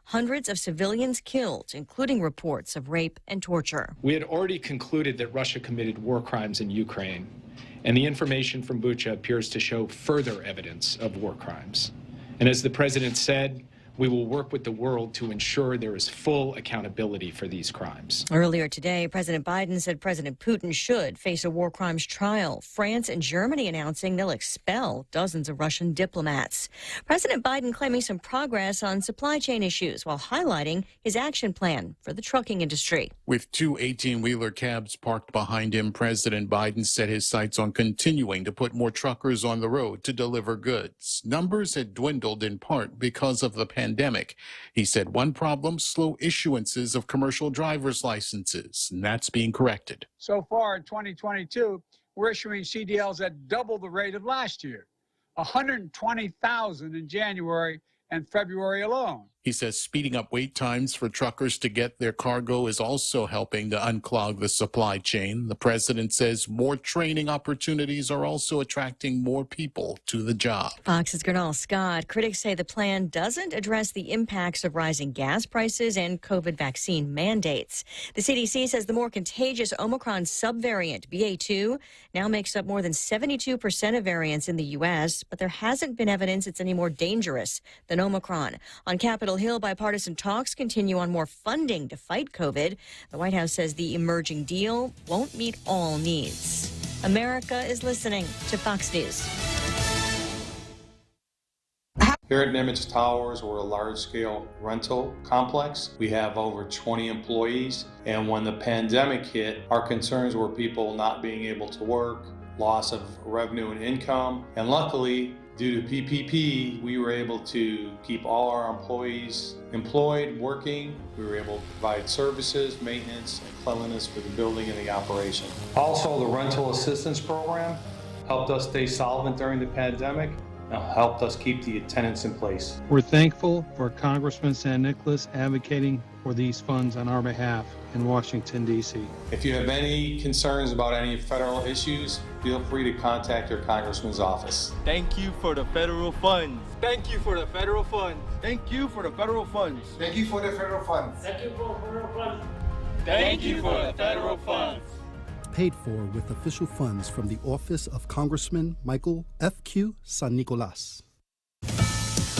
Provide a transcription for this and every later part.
hundreds of civilians killed, including reports of rape and torture. We had already concluded that Russia committed war crimes in Ukraine, and the information from Bucha appears to show further evidence of war crimes. And as the president said, we will work with the world to ensure there is full accountability for these crimes. Earlier today, President Biden said President Putin should face a war crimes trial. France and Germany announcing they'll expel dozens of Russian diplomats. President Biden claiming some progress on supply chain issues while highlighting his action plan for the trucking industry. With two 18-wheeler cabs parked behind him, President Biden set his sights on continuing to put more truckers on the road to deliver goods. Numbers had dwindled in part because of the pandemic. He said one problem, slow issuances of commercial driver's licenses, and that's being corrected. So far in 2022, we're issuing CDLs at double the rate of last year, 120,000 in January and February alone. He says speeding up wait times for truckers to get their cargo is also helping to unclog the supply chain. The president says more training opportunities are also attracting more people to the job. Fox's Gernal Scott. Critics say the plan doesn't address the impacts of rising gas prices and COVID vaccine mandates. The CDC says the more contagious Omicron subvariant, BA2, now makes up more than 72% of variants in the U.S., but there hasn't been evidence it's any more dangerous than Omicron. On Capitol Hill, bipartisan talks continue on more funding to fight COVID. The White House says the emerging deal won't meet all needs. America is listening to Fox News. Here at Nimitz Towers, we're a large-scale rental complex. We have over 20 employees, and when the pandemic hit, our concerns were people not being able to work, loss of revenue and income, and luckily, due to PPP, we were able to keep all our employees employed, working. We were able to provide services, maintenance, and cleanliness for the building and the operation. Also, the rental assistance program helped us stay solvent during the pandemic and helped us keep the tenants in place. We're thankful for Congressman San Nicolas advocating for these funds on our behalf in Washington, D.C. If you have any concerns about any federal issues, feel free to contact your congressman's office. Thank you for the federal funds. Thank you for the federal funds. Thank you for the federal funds. Thank you for the federal funds. Thank you for the federal funds. Thank you for the federal funds. Paid for with official funds from the Office of Congressman Michael F.Q. San Nicolas.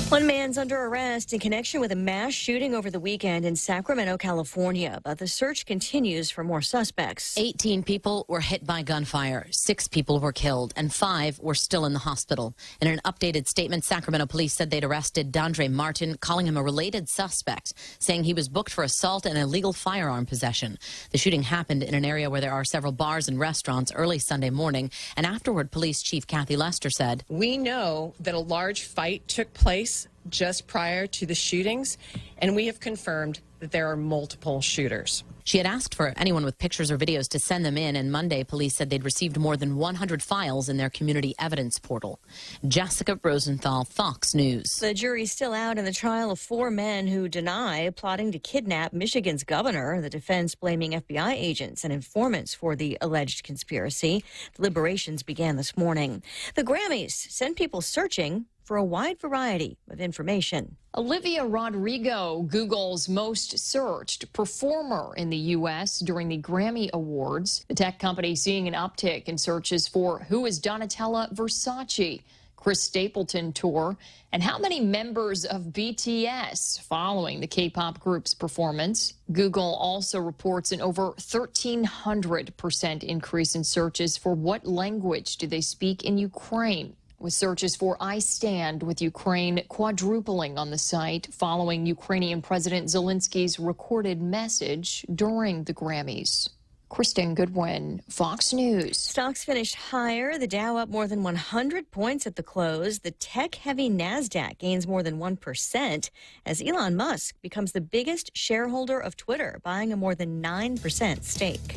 One man's under arrest in connection with a mass shooting over the weekend in Sacramento, California, but the search continues for more suspects. 18 people were hit by gunfire, 6 people were killed, and 5 were still in the hospital. In an updated statement, Sacramento police said they'd arrested Dandre Martin, calling him a related suspect, saying he was booked for assault and illegal firearm possession. The shooting happened in an area where there are several bars and restaurants early Sunday morning, and afterward, Police Chief Kathy Lester said, "We know that a large fight took place just prior to the shootings, and we have confirmed that there are multiple shooters." She had asked for anyone with pictures or videos to send them in, and Monday police said they'd received more than 100 files in their community evidence portal. Jessica Rosenthal, Fox News. The jury's still out in the trial of 4 men who deny plotting to kidnap Michigan's governor, the defense blaming FBI agents and informants for the alleged conspiracy. Deliberations began this morning. The Grammys send people searching for a wide variety of information. Olivia Rodrigo, Google's most searched performer in the U.S. during the Grammy Awards. The tech company seeing an uptick in searches for Who is Donatella Versace, Chris Stapleton tour, and how many members of BTS following the K-pop group's performance. Google also reports an over 1,300% increase in searches for what language do they speak in Ukraine, with searches for I Stand with Ukraine quadrupling on the site following Ukrainian President Zelensky's recorded message during the Grammys. Kristen Goodwin, Fox News. Stocks finished higher. The Dow up more than 100 points at the close. The tech-heavy NASDAQ gains more than 1% as Elon Musk becomes the biggest shareholder of Twitter, buying a more than 9% stake.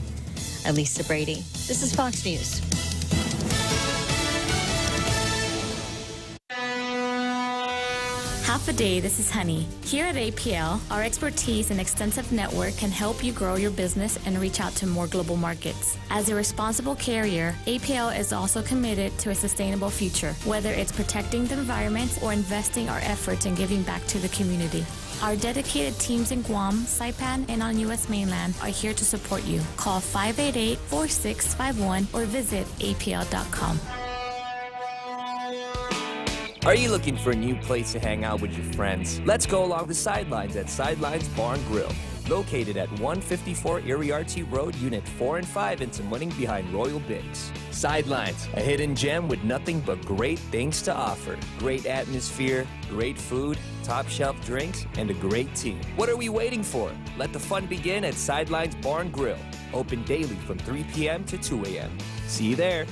I'm Lisa Brady. This is Fox News. Half a day, this is Honey. Here at APL, our expertise and extensive network can help you grow your business and reach out to more global markets. As a responsible carrier, APL is also committed to a sustainable future, whether it's protecting the environment or investing our efforts in giving back to the community. Our dedicated teams in Guam, Saipan, and on U.S. mainland are here to support you. Call 588-4651 or visit apl.com. Are you looking for a new place to hang out with your friends? Let's go along the sidelines at Sidelines Bar and Grill. Located at 154 Iriarte Road, Unit 4 and 5 in Tamuning behind Royal Bigs. Sidelines, a hidden gem with nothing but great things to offer. Great atmosphere, great food, top shelf drinks, and a great team. What are we waiting for? Let the fun begin at Sidelines Bar and Grill. Open daily from 3 p.m. to 2 a.m. See you there.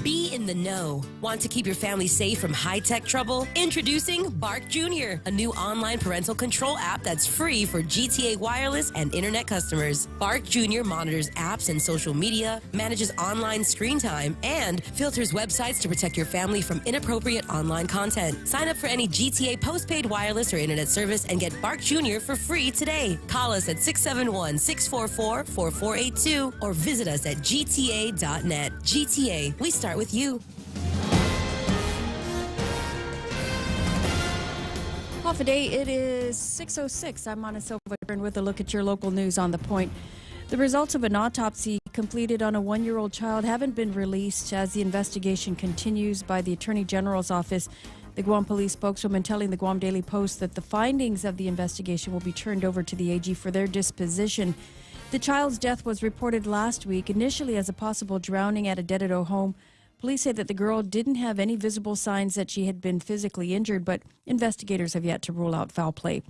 Be in the know. Want to keep your family safe from high-tech trouble? Introducing Bark Jr., a new online parental control app that's free for GTA wireless and internet customers. Bark Jr. monitors apps and social media, manages online screen time, and filters websites to protect your family from inappropriate online content. Sign up for any GTA postpaid wireless or internet service and get Bark Jr. for free today. Call us at 671-644-4482 or visit us at gta.net. GTA, we start with you. Off a day, it is 6:06. I'm Ana Silva with a look at your local news on the point. The results of an autopsy completed on a 1-year-old child haven't been released as the investigation continues by the Attorney General's office. The Guam police spokeswoman telling the Guam Daily Post that the findings of the investigation will be turned over to the AG for their disposition. The child's death was reported last week, initially as a possible drowning at a Dededo home. Police say that the girl didn't have any visible signs that she had been physically injured, but investigators have yet to rule out foul play.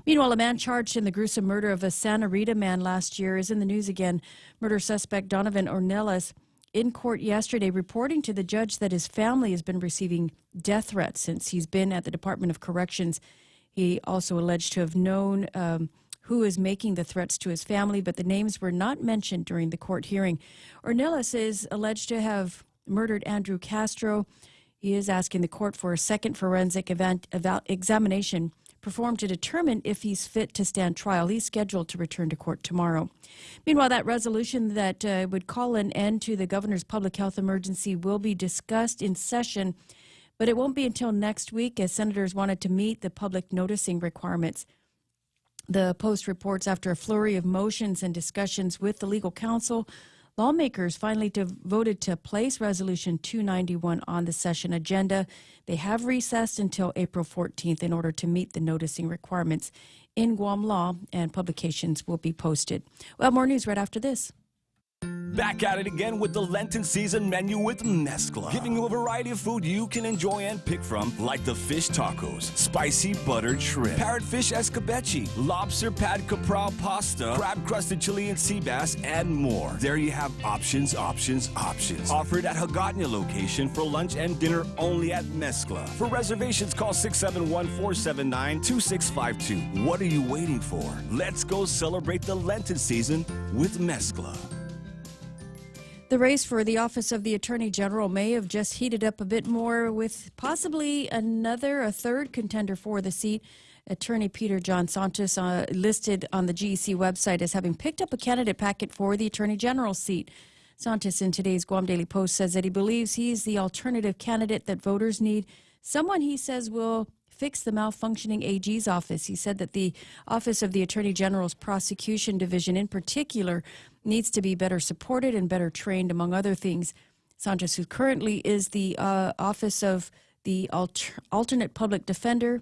Meanwhile, a man charged in the gruesome murder of a Santa Rita man last year is in the news again. Murder suspect Donovan Ornelas in court yesterday reporting to the judge that his family has been receiving death threats since he's been at the Department of Corrections. He also alleged to have known who is making the threats to his family, but the names were not mentioned during the court hearing. Ornelas is alleged to have murdered Andrew Castro. He is asking the court for a second forensic examination performed to determine if he's fit to stand trial. He's scheduled to return to court tomorrow. Meanwhile, that resolution that would call an end to the governor's public health emergency will be discussed in session, but it won't be until next week as senators wanted to meet the public noticing requirements. The Post reports after a flurry of motions and discussions with the legal counsel, lawmakers finally voted to place Resolution 291 on the session agenda. They have recessed until April 14th in order to meet the noticing requirements in Guam law, and publications will be posted. Well, more news right after this. Back at it again with the Lenten season menu with Mezcla, giving you a variety of food you can enjoy and pick from, like the fish tacos, spicy buttered shrimp, parrotfish escabeche, lobster pad capral pasta, crab-crusted Chilean sea bass, and more. There you have options. Offered at Hagåtña location for lunch and dinner only at Mezcla. For reservations, call 671-479-2652. What are you waiting for? Let's go celebrate the Lenten season with Mezcla. The race for the office of the Attorney General may have just heated up a bit more, with possibly a third contender for the seat. Attorney Peter John Santos listed on the GEC website as having picked up a candidate packet for the Attorney General's seat. Santos in today's Guam Daily Post says that he believes he's the alternative candidate that voters need, someone he says will fix the malfunctioning AG's office. He said that the Office of the Attorney General's Prosecution Division in particular needs to be better supported and better trained, among other things. Santos, who currently is the Office of the Alternate Public Defender,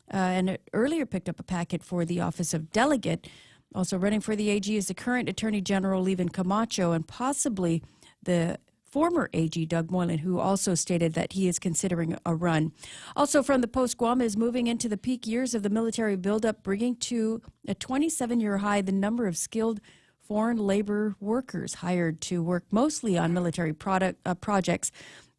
and earlier picked up a packet for the Office of Delegate. Also running for the AG is the current Attorney General, Levin Camacho, and possibly the former AG, Doug Moylan, who also stated that he is considering a run. Also from the Post, Guam is moving into the peak years of the military buildup, bringing to a 27-year high the number of skilled foreign labor workers hired to work mostly on military projects.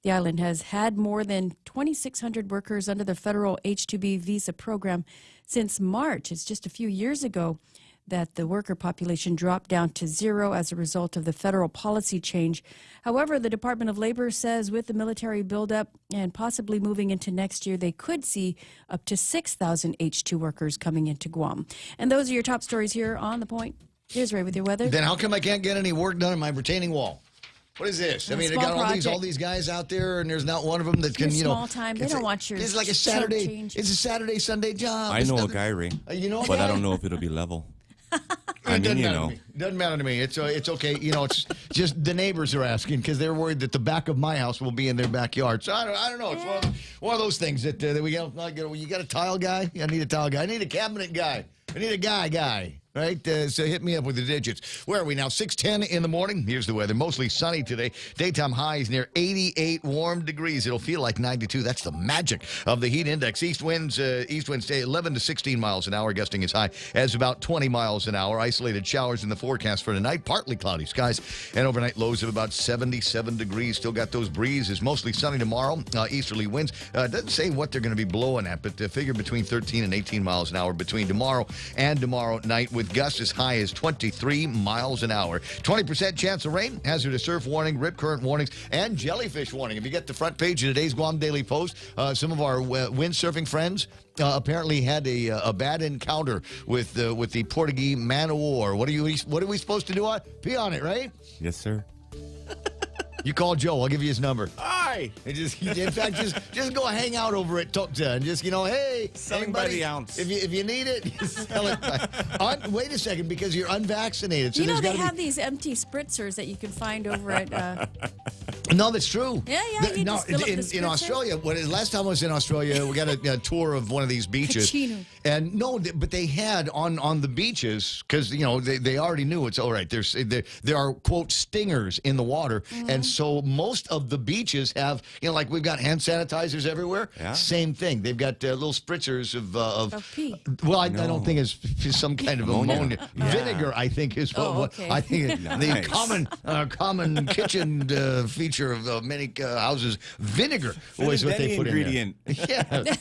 The island has had more than 2,600 workers under the federal H-2B visa program since March. It's just a few years ago that the worker population dropped down to zero as a result of the federal policy change. However, the Department of Labor says with the military buildup and possibly moving into next year, they could see up to 6,000 H-2 workers coming into Guam. And those are your top stories here on The Point. Here's Ray with your weather. Then how come I can't get any work done on my retaining wall? What is this? I A mean, they small got all project. these guys out there, and there's not one of them that You're can, small time. They it's don't a- want your It's like a chunk Saturday. change. It's a Saturday, Sunday job. I It's know a nothing- guy, Ray. You know a but guy? I don't know if it'll be level. I It mean, doesn't you matter know. to me. Doesn't matter to me. It's okay. It's just the neighbors are asking because they're worried that the back of my house will be in their backyard. So I don't know. It's one of those things that we got. You got a tile guy? I need a tile guy. I need a cabinet guy. I need a guy. Right? So hit me up with the digits. Where are we now? 6:10 in the morning. Here's the weather. Mostly sunny today. Daytime highs near 88 warm degrees. It'll feel like 92. That's the magic of the heat index. East winds stay 11 to 16 miles an hour, gusting as high as about 20 miles an hour. Isolated showers in the forecast for tonight. Partly cloudy skies and overnight lows of about 77 degrees. Still got those breezes. Mostly sunny tomorrow. Easterly winds. Doesn't say what they're going to be blowing at, but figure between 13 and 18 miles an hour between tomorrow and tomorrow night, with gusts as high as 23 miles an hour. 20% chance of rain, hazardous surf warning, rip current warnings, and jellyfish warning. If you get the front page of today's Guam Daily Post, some of our windsurfing friends apparently had a bad encounter with the Portuguese man of war. What are we supposed to do? Pee on it, right? Yes, sir. You call Joe. I'll give you his number. Hi. In fact, just go hang out over at Tokta and just, hey. Selling by anybody, the ounce. If you need it, you sell it. Wait a second, because you're unvaccinated. So You know, there's they gotta have these empty spritzers that you can find over at... No, that's true. Yeah. You just fill up the in spritzer. Australia, last time I was in Australia, we got a tour of one of these beaches. Kachino. And but they had on the beaches, because they already knew it's all right. There are, quote, stingers in the water, and so most of the beaches have, like we've got hand sanitizers everywhere. Yeah. Same thing. They've got little spritzers of pee. Well, I don't think it's some kind of ammonia. Yeah. Vinegar, I think, is what. Okay. I think Nice. the common kitchen feature of many houses. Vinegar was what they put ingredient. in there. Yeah.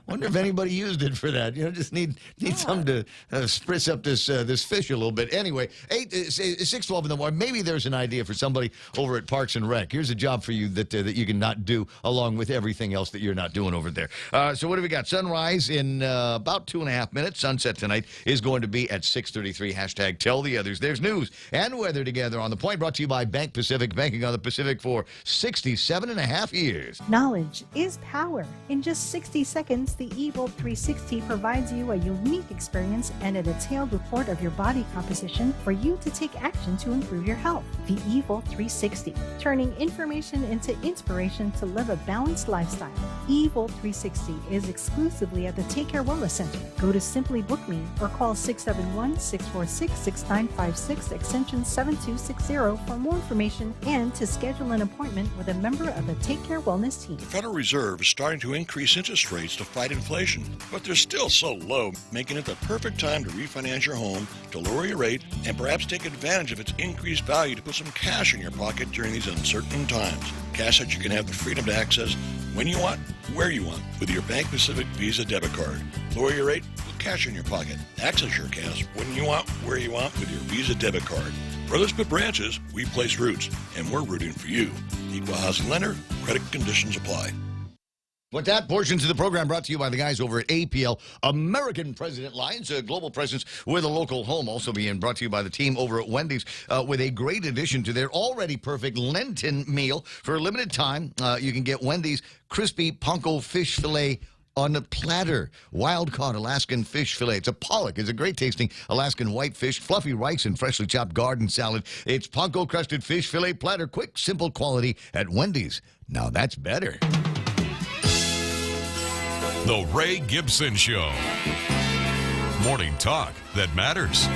Wonder if anybody used it for that. Just need something to spritz up this fish a little bit. Anyway, 6:12 in the morning. Maybe there's an idea for somebody over at Parks and Rec. Here's a job for you that you can not do, along with everything else that you're not doing over there. So what do we got? Sunrise in about 2.5 minutes. Sunset tonight is going to be at 6:33. Hashtag tell the others. There's news and weather together on The Point, brought to you by Bank Pacific, banking on the Pacific for 67.5 years. Knowledge is power. In just 60 seconds, the Evil 360 provides you a unique experience and a detailed report of your body composition for you to take action to improve your health. The Evil 360, turning information into inspiration to live a balanced lifestyle. Evil 360 is exclusively at the Take Care Wellness Center. Go to Simply Book Me or call 671-646-6956 extension 7260 for more information and to schedule an appointment with a member of the Take Care Wellness team. The Federal Reserve is starting to increase interest rates to fight inflation, but they're still so low, making it the perfect time to refinance your home, to lower your rate, and perhaps take advantage of its increased value to put some cash in your pocket during these uncertain times. Cash that you can have the freedom to access when you want, where you want, with your Bank Pacific Visa debit card. Lower your rate with cash in your pocket. Access your cash when you want, where you want, with your Visa debit card. Brothers put branches, we place roots, and we're rooting for you. Equal housing lender, credit conditions apply. With that, portions of the program brought to you by the guys over at APL, American President Lines, a global presence with a local home. Also being brought to you by the team over at Wendy's with a great addition to their already perfect Lenten meal. For a limited time, you can get Wendy's crispy panko fish fillet on a platter. Wild-caught Alaskan fish fillet. It's a pollock. It's a great-tasting Alaskan whitefish, fluffy rice, and freshly chopped garden salad. It's panko-crusted fish fillet platter. Quick, simple quality at Wendy's. Now that's better. The Ray Gibson Show. Morning talk that matters.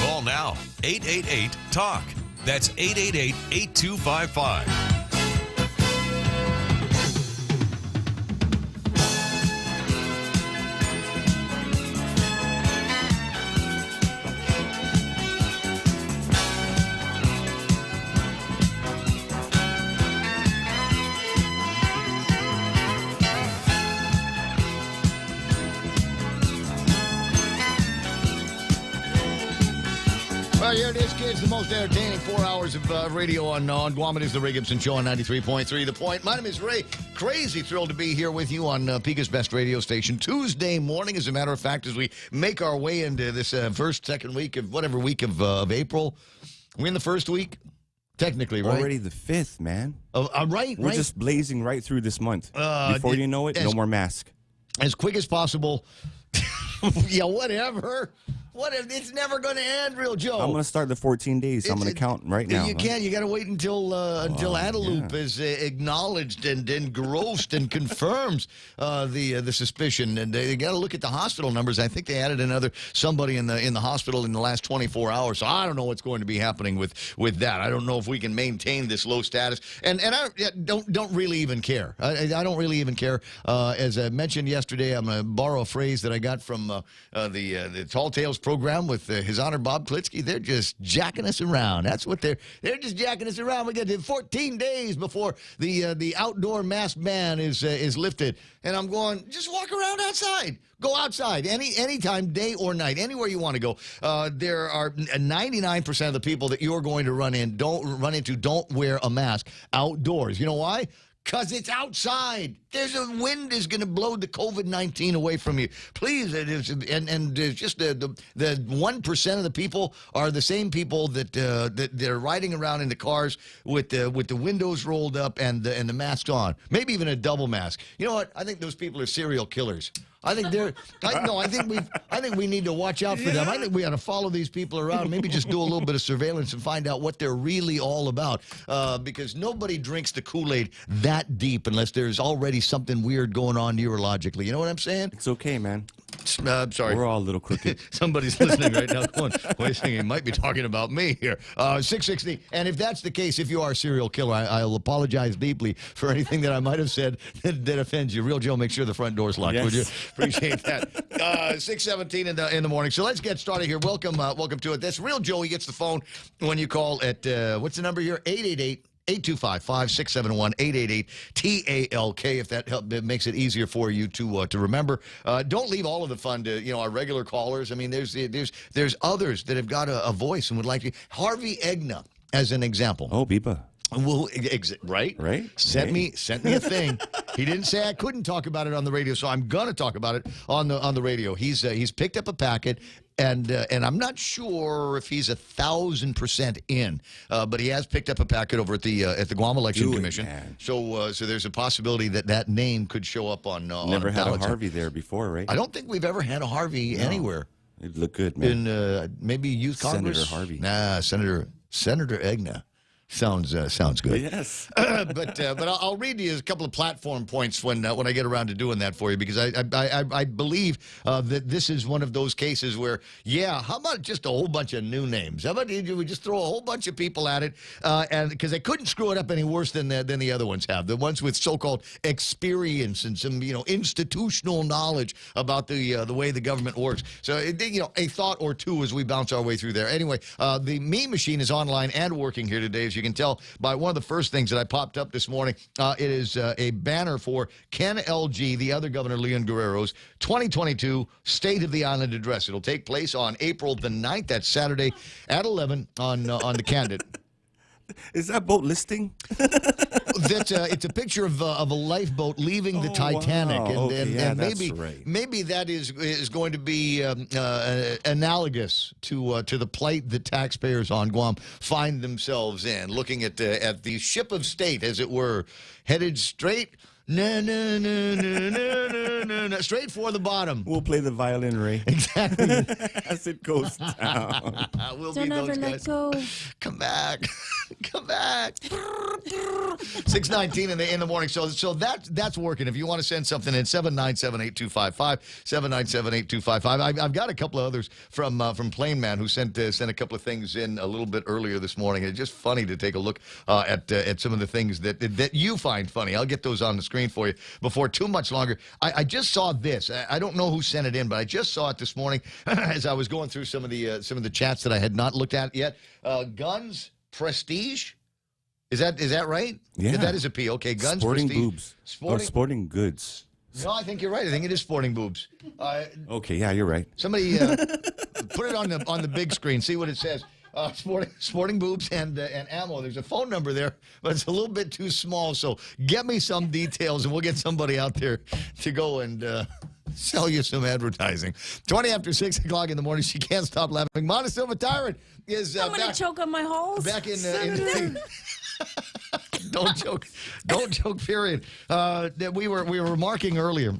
Call now, 888-TALK. That's 888-8255. Well, here it is, kids. The most entertaining 4 hours of radio on Guam. It is the Ray Gibson Show on 93.3 The Point. My name is Ray. Crazy thrilled to be here with you on Pica's Best radio station. Tuesday morning, as a matter of fact, as we make our way into this second week of whatever week of April. We're in the first week. Technically, right? Already the 5th, man. Right. We're just blazing right through this month. Before you know it, no more mask. As quick as possible. Yeah, whatever. It's never going to end, Real Joe. I'm going to start the 14 days. I'm going to count right now. You can't. You got to wait until Antelope is acknowledged and engrossed and confirms the suspicion. And they got to look at the hospital numbers. I think they added somebody in the hospital in the last 24 hours. So I don't know what's going to be happening with that. I don't know if we can maintain this low status. And I don't really even care. I don't really even care. As I mentioned yesterday, I'm going to borrow a phrase that I got from the Tall Tales program with His Honor Bob Klitsky. They're just jacking us around. That's what they're just jacking us around. We got 14 days before the outdoor mask ban is lifted, and I'm going, just walk around outside. Go outside anytime, day or night, anywhere you want to go. There are 99% of the people that you're going to run into don't wear a mask outdoors. You know why? Because it's outside. There's a wind is going to blow the COVID-19 away from you. Please, it is, and just the 1% of the people are the same people that they're riding around in the cars with the windows rolled up and the masks on. Maybe even a double mask. You know what? I think those people are serial killers. I think I think we need to watch out for them. I think we ought to follow these people around, maybe just do a little bit of surveillance and find out what they're really all about. Because nobody drinks the Kool-Aid that deep unless there's already something weird going on neurologically. You know what I'm saying? It's okay, man. I'm sorry. We're all a little crooked. Somebody's listening right now going, wait a second, he might be talking about me here. 660. And if that's the case, if you are a serial killer, I'll apologize deeply for anything that I might have said that offends you. Real Joe, make sure the front door's locked, would you? Appreciate that. 6:17 in the morning. So let's get started here. Welcome to it. That's Real Joe. He gets the phone when you call at, what's the number here? 888-825-5671, 888-TALK, if that makes it easier for you to remember. Don't leave all of the fun to our regular callers. I mean, there's others that have got a voice and would like to. Harvey Egna, as an example. Oh, Biba. Well, right? Sent me a thing. He didn't say I couldn't talk about it on the radio, so I'm gonna talk about it on the radio. He's picked up a packet. And I'm not sure if he's 1,000% in, but he has picked up a packet over at the Guam Election Commission. So there's a possibility that name could show up on. Never had a Harvey there before, right? I don't think we've ever had a Harvey anywhere. It'd look good, man. In maybe youth Congress. Senator Harvey. Nah, Senator Egna. Sounds good. Yes. But I'll read you a couple of platform points when I get around to doing that for you, because I believe that this is one of those cases where, how about just a whole bunch of new names? How about we just throw a whole bunch of people at it, and because they couldn't screw it up any worse than the other ones have. The ones with so-called experience and some institutional knowledge about the way the government works. So a thought or two as we bounce our way through there. Anyway, the meme machine is online and working here today, as you can tell by one of the first things that I popped up this morning. It is a banner for Ken L.G., the other Governor Leon Guerrero's 2022 State of the Island Address. It'll take place on April the 9th. That's Saturday at 11 on the Candid. Is that boat listing? It's a picture of a lifeboat leaving the Titanic, wow. and That's maybe that is going to be analogous to the plight that taxpayers on Guam find themselves in, looking at the ship of state, as it were, headed straight. No, straight for the bottom. We'll play the violin, Ray. Exactly. As it goes down. We'll Don't be ever those let guys. go. Come back. Come back. 6:19 in the morning. So that's working. If you want to send something in, 797-8255, 797-8255. I've got a couple of others from Plain Man who sent a couple of things in a little bit earlier this morning. It's just funny to take a look at some of the things that you find funny. I'll get those on the screen for you before too much longer. I just saw this. I don't know who sent it in, but I just saw it this morning as I was going through some of the chats that I had not looked at yet. Guns Prestige. Is that right? Yeah. That is a P. Okay, Guns Sporting Prestige. boobs. Sporting goods. No, I think you're right. I think it is Sporting Boobs. Okay, yeah, you're right. Somebody put it on the big screen. See what it says. Sporting Boobs and ammo. There's a phone number there, but it's a little bit too small. So get me some details, and we'll get somebody out there to go and sell you some advertising. 20 after 6 o'clock in the morning. She can't stop laughing. Mona Silva Tyrant is I'm going back. to choke on my holes. Back in Don't joke. Don't joke, period. We were remarking earlier.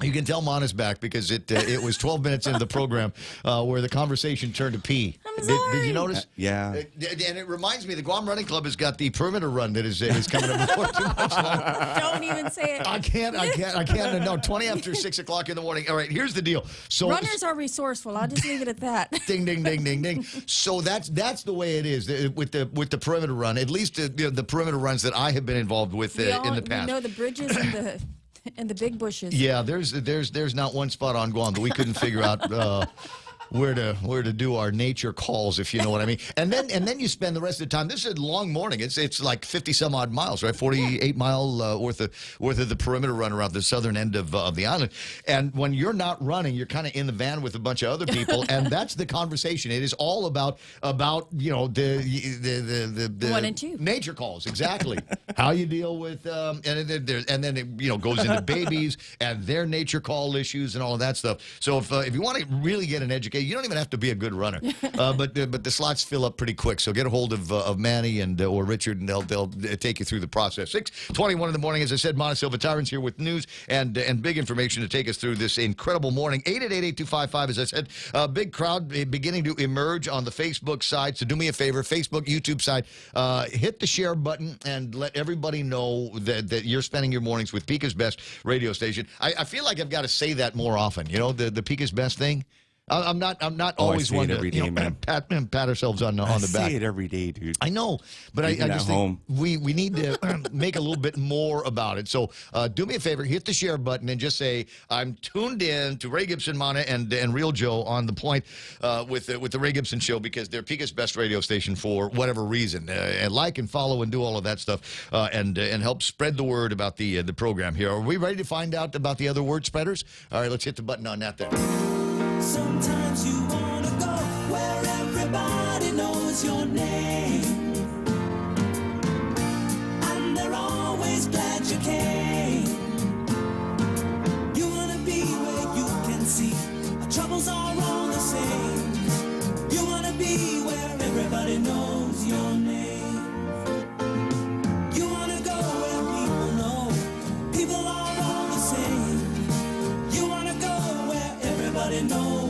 You can tell Mona's back because it was 12 minutes into the program where the conversation turned to pee. Did you notice? Yeah. And it reminds me, the Guam Running Club has got the perimeter run that is coming up before too much longer. Don't even say it. I can't. No, 20 after 6 o'clock in the morning. All right, here's the deal. So Runners are resourceful. I'll just leave it at that. Ding, ding, ding, ding, ding. So that's the way it is with the perimeter run. At least the perimeter runs that I have been involved with in the past. We know the bridges and the big bushes. Yeah, there's not one spot on Guam that we couldn't figure out where to do our nature calls, if you know what I mean. And then you spend the rest of the time. This is a long morning. It's like 50 some odd miles, right? 48 mile worth of the perimeter run around the southern end of the island. And when you're not running, you're kind of in the van with a bunch of other people, and that's the conversation. It is all about the 1 and 2 nature calls, exactly. How you deal with and then it goes into babies and their nature call issues and all of that stuff. So if you want to really get an education, you don't even have to be a good runner, but the slots fill up pretty quick. So get a hold of Manny and or Richard, and they'll take you through the process. 6:21 in the morning, as I said. Mona Silva Tyrant's here with news and big information to take us through this incredible morning. 888-8255, as I said, big crowd beginning to emerge on the Facebook side. So do me a favor, Facebook, YouTube side, hit the share button and let everybody know that you're spending your mornings with Pika's Best radio station. I feel like I've got to say that more often. You know, the Pika's Best thing. I'm not always one to pat ourselves on the back. I say it every day, dude. I know, but I just think we need to make a little bit more about it. So do me a favor, hit the share button and just say, I'm tuned in to Ray Gibson, Mana, and Real Joe on The Point with the Ray Gibson Show, because they're Pika's Best radio station for whatever reason. And like and follow and do all of that stuff and help spread the word about the program here. Are we ready to find out about the other word spreaders? All right, let's hit the button on that then. Sometimes you wanna go where everybody knows your name, and they're always glad you came. You wanna be where you can see our troubles are all the same. You wanna be where everybody knows your name. You wanna go where people know people are all the same. You wanna go where everybody knows.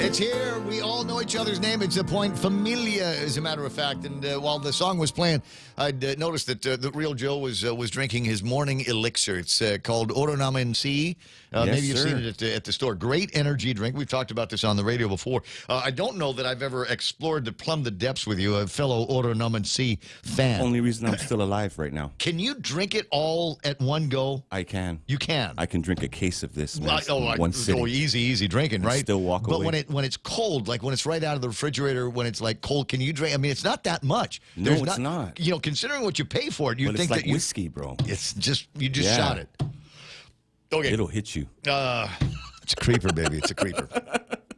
It's here. We all know each other's name. It's The Point Familia, as a matter of fact. And while the song was playing, I'd noticed that the Real Joe was drinking his morning elixir. It's called Oro Namen C. Maybe you've seen it at the store. Great energy drink. We've talked about this on the radio before. I don't know that I've ever explored to plumb the depths with you, a fellow Oro Namen C fan. Only reason I'm still alive right now. Can you drink it all at one go? I can. You can? I can drink a case of this in one Oh, sitting. easy drinking, right? Still walk away. But when it's cold, like when it's right out of the refrigerator, when it's like cold, can you drink? I mean, it's not that much. No, it's not. You know, considering what you pay for it, you think it's like that whiskey, bro. It's just shot it. Okay, it'll hit you. It's a creeper, baby. It's a creeper.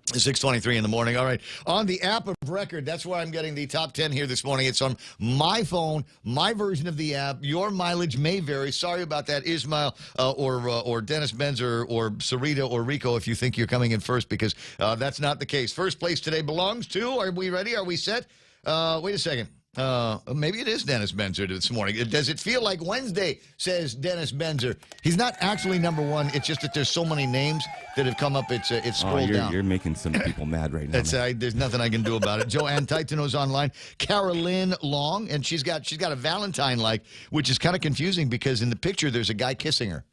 6:23 in the morning. All right. On the app of record, that's where I'm getting the top 10 here this morning. It's on my phone, my version of the app. Your mileage may vary. Sorry about that, Ismail or Dennis Benzer or Sarita or Rico, if you think you're coming in first, because that's not the case. First place today belongs to, are we ready? Are we set? Wait a second. Maybe it is Dennis Benzer this morning. Does it feel like Wednesday, says Dennis Benzer? He's not actually number one. It's just that there's so many names that have come up. It's scrolled down. You're making some people mad right now. There's nothing I can do about it. Joanne Titano's online. Carolyn Long, and she's got a Valentine which is kind of confusing because in the picture there's a guy kissing her.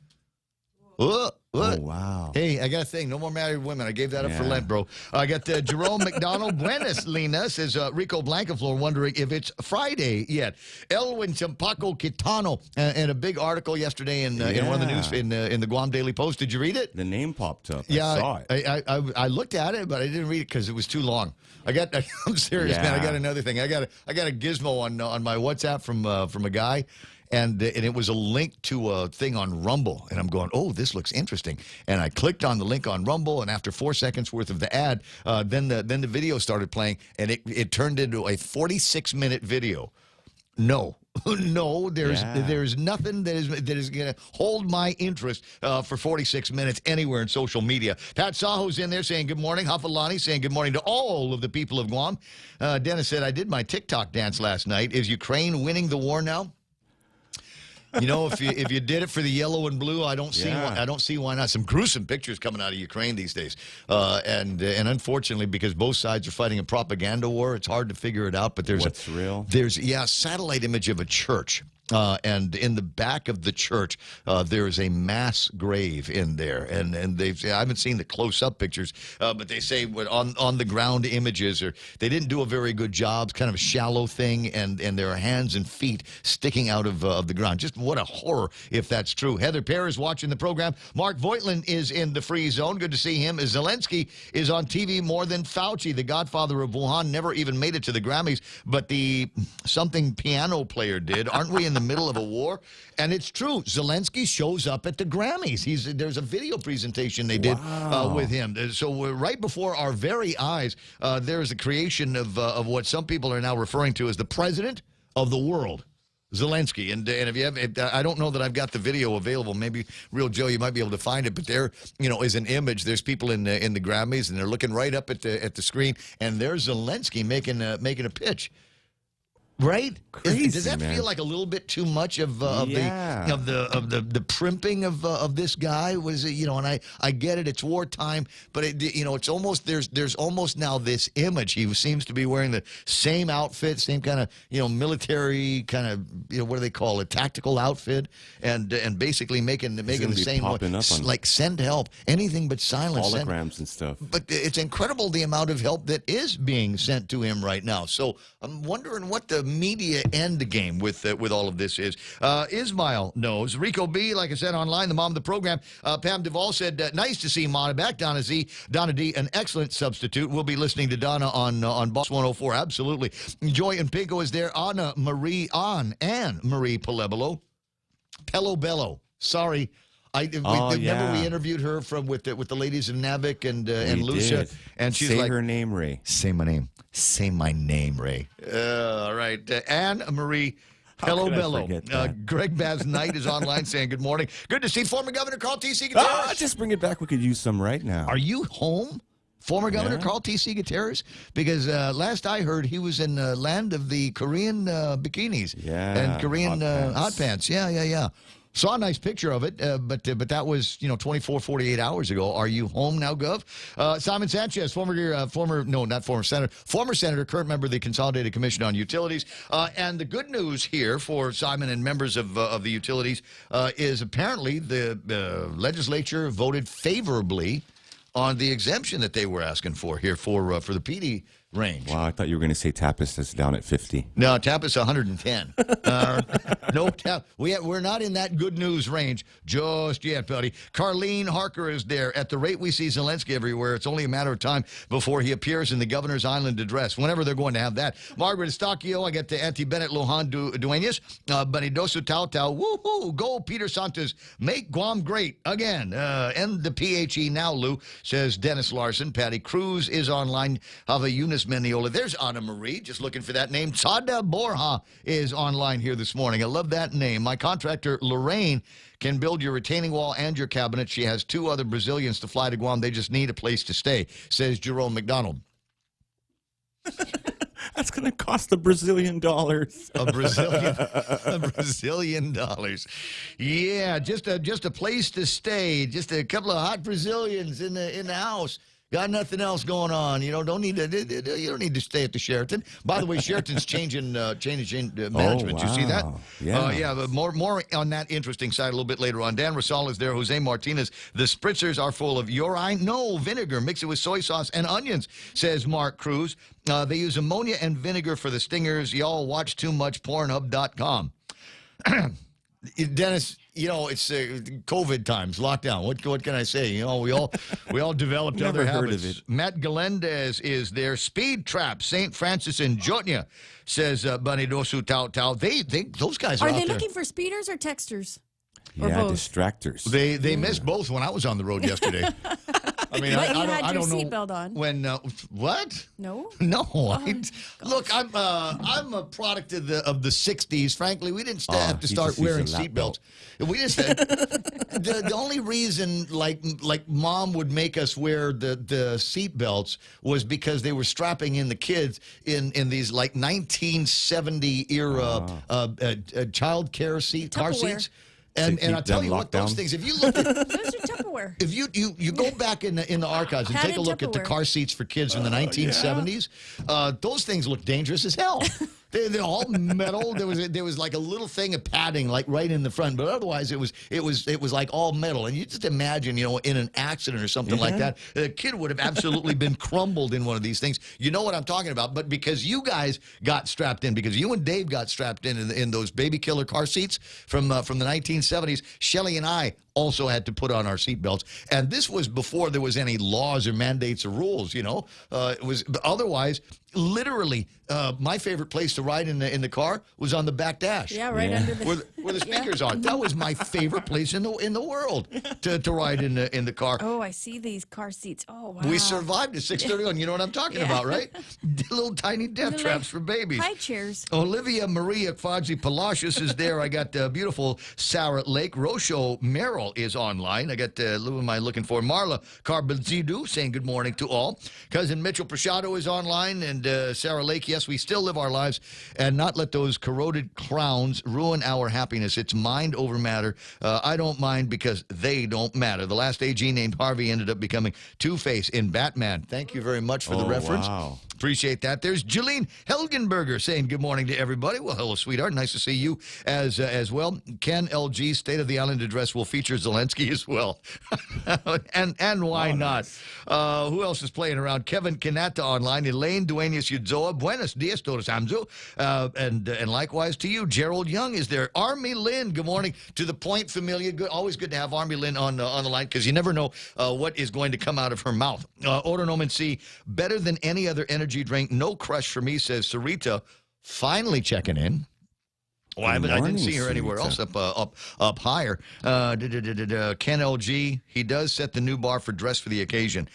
What? Oh, wow. Hey, I got a thing. No more married women. I gave that up for Lent, bro. I got Jerome McDonald. Buenas, Lena, says Rico Blancaflor, wondering if it's Friday yet. Elwin Champaco Quitano, and a big article yesterday in one of the news in the Guam Daily Post. Did you read it? The name popped up. Yeah, I saw it. I looked at it, but I didn't read it because it was too long. I'm serious, man. I got another thing. I got a gizmo on my WhatsApp from a guy. And it was a link to a thing on Rumble. And I'm going, oh, this looks interesting. And I clicked on the link on Rumble, and after 4 seconds worth of the ad, then the video started playing, and it turned into a 46-minute video. No. No, there's nothing that is going to hold my interest for 46 minutes anywhere in social media. Pat Saho's in there saying good morning. Hafalani saying good morning to all of the people of Guam. Dennis said, I did my TikTok dance last night. Is Ukraine winning the war now? You know, if you did it for the yellow and blue, I don't see why not. Some gruesome pictures coming out of Ukraine these days, and unfortunately, because both sides are fighting a propaganda war, it's hard to figure it out. But What's real? There's a satellite image of a church. And in the back of the church, there is a mass grave in there, and I haven't seen the close-up pictures, but they say on the ground images, they didn't do a very good job. It's kind of a shallow thing, and there are hands and feet sticking out of the ground. Just what a horror if that's true. Heather Pear is watching the program. Mark Voigtland is in the free zone. Good to see him. Zelensky is on TV more than Fauci, the godfather of Wuhan. Never even made it to the Grammys, but the something piano player did. Aren't we in the middle of a war? And it's true. Zelensky shows up at the Grammys. There's a video presentation they did with him. So right before our very eyes, there is a creation of what some people are now referring to as the president of the world, Zelensky. And if you have, I don't know that I've got the video available. Maybe Real Joe, you might be able to find it. But there, is an image. There's people in the Grammys, and they're looking right up at the screen, and there's Zelensky making a pitch. Right? Crazy, does that feel like a little bit too much of the primping of this guy? Was it, and I get it, it's wartime, but it's almost there's almost now this image. He seems to be wearing the same outfit, same kind of military kind of what do they call it, tactical outfit, and basically making the same like send help, anything but silence, holograms and stuff. But it's incredible the amount of help that is being sent to him right now. So I'm wondering what the media end game with all of this is. Ismail knows. Rico B, like I said, online, the mom of the program. Pam Duvall said, nice to see Mona back. Donna D, an excellent substitute. We'll be listening to Donna on Boss 104. Absolutely. Joy and Pinko is there. Anne Marie Pelebello. Sorry. Remember we interviewed her with the ladies of Navik and Lucia, and she's Say like, her name, Ray. Say my name. Say my name, Ray. All right. Anne Marie Pelobello. Greg Baz Knight is online saying good morning. Good to see former Governor Carl T.C. Gutierrez. Just bring it back. We could use some right now. Are you home? Former Governor Carl T.C. Gutierrez? Because last I heard, he was in the land of the Korean bikinis and Korean hot pants. Yeah. Saw a nice picture of it, but that was 24, 48 hours ago. Are you home now, Gov? Simon Sanchez, former senator, current member of the Consolidated Commission on Utilities. And the good news here for Simon and members of the utilities is apparently the legislature voted favorably on the exemption that they were asking for here for the PD range. Wow, I thought you were going to say Tapas is down at 50. No, Tapas 110. No, we're not in that good news range just yet, buddy. Carlene Harker is there. At the rate we see Zelensky everywhere, it's only a matter of time before he appears in the Governor's Island address, whenever they're going to have that. Margaret Estachio, I get to Auntie Bennett Lohan Duenas. Benidosu Tau, woohoo, go Peter Santos, make Guam great again. End the PHE now, Lou, says Dennis Larson. Patty Cruz is online. Hava Eunice Meniola. There's Anna Marie, just looking for that name. Sada Borja is online here this morning. I love that name. My contractor, Lorraine, can build your retaining wall and your cabinet. She has 2 other Brazilians to fly to Guam. They just need a place to stay, says Jerome McDonald. That's going to cost $1 Brazilian. $1 Brazilian. Yeah, just a place to stay. Just a couple of hot Brazilians in the house. Got nothing else going on. You don't need to stay at the Sheraton. By the way, Sheraton's changing management. Wow. You see that? Yeah. But more on that interesting side a little bit later on. Dan Rosal is there. Jose Martinez. The spritzers are full of urine. No, vinegar. Mix it with soy sauce and onions, says Mark Cruz. They use ammonia and vinegar for the stingers. Y'all watch too much Pornhub.com. Dennis, it's COVID times, lockdown. What can I say? We all developed other habits. Heard of it. Matt Galendez is there. Speed Trap, St. Francis and Jotnia, says Banidosu Tau Tau. Those guys are out they there. looking for speeders or texters? Yeah, distractors. They missed both when I was on the road yesterday. I mean, But I you had your don't know seatbelt on. when. What? No. No. Look, I'm a product of the '60s. Frankly, we didn't have to start wearing seatbelts. We just the only reason like Mom would make us wear the seatbelts was because they were strapping in the kids in these like 1970 era child care car seats. And I'll tell you what, those things, if you look at Those are Tupperware. if you go back in the archives and take a look at the car seats for kids from the 1970s, those things look dangerous as hell. They're all metal. There was like a little thing of padding like right in the front, but otherwise it was like all metal. And you just imagine, in an accident or something like that, the kid would have absolutely been crumbled in one of these things. You know what I'm talking about? But because you guys got strapped in, because you and Dave got strapped in those baby killer car seats from the 1970s, Shelley and I also had to put on our seatbelts, and this was before there was any laws or mandates or rules. It was otherwise. Literally, my favorite place to ride in the car was on the back dash. Yeah, right under the where the speakers are. That was my favorite place in the world to ride in the car. Oh, I see these car seats. Oh, wow. We survived at 6:31. You know what I'm talking about, right? Little tiny death traps for babies. High chairs. Olivia Maria Fadzi Palacios is there. I got beautiful Sarah Lake. Rosho Merrill is online. I got who am I looking for? Marla Carbonzidu saying good morning to all. Cousin Mitchell Prashado is online, and Sarah Lake, yes, we still live our lives and not let those corroded crowns ruin our happiness. It's mind over matter. I don't mind because they don't matter. The last AG named Harvey ended up becoming Two-Face in Batman. Thank you very much for the reference. Wow. Appreciate that. There's Jolene Helgenberger saying good morning to everybody. Well, hello, sweetheart. Nice to see you as well. Ken LG's State of the Island address will feature Zelensky as well. and why not? Nice. Who else is playing around? Kevin Kanata online. Elaine Duenas Udzoa. Buenos dias, todos Hamzo. And likewise to you. Gerald Young is there. Army Lynn, good morning to the Point Familia. Good, always good to have Army Lynn on the line because you never know what is going to come out of her mouth. Autonoman C, better than any other energy drink. No crush for me, says Sarita. Finally checking in. Well, I didn't see her anywhere else up higher. Ken LG, he does set the new bar for dress for the occasion.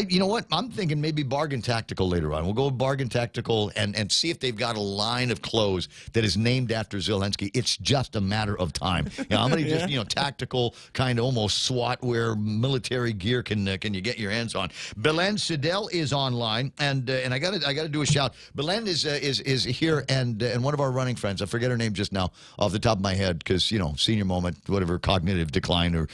You know what? I'm thinking maybe Bargain Tactical later on. We'll go with Bargain Tactical and see if they've got a line of clothes that is named after Zelensky. It's just a matter of time. How many just tactical kind of almost SWAT wear military gear can you get your hands on? Belen Sidel is online, and I got to do a shout. Belen is here, and one of our running friends. I forget her name just now off the top of my head because senior moment, whatever, cognitive decline or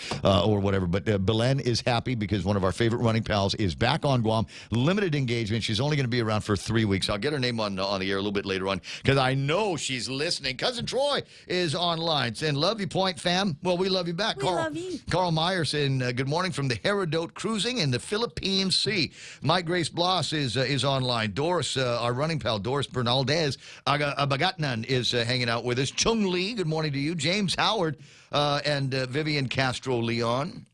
whatever. But Belen is happy because one of our favorite running pals is back on Guam. Limited engagement. She's only going to be around for 3 weeks. I'll get her name on the air a little bit later on because I know she's listening. Cousin Troy is online saying, love you, Point fam. Well, we love you back. We love you. Carl Meyer saying, good morning from the Herodot Cruising in the Philippine Sea. Mike Grace Bloss is online. Doris, our running pal, Doris Bernaldez Abagatnan is hanging out with us. Chung Lee, good morning to you. James Howard and Vivian Castro Leon.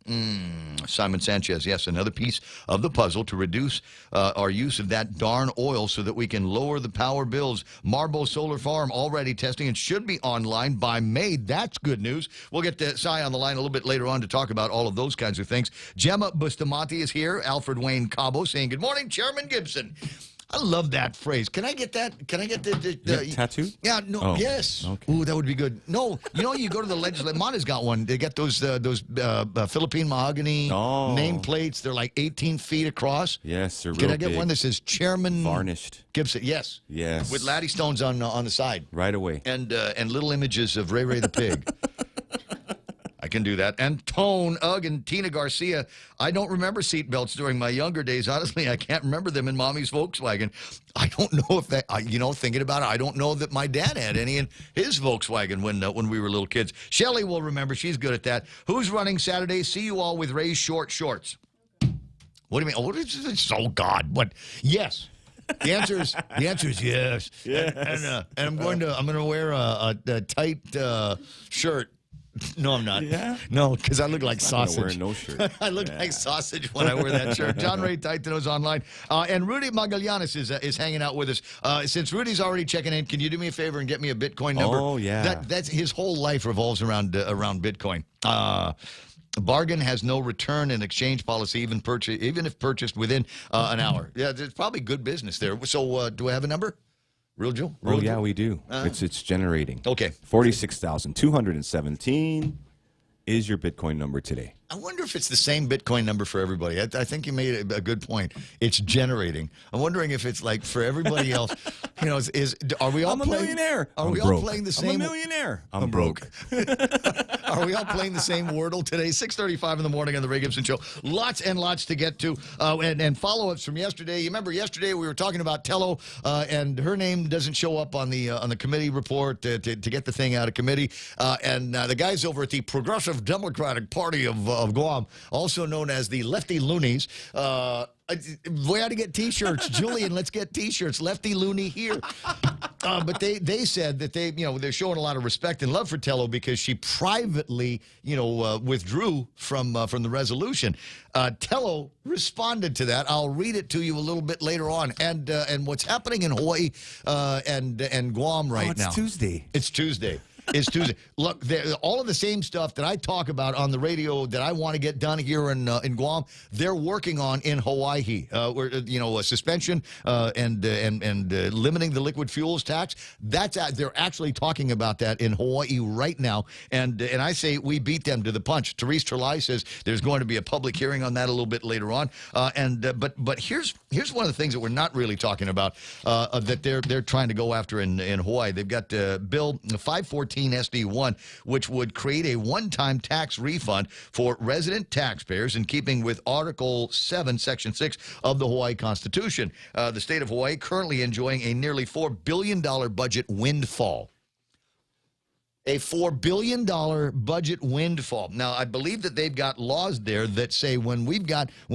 Simon Sanchez, yes, another piece of the puzzle to reduce our use of that darn oil so that we can lower the power bills. Marbo Solar Farm already testing and should be online by May. That's good news. We'll get Cy on the line a little bit later on to talk about all of those kinds of things. Gemma Bustamante is here. Alfred Wayne Cabo saying, good morning, Chairman Gibson. I love that phrase. Can I get that? Can I get the tattoo? Yeah, no, yes. Okay. Ooh, that would be good. No, you go to the legislature. Mana's got one. They got those Philippine mahogany nameplates. They're like 18 feet across. Yes, they're Can real I get big. one that says Chairman Varnished. Gibson? Yes. Yes. With Laddie Stones on the side. Right away. And little images of Ray Ray the pig. I can do that. And Tone, Ugg, and Tina Garcia. I don't remember seatbelts during my younger days. Honestly, I can't remember them in Mommy's Volkswagen. I don't know if that, thinking about it, I don't know that my dad had any in his Volkswagen when we were little kids. Shelley will remember. She's good at that. Who's running Saturday? See you all with Ray's short shorts. What do you mean? Oh, oh God. What? Yes. The answer is yes. Yes. And I'm going to wear a tight shirt. No, I'm not. Yeah? No, because I look like I'm sausage. wearing no shirt. I look like sausage when I wear that shirt. John Ray Titano's online. And Rudy Magallanes is hanging out with us. Since Rudy's already checking in, can you do me a favor and get me a Bitcoin number? Oh, yeah. That's his whole life revolves around Bitcoin. The bargain has no return and exchange policy, even if purchased within an hour. Yeah, there's probably good business there. So do I have a number? Real Joe? Oh, yeah, we do. It's generating. Okay. 46,217 is your Bitcoin number today. I wonder if it's the same Bitcoin number for everybody. I think you made a good point. It's generating. I'm wondering if it's like for everybody else. You know, are we all? I'm a millionaire. Are we all playing the same? I'm a millionaire. I'm broke. Are we all playing the same Wordle today? 6:35 in the morning on the Ray Gibson Show. Lots and lots to get to, and follow-ups from yesterday. You remember yesterday we were talking about Tello, and her name doesn't show up on the committee report to get the thing out of committee. And the guys over at the Progressive Democratic Party of Guam, also known as the Lefty Loonies. We ought to get T-shirts, Julian. Let's get T-shirts. Lefty Looney here. But they said that they're showing a lot of respect and love for Tello because she privately withdrew from the resolution. Tello responded to that. I'll read it to you a little bit later on. And what's happening in Hawaii and Guam right now? It's Tuesday. It's Tuesday. It's Tuesday. Look, all of the same stuff that I talk about on the radio that I want to get done here in Guam, they're working on in Hawaii. Where a suspension and limiting the liquid fuels tax. They're actually talking about that in Hawaii right now. And I say we beat them to the punch. Therese Trelai says there's going to be a public hearing on that a little bit later on. But here's one of the things that we're not really talking about that they're trying to go after in Hawaii. They've got Bill 514. SD1, which would create a one-time tax refund for resident taxpayers in keeping with Article 7, Section 6 of the Hawaii Constitution. The state of Hawaii currently enjoying a nearly $4 billion budget windfall. A $4 billion budget windfall. Now, I believe that they've got laws there that say when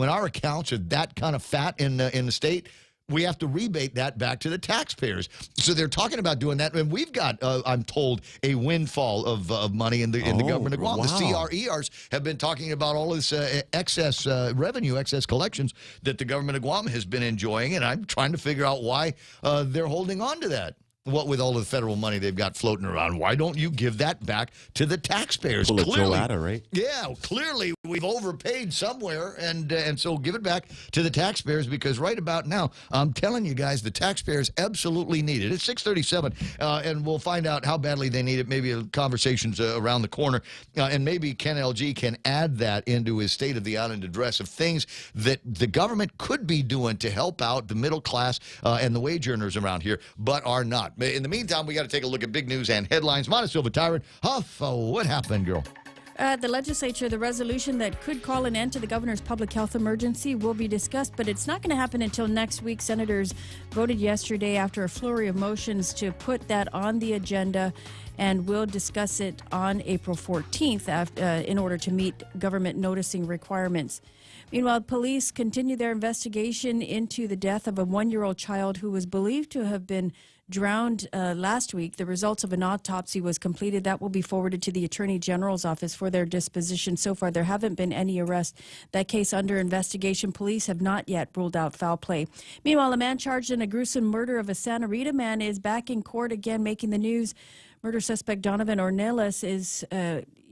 our accounts are that kind of fat in the state, we have to rebate that back to the taxpayers. So they're talking about doing that. And we've got, I'm told, a windfall of money in the government of Guam. Wow. The CRERs have been talking about all of this excess revenue, excess collections that the government of Guam has been enjoying. And I'm trying to figure out why they're holding on to that. What with all of the federal money they've got floating around, why don't you give that back to the taxpayers? Pull it Joe Adda, right? Yeah, clearly we've overpaid somewhere, and so give it back to the taxpayers because right about now, I'm telling you guys, the taxpayers absolutely need it. It's 6:37, and we'll find out how badly they need it. Maybe conversations around the corner, and maybe Ken LG can add that into his State of the Island address of things that the government could be doing to help out the middle class and the wage earners around here, but are not. In the meantime, we got to take a look at big news and headlines. Montecillo Tyrant, Huff, what happened, girl? The legislature, the resolution that could call an end to the governor's public health emergency will be discussed, but it's not going to happen until next week. Senators voted yesterday after a flurry of motions to put that on the agenda, and we'll discuss it on April 14th in order to meet government noticing requirements. Meanwhile, police continue their investigation into the death of a 1-year-old child who was believed to have been drowned last week. The results of an autopsy was completed. That will be forwarded to the Attorney General's office for their disposition. So far, there haven't been any arrests. That case under investigation. Police have not yet ruled out foul play. Meanwhile, a man charged in a gruesome murder of a Santa Rita man is back in court again, making the news. Murder suspect Donovan Ornelas is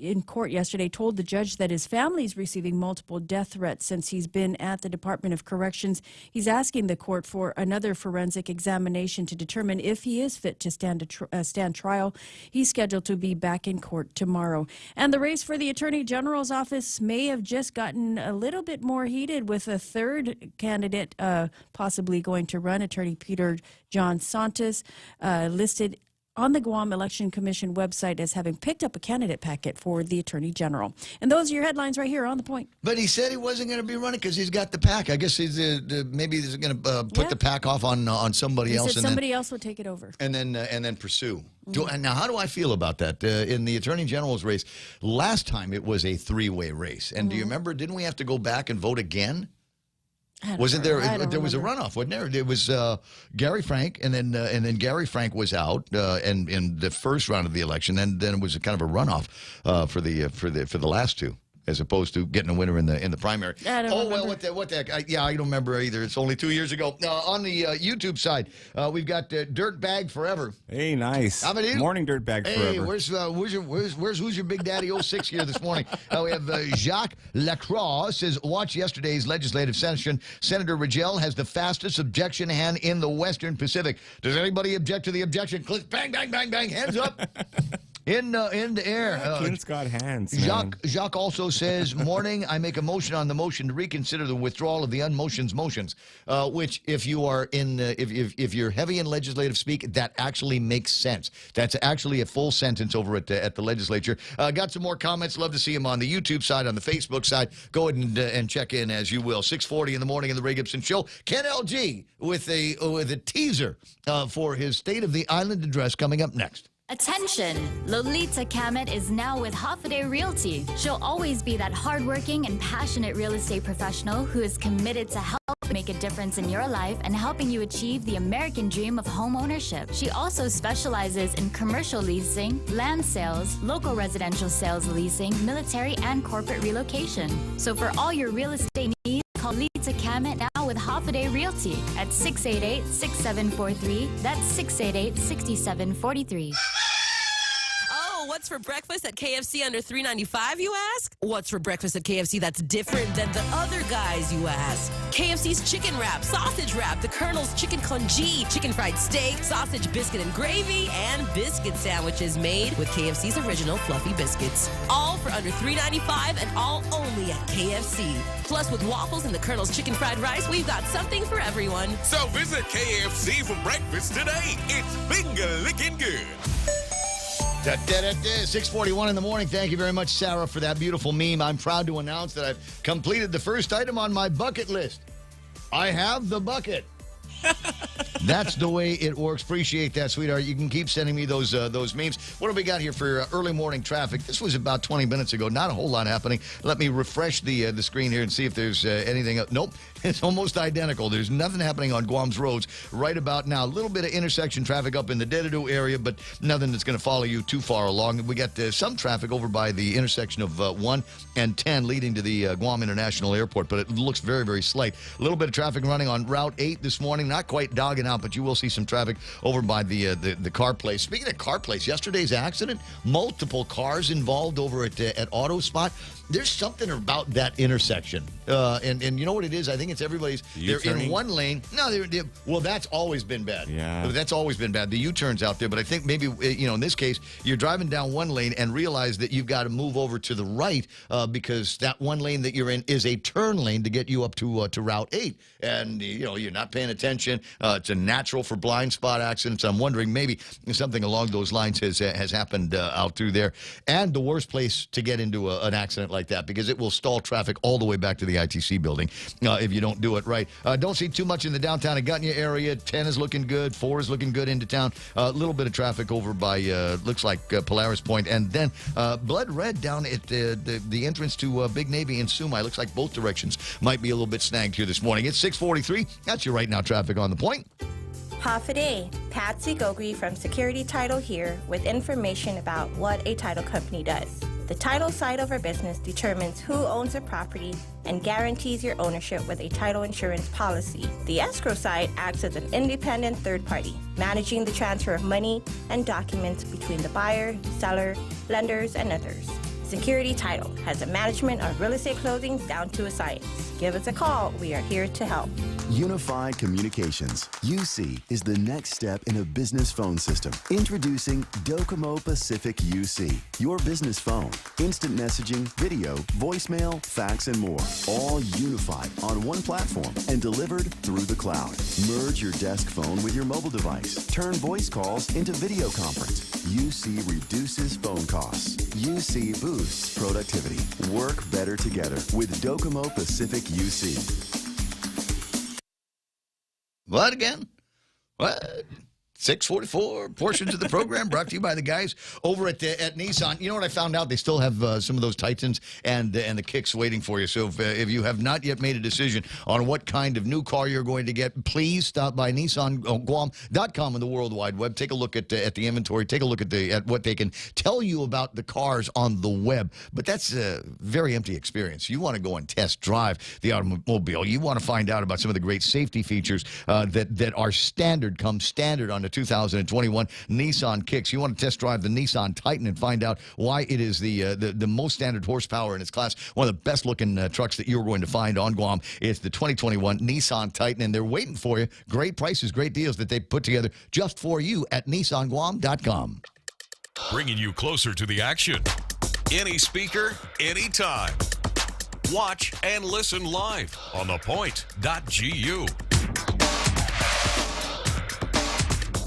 in court yesterday, told the judge that his family is receiving multiple death threats since he's been at the Department of Corrections. He's asking the court for another forensic examination to determine if he is fit to stand trial. He's scheduled to be back in court tomorrow. And the race for the Attorney General's office may have just gotten a little bit more heated with a third candidate possibly going to run, Attorney Peter John Santos, listed on the Guam Election Commission website as having picked up a candidate packet for the Attorney General. And those are your headlines right here on The Point. But he said he wasn't going to be running because he's got the pack. I guess he's maybe he's going to put the pack off on somebody else. Said somebody else would take it over. And then pursue. Now, how do I feel about that? In the Attorney General's race, last time it was a three-way race. And do you remember, didn't we have to go back and vote again? Wasn't there? There was a runoff, wasn't there? It was Gary Frank, and then Gary Frank was out, and in the first round of the election, and then it was kind of a runoff for the last two. as opposed to getting a winner in the primary. I don't remember. Well, what the heck? I don't remember either. It's only 2 years ago. On the YouTube side, we've got Dirtbag Forever. Hey, nice. How about you? Morning, Dirtbag Hey, Forever. where's who's your big daddy 06 here this morning? We have Jacques Lacroix says, watch yesterday's legislative session. Senator Rigel has the fastest objection hand in the Western Pacific. Does anybody object to the objection? Click, bang, bang, bang, bang, hands up. In the air. Clint's got hands, man. Jacques also says, morning, I make a motion on the motion to reconsider the withdrawal of the unmotions motions, which if you are if you're heavy in legislative speak, that actually makes sense. That's actually a full sentence over at the legislature. Got some more comments. Love to see them on the YouTube side, on the Facebook side. Go ahead and check in as you will. 6:40 in the morning in the Ray Gibson Show. Ken LG with a teaser for his State of the Island address coming up next. Attention! Lolita Kamet is now with Hafaday Realty. She'll always be that hardworking and passionate real estate professional who is committed to help make a difference in your life and helping you achieve the American dream of home ownership. She also specializes in commercial leasing, land sales, local residential sales leasing, military and corporate relocation. So for all your real estate needs, call Lita Kamet now with Hafaday Realty at 688-6743. That's 688-6743. Oh, what's for breakfast at KFC under $3.95, you ask? What's for breakfast at KFC that's different than the other guys, you ask? KFC's chicken wrap, sausage wrap, the Colonel's chicken congee, chicken fried steak, sausage biscuit and gravy, and biscuit sandwiches made with KFC's original fluffy biscuits. All for under $3.95 and all only at KFC. Plus, with waffles and the Colonel's chicken fried rice, we've got something for everyone. So visit KFC for breakfast today. It's finger-licking good. 6:41 in the morning. Thank you very much, Sarah, for that beautiful meme. I'm proud to announce that I've completed the first item on my bucket list. I have the bucket. That's the way it works. Appreciate that, sweetheart. You can keep sending me those memes. What do we got here for early morning traffic? This was about 20 minutes ago. Not a whole lot happening. Let me refresh the screen here and see if there's anything. Nope, it's almost identical. There's nothing happening on Guam's roads right about now. A little bit of intersection traffic up in the Dedadu area, but nothing that's going to follow you too far along. We got some traffic over by the intersection of 1 and 10 leading to the Guam International Airport, but it looks very, very slight. A little bit of traffic running on Route 8 this morning. Not quite dogging out, but you will see some traffic over by the car place. Speaking of car place, yesterday's accident, multiple cars involved over at Auto Spot. There's something about that intersection. And you know what it is? I think it's everybody's. They're in one lane. No, well, that's always been bad. Yeah. That's always been bad. The U-turns out there. But I think maybe, in this case, you're driving down one lane and realize that you've got to move over to the right because that one lane that you're in is a turn lane to get you up to Route 8. And, you're not paying attention. It's a natural for blind spot accidents. I'm wondering maybe something along those lines has happened out through there. And the worst place to get into an accident like that because it will stall traffic all the way back to the ITC building if you don't do it right. Don't see too much in the downtown Agunya area. 10 is looking good. 4 is looking good into town. A little bit of traffic over by, looks like Polaris Point. And then blood red down at the entrance to Big Navy in Sumai. Looks like both directions might be a little bit snagged here this morning. It's 6:43. That's your right now traffic on the point. Half a day. Patsy Gogri from Security Title here with information about what a title company does. The title side of our business determines who owns the property and guarantees your ownership with a title insurance policy. The escrow side acts as an independent third party, managing the transfer of money and documents between the buyer, seller, lenders, and others. Security Title has the management of real estate closings down to a science. Give us a call. We are here to help. Unified Communications, UC, is the next step in a business phone system. Introducing Docomo Pacific UC, your business phone. Instant messaging, video, voicemail, fax, and more. All unified on one platform and delivered through the cloud. Merge your desk phone with your mobile device. Turn voice calls into video conference. UC reduces phone costs. UC boosts productivity. Work better together with Docomo Pacific UC. What again? What? 6:44 portions of the program brought to you by the guys over at Nissan. You know what I found out? They still have some of those Titans and the Kicks waiting for you. So if you have not yet made a decision on what kind of new car you're going to get, please stop by NissanGuam.com on the World Wide Web. Take a look at the inventory. Take a look at what they can tell you about the cars on the web. But that's a very empty experience. You want to go and test drive the automobile. You want to find out about some of the great safety features that are standard on the 2021 Nissan Kicks. You want to test drive the Nissan Titan and find out why it is the most standard horsepower in its class. One of the best looking trucks that you're going to find on Guam is the 2021 Nissan Titan, and they're waiting for you. Great prices, great deals that they put together just for you at NissanGuam.com. Bringing you closer to the action. Any speaker, anytime. Watch and listen live on thepoint.gu.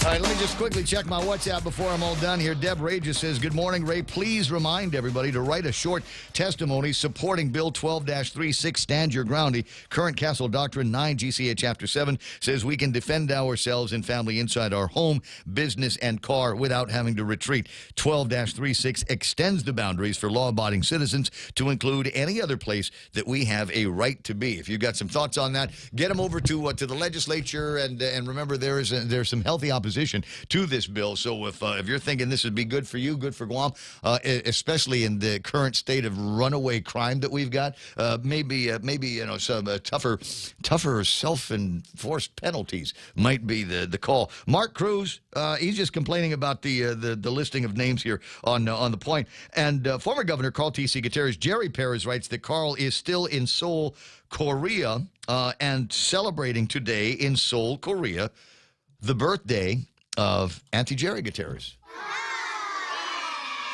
All right, let me just quickly check my WhatsApp before I'm all done here. Deb Ray just says, good morning, Ray. Please remind everybody to write a short testimony supporting Bill 12-36, Stand Your Ground. The Current Castle Doctrine 9 GCA Chapter 7 says we can defend ourselves and family inside our home, business, and car without having to retreat. 12-36 extends the boundaries for law-abiding citizens to include any other place that we have a right to be. If you've got some thoughts on that, get them over to the legislature, and remember there's some healthy opposition to this bill. So if you're thinking this would be good for you, good for Guam, especially in the current state of runaway crime that we've got, maybe some tougher self-enforced penalties might be the call. Mark Cruz, he's just complaining about the listing of names here on the point. And former Governor Carl T.C. Gutierrez, Jerry Perez writes that Carl is still in Seoul, Korea, and celebrating today in Seoul, Korea, the birthday of Auntie Jerry Gutierrez.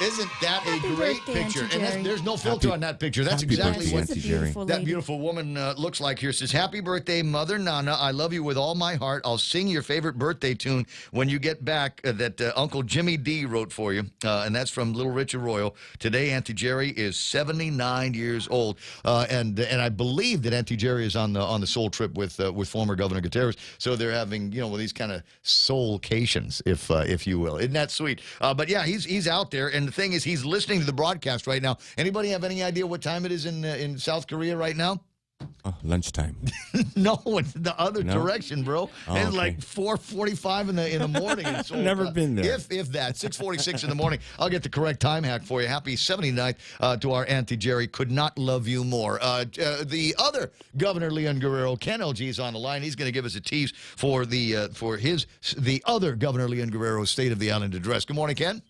Isn't that a great picture? And there's no filter on that picture. That's exactly what that beautiful woman looks like here. It says, happy birthday, Mother Nana. I love you with all my heart. I'll sing your favorite birthday tune when you get back that Uncle Jimmy D wrote for you. And that's from Little Rich Arroyo. Today, Auntie Jerry is 79 years old. And I believe that Auntie Jerry is on the Seoul trip with former Governor Gutierrez. So they're having, these kind of soul-cations, if you will. Isn't that sweet? But yeah, he's out there. And the thing is, he's listening to the broadcast right now. Anybody have any idea what time it is in South Korea right now? Lunchtime. No, it's the other direction, bro. Oh, it's okay. like 4:45 in the morning. So, Never been there. If that, 6:46 in the morning. I'll get the correct time hack for you. Happy 79th to our Auntie Jerry. Could not love you more. The other Governor Leon Guerrero, Ken LG, is on the line. He's going to give us a tease for the other Governor Leon Guerrero's State of the Island address. Good morning, Ken.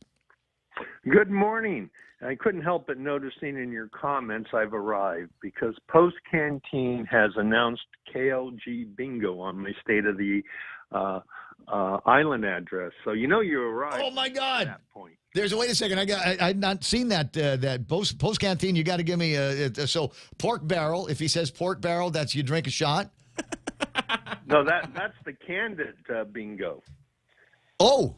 Good morning. I couldn't help but noticing in your comments I've arrived because Post Canteen has announced KLG Bingo on my State of the Island address. So you arrived. Oh, my God. At that point. Wait a second. I've not seen that Post Canteen. You got to give me so pork barrel. If he says pork barrel, that's you drink a shot. No, that's the candid bingo. Oh.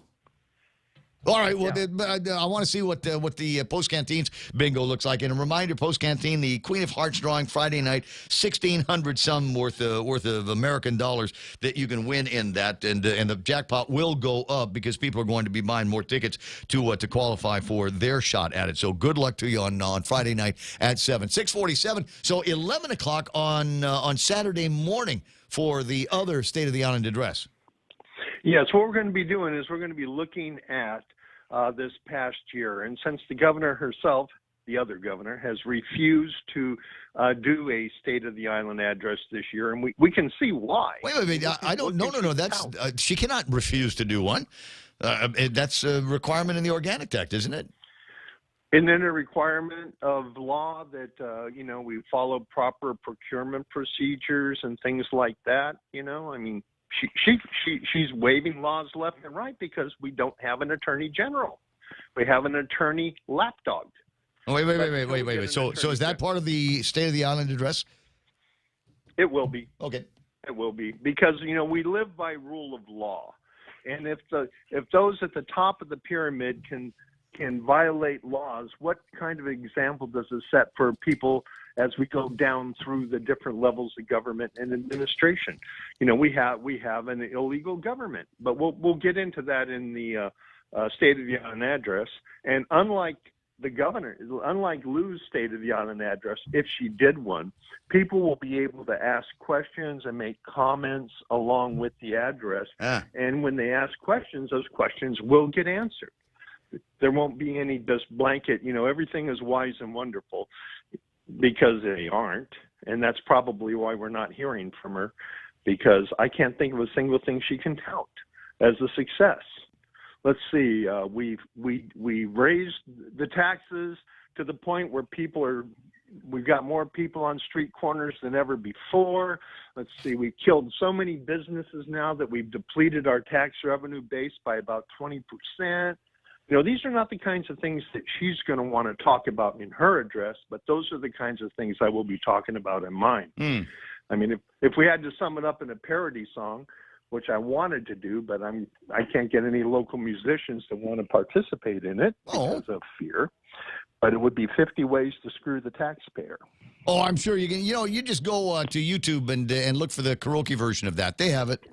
All right, well, I want to see what the Post Canteen's bingo looks like. And a reminder, Post Canteen, the Queen of Hearts drawing Friday night, 1,600 some worth of American dollars that you can win in that, and the jackpot will go up because people are going to be buying more tickets to qualify for their shot at it. So good luck to you on Friday night at 7, 6:47. So 11 o'clock on Saturday morning for the other State of the Island address. Yes, what we're going to be doing is we're going to be looking at this past year. And since the governor herself, the other governor, has refused to do a State of the Island address this year, and we can see why. Wait. I don't. No. That's she cannot refuse to do one. That's a requirement in the Organic Act, isn't it? And then a requirement of law that, we follow proper procurement procedures and things like that. I mean, she's waiving laws left and right because we don't have an attorney general. We have an attorney lapdogged. Wait. So is that part of the State of the Island address? It will be. Okay. It will be because we live by rule of law, and if those at the top of the pyramid can violate laws, what kind of example does it set for people as we go down through the different levels of government and administration. We have an illegal government, but we'll get into that in the State of the Union address. And unlike Lou's State of the Union address, if she did one, people will be able to ask questions and make comments along with the address. And when they ask questions, those questions will get answered. There won't be any just blanket, everything is wise and wonderful, because they aren't. And that's probably why we're not hearing from her, because I can't think of a single thing she can tout as a success. Let's see, we raised the taxes to the point where we've got more people on street corners than ever before. Let's see, we killed so many businesses now that we've depleted our tax revenue base by about 20%. These are not the kinds of things that she's going to want to talk about in her address, but those are the kinds of things I will be talking about in mine. I mean, if we had to sum it up in a parody song, which I wanted to do, but I can't get any local musicians to want to participate in it because of fear. But it would be 50 ways to screw the taxpayer. Oh, I'm sure you can. You just go to YouTube and look for the karaoke version of that. They have it.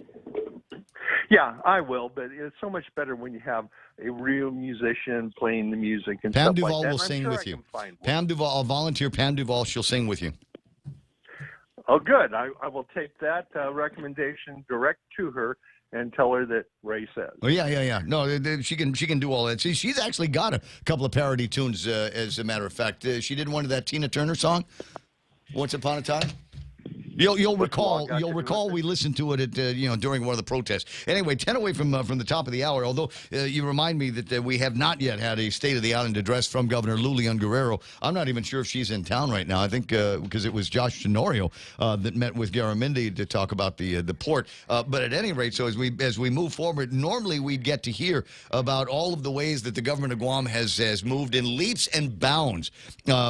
Yeah, I will, but it's so much better when you have a real musician playing the music and Pam stuff Duvall like that. will sing sure with you. Pam Duvall, I'll volunteer Pam Duvall. She'll sing with you. Oh, good. I will take that recommendation direct to her and tell her that Ray says. Oh, yeah. No, she can do all that. See, she's actually got a couple of parody tunes, as a matter of fact. She did one of that Tina Turner song, Once Upon a Time. You'll recall we listened to it at during one of the protests. Anyway, 10 away from the top of the hour. Although you remind me that we have not yet had a State of the Island address from Governor Lou Leon Guerrero. I'm not even sure if she's in town right now. I think because it was Josh Tenorio that met with Garamendi to talk about the port. But at any rate, so as we move forward, normally we'd get to hear about all of the ways that the government of Guam has moved in leaps and bounds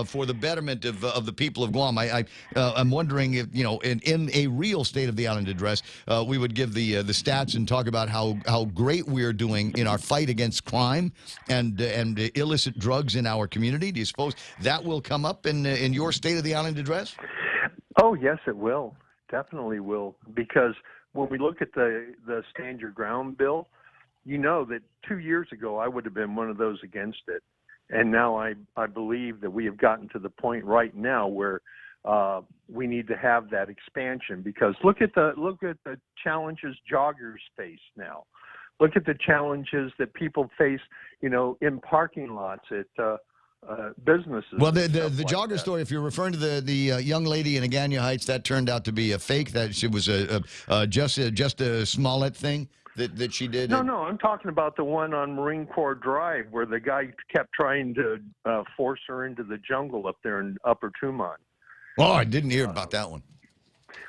for the betterment of the people of Guam. I'm wondering if in a real State of the Island address, we would give the stats and talk about how great we're doing in our fight against crime and illicit drugs in our community. Do you suppose that will come up in your State of the Island address? Oh, yes, it will. Definitely will. Because when we look at the Stand Your Ground bill, that 2 years ago I would have been one of those against it. And now I believe that we have gotten to the point right now where we need to have that expansion, because look at the challenges joggers face now. Look at the challenges that people face, in parking lots at businesses. Well, the jogger story, if you're referring to the young lady in Agania Heights, that turned out to be a fake. That she was just a Smollett thing that she did. No, I'm talking about the one on Marine Corps Drive where the guy kept trying to force her into the jungle up there in Upper Tumon. Oh, I didn't hear about that one.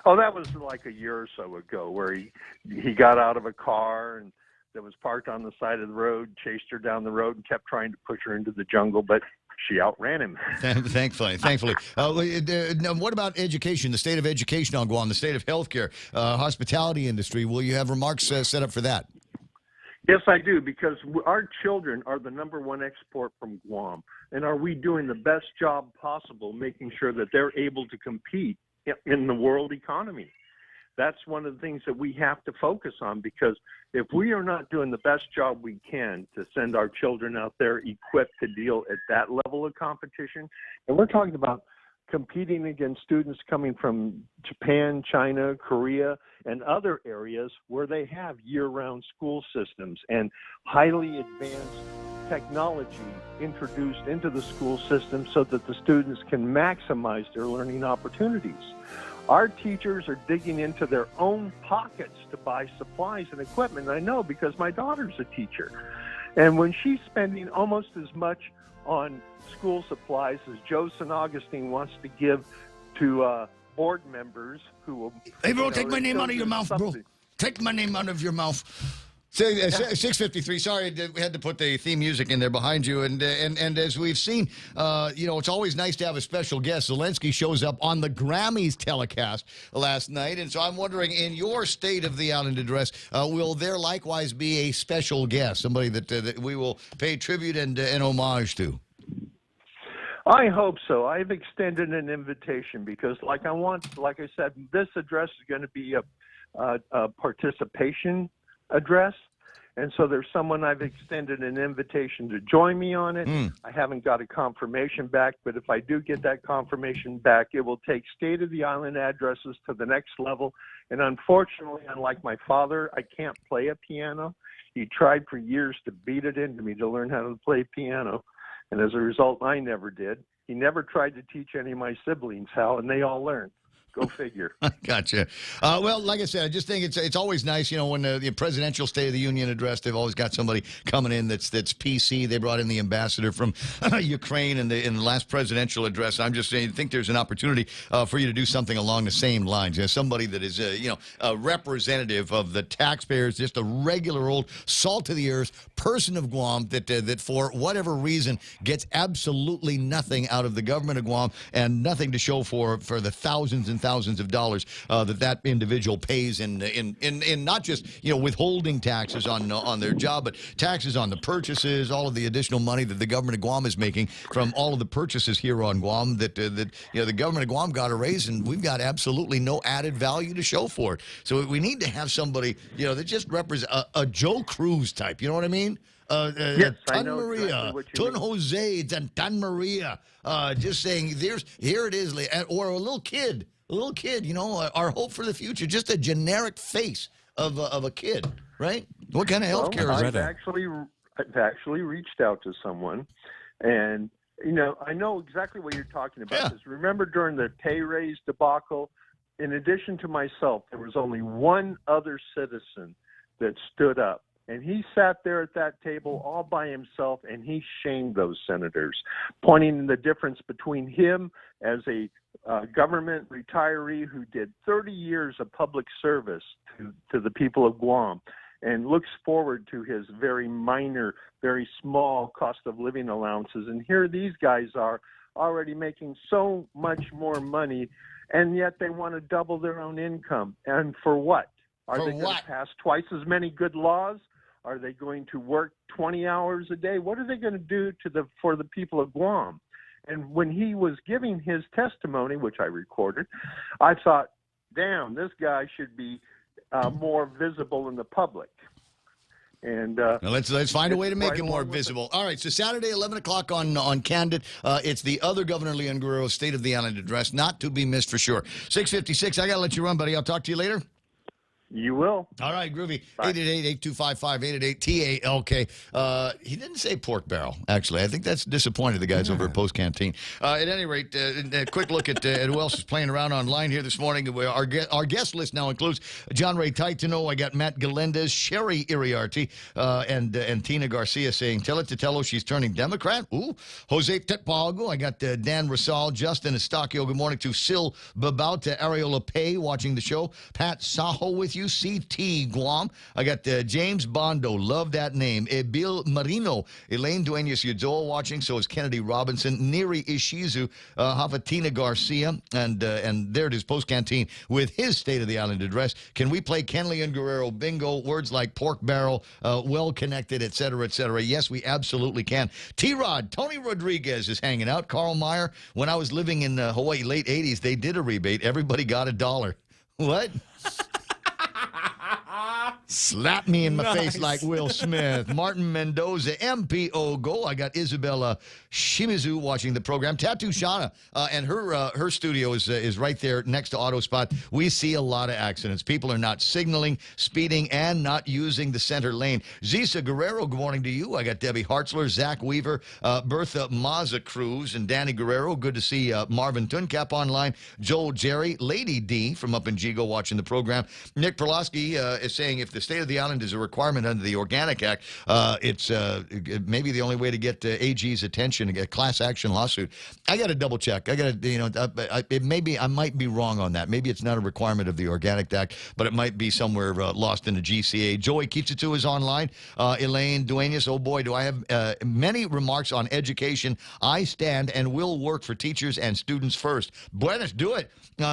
Oh, that was like a year or so ago, where he got out of a car and that was parked on the side of the road, chased her down the road, and kept trying to push her into the jungle, but she outran him. Thankfully. What about education, the state of education on Guam, the state of healthcare, hospitality industry? Will you have remarks set up for that? Yes, I do, because our children are the number one export from Guam. And are we doing the best job possible making sure that they're able to compete in the world economy? That's one of the things that we have to focus on, because if we are not doing the best job we can to send our children out there equipped to deal at that level of competition, and we're talking about competing against students coming from Japan, China, Korea, and other areas where they have year-round school systems and highly advanced technology introduced into the school system so that the students can maximize their learning opportunities. Our teachers are digging into their own pockets to buy supplies and equipment. I know, because my daughter's a teacher. And when she's spending almost as much on school supplies as Joe St. Augustine wants to give to board members who will... Hey, bro, take my name out of your mouth, bro. Take my name out of your mouth. 6:53. Sorry, we had to put the theme music in there behind you. And as we've seen, it's always nice to have a special guest. Zelensky shows up on the Grammys telecast last night. And so I'm wondering, in your State of the Island address, will there likewise be a special guest, somebody that we will pay tribute and homage to? I hope so. I've extended an invitation because, like I said, this address is going to be a participation address. And so there's someone I've extended an invitation to join me on it. I haven't got a confirmation back, but if I do get that confirmation back, it will take state-of-the-island addresses to the next level. And unfortunately, unlike my father, I can't play a piano. He tried for years to beat it into me to learn how to play piano. And as a result, I never did. He never tried to teach any of my siblings how, and they all learned. Go figure. Gotcha. Well, like I said, I just think it's always nice, when the presidential State of the Union address, they've always got somebody coming in that's PC. They brought in the ambassador from Ukraine in the last presidential address. I'm just saying, I think there's an opportunity for you to do something along the same lines. Somebody that is, a representative of the taxpayers, just a regular old salt of the earth person of Guam that for whatever reason gets absolutely nothing out of the government of Guam and nothing to show for the thousands and thousands of dollars that individual pays in not just withholding taxes on their job, but taxes on the purchases, all of the additional money that the government of Guam is making from all of the purchases here on Guam. That the government of Guam got a raise, and we've got absolutely no added value to show for it. So we need to have somebody that just represents a Joe Cruz type. You know what I mean? Yes, Tan I know Maria, exactly what you Tun mean. Jose, Tan Maria. Just saying, here it is, or a little kid. A little kid, our hope for the future, just a generic face of a kid, right? What kind of health care is I've that? actually reached out to someone, and I know exactly what you're talking about. Because remember during the pay raise debacle, in addition to myself, there was only one other citizen that stood up. And he sat there at that table all by himself, and he shamed those senators, pointing the difference between him as a government retiree who did 30 years of public service to the people of Guam and looks forward to his very minor, very small cost of living allowances. And here these guys are already making so much more money, and yet they want to double their own income. And for what? Are they going to pass twice as many good laws? Are they going to work 20 hours a day? What are they going to do for the people of Guam? And when he was giving his testimony, which I recorded, I thought, damn, this guy should be more visible in the public. And now let's find a way to make it more visible. All right, so Saturday, 11 o'clock on Candid. It's the other Governor Leon Guerrero's State of the Island address, not to be missed for sure. 6:56. I got to let you run, buddy. I'll talk to you later. You will. All right, groovy. 888-8255-888 TALK. He didn't say pork barrel, actually. I think that's disappointed the guys over at Post Canteen. At any rate, a quick look at who else is playing around online here this morning. Our guest list now includes John Ray Taitano. I got Matt Galindez, Sherry Iriarty, and Tina Garcia saying, tell it to Tello she's turning Democrat. Ooh. Jose Tetpago. I got Dan Rasal, Justin Estacio. Good morning to Sil Babauta, Ariola Pay watching the show. Pat Saho with you. CT Guam. I got James Bondo. Love that name. Bill Marino. Elaine Duenas Yudoa watching. So is Kennedy Robinson. Neri Ishizu. Havatina Garcia. And there it is, Post Canteen with his State of the Island address. Can we play Ken Leon Guerrero bingo? Words like pork barrel, well connected, et cetera, et cetera. Yes, we absolutely can. T-Rod. Tony Rodriguez is hanging out. Carl Meyer. When I was living in Hawaii, late 80s, they did a rebate. Everybody got $1. What? Slap me in my face like Will Smith. Martin Mendoza, MPO Go. I got Isabella Shimizu watching the program. Tattoo Shauna, and her studio is right there next to AutoSpot. We see a lot of accidents. People are not signaling, speeding, and not using the center lane. Zisa Guerrero, good morning to you. I got Debbie Hartzler, Zach Weaver, Bertha Maza Cruz, and Danny Guerrero. Good to see Marvin Tuncap online. Joel Jerry, Lady D from up in Gigo watching the program. Nick Perlowski is saying if the State of the Island is a requirement under the Organic Act, it's maybe the only way to get AG's attention to get a class action lawsuit. I got to double check. I got to, I might be wrong on that. Maybe it's not a requirement of the Organic Act, but it might be somewhere lost in the GCA. Joey Kitsutu is online. Elaine Duenas, oh boy, do I have many remarks on education. I stand and will work for teachers and students first. Buenas, do it.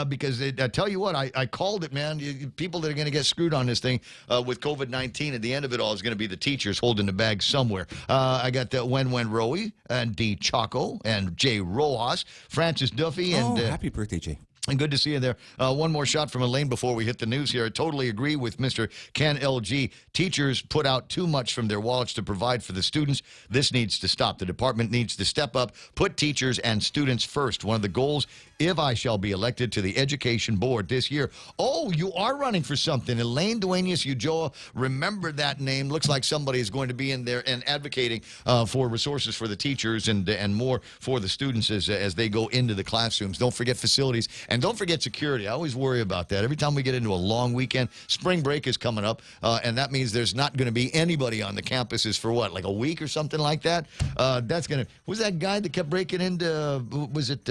Because I tell you what, I called it, man. People that are going to get screwed on this thing, with COVID-19. At the end of it all is going to be the teachers holding the bag somewhere. I got Wen Rowe and D. Chaco and Jay Rojas, Francis Duffy. And happy birthday, Jay. And good to see you there. One more shot from Elaine before we hit the news here. I totally agree with Mr. Ken LG. Teachers put out too much from their wallets to provide for the students. This needs to stop. The department needs to step up, put teachers and students first. One of the goals, if I shall be elected to the Education Board this year. Oh, you are running for something. Elaine Duenas Ujoa, remember that name. Looks like somebody is going to be in there and advocating for resources for the teachers and more for the students as they go into the classrooms. Don't forget facilities. And don't forget security. I always worry about that. Every time we get into a long weekend, spring break is coming up, and that means there's not going to be anybody on the campuses for what, like a week or something like that? That's going to... Was that guy that kept breaking into... Was it...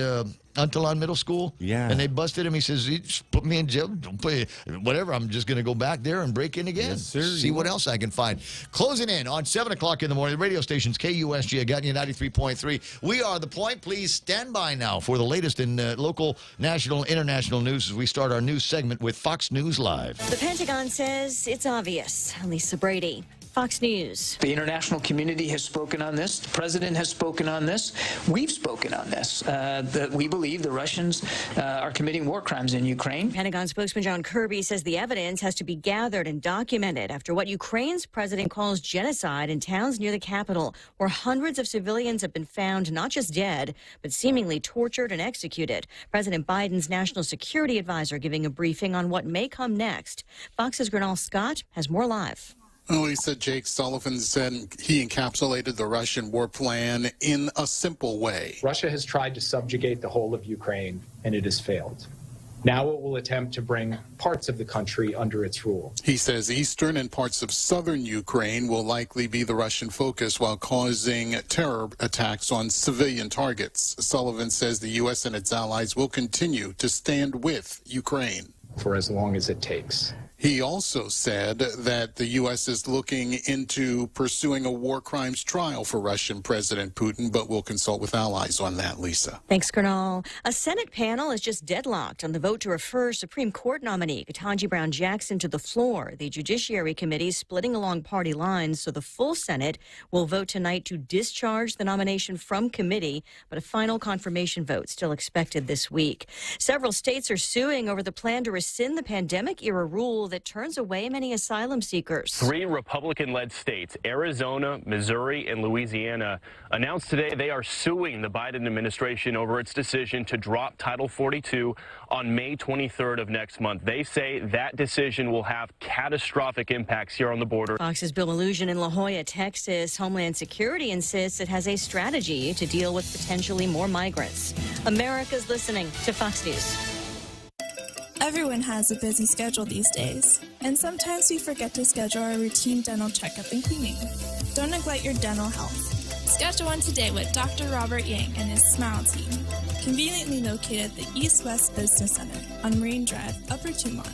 Untilon Middle School? Yeah. And they busted him. He says, "He just put me in jail. Don't play whatever. I'm just going to go back there and break in again. Yes, sir. See what else I can find." Closing in on 7 o'clock in the morning. The radio station's KUSG. I got you 93.3. We are The Point. Please stand by now for the latest in local, national, international news as we start our news segment with Fox News Live. The Pentagon says it's obvious. Lisa Brady, Fox News. The international community has spoken on this. The president has spoken on this. We've spoken on this. That we believe the Russians are committing war crimes in Ukraine. Pentagon spokesman John Kirby says the evidence has to be gathered and documented after what Ukraine's president calls genocide in towns near the capital, where hundreds of civilians have been found not just dead, but seemingly tortured and executed. President Biden's national security advisor giving a briefing on what may come next. Fox's Gernal Scott has more live. Lisa, Jake Sullivan said he encapsulated the Russian war plan in a simple way. Russia has tried to subjugate the whole of Ukraine, and it has failed. Now it will attempt to bring parts of the country under its rule. He says eastern and parts of southern Ukraine will likely be the Russian focus while causing terror attacks on civilian targets. Sullivan says the U.S. and its allies will continue to stand with Ukraine for as long as it takes. He also said that the U.S. is looking into pursuing a war crimes trial for Russian President Putin, but will consult with allies on that, Lisa. Thanks, Gernal. A Senate panel is just deadlocked on the vote to refer Supreme Court nominee Ketanji Brown Jackson to the floor. The Judiciary Committee is splitting along party lines, so the full Senate will vote tonight to discharge the nomination from committee, but a final confirmation vote still expected this week. Several states are suing over the plan to rescind the pandemic-era rule that turns away many asylum seekers. 3 Republican-led states, Arizona, Missouri, and Louisiana, announced today they are suing the Biden administration over its decision to drop Title 42 on May 23rd of next month. They say that decision will have catastrophic impacts here on the border. Fox's Bill Illusion in La Jolla, Texas. Homeland Security insists it has a strategy to deal with potentially more migrants. America's listening to Fox News. Everyone has a busy schedule these days, and sometimes we forget to schedule our routine dental checkup and cleaning. Don't neglect your dental health. Schedule one today with Dr. Robert Yang and his Smile team, conveniently located at the East West Business Center on Marine Drive, Upper Tumon.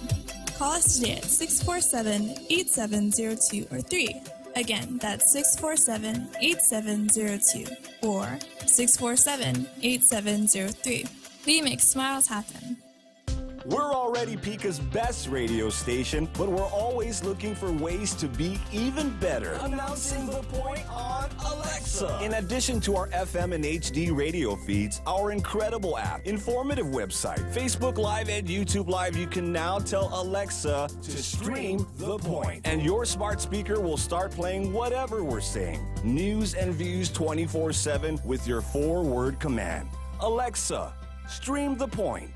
Call us today at 647-8702 or 3. Again, that's 647-8702 or 647-8703. We make smiles happen. We're already Pika's best radio station, but we're always looking for ways to be even better. Announcing the point on Alexa. In addition to our FM and HD radio feeds, our incredible app, informative website, Facebook Live, and YouTube Live, you can now tell Alexa to stream The Point. And your smart speaker will start playing whatever we're saying. News and views 24/7 with your 4-word command. Alexa, stream The Point.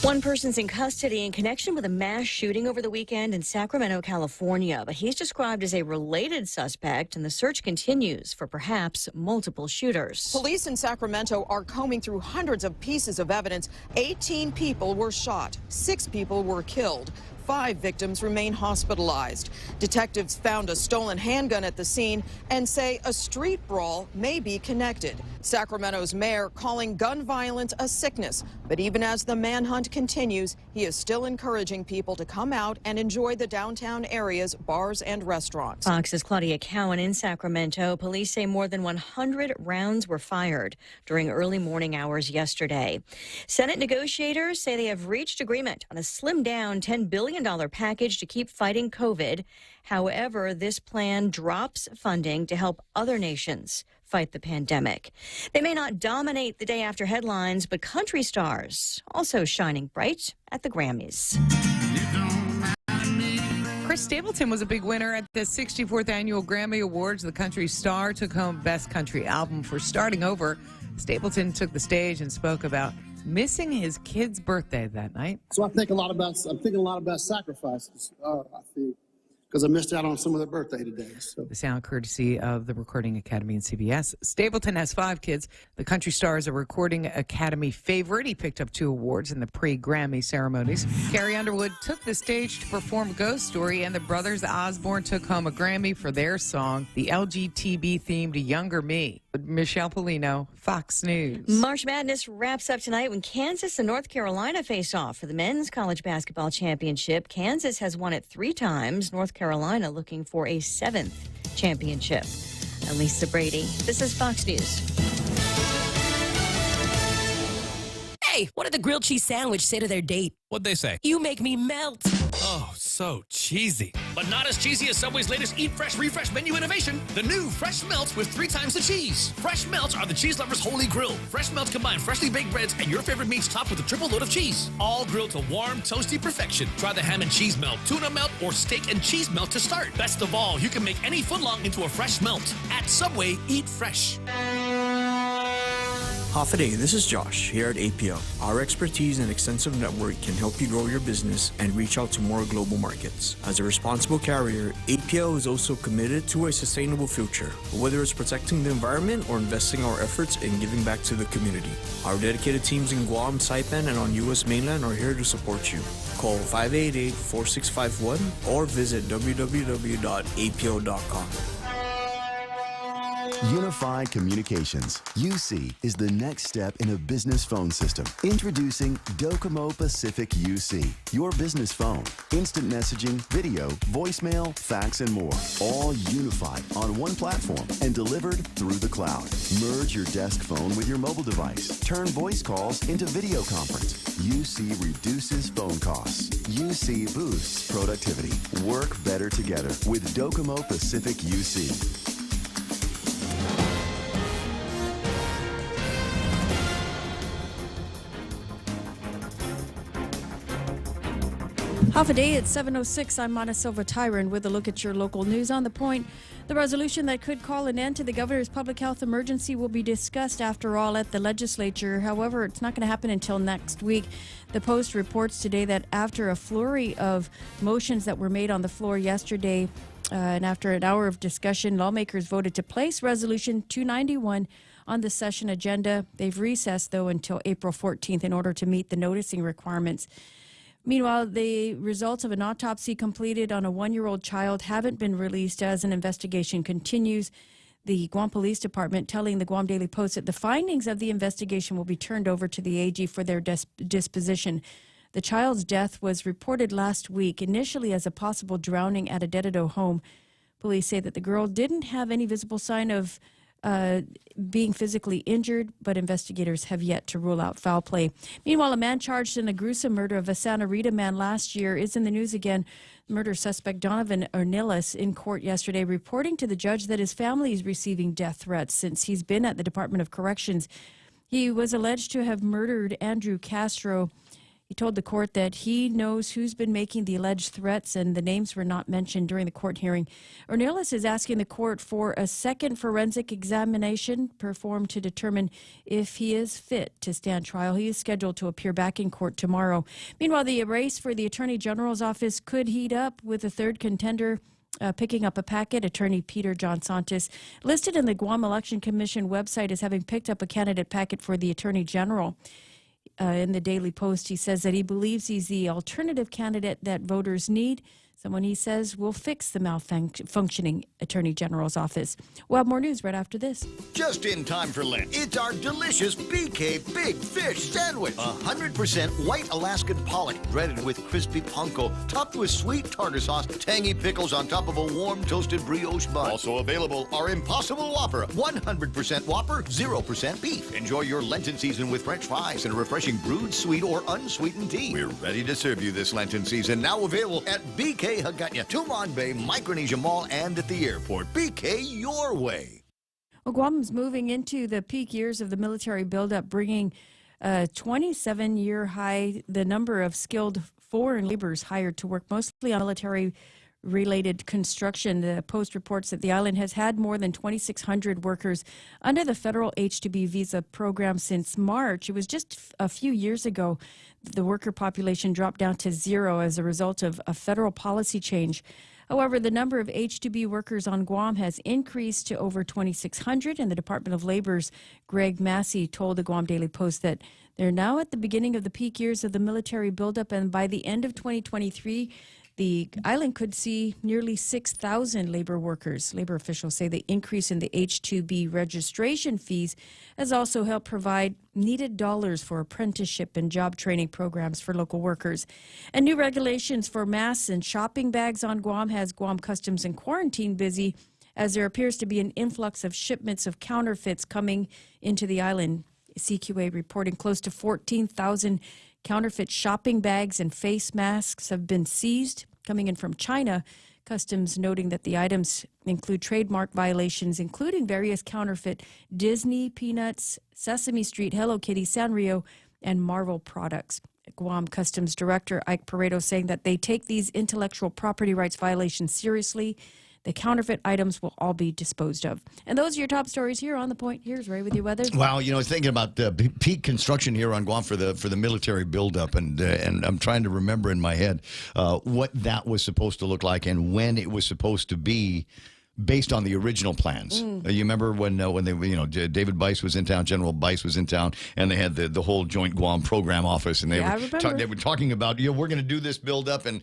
One person's in custody in connection with a mass shooting over the weekend in Sacramento, California, but he's described as a related suspect, and the search continues for perhaps multiple shooters. Police in Sacramento are combing through hundreds of pieces of evidence. 18 people were shot. 6 people were killed. 5 victims remain hospitalized. Detectives found a stolen handgun at the scene and say a street brawl may be connected. Sacramento's mayor calling gun violence a sickness. But even as the manhunt continues, he is still encouraging people to come out and enjoy the downtown area's bars and restaurants. Fox's Claudia Cowan in Sacramento. Police say more than 100 rounds were fired during early morning hours yesterday. Senate negotiators say they have reached agreement on a slimmed-down $10 billion billion package to keep fighting COVID. However, this plan drops funding to help other nations fight the pandemic. They may not dominate the day after headlines, but country stars also shining bright at the Grammys. Chris Stapleton was a big winner at the 64th Annual Grammy Awards. The country star took home Best Country Album for Starting Over. Stapleton took the stage and spoke about missing his kid's birthday that night. So I'm thinking a lot about sacrifices. I think because I missed out on some of their birthday today. So. The sound courtesy of the Recording Academy and CBS. Stapleton has 5 kids. The country star is a Recording Academy favorite. He picked up 2 awards in the pre-Grammy ceremonies. Carrie Underwood took the stage to perform Ghost Story, and the brothers Osborne took home a Grammy for their song, the LGTB-themed Younger Me. Michelle Polino, Fox News. March Madness wraps up tonight when Kansas and North Carolina face off for the men's college basketball championship. Kansas has won it 3 times. North Carolina looking for a 7th championship. I'm Lisa Brady. This is Fox News. Hey, what did the grilled cheese sandwich say to their date? What'd they say? You make me melt. Oh, so cheesy. But not as cheesy as Subway's latest Eat Fresh, Refresh menu innovation. The new Fresh Melts with 3 times the cheese. Fresh Melts are the cheese lover's holy grail. Fresh Melts combine freshly baked breads and your favorite meats topped with a triple load of cheese. All grilled to warm, toasty perfection. Try the ham and cheese melt, tuna melt, or steak and cheese melt to start. Best of all, you can make any footlong into a fresh melt. At Subway, eat fresh. Half a day, this is Josh here at APL. Our expertise and extensive network can help you grow your business and reach out to more global markets. As a responsible carrier, APL is also committed to a sustainable future, whether it's protecting the environment or investing our efforts in giving back to the community. Our dedicated teams in Guam, Saipan, and on U.S. mainland are here to support you. Call 588-4651 or visit www.apl.com. Unified Communications, UC, is the next step in a business phone system. Introducing Docomo Pacific UC, your business phone. Instant messaging, video, voicemail, fax, and more. All unified on one platform and delivered through the cloud. Merge your desk phone with your mobile device. Turn voice calls into video conference. UC reduces phone costs. UC boosts productivity. Work better together with Docomo Pacific UC. Half a day at 7:06. I'm Mana Silva Tyron with a look at your local news. On the point, the resolution that could call an end to the governor's public health emergency will be discussed, after all, at the legislature. However, it's not going to happen until next week. The Post reports today that after a flurry of motions that were made on the floor yesterday, and after an hour of discussion, lawmakers voted to place Resolution 291 on the session agenda. They've recessed, though, until April 14th in order to meet the noticing requirements. Meanwhile, the results of an autopsy completed on a 1-year-old child haven't been released as an investigation continues. The Guam Police Department telling the Guam Daily Post that the findings of the investigation will be turned over to the AG for their disposition. The child's death was reported last week, initially as a possible drowning at a Dededo home. Police say that the girl didn't have any visible sign of being physically injured, but investigators have yet to rule out foul play. Meanwhile, a man charged in a gruesome murder of a Santa Rita man last year is in the news again. Murder suspect Donovan Ornelas in court yesterday reporting to the judge that his family is receiving death threats since he's been at the Department of Corrections. He was alleged to have murdered Andrew Castro. He told the court that he knows who's been making the alleged threats, and the names were not mentioned during the court hearing. Ornelas is asking the court for a second forensic examination performed to determine if he is fit to stand trial. He is scheduled to appear back in court tomorrow. Meanwhile, the race for the Attorney General's office could heat up with a third contender picking up a packet. Attorney Peter John Santos, listed in the Guam Election Commission website as having picked up a candidate packet for the Attorney General. In the Daily Post, he says that he believes he's the alternative candidate that voters need Someone he says will fix the malfunctioning Attorney General's office. We'll have more news right after this. Just in time for Lent, it's our delicious BK Big Fish Sandwich. 100% white Alaskan pollock, breaded with crispy panko, topped with sweet tartar sauce, tangy pickles on top of a warm toasted brioche bun. Also available, our Impossible Whopper, 100% Whopper, 0% beef. Enjoy your Lenten season with French fries and a refreshing brewed, sweet, or unsweetened tea. We're ready to serve you this Lenten season. Now available at BK Hagutnya, Tumon Bay, Micronesia Mall, and at the airport. BK your way. Well, Guam's moving into the peak years of the military buildup, bringing a 27-year high the number of skilled foreign laborers hired to work mostly on military-related construction. The Post reports that the island has had more than 2,600 workers under the federal H-2B visa program since March. It was just a few years ago the worker population dropped down to zero as a result of a federal policy change. However, the number of H-2B workers on Guam has increased to over 2,600, and the Department of Labor's Greg Massey told the Guam Daily Post that they're now at the beginning of the peak years of the military buildup, and by the end of 2023, the island could see nearly 6,000 labor workers. Labor officials say the increase in the H-2B registration fees has also helped provide needed dollars for apprenticeship and job training programs for local workers. And new regulations for masks and shopping bags on Guam has Guam Customs and Quarantine busy, as there appears to be an influx of shipments of counterfeits coming into the island. CQA reporting close to 14,000 counterfeit shopping bags and face masks have been seized coming in from China. Customs noting that the items include trademark violations, including various counterfeit Disney, Peanuts, Sesame Street, Hello Kitty, Sanrio, and Marvel products. Guam Customs Director Ike Pareto saying that they take these intellectual property rights violations seriously. The counterfeit items will all be disposed of. And those are your top stories here on The Point. Here's Ray with your weather. Wow, you know, thinking about the peak construction here on Guam for the military buildup, and I'm trying to remember in my head what that was supposed to look like and when it was supposed to be, based on the original plans. You remember when they, David Bice was in town, General Bice was in town, and they had the whole Joint Guam Program Office, and they were talking about, we're going to do this buildup, and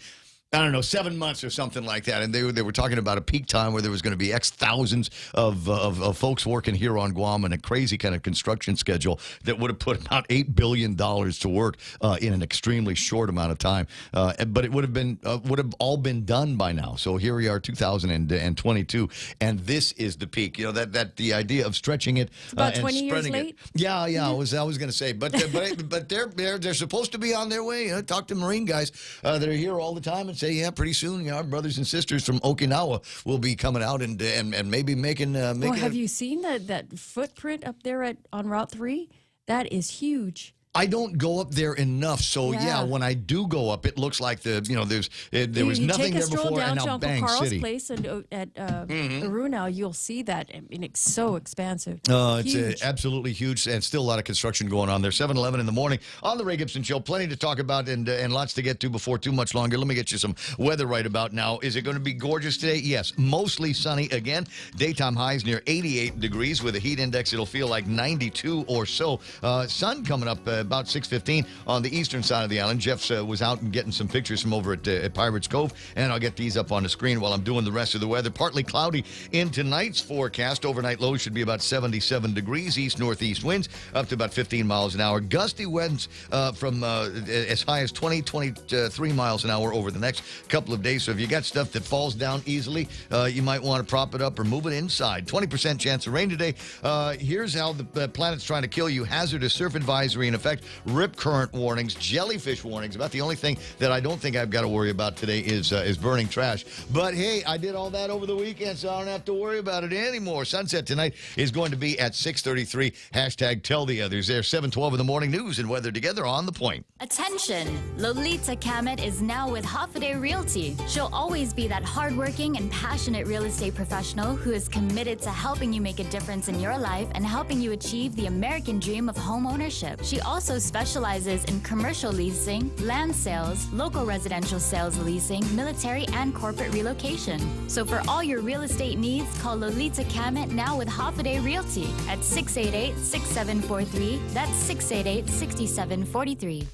I don't know, 7 months or something like that. And they were talking about a peak time where there was going to be X thousands of folks working here on Guam, and a crazy kind of construction schedule that would have put about $8 billion to work in an extremely short amount of time. But it would have all been done by now. So here we are, 2022, and this is the peak. You know, that the idea of stretching it about and 20 spreading years late. it. Yeah. I was going to say, but they're supposed to be on their way. Talk to Marine guys that are here all the time and say, yeah, pretty soon our brothers and sisters from Okinawa will be coming out and maybe making. Well, have you seen that footprint up there on Route 3? That is huge. I don't go up there enough, so yeah. When I do go up, it looks like there was nothing there before, and now bang, Uncle Carl's city. place and at Aruna, you'll see that. I mean, it's so expansive. It's absolutely huge, and still a lot of construction going on there. 7:11 in the morning on the Ray Gibson Show. Plenty to talk about and lots to get to before too much longer. Let me get you some weather right about now. Is it going to be gorgeous today? Yes, mostly sunny again. Daytime highs near 88 degrees with a heat index. It'll feel like 92 or so. Sun coming up about 6:15 on the eastern side of the island. Jeff was out and getting some pictures from over at Pirates Cove, and I'll get these up on the screen while I'm doing the rest of the weather. Partly cloudy in tonight's forecast. Overnight lows should be about 77 degrees. East-northeast winds up to about 15 miles an hour. Gusty winds from as high as 23 miles an hour over the next couple of days. So if you got stuff that falls down easily, you might want to prop it up or move it inside. 20% chance of rain today. Here's how the planet's trying to kill you. Hazardous surf advisory in effect. Rip current warnings, jellyfish warnings. About the only thing that I don't think I've got to worry about today is burning trash. But hey, I did all that over the weekend, so I don't have to worry about it anymore. Sunset tonight is going to be at 6:33. Hashtag tell the others. There, 7:12 in the morning. News and weather together on The Point. Attention! Lolita Kamet is now with Hoffaday Realty. She'll always be that hardworking and passionate real estate professional who is committed to helping you make a difference in your life and helping you achieve the American dream of home ownership. She also specializes in commercial leasing, land sales, local residential sales leasing, military and corporate relocation. So for all your real estate needs, call Lolita Kamet now with Hoffaday Realty at 688-6743. That's 688-6743.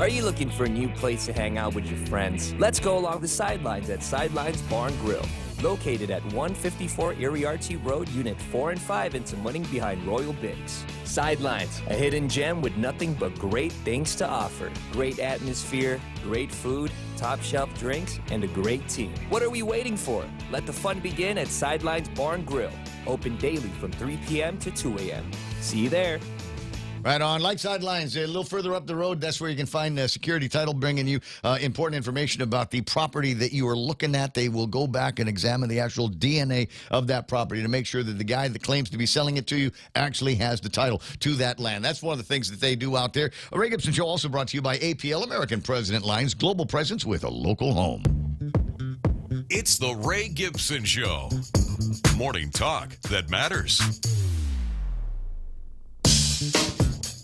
Are you looking for a new place to hang out with your friends? Let's go along the sidelines at Sidelines Bar and Grill. Located at 154 Iriarty Road, Unit 4 and 5 in Tamuning behind Royal Bigs. Sidelines, a hidden gem with nothing but great things to offer. Great atmosphere, great food, top shelf drinks, and a great team. What are we waiting for? Let the fun begin at Sidelines Bar and Grill. Open daily from 3 p.m. to 2 a.m. See you there. Right on. Like Sidelines, a little further up the road, that's where you can find Security Title bringing you important information about the property that you are looking at. They will go back and examine the actual DNA of that property to make sure that the guy that claims to be selling it to you actually has the title to that land. That's one of the things that they do out there. A Ray Gibson Show also brought to you by APL, American President Lines, global presence with a local home. It's the Ray Gibson Show. Morning talk that matters.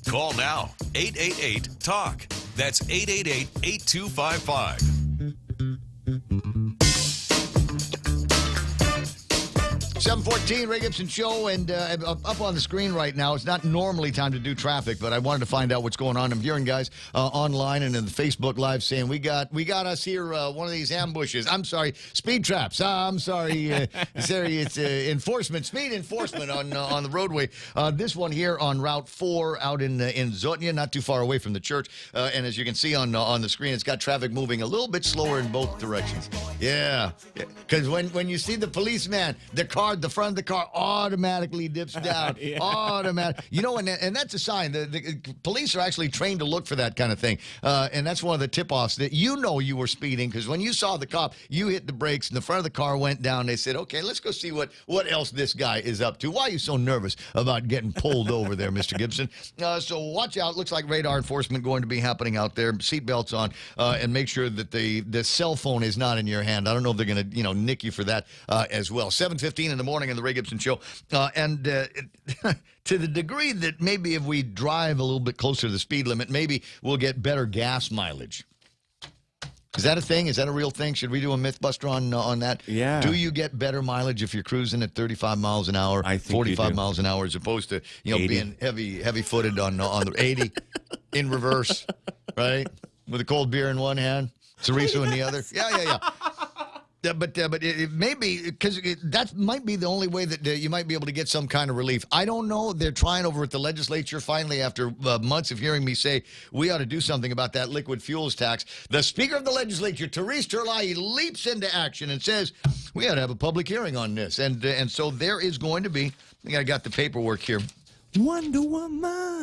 Call now, 888-TALK. That's 888-8255. 7:14, Ray Gibson Show, and up on the screen right now, it's not normally time to do traffic, but I wanted to find out what's going on. I'm hearing guys online and in the Facebook Live saying, we got us here, one of these ambushes. I'm sorry, speed traps. I'm sorry, it's enforcement, speed enforcement on the roadway. This one here on Route 4 out in Zotnia, not too far away from the church. And as you can see on the screen, it's got traffic moving a little bit slower in both directions. Yeah, because when you see the policeman, the front of the car automatically dips down. Yeah. Automatic. You know, and that's a sign. The police are actually trained to look for that kind of thing. And that's one of the tip-offs that you know you were speeding, because when you saw the cop, you hit the brakes and the front of the car went down. They said, okay, let's go see what else this guy is up to. Why are you so nervous about getting pulled over there, Mr. Gibson? So watch out. Looks like radar enforcement going to be happening out there. Seatbelts on, and make sure that the cell phone is not in your hand. I don't know if they're going to nick you for that as well. 7:15 in the morning on the Ray Gibson Show. And to the degree that maybe if we drive a little bit closer to the speed limit, maybe we'll get better gas mileage. Is that a thing? Is that a real thing? Should we do a Mythbuster on that? Yeah. Do you get better mileage if you're cruising at 35 miles an hour, I think 45 miles an hour, as opposed to 80. being heavy-footed on the 80 in reverse, right? With a cold beer in one hand, Chorizo in the other. Yeah. But it may be, because that might be the only way that you might be able to get some kind of relief. I don't know. They're trying over at the legislature, finally, after months of hearing me say we ought to do something about that liquid fuels tax. The Speaker of the Legislature, Therese Turlai, leaps into action and says we ought to have a public hearing on this. And so there is going to be, I think I got the paperwork here. Wonder Woman.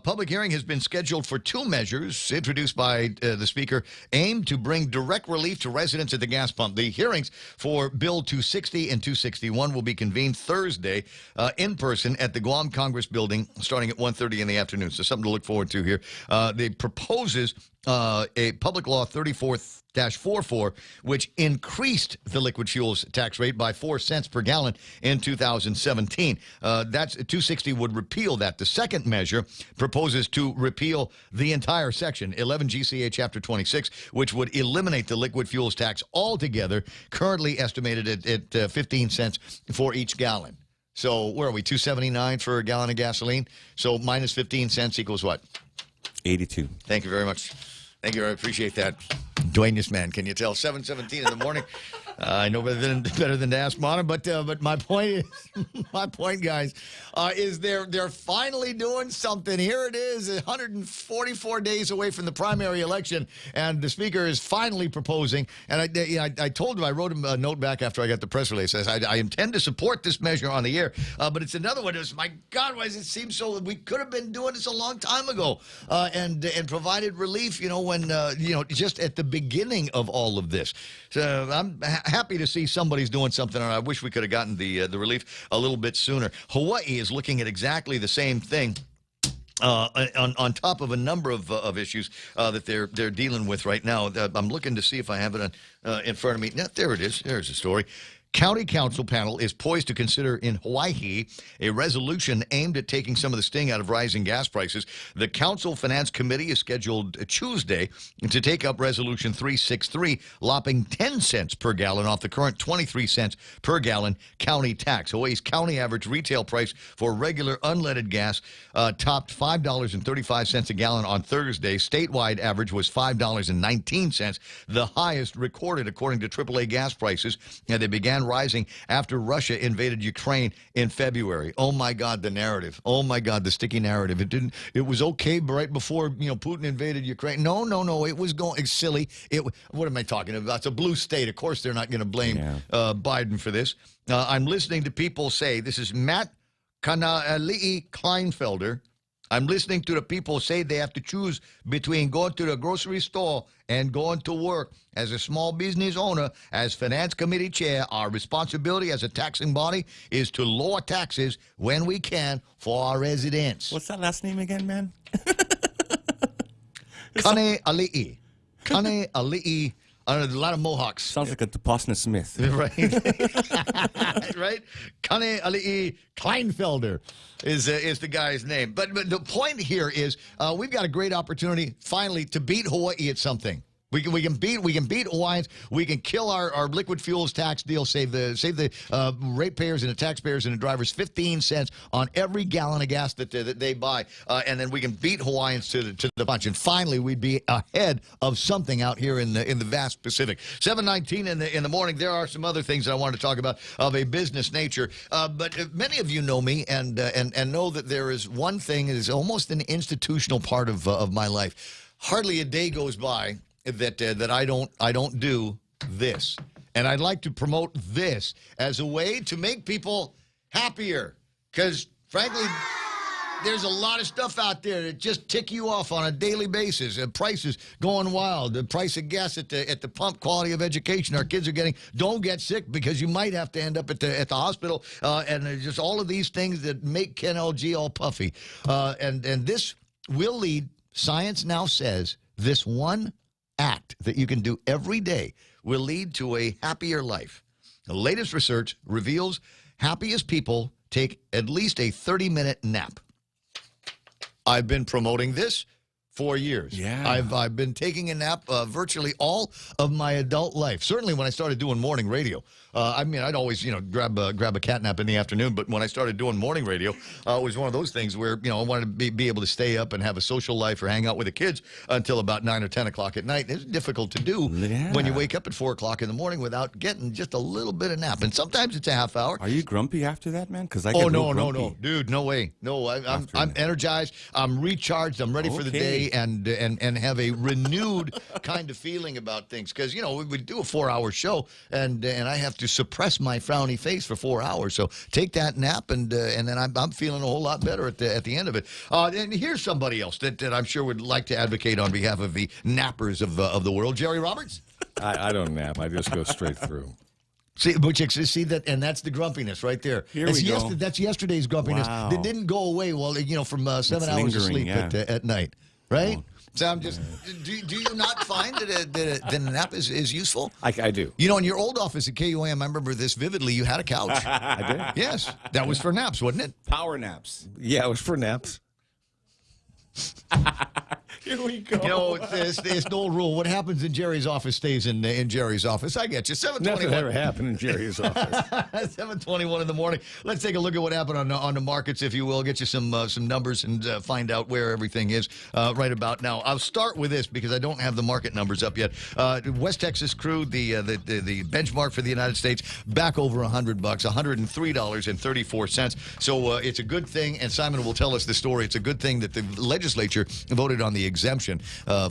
Public hearing has been scheduled for two measures introduced by the Speaker aimed to bring direct relief to residents at the gas pump. The hearings for Bill 260 and 261 will be convened Thursday in person at the Guam Congress Building starting at 1:30 in the afternoon. So something to look forward to here. They proposes a Public Law 34-44, which increased the liquid fuels tax rate by 4 cents per gallon in 2017. That's 260 would repeal that. The second measure proposes to repeal the entire section, 11 GCA Chapter 26, which would eliminate the liquid fuels tax altogether, currently estimated at 15 cents for each gallon. So where are we, $2.79 for a gallon of gasoline? So minus 15 cents equals what? 82. Thank you very much. Thank you. I appreciate that. Dwayne, man, can you tell? 7:17 in the morning. I know better than to ask Mona, but my point is, guys, is they're finally doing something. Here it is, 144 days away from the primary election, and the Speaker is finally proposing. And I told him, I wrote him a note back after I got the press release. I intend to support this measure on the air, but it's another one. My God, why does it seem so? We could have been doing this a long time ago, and provided relief. When just at the beginning of all of this. So I'm happy to see somebody's doing something, and I wish we could have gotten the relief a little bit sooner. Hawaii is looking at exactly the same thing. On top of a number of issues that they're dealing with right now. I'm looking to see if I have it in front of me. Now, there it is. There's the story. County Council panel is poised to consider in Hawaii a resolution aimed at taking some of the sting out of rising gas prices. The Council Finance Committee is scheduled Tuesday to take up Resolution 363, lopping 10 cents per gallon off the current 23 cents per gallon county tax. Hawaii's county average retail price for regular unleaded gas topped $5.35 a gallon on Thursday. Statewide average was $5.19, the highest recorded according to AAA gas prices. And they began rising after Russia invaded Ukraine in February. Oh my God, the narrative. Oh my God, the sticky narrative. It was okay right before, Putin invaded Ukraine. No. It was going, it's silly. What am I talking about? It's a blue state. Of course, they're not going to blame Biden for this. I'm listening to people say, this is Matt Kanali'i Kleinfelder. I'm listening to the people say they have to choose between going to the grocery store and going to work. As a small business owner, as finance committee chair, our responsibility as a taxing body is to lower taxes when we can for our residents. What's that last name again, man? Kane Ali'i. Kane Ali'i. A lot of Mohawks. Sounds like a Deposna Smith. Right. Right? Kane Ali'i Kleinfelder is the guy's name. But the point here is we've got a great opportunity finally to beat Hawaii at something. We can beat Hawaiians. We can kill our liquid fuels tax deal. Save the ratepayers and the taxpayers and the drivers 15 cents on every gallon of gas that they buy, and then we can beat Hawaiians to the punch. And finally, we'd be ahead of something out here in the vast Pacific. 7:19 in the morning. There are some other things that I wanted to talk about of a business nature, but many of you know me and know that there is one thing that is almost an institutional part of my life. Hardly a day goes by that I don't do this. And I'd like to promote this as a way to make people happier. Because, frankly, there's a lot of stuff out there that just tick you off on a daily basis. Prices going wild. The price of gas at the pump, quality of education our kids are getting. Don't get sick because you might have to end up at the hospital. And there's just all of these things that make Ken LG all puffy. And this will lead, science now says, this one act that you can do every day will lead to a happier life. The latest research reveals happiest people take at least a 30-minute nap. I've been promoting this for years. Yeah. I've been taking a nap virtually all of my adult life. Certainly when I started doing morning radio. I'd always, grab a cat nap in the afternoon, but when I started doing morning radio, it was one of those things where, I wanted to be able to stay up and have a social life or hang out with the kids until about 9 or 10 o'clock at night. It's difficult to do when you wake up at 4 o'clock in the morning without getting just a little bit of nap. And sometimes it's a half hour. Are you grumpy after that, man? Because I get real grumpy. No. Dude, no way. No, I'm energized. I'm recharged. I'm ready for the day and have a renewed kind of feeling about things. Because, we do a 4-hour show and I have to suppress my frowny face for 4 hours. So take that nap and then I'm feeling a whole lot better at the end of it. And here's somebody else that I'm sure would like to advocate on behalf of the nappers of the world. Jerry Roberts? I don't nap. I just go straight through. See that, and that's the grumpiness right there. Here we go. That's yesterday's grumpiness. Wow. That didn't go away from 7 hours of sleep at night, right? So I'm just. Do you not find that a nap is useful? I do. In your old office at KUAM, I remember this vividly. You had a couch. I did. Yes, that was for naps, wasn't it? Power naps. Yeah, it was for naps. Here we go. It's the old rule. What happens in Jerry's office stays in Jerry's office. I get you. 7:21. Nothing ever happened in Jerry's office. 7:21 in the morning. Let's take a look at what happened on the markets, if you will. Get you some numbers and find out where everything is right about now. I'll start with this because I don't have the market numbers up yet. West Texas crude, the benchmark for the United States, back over $100, $103.34. So it's a good thing, and Simon will tell us the story. It's a good thing that the legislature voted on the exemption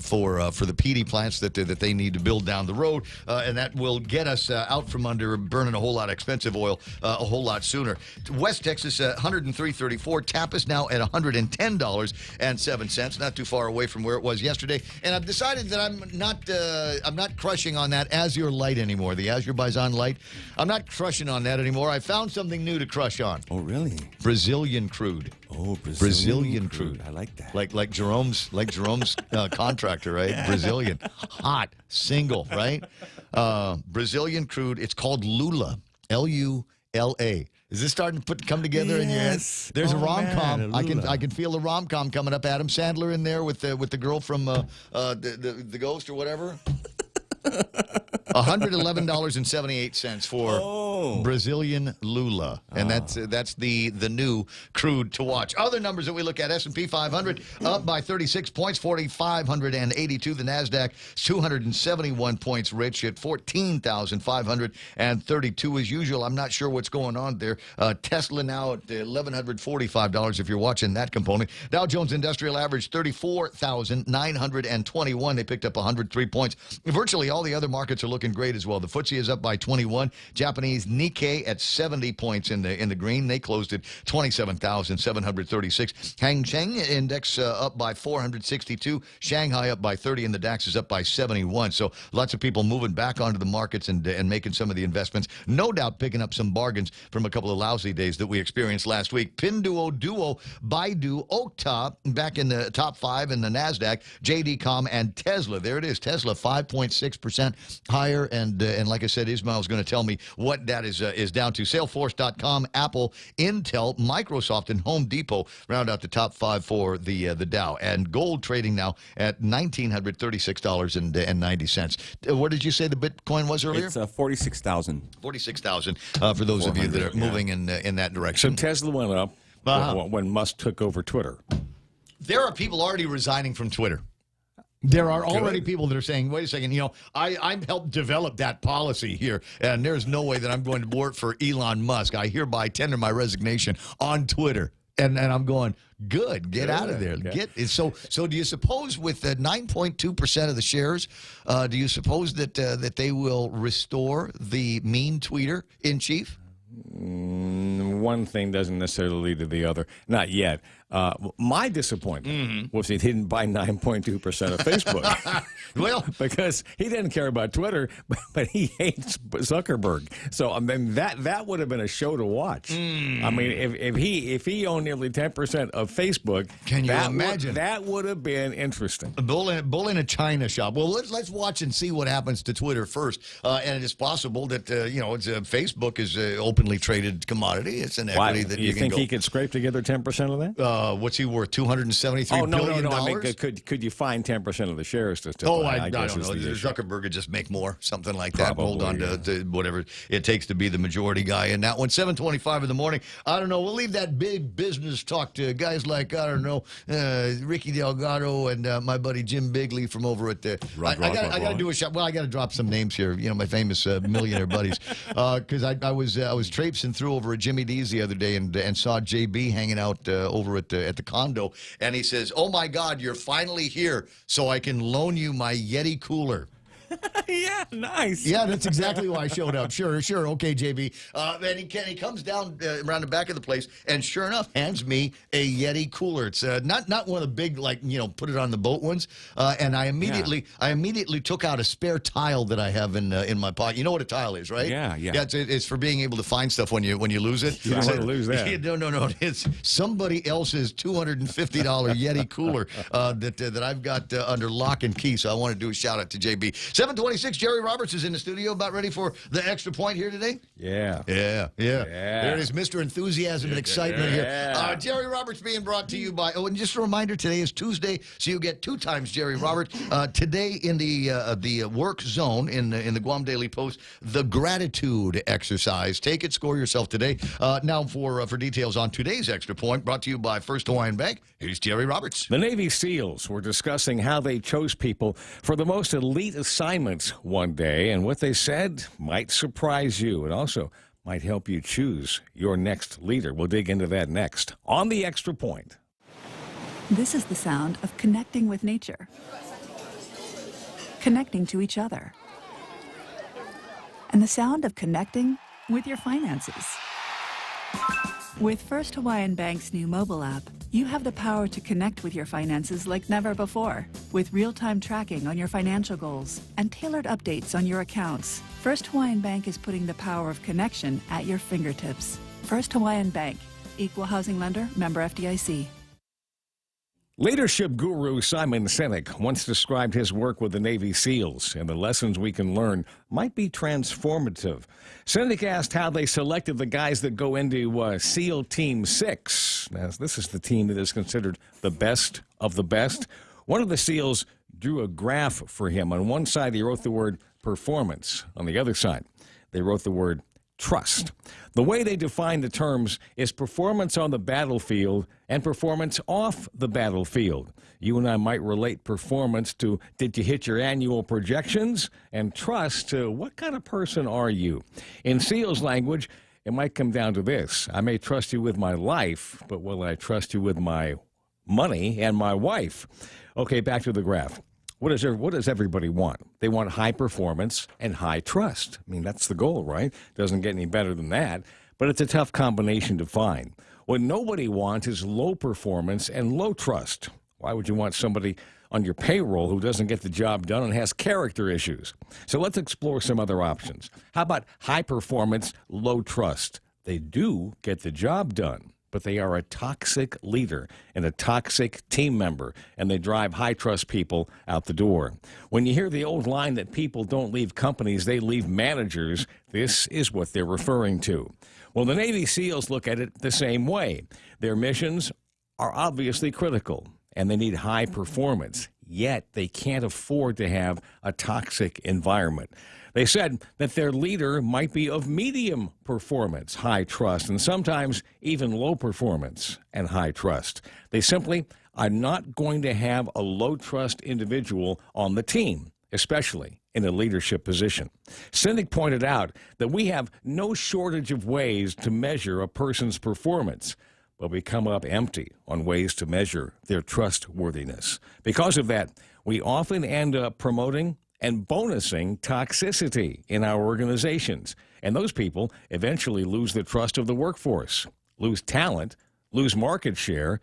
for the PD plants that they need to build down the road, and that will get us out from under burning a whole lot of expensive oil a whole lot sooner. West Texas, $103.34. Tappas now at $110.07. Not too far away from where it was yesterday. And I've decided that I'm not crushing on that Azure Light anymore. The Azure Bison Light. I'm not crushing on that anymore. I found something new to crush on. Oh, really? Brazilian crude. Oh, Brazilian crude. I like that. Like Jerome's contractor, right? Yeah. Brazilian, hot, single, right? Brazilian crude. It's called Lula. L-U-L-A. Is this starting to come together in your head? There's a rom-com. Man, I can feel a rom-com coming up. Adam Sandler in there with the girl from the Ghost or whatever. $111.78 for Brazilian Lula, and that's the new crude to watch. Other numbers that we look at: S&P 500 up by 36 points, 4,582. The Nasdaq 271 points, rich at 14,532 as usual. I'm not sure what's going on there. Tesla now at $1,145 if you're watching that component. Dow Jones Industrial Average 34,921. They picked up 103 points. Virtually all the other markets are looking great as well. The FTSE is up by 21. Japanese Nikkei at 70 points in the green. They closed at 27,736. Hang Seng Index up by 462. Shanghai up by 30, and the DAX is up by 71. So lots of people moving back onto the markets and making some of the investments. No doubt picking up some bargains from a couple of lousy days that we experienced last week. Pinduoduo, Baidu, Okta back in the top 5 in the NASDAQ. JD.com and Tesla. There it is. Tesla 5.6% higher, and like I said, Ismail's going to tell me what that is down to. Salesforce.com, Apple, Intel, Microsoft, and Home Depot round out the top 5 for the Dow. And gold trading now at $1,936.90. What did you say the Bitcoin was earlier? It's 46,000. 46,000 for those of you that are moving in that direction. So Tesla went up when Musk took over Twitter. There are people already resigning from Twitter. There are already people that are saying, wait a second, I helped develop that policy here, and there's no way that I'm going to work for Elon Musk. I hereby tender my resignation on Twitter. And I'm going, good, get out of there. Yeah. So do you suppose with 9.2% of the shares, do you suppose that they will restore the mean tweeter in chief? One thing doesn't necessarily lead to the other. Not yet. My disappointment was he didn't buy 9.2% of Facebook. Well, because he didn't care about Twitter, but he hates Zuckerberg. So I mean, that would have been a show to watch. I mean, if he owned nearly 10% of Facebook, can you imagine? That would have been interesting. Bull in a china shop. Well, let's watch and see what happens to Twitter first. And it is possible that Facebook is an openly traded commodity. It's an equity that you think he could scrape together 10% of that? What's he worth? $273 billion? No. I mean, could you find 10% of the shares to I don't know. Zuckerberg would just make more, something like that. Hold on to whatever it takes to be the majority guy in that one. 7:25 in the morning. I don't know. We'll leave that big business talk to guys like, I don't know, Ricky Delgado and my buddy Jim Bigley from over at the. I got to do a shot. Well, I got to drop some names here. My famous millionaire buddies. Because I was traipsing through over at Jimmy D's the other day and saw JB hanging out over at the condo, and he says, "Oh my God, you're finally here, so I can loan you my Yeti cooler." Yeah, nice. Yeah, that's exactly why I showed up. Sure. Okay, JB. And he comes down around the back of the place, and sure enough, hands me a Yeti cooler. It's not one of the big, put it on the boat ones. And I immediately took out a spare tile that I have in my pocket. You know what a tile is, right? Yeah. It's for being able to find stuff when you lose it. You don't want to lose that. No. It's somebody else's $250 Yeti cooler that I've got under lock and key. So I want to do a shout out to JB. 7:26. Jerry Roberts is in the studio, about ready for the extra point here today. Yeah. There it is, Mr. Enthusiasm and excitement here. Jerry Roberts being brought to you by. Oh, and just a reminder, today is Tuesday, so you get 2 times Jerry Roberts. Today in the work zone in the Guam Daily Post, the gratitude exercise. Take it, score yourself today. Now for details on today's extra point, brought to you by First Hawaiian Bank. Here's Jerry Roberts. The Navy SEALs were discussing how they chose people for the most elite assignments one day, and what they said might surprise you and also might help you choose your next leader. We'll dig into that next on the Extra Point. This is the sound of connecting with nature, connecting to each other, and the sound of connecting with your finances. With First Hawaiian Bank's new mobile app, you have the power to connect with your finances like never before. With real-time tracking on your financial goals and tailored updates on your accounts, First Hawaiian Bank is putting the power of connection at your fingertips. First Hawaiian Bank, Equal Housing Lender, member FDIC. Leadership guru Simon Sinek once described his work with the Navy SEALs, and the lessons we can learn might be transformative. Sinek asked how they selected the guys that go into SEAL Team 6. Now, this is the team that is considered the best of the best. One of the SEALs drew a graph for him. On one side, he wrote the word performance. On the other side, they wrote the word trust. The way they define the terms is performance on the battlefield and performance off the battlefield. You and I might relate performance to, did you hit your annual projections? And trust to, what kind of person are you? In SEALs language, it might come down to this. I may trust you with my life, but will I trust you with my money and my wife? Okay, back to the graph. What does everybody want? They want high performance and high trust. I mean, that's the goal, right? Doesn't get any better than that, but it's a tough combination to find. What nobody wants is low performance and low trust. Why would you want somebody on your payroll who doesn't get the job done and has character issues? So let's explore some other options. How about high performance, low trust? They do get the job done, but they are a toxic leader and a toxic team member, and they drive high-trust people out the door. When you hear the old line that people don't leave companies, they leave managers, this is what they're referring to. Well, the Navy SEALs look at it the same way. Their missions are obviously critical, and they need high performance, yet they can't afford to have a toxic environment. They said that their leader might be of medium performance, high trust, and sometimes even low performance and high trust. They simply are not going to have a low trust individual on the team, especially in a leadership position. Sinek pointed out that we have no shortage of ways to measure a person's performance, but we come up empty on ways to measure their trustworthiness. Because of that, we often end up promoting and bonusing toxicity in our organizations. And those people eventually lose the trust of the workforce, lose talent, lose market share,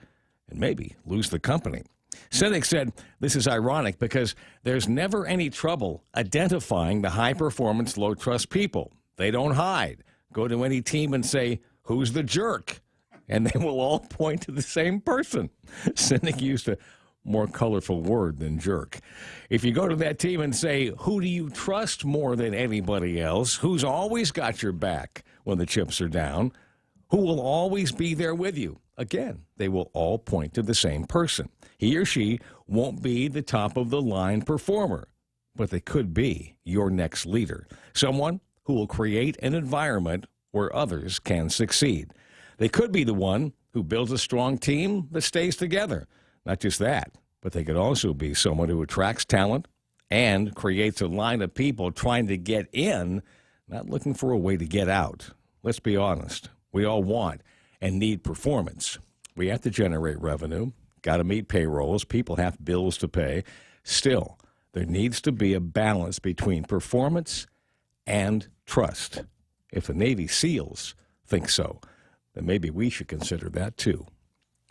and maybe lose the company. Sinek said this is ironic because there's never any trouble identifying the high-performance, low-trust people. They don't hide. Go to any team and say, who's the jerk? And they will all point to the same person. Sinek used a more colorful word than jerk. If you go to that team and say, who do you trust more than anybody else? Who's always got your back when the chips are down? Who will always be there with you? Again, they will all point to the same person. He or she won't be the top of the line performer, but they could be your next leader. Someone who will create an environment where others can succeed. They could be the one who builds a strong team that stays together. Not just that, but they could also be someone who attracts talent and creates a line of people trying to get in, not looking for a way to get out. Let's be honest. We all want and need performance. We have to generate revenue, got to meet payrolls, people have bills to pay. Still, there needs to be a balance between performance and trust. If the Navy SEALs think so, then maybe we should consider that too.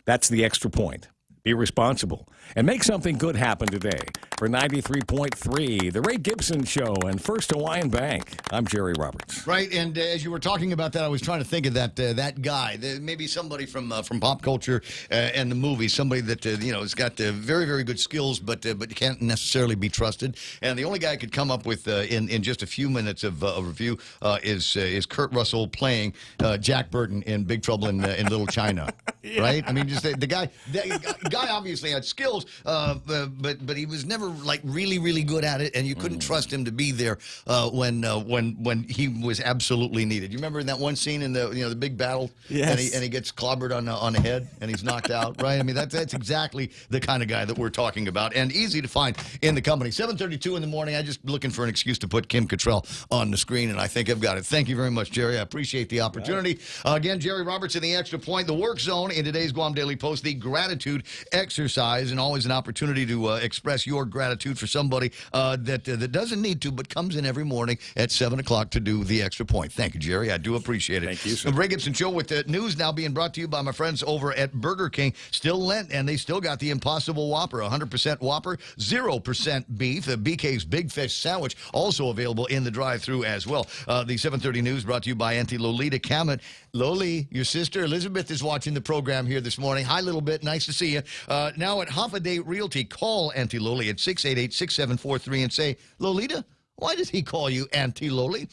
That's the extra point. Be responsible and make something good happen today. For 93.3, The Ray Gibson Show and First Hawaiian Bank, I'm Jerry Roberts. Right, and as you were talking about that, I was trying to think of that guy, maybe somebody from pop culture and the movies, somebody that has got very, very good skills, but can't necessarily be trusted. And the only guy I could come up with in just a few minutes of review is Kurt Russell playing Jack Burton in Big Trouble in Little China. Yeah. Right? I mean, just the guy obviously had skills, but he was never like really good at it, and you couldn't trust him to be there when he was absolutely needed. You remember in that one scene in the big battle, yes, and he gets clobbered on the head and he's knocked out, right? I mean that's exactly the kind of guy that we're talking about, and easy to find in the company. 7:32 in the morning. I'm just looking for an excuse to put Kim Cattrall on the screen, and I think I've got it. Thank you very much, Jerry. I appreciate the opportunity. Again, Jerry Roberts in the Extra Point, the work zone in today's Guam Daily Post, the gratitude exercise, and always an opportunity to express your gratitude for somebody that doesn't need to, but comes in every morning at 7 o'clock to do the Extra Point. Thank you, Jerry. I do appreciate it. Thank you, sir. The Ray Gibson Show with the news now being brought to you by my friends over at Burger King. Still Lent, and they still got the Impossible Whopper, 100% Whopper, 0% beef. BK's Big Fish Sandwich also available in the drive-thru as well. The 7:30 news brought to you by Auntie Lolita Camet. Loli, your sister Elizabeth is watching the program here this morning. Hi, little bit. Nice to see you. Now at Half a Day Realty, call Auntie Loli at 688-6743 and say, Lolita, why does he call you Auntie Loli?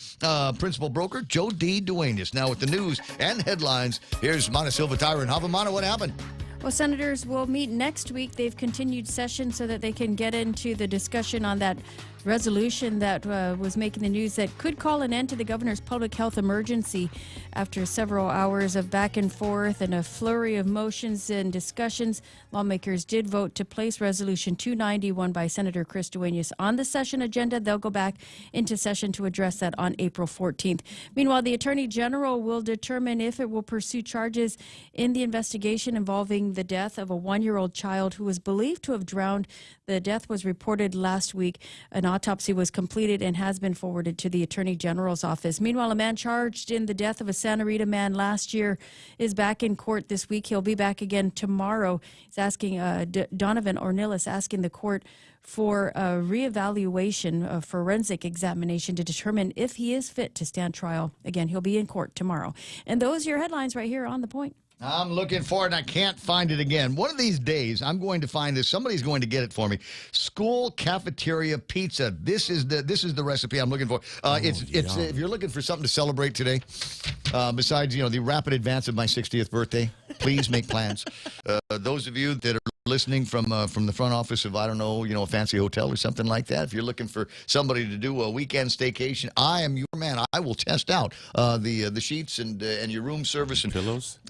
Principal broker Joe D. Duenas. Now with the news and headlines, here's Mana Silva Tyra and Havamana. What happened? Well, senators will meet next week. They've continued session so that they can get into the discussion on that resolution that was making the news that could call an end to the governor's public health emergency. After several hours of back and forth and a flurry of motions and discussions, lawmakers did vote to place Resolution 291 by Senator Chris Duenas on the session agenda. They'll go back into session to address that on April 14th. Meanwhile, the Attorney General will determine if it will pursue charges in the investigation involving the death of a 1-year-old child who was believed to have drowned. The death was reported last week. An autopsy was completed and has been forwarded to the Attorney General's office. Meanwhile, a man charged in the death of a Santa Rita man last year is back in court this week. He'll be back again tomorrow. He's asking, Donovan Ornelas asking the court for a reevaluation, a forensic examination to determine if he is fit to stand trial. Again, he'll be in court tomorrow. And those are your headlines right here on The Point. I'm looking for it, and I can't find it again. One of these days, I'm going to find this. Somebody's going to get it for me. School cafeteria pizza. This is the recipe I'm looking for. It's if you're looking for something to celebrate today, besides the rapid advance of my 60th birthday, please make plans. Those of you that are listening from the front office of a fancy hotel or something like that, if you're looking for somebody to do a weekend staycation, I am your man. I will test out the sheets and your room service and pillows.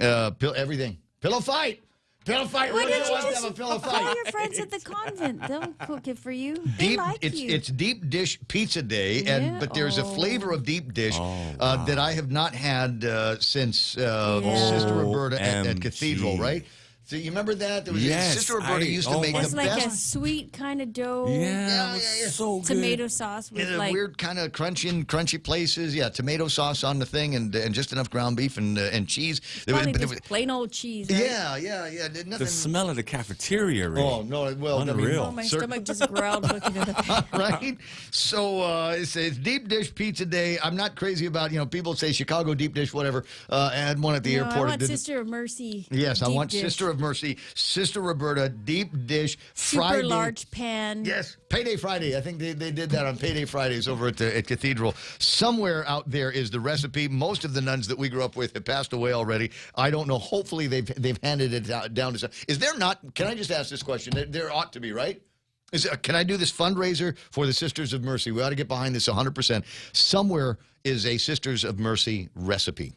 Everything. Pillow fight. Pillow fight. Why Really don't you wants to just have a pillow call fight. your friends at the convent? They'll cook it for you. They like you. It's deep dish pizza day, but there's a flavor of deep dish that I have not had since Sister Roberta at Cathedral, right? So you remember that? There was Sister Roberta used to make the best. It's like a sweet kind of dough. Yeah. So good. Tomato sauce with weird kind of crunchy places. Yeah, tomato sauce on the thing and just enough ground beef and cheese. Probably just plain old cheese. Right? Yeah. Nothing. The smell of the cafeteria. Really. Oh no! Well, unreal. My stomach just growled looking at it. Right. So it's deep dish pizza day. I'm not crazy about people say Chicago deep dish whatever. I had one at the airport. I want Sister of Mercy. Yes, I want dish. Sister of Mercy, Sister Roberta, deep dish, Friday. Super large pan. Yes, Payday Friday. I think they did that on Payday Fridays over at Cathedral. Somewhere out there is the recipe. Most of the nuns that we grew up with have passed away already. I don't know. Hopefully they've handed it down to some. Is there not? Can I just ask this question? There ought to be, right? Can I do this fundraiser for the Sisters of Mercy? We ought to get behind this 100%. Somewhere is a Sisters of Mercy recipe.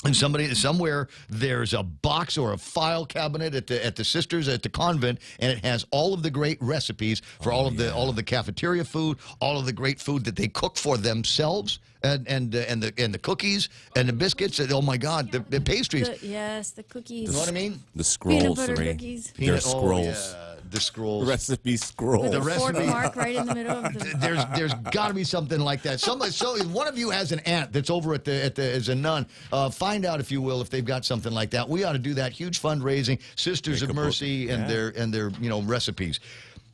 And somewhere there's a box or a file cabinet at the sisters at the convent, and it has all of the great recipes for all of the cafeteria food, all of the great food that they cook for themselves, and the cookies and the biscuits. And, oh my God, the pastries. The cookies. You know what I mean? The scrolls. Peanut butter cookies. They're scrolls. Yeah. The scrolls. Recipe scrolls. With a fork mark right in the middle of the... There's got to be something like that. So if one of you has an aunt that's over at the as a nun, find out, if you will, if they've got something like that. We ought to do that. Huge fundraising, Sisters of Mercy and their recipes.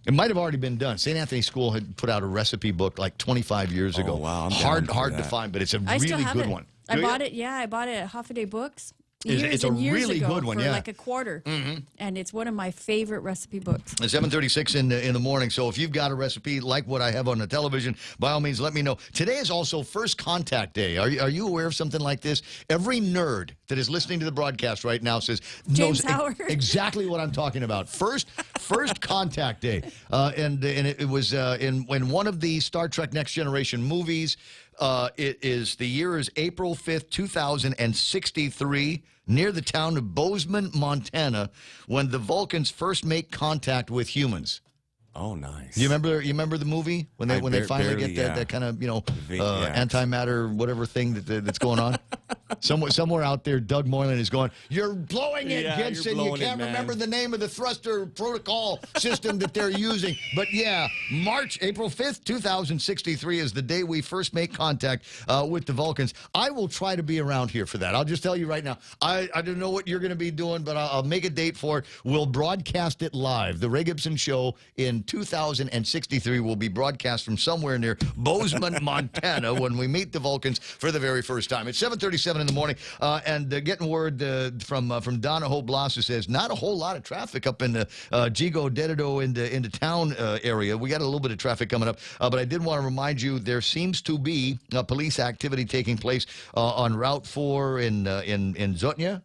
It might have already been done. St. Anthony School had put out a recipe book like 25 years ago. Wow, hard to find, but it's a really good one. I bought it at Hoffaday Books. It's a really good one, for like a quarter. And it's one of my favorite recipe books. 7:36 in the morning. So if you've got a recipe like what I have on the television, by all means, let me know. Today is also First Contact Day. Are you aware of something like this? Every nerd that is listening to the broadcast right now knows exactly what I'm talking about. First Contact Day, and it was in one of the Star Trek Next Generation movies. The year is April 5th, 2063. Near the town of Bozeman, Montana, when the Vulcans first make contact with humans. Oh, nice. You remember the movie when they finally get that kind of antimatter whatever thing that's going on? Somewhere out there, Doug Moylan is going, "You're blowing it, Gibson. You can't remember the name of the thruster protocol system that they're using." But yeah, April 5th, 2063 is the day we first make contact with the Vulcans. I will try to be around here for that. I'll just tell you right now. I don't know what you're going to be doing, but I'll make a date for it. We'll broadcast it live. The Ray Gibson Show in 2063 will be broadcast from somewhere near Bozeman, Montana, when we meet the Vulcans for the very first time. It's 7:37 in the morning. And getting word from Donahoe Blas, who says not a whole lot of traffic up in the Gigo Dededo into town area. We got a little bit of traffic coming up. But I did want to remind you there seems to be police activity taking place on Route 4 in Zotnya.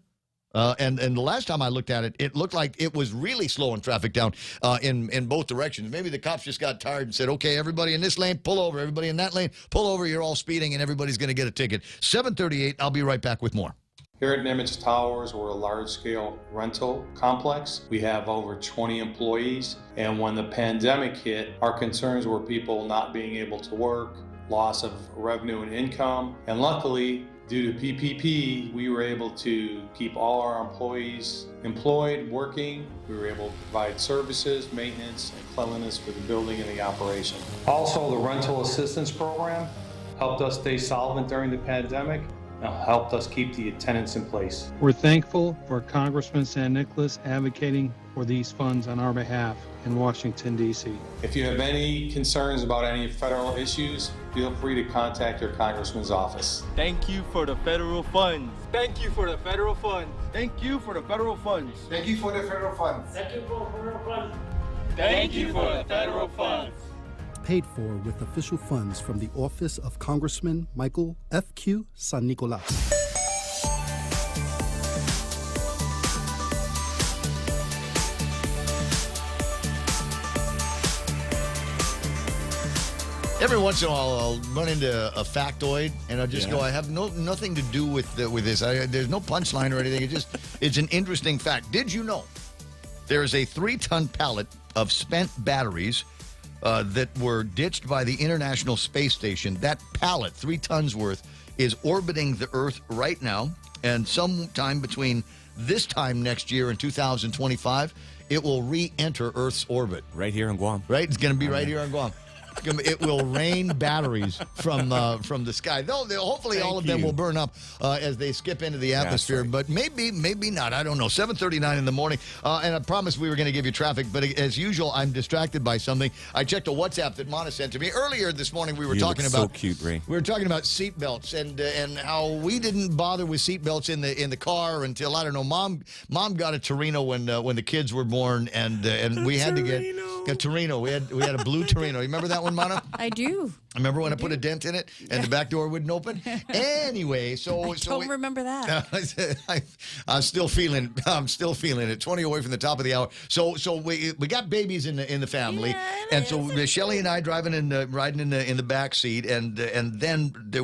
And the last time I looked at it, it looked like it was really slowing traffic down in both directions. Maybe the cops just got tired and said, okay, everybody in this lane, pull over. Everybody in that lane, pull over. You're all speeding, and everybody's going to get a ticket. 7:38, I'll be right back with more. Here at Nimitz Towers, we're a large-scale rental complex. We have over 20 employees, and when the pandemic hit, our concerns were people not being able to work, loss of revenue and income, and luckily, due to PPP, we were able to keep all our employees employed, working. We were able to provide services, maintenance, and cleanliness for the building and the operation. Also, the rental assistance program helped us stay solvent during the pandemic and helped us keep the attendance in place. We're thankful for Congressman San Nicolas advocating for these funds on our behalf in Washington, D.C. If you have any concerns about any federal issues, feel free to contact your congressman's office. Thank you for the federal funds. Thank you for the federal funds. Thank you for the federal funds. Thank you for the federal funds. Thank you for the federal funds. Thank you for the federal funds. Paid for with official funds from the office of Congressman Michael F.Q. San Nicolas. Every once in a while, I'll run into a factoid, and I'll just go, I have nothing to do with this. There's no punchline or anything. It's an interesting fact. Did you know there is a 3-ton pallet of spent batteries that were ditched by the International Space Station? That pallet, 3 tons worth, is orbiting the Earth right now, and sometime between this time next year and 2025, it will re-enter Earth's orbit. Right here in Guam. Right? It's going to be right here in Guam. It will rain batteries from the sky. Hopefully all of them will burn up as they skip into the atmosphere, but maybe not. I don't know. 7:39 in the morning, and I promised we were going to give you traffic, but as usual, I'm distracted by something. I checked a WhatsApp that Mana sent to me earlier this morning. We were talking about so cute, Ray. We were talking about seatbelts and how we didn't bother with seatbelts in the car until, I don't know, mom got a Torino when the kids were born, and we had to get a Torino. We had a blue Torino. You remember that one, Mana? I do. Remember when I put a dent in it and the back door wouldn't open? Anyway, I don't remember that. I'm still feeling it. 20 away from the top of the hour. So we got babies in the family, and so Shelly and I riding in the back seat, and then there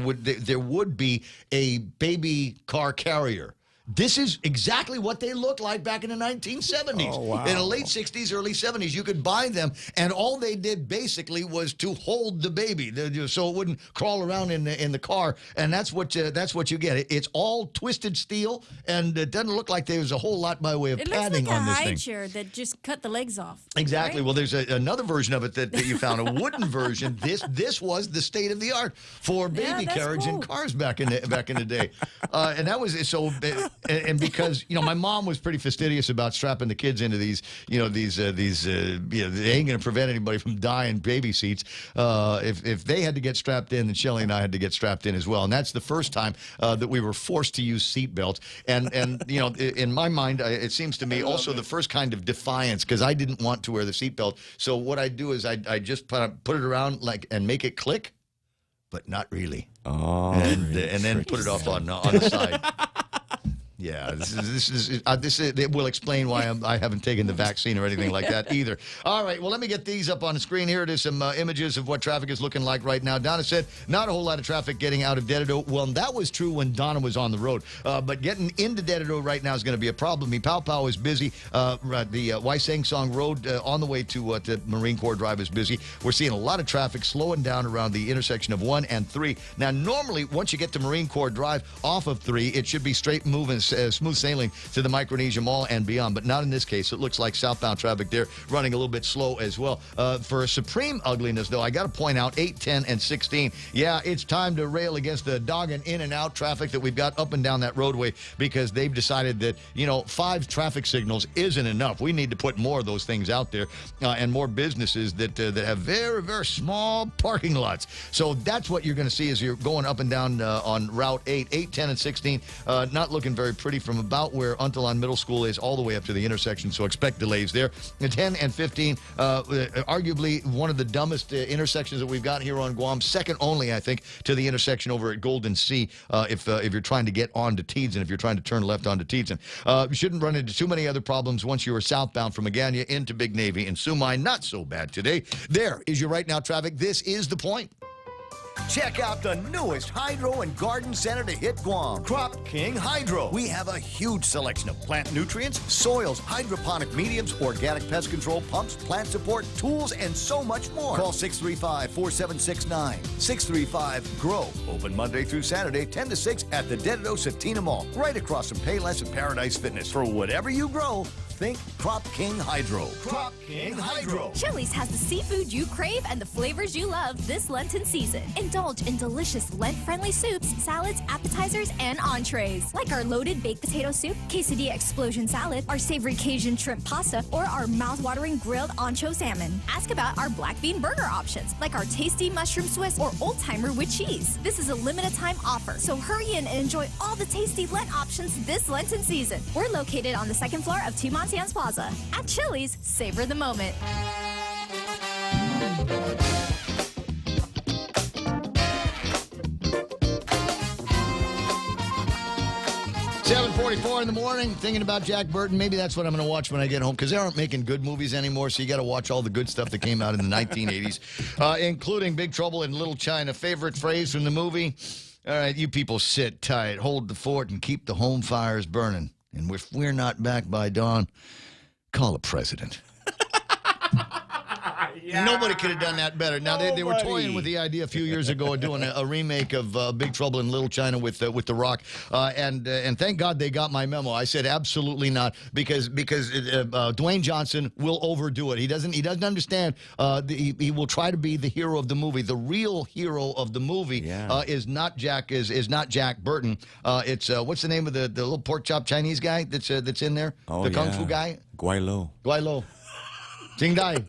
would be a baby car carrier. This is exactly what they looked like back in the 1970s. Oh, wow. In the late 60s, early 70s, you could buy them, and all they did basically was to hold the baby, so it wouldn't crawl around in the car. And that's what you get. It's all twisted steel, and it doesn't look like there's a whole lot by way of padding on this thing. It looks like a high chair that just cut the legs off. Exactly. Right? Well, there's another version of it that you found, a wooden version. This was the state of the art for baby carriage in cars back in the day, and that was so. And because my mom was pretty fastidious about strapping the kids into these they ain't going to prevent anybody from dying baby seats. If they had to get strapped in, then Shelly and I had to get strapped in as well. And that's the first time that we were forced to use seat belts. And in my mind, it seems to me also the first kind of defiance, because I didn't want to wear the seatbelt. So what I do is I just put it around and make it click, but not really. Oh, and then put it off on the side. Yeah, this will explain why I haven't taken the vaccine or anything like that either. All right, well, let me get these up on the screen. Here it is, some images of what traffic is looking like right now. Donna said not a whole lot of traffic getting out of Dededo. Well, that was true when Donna was on the road. But getting into Dededo right now is going to be a problem. Pao is busy. The Waisang Song Road on the way to Marine Corps Drive is busy. We're seeing a lot of traffic slowing down around the intersection of 1 and 3. Now, normally, once you get to Marine Corps Drive off of 3, it should be straight moving smooth sailing to the Micronesia Mall and beyond, but not in this case. It looks like southbound traffic there running a little bit slow as well. For supreme ugliness, though, I got to point out 8, 10, and 16. Yeah, it's time to rail against the doggone in and out traffic that we've got up and down that roadway, because they've decided that, 5 traffic signals isn't enough. We need to put more of those things out there, and more businesses that have very, very small parking lots. So that's what you're going to see as you're going up and down on Route 8, 10, and 16. Not looking very pretty from about where Untalon Middle School is all the way up to the intersection, so expect delays there. 10 and 15, arguably one of the dumbest intersections that we've got here on Guam, second only, I think, to the intersection over at Golden Sea, if you're trying to get onto Teedson, if you're trying to turn left onto Teedson. You shouldn't run into too many other problems once you are southbound from Agania into Big Navy. And Sumai, not so bad today. There is your right now traffic. This is The Point. Check out the newest hydro and garden center to hit Guam, Crop King Hydro. We have a huge selection of plant nutrients, soils, hydroponic mediums, organic pest control pumps, plant support, tools, and so much more. Call 635-4769. 635-GROW. Open Monday through Saturday, 10 to 6 at the Dededo Satina Mall, right across from Payless and Paradise Fitness. For whatever you grow, think Crop King Hydro. Crop King Hydro. Chili's has the seafood you crave and the flavors you love this Lenten season. Indulge in delicious Lent-friendly soups, salads, appetizers, and entrees, like our loaded baked potato soup, quesadilla explosion salad, our savory Cajun shrimp pasta, or our mouth-watering grilled ancho salmon. Ask about our black bean burger options, like our tasty mushroom Swiss or old-timer with cheese. This is a limited-time offer, so hurry in and enjoy all the tasty Lent options this Lenten season. We're located on the second floor of Two Sands Plaza. At Chili's, savor the moment. 7:44 in the morning, thinking about Jack Burton. Maybe that's what I'm going to watch when I get home, because they aren't making good movies anymore, so you got to watch all the good stuff that came out in the 1980s, including Big Trouble in Little China. Favorite phrase from the movie? All right, you people sit tight, hold the fort, and keep the home fires burning. And if we're not back by dawn, call the president. Yeah. Nobody could have done that better. Now, they were toying with the idea a few years ago of doing a remake of Big Trouble in Little China with The Rock. And thank God they got my memo. I said absolutely not, because Dwayne Johnson will overdo it. He doesn't understand. He will try to be the hero of the movie. The real hero of the movie is not Jack Burton. It's what's the name of the little pork chop Chinese guy that's in there? Oh, the Kung Fu guy? Guai Lo. Jing Dai.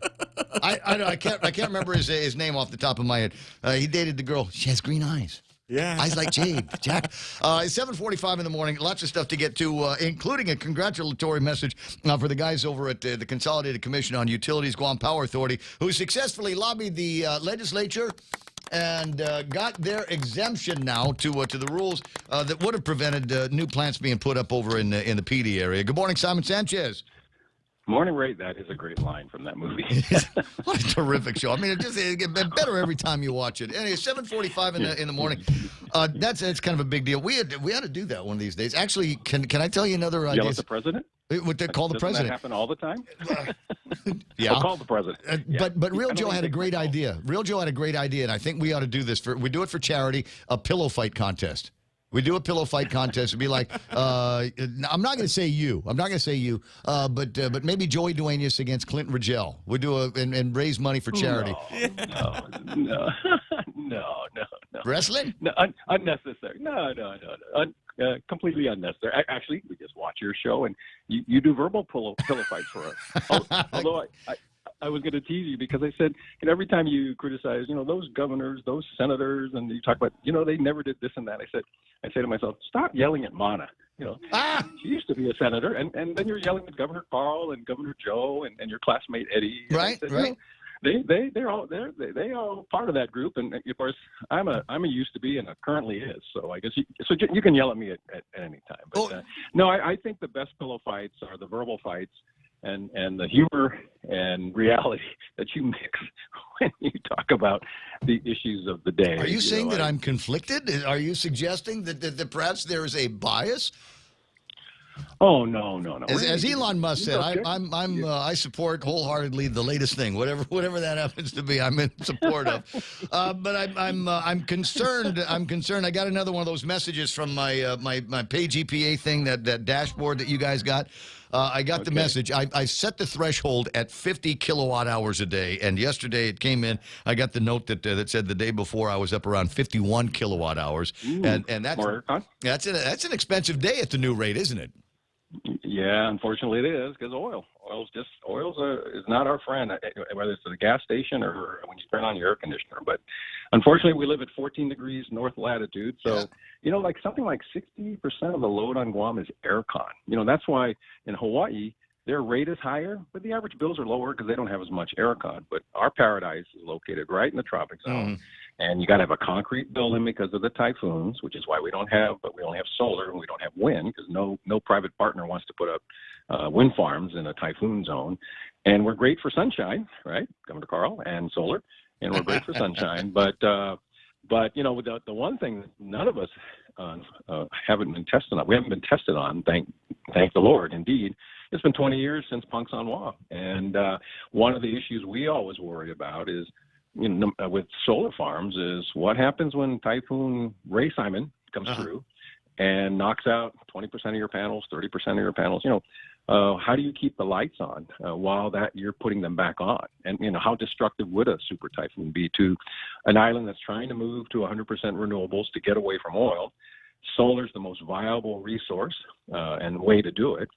I can't remember his name off the top of my head. He dated the girl. She has green eyes. Yeah. Eyes like jade. Jack. 7:45 in the morning. Lots of stuff to get to, including a congratulatory message for the guys over at the Consolidated Commission on Utilities, Guam Power Authority, who successfully lobbied the legislature and got their exemption now to the rules that would have prevented new plants being put up over in the PD area. Good morning, Simon Sanchez. Morning, Ray. That is a great line from that movie. What a terrific show. I mean, it gets better every time you watch it. Anyway, 7:45 in the morning. That's kind of a big deal. We had to do that one of these days. Actually, can I tell you another idea? Yell at the president? What they call the president? Doesn't that happen all the time? Yeah. I'll call the president. But Real Joe had a great idea. Real Joe had a great idea, and I think we ought to do this. We do it for charity, a pillow fight contest. We do a pillow fight contest. It'd be like, I'm not going to say you. But maybe Joey Duenas against Clinton Rigel. We do and raise money for charity. No. Wrestling? No, unnecessary. No. Completely unnecessary. Actually, we just watch your show and you do verbal pillow fights for us. Although I was going to tease you because I said, every time you criticize, those governors, those senators, and you talk about, they never did this and that. I say to myself, stop yelling at Mana. She used to be a senator, and then you're yelling at Governor Carl and Governor Joe and your classmate Eddie. Right, said, right. They're all part of that group, and of course I'm a used to be and currently is. So I guess you can yell at me at any time. But no, I think the best pillow fights are the verbal fights. And the humor and reality that you mix when you talk about the issues of the day. Are you saying that I'm conflicted? Are you suggesting that perhaps there is a bias? Oh no. As Elon Musk said, I support wholeheartedly the latest thing, whatever that happens to be. I'm in support of. But I'm concerned. I'm concerned. I got another one of those messages from my Page EPA thing, that dashboard that you guys got. I got the message. I set the threshold at 50 kilowatt hours a day, and yesterday it came in. I got the note that said the day before I was up around 51 kilowatt hours, and that's an expensive day at the new rate, isn't it? Yeah, unfortunately it is, because oil's is not our friend, whether it's at a gas station or when you turn on your air conditioner. But unfortunately, we live at 14 degrees north latitude, so like something like 60% of the load on Guam is aircon. That's why in Hawaii their rate is higher, but the average bills are lower because they don't have as much aircon. But our paradise is located right in the tropic zone. And you got to have a concrete building because of the typhoons, which is why we only have solar and we don't have wind, because no private partner wants to put up wind farms in a typhoon zone. And we're great for sunshine, right, Governor Carl, and solar, and we're great for sunshine. But the one thing that none of us haven't been tested on, we haven't been tested on, thank the Lord, indeed. It's been 20 years since Pang San Hua, and one of the issues we always worry about is, with solar farms, is what happens when Typhoon Ray Simon comes through and knocks out 20% of your panels, 30% of your panels. How do you keep the lights on while you're putting them back on? And how destructive would a super typhoon be to an island that's trying to move to 100% renewables to get away from oil? Solar's the most viable resource and way to do it,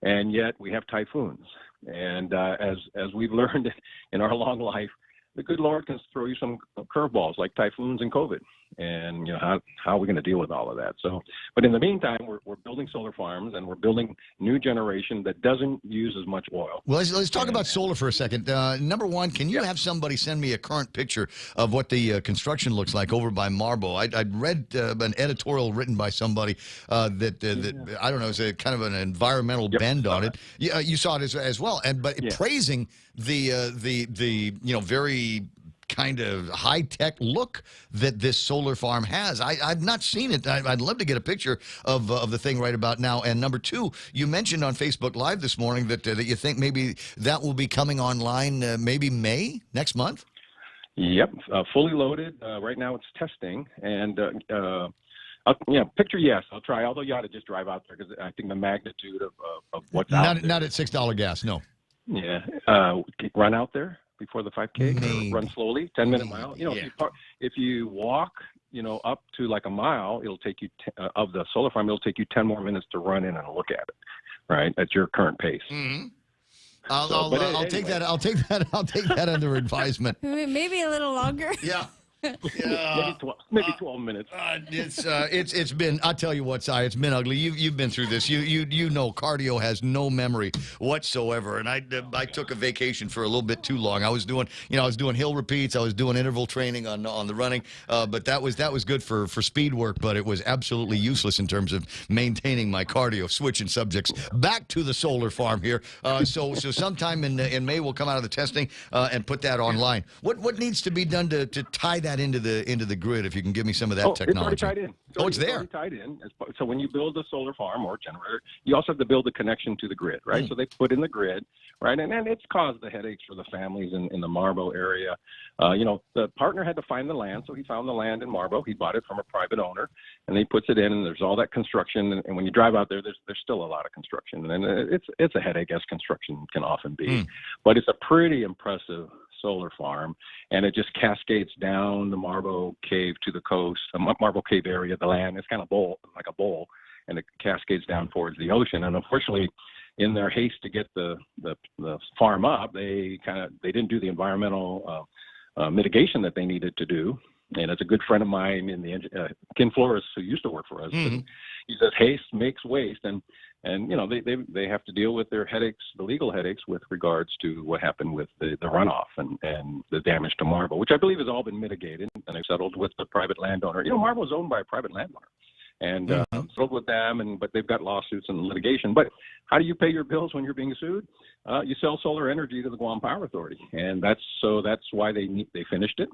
and yet we have typhoons. And as we've learned in our long life, the good Lord can throw you some curveballs like typhoons and COVID. And how are we going to deal with all of that? So, but in the meantime, we're building solar farms, and we're building new generation that doesn't use as much oil. Well, let's talk about solar for a second. Number one, can you have somebody send me a current picture of what the construction looks like over by Marbo? I'd read an editorial written by somebody that I don't know, is a kind of an environmental bend on it. You saw it as well, but praising the very kind of high-tech look that this solar farm has. I've not seen it. I'd love to get a picture of the thing right about now. And number two, you mentioned on Facebook Live this morning that you think maybe that will be coming online maybe May, next month? Yep, fully loaded. Right now it's testing. And picture, yes, I'll try. Although you ought to just drive out there, because I think the magnitude of what's out there. Not at $6 gas, no. Yeah, run out there before the 5K. Run slowly, 10-minute mile. If you walk, up to like a mile, it'll take you of the solar farm. It'll take you 10 more minutes to run in and look at it, right, at your current pace. I'll take that. I'll take that under advisement. Maybe a little longer. Yeah. Maybe 12 minutes. It's been. I'll tell you what, Si, it's been ugly. You've been through this. You know, cardio has no memory whatsoever. And I took a vacation for a little bit too long. I was doing hill repeats. I was doing interval training on the running. But that was good for speed work. But it was absolutely useless in terms of maintaining my cardio. Switching subjects back to the solar farm here. So sometime in May we'll come out of the testing and put that online. What needs to be done to tie that into the grid? If you can give me some of that technology. It's already tied in. It's there. It's already tied in. So when you build a solar farm or generator, you also have to build a connection to the grid, right? So they put in the grid, right? And it's caused the headaches for the families in the Marbo area. The partner had to find the land, so he found the land in Marbo. He bought it from a private owner, and he puts it in, and there's all that construction. And when you drive out there, there's still a lot of construction, and it's a headache, as construction can often be. But it's a pretty impressive solar farm, and it just cascades down the Marbo Cave to the coast, the Marbo Cave area. The land is kind of like a bowl, and it cascades down towards the ocean. And unfortunately, in their haste to get the farm up, they didn't do the environmental mitigation that they needed to do. And it's a good friend of mine Ken Flores, who used to work for us. And he says haste makes waste, and they have to deal with their headaches, the legal headaches, with regards to what happened with the runoff and the damage to Marbo, which I believe has all been mitigated, and they've settled with the private landowner. Marbo is owned by a private landowner, and settled with them, but they've got lawsuits and litigation. But how do you pay your bills when you're being sued? You sell solar energy to the Guam Power Authority, and that's why they finished it.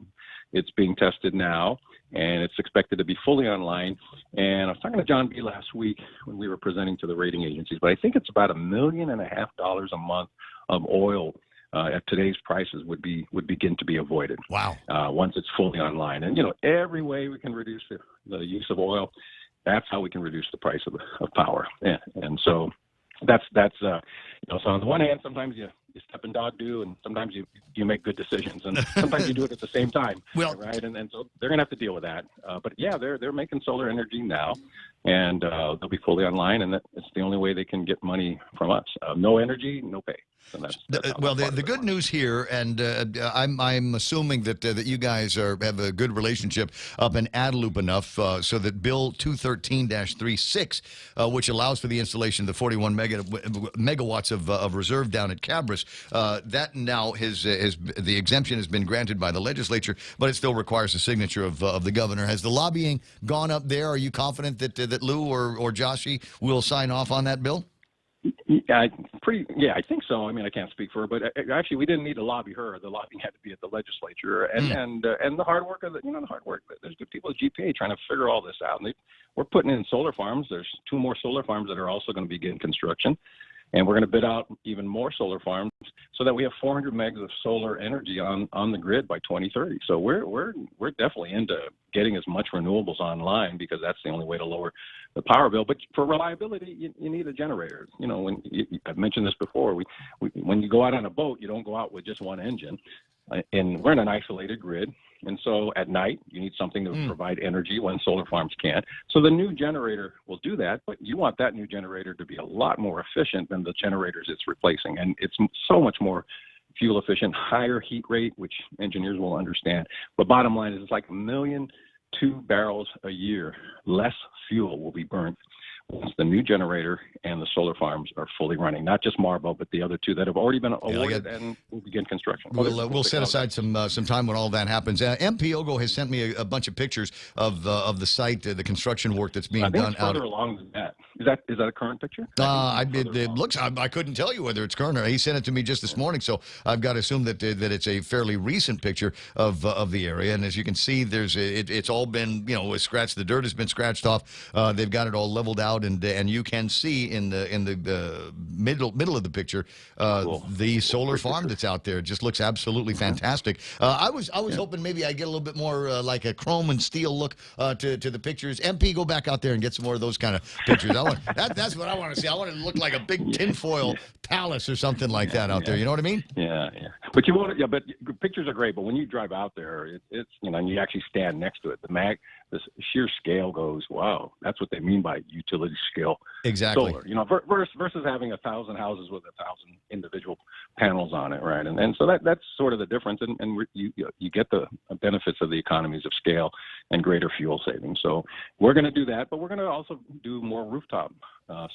It's being tested now, and it's expected to be fully online. And I was talking to John B. last week when we were presenting to the rating agencies, but I think it's about $1.5 million a month of oil at today's prices would begin to be avoided. Wow! Once it's fully online, and every way we can reduce the use of oil, that's how we can reduce the price of power. And so that's so on the one hand, sometimes you step in dog do, and sometimes you make good decisions, and sometimes you do it at the same time. Well, right, and so they're going to have to deal with that. But yeah, they're making solar energy now, and they'll be fully online, and it's the only way they can get money from us. No energy, no pay. So that's the good news here, and I'm assuming that you guys have a good relationship up in Adelup enough so that Bill 213-36, which allows for the installation of the 41 megawatts of reserve down at Cabras, that now the exemption has been granted by the legislature, but it still requires the signature of the governor. Has the lobbying gone up there? Are you confident that Lou or Joshi will sign off on that bill? I think so. I mean, I can't speak for her, but actually, we didn't need to lobby her. The lobbying had to be at the legislature, and the hard work of the hard work. There's good people at GPA trying to figure all this out, and we're putting in solar farms. There's 2 more solar farms that are also going to begin construction, and we're going to bid out even more solar farms so that we have 400 megs of solar energy on the grid by 2030. So we're definitely into getting as much renewables online because that's the only way to lower the power bill. But for reliability, you need a generator. I've mentioned this before. When you go out on a boat, you don't go out with just one engine. And we're in an isolated grid. And so at night, you need something to provide energy when solar farms can't. So the new generator will do that, but you want that new generator to be a lot more efficient than the generators it's replacing. And it's so much more fuel efficient, higher heat rate, which engineers will understand. But bottom line is it's like 1.2 million barrels a year less fuel will be burnt once the new generator and the solar farms are fully running. Not just Marble, but the other 2 that have already been awarded and will begin construction. We'll set aside some time when all that happens. MP Ogo has sent me a bunch of pictures of the site, the construction work that's being done. It's further along than that. Is that a current picture? It looks. I couldn't tell you whether it's current or he sent it to me just this morning, so I've got to assume that it's a fairly recent picture of the area. And as you can see, it's all been scratched. The dirt has been scratched off. They've got it all leveled out. And you can see in the middle of the picture the solar farm that's out there. It just looks absolutely fantastic. I was hoping maybe I get a little bit more like a chrome and steel look to the pictures. MP, go back out there and get some more of those kind of pictures. That's what I want to see. I want it to look like a big tinfoil palace or something like that out there. You know what I mean? Yeah. But you want but pictures are great. But when you drive out there, it's and you actually stand next to it. The sheer scale goes, wow, that's what they mean by utility scale exactly. solar. Versus having 1,000 houses with 1,000 individual panels on it, right? And so that's sort of the difference, and you get the benefits of the economies of scale and greater fuel savings. So we're going to do that, but we're going to also do more rooftop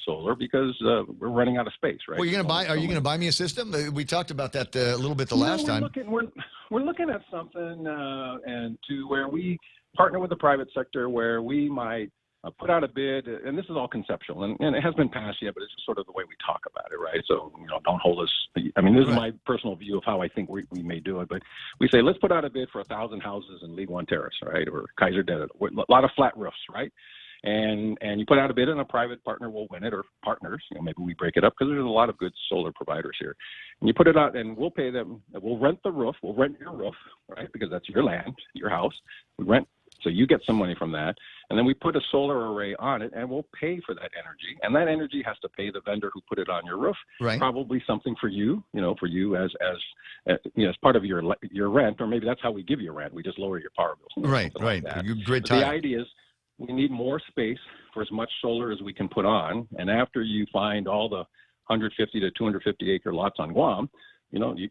solar because we're running out of space, right? Well, are you going to buy me a system? We talked about that a little bit last time. We're looking at something and to where we partner with the private sector where we might put out a bid, and this is all conceptual, and it hasn't been passed yet, but it's just sort of the way we talk about it, right? So, don't hold us. I mean, this is my personal view of how I think we may do it, but we say, let's put out a bid for 1,000 houses in League One Terrace, right, or Kaiser Dead, a lot of flat roofs, right? And you put out a bid, and a private partner will win it, or partners. Maybe we break it up because there's a lot of good solar providers here. And you put it out, and we'll pay them. We'll rent the roof. We'll rent your roof, right? Because that's your land, your house. We rent, so you get some money from that. And then we put a solar array on it, and we'll pay for that energy. And that energy has to pay the vendor who put it on your roof. Right. Probably something for you, for you as part of your rent, or maybe that's how we give you rent. We just lower your power bills. Right. Like the idea is, we need more space for as much solar as we can put on. And after you find all the 150 to 250 acre lots on Guam, you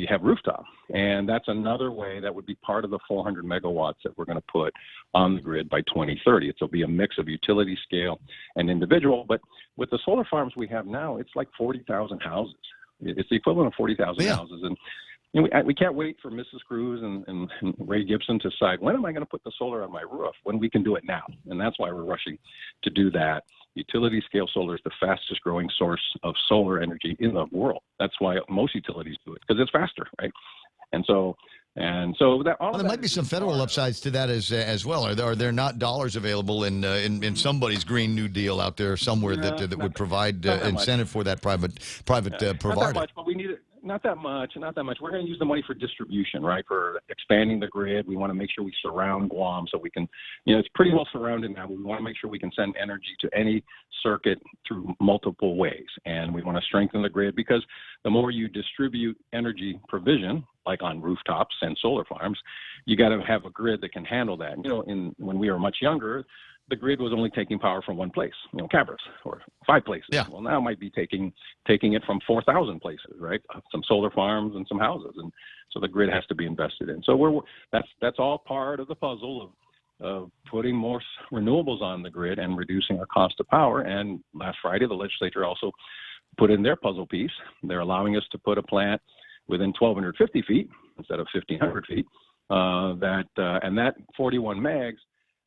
have rooftop. And that's another way that would be part of the 400 megawatts that we're going to put on the grid by 2030. It'll be a mix of utility scale and individual. But with the solar farms we have now, it's like 40,000 houses. It's the equivalent of 40,000 houses. And we can't wait for Mrs. Cruz and Ray Gibson to decide, when am I going to put the solar on my roof, when we can do it now. And that's why we're rushing to do that. Utility scale solar is the fastest growing source of solar energy in the world. That's why most utilities do it, because it's faster, right? And so that all there might be some federal upsides to that as well. Are there not dollars available in somebody's Green New Deal out there somewhere that would provide incentive for that private provider? Not that much, but we need it. Not that much. We're going to use the money for distribution, right? For expanding the grid. We want to make sure we surround Guam so we can, it's pretty well surrounded now. We want to make sure we can send energy to any circuit through multiple ways. And we want to strengthen the grid because the more you distribute energy provision, like on rooftops and solar farms, you got to have a grid that can handle that. When we were much younger, the grid was only taking power from one place, Cabras, or 5 places. Yeah. Well, now it might be taking it from 4,000 places, right? Some solar farms and some houses, and so the grid has to be invested in. So that's all part of the puzzle of putting more renewables on the grid and reducing our cost of power. And last Friday, the legislature also put in their puzzle piece. They're allowing us to put a plant within 1,250 feet instead of 1,500 feet. And that 41 megs.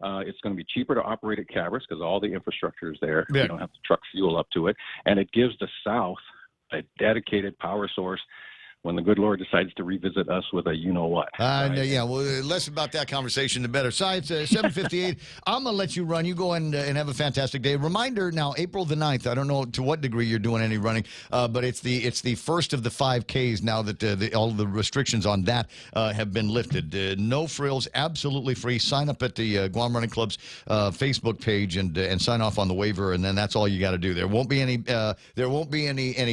It's going to be cheaper to operate at Cabras because all the infrastructure is there. Yeah. You don't have to truck fuel up to it. And it gives the South a dedicated power source when the good Lord decides to revisit us with a you-know-what. Yeah, well, less about that conversation, the better. It's 7:58. I'm going to let you run. You go and have a fantastic day. Reminder now, April the 9th. I don't know to what degree you're doing any running, but it's the first of the 5Ks now that all the restrictions on that have been lifted. No frills, absolutely free. Sign up at the Guam Running Club's Facebook page and sign off on the waiver, and then that's all you got to do. There won't be any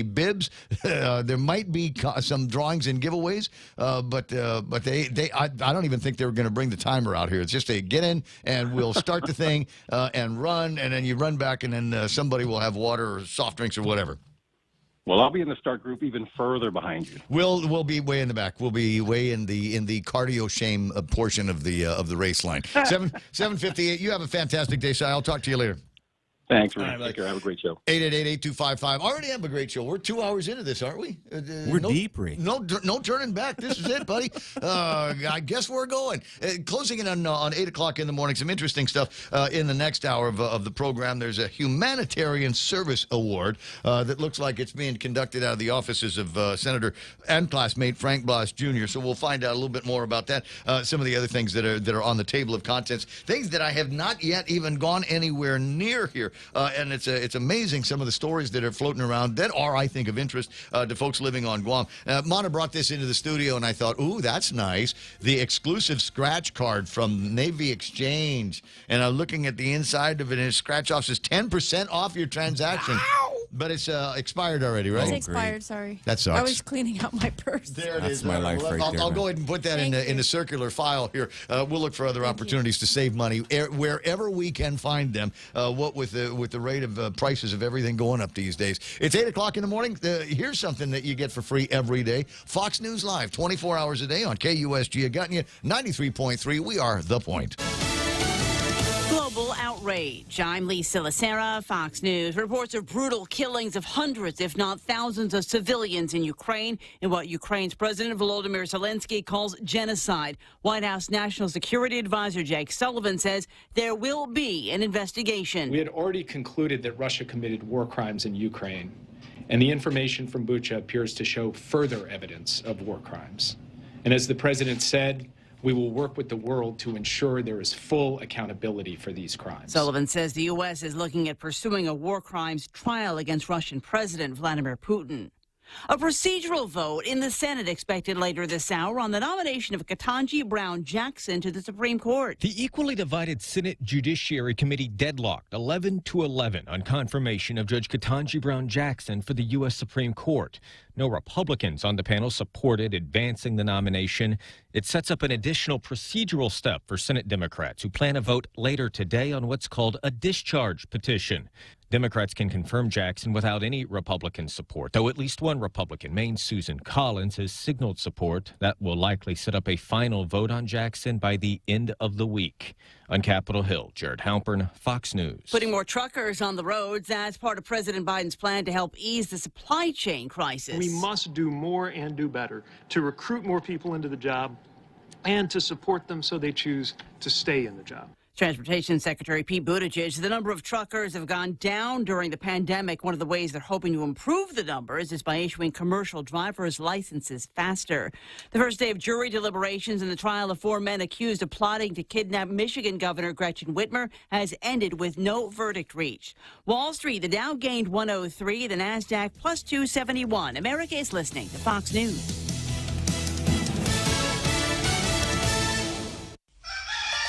bibs. There might be some drawings and giveaways, but I don't even think they were going to bring the timer out here. It's just a get in and we'll start the thing and run, and then you run back, and then somebody will have water or soft drinks or whatever. Well, I'll be in the start group even further behind you. We'll be way in the back. We'll be way in the cardio shame portion of the race line. 7:58. You have a fantastic day, Si. I'll talk to you later. Thanks, Rick. Take care. Have a great show. 888-8255. Already have a great show. We're 2 hours into this, aren't we? We're deep, Rick. No turning back. This is it, buddy. I guess we're going. Closing in on 8 o'clock in the morning. Some interesting stuff in the next hour of the program. There's a Humanitarian Service Award that looks like it's being conducted out of the offices of Senator and classmate Frank Blas Jr. So we'll find out a little bit more about that. Some of the other things that are on the table of contents. Things that I have not yet even gone anywhere near here. And it's amazing some of the stories that are floating around that are, I think, of interest to folks living on Guam. Mana brought this into the studio, and I thought, ooh, that's nice. The exclusive scratch card from Navy Exchange. And I'm looking at the inside of it, and it scratch off says 10% off your transaction. Ow! But it's expired already, right? It's expired, sorry. That sucks. I was cleaning out my purse. There it That's is. my life right there. I'll go ahead and put that in a circular file here. We'll look for other opportunities to save money wherever we can find them. What with the rate of prices of everything going up these days. It's 8 o'clock in the morning. Here's something that you get for free every day. Fox News Live, 24 hours a day on KUSG. Agutnia, 93.3. We are The Point. Global outrage. I'm Lisa Lacera, Fox News. Reports of brutal killings of hundreds, if not thousands, of civilians in Ukraine in what Ukraine's President Volodymyr Zelensky calls genocide. White House National Security Advisor Jake Sullivan says there will be an investigation. We had already concluded that Russia committed war crimes in Ukraine, and the information from Bucha appears to show further evidence of war crimes. And as the president said, we will work with the world to ensure there is full accountability for these crimes. Sullivan says the U.S. is looking at pursuing a war crimes trial against Russian President Vladimir Putin. A procedural vote in the Senate expected later this hour on the nomination of Ketanji Brown Jackson to the Supreme Court. The equally divided Senate Judiciary Committee deadlocked 11-11 on confirmation of Judge Ketanji Brown Jackson for the U.S. Supreme Court. No Republicans on the panel supported advancing the nomination. It sets up an additional procedural step for Senate Democrats who plan to vote later today on what's called a discharge petition. Democrats can confirm Jackson without any Republican support, though at least one Republican, Maine's Susan Collins, has signaled support. That will likely set up a final vote on Jackson by the end of the week. On Capitol Hill, Jared Halpern, Fox News. Putting more truckers on the roads, that's part of President Biden's plan to help ease the supply chain crisis. we must do more and do better to recruit more people into the job and to support them so they choose to stay in the job. Transportation Secretary Pete Buttigiig, the number of truckers have gone down during the pandemic. One of the ways they're hoping to improve the numbers is by issuing commercial driver's licenses faster. The first day of jury deliberations in the trial of 4 men accused of plotting to kidnap Michigan Governor Gretchen Whitmer has ended with no verdict reached. Wall Street, the Dow gained 103, the NASDAQ plus 271. America is listening to Fox News.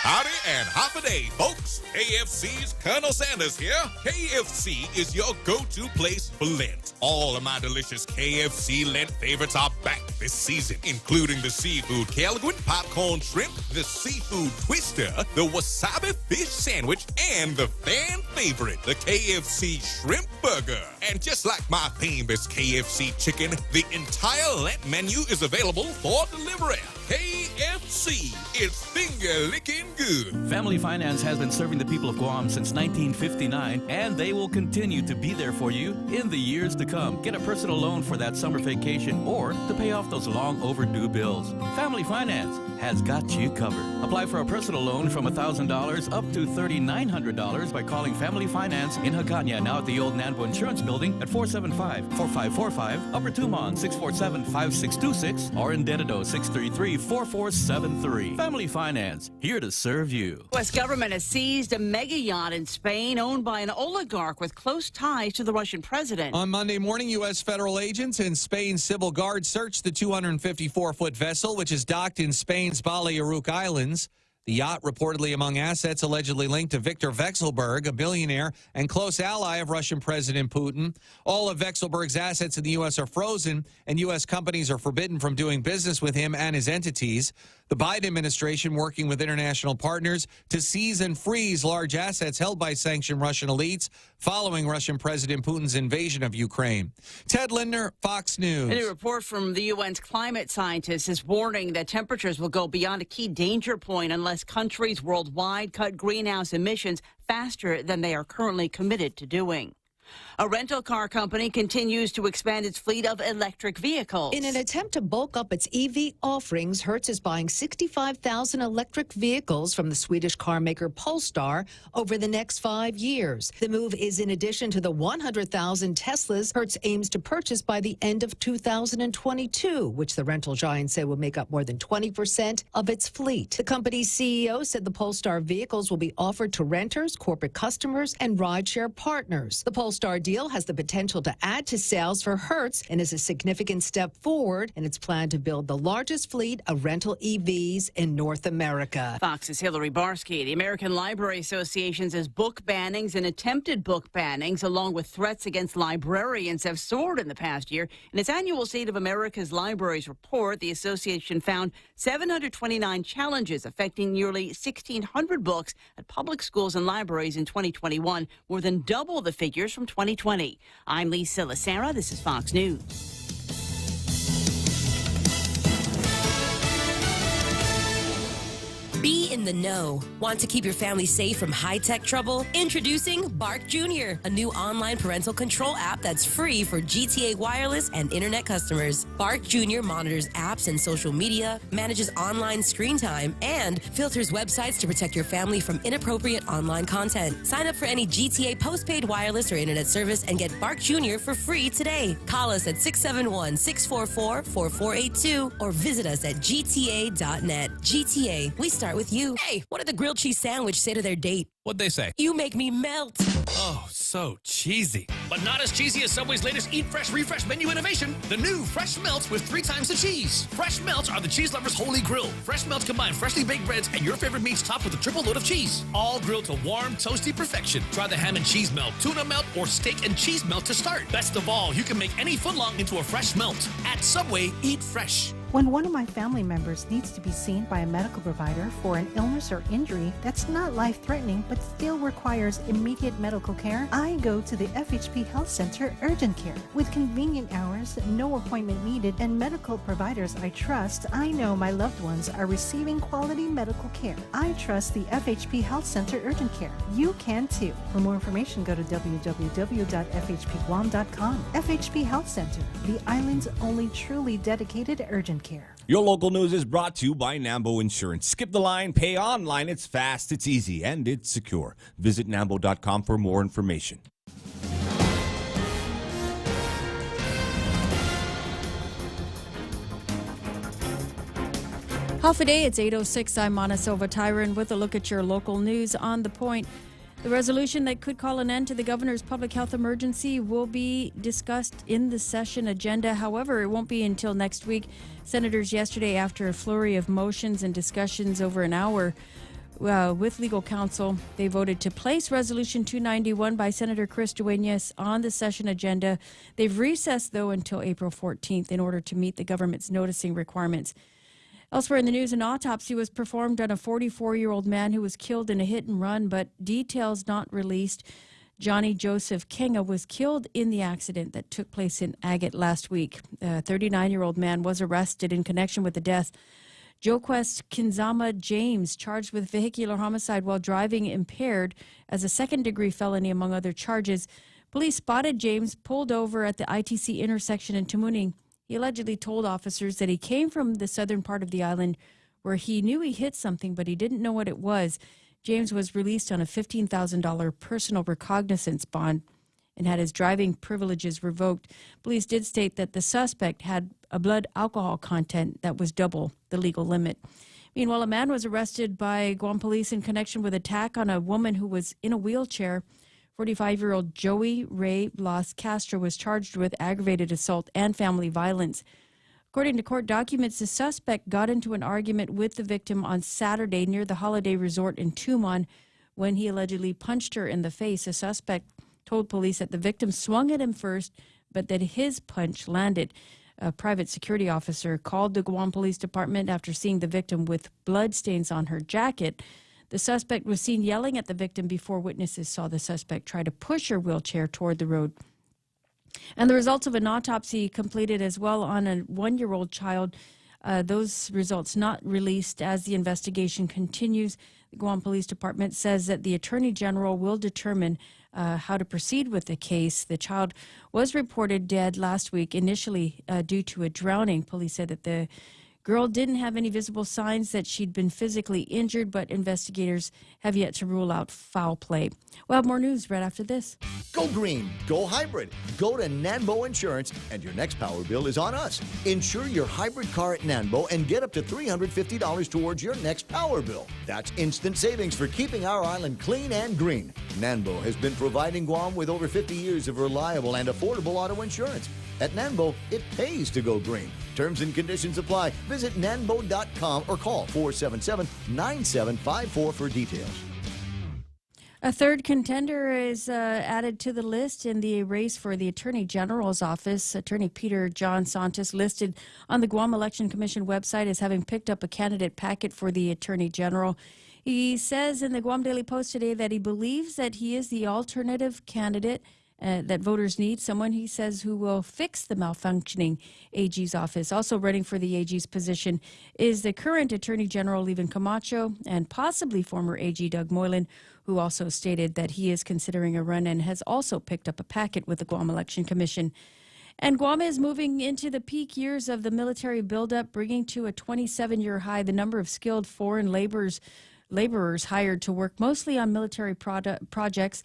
Howdy and half a day, folks. KFC's Colonel Sanders here. KFC is your go-to place for Lent. All of my delicious KFC Lent favorites are back this season, including the seafood Kelguin, popcorn shrimp, the seafood twister, the wasabi fish sandwich, and the fan favorite, the KFC shrimp burger. And just like my famous KFC chicken, the entire Lent menu is available for delivery. KFC is finger-licking good. Family Finance has been serving the people of Guam since 1959, and they will continue to be there for you in the years to come. Get a personal loan for that summer vacation or to pay off those long overdue bills. Family Finance has got you covered. Apply for a personal loan from $1,000 up to $3,900 by calling Family Finance in Hagåtña, now at the old Nanbo Insurance Building at 475-4545, Upper Tumon 647-5626, or in Dededo 633-4473. Family Finance, here to serve you. The U.S. government has seized a mega yacht in Spain owned by an oligarch with close ties to the Russian president. On Monday morning, U.S. federal agents and Spain's civil guard searched the 254-foot vessel, which is docked in Spain's Balearic Islands. The yacht reportedly among assets allegedly linked to Viktor Vekselberg, a billionaire and close ally of Russian President Putin. All of Vekselberg's assets in the U.S. are frozen, and U.S. companies are forbidden from doing business with him and his entities. The Biden administration working with international partners to seize and freeze large assets held by sanctioned Russian elites following Russian President Putin's invasion of Ukraine. Ted Lindner, Fox News. A new report from the UN's climate scientists is warning that temperatures will go beyond a key danger point unless countries worldwide cut greenhouse emissions faster than they are currently committed to doing. A rental car company continues to expand its fleet of electric vehicles. In an attempt to bulk up its EV offerings, Hertz is buying 65,000 electric vehicles from the Swedish car maker Polestar over the next 5 years. The move is in addition to the 100,000 Teslas Hertz aims to purchase by the end of 2022, which the rental giant said will make up more than 20% of its fleet. The company's CEO said the Polestar vehicles will be offered to renters, corporate customers, and rideshare partners. The Polestar deal has the potential to add to sales for Hertz and is a significant step forward in its plan to build the largest fleet of rental EVs in North America. Fox's Hillary Barsky. The American Library Association says book bannings and attempted book bannings, along with threats against librarians, have soared in the past year. In its annual State of America's Libraries report, the association found 729 challenges affecting nearly 1,600 books at public schools and libraries in 2021, more than double the figures from 2020. I'm Lisa Lacera. This is Fox News. Be in the know. Want to keep your family safe from high-tech trouble? Introducing Bark Jr., a new online parental control app that's free for GTA wireless and internet customers. Bark Jr. monitors apps and social media, manages online screen time, and filters websites to protect your family from inappropriate online content. Sign up for any GTA postpaid wireless or internet service and get Bark Jr. for free today. Call us at 671-644-4482 or visit us at gta.net. GTA, we start with you. Hey, what did the grilled cheese sandwich say to their date? What'd they say? You make me melt. Oh, so cheesy. But not as cheesy as Subway's latest Eat Fresh Refresh menu innovation. The new Fresh Melts with 3 times the cheese. Fresh Melts are the cheese lovers' holy grail. Fresh Melts combine freshly baked breads and your favorite meats topped with a triple load of cheese. All grilled to warm, toasty perfection. Try the ham and cheese melt, tuna melt, or steak and cheese melt to start. Best of all, you can make any footlong into a fresh melt. At Subway, eat fresh. When one of my family members needs to be seen by a medical provider for an illness or injury that's not life-threatening but still requires immediate medical care, I go to the FHP Health Center Urgent Care. With convenient hours, no appointment needed, and medical providers I trust, I know my loved ones are receiving quality medical care. I trust the FHP Health Center Urgent Care. You can too. For more information, go to www.fhpguam.com. FHP Health Center, the island's only truly dedicated urgent care. Your local news is brought to you by Nambo Insurance. Skip the line, pay online. It's fast, it's easy, and it's secure. Visit nambo.com for more information. Half a day, it's 8:06. I'm Mana Silva Tyron with a look at your local news on the point. The resolution that could call an end to the governor's public health emergency will be discussed in the session agenda. However, it won't be until next week. Senators yesterday, after a flurry of motions and discussions over an hour with legal counsel, they voted to place Resolution 291 by Senator Chris Duenas on the session agenda. They've recessed, though, until April 14th in order to meet the government's noticing requirements. Elsewhere in the news, an autopsy was performed on a 44-year-old man who was killed in a hit-and-run, but details not released. Johnny Joseph Kenga was killed in the accident that took place in Agate last week. A 39-year-old man was arrested in connection with the death. Joquest Kinzama James, charged with vehicular homicide while driving impaired as a second-degree felony, among other charges. Police spotted James pulled over at the ITC intersection in Tamuning. He allegedly told officers that he came from the southern part of the island where he knew he hit something, but he didn't know what it was. James was released on a $15,000 personal recognizance bond and had his driving privileges revoked. Police did state that the suspect had a blood alcohol content that was double the legal limit. Meanwhile, a man was arrested by Guam police in connection with attack on a woman who was in a wheelchair. 45-year-old Joey Ray Blas Castro was charged with aggravated assault and family violence. According to court documents, the suspect got into an argument with the victim on Saturday near the Holiday Resort in Tumon when he allegedly punched her in the face. The suspect told police that the victim swung at him first, but that his punch landed. A private security officer called the Guam Police Department after seeing the victim with blood stains on her jacket. The suspect was seen yelling at the victim before witnesses saw the suspect try to push her wheelchair toward the road. And the results of an autopsy completed as well on a 1-year-old child, those results not released as the investigation continues. The Guam Police Department says that the Attorney General will determine how to proceed with the case. The child was reported dead last week, initially due to a drowning. Police said that the girl didn't have any visible signs that she'd been physically injured, but investigators have yet to rule out foul play. We'll have more news right after this. Go green, go hybrid, go to Nanbo Insurance, and your next power bill is on us. Insure your hybrid car at Nanbo and get up to $350 towards your next power bill. That's instant savings for keeping our island clean and green. Nanbo has been providing Guam with over 50 years of reliable and affordable auto insurance. At Nanbo, it pays to go green. Terms and conditions apply. Visit nanbo.com or call 477-9754 for details. A third contender is added to the list in the race for the Attorney General's office. Attorney Peter John Santos, listed on the Guam Election Commission website as having picked up a candidate packet for the Attorney General. He says in the Guam Daily Post today that he believes that he is the alternative candidate that voters need, someone, he says, who will fix the malfunctioning AG's office. Also running for the AG's position is the current Attorney General, Levin Camacho, and possibly former AG Doug Moylan, who also stated that he is considering a run and has also picked up a packet with the Guam Election Commission. And Guam is moving into the peak years of the military buildup, bringing to a 27-year high the number of skilled foreign laborers hired to work mostly on military projects.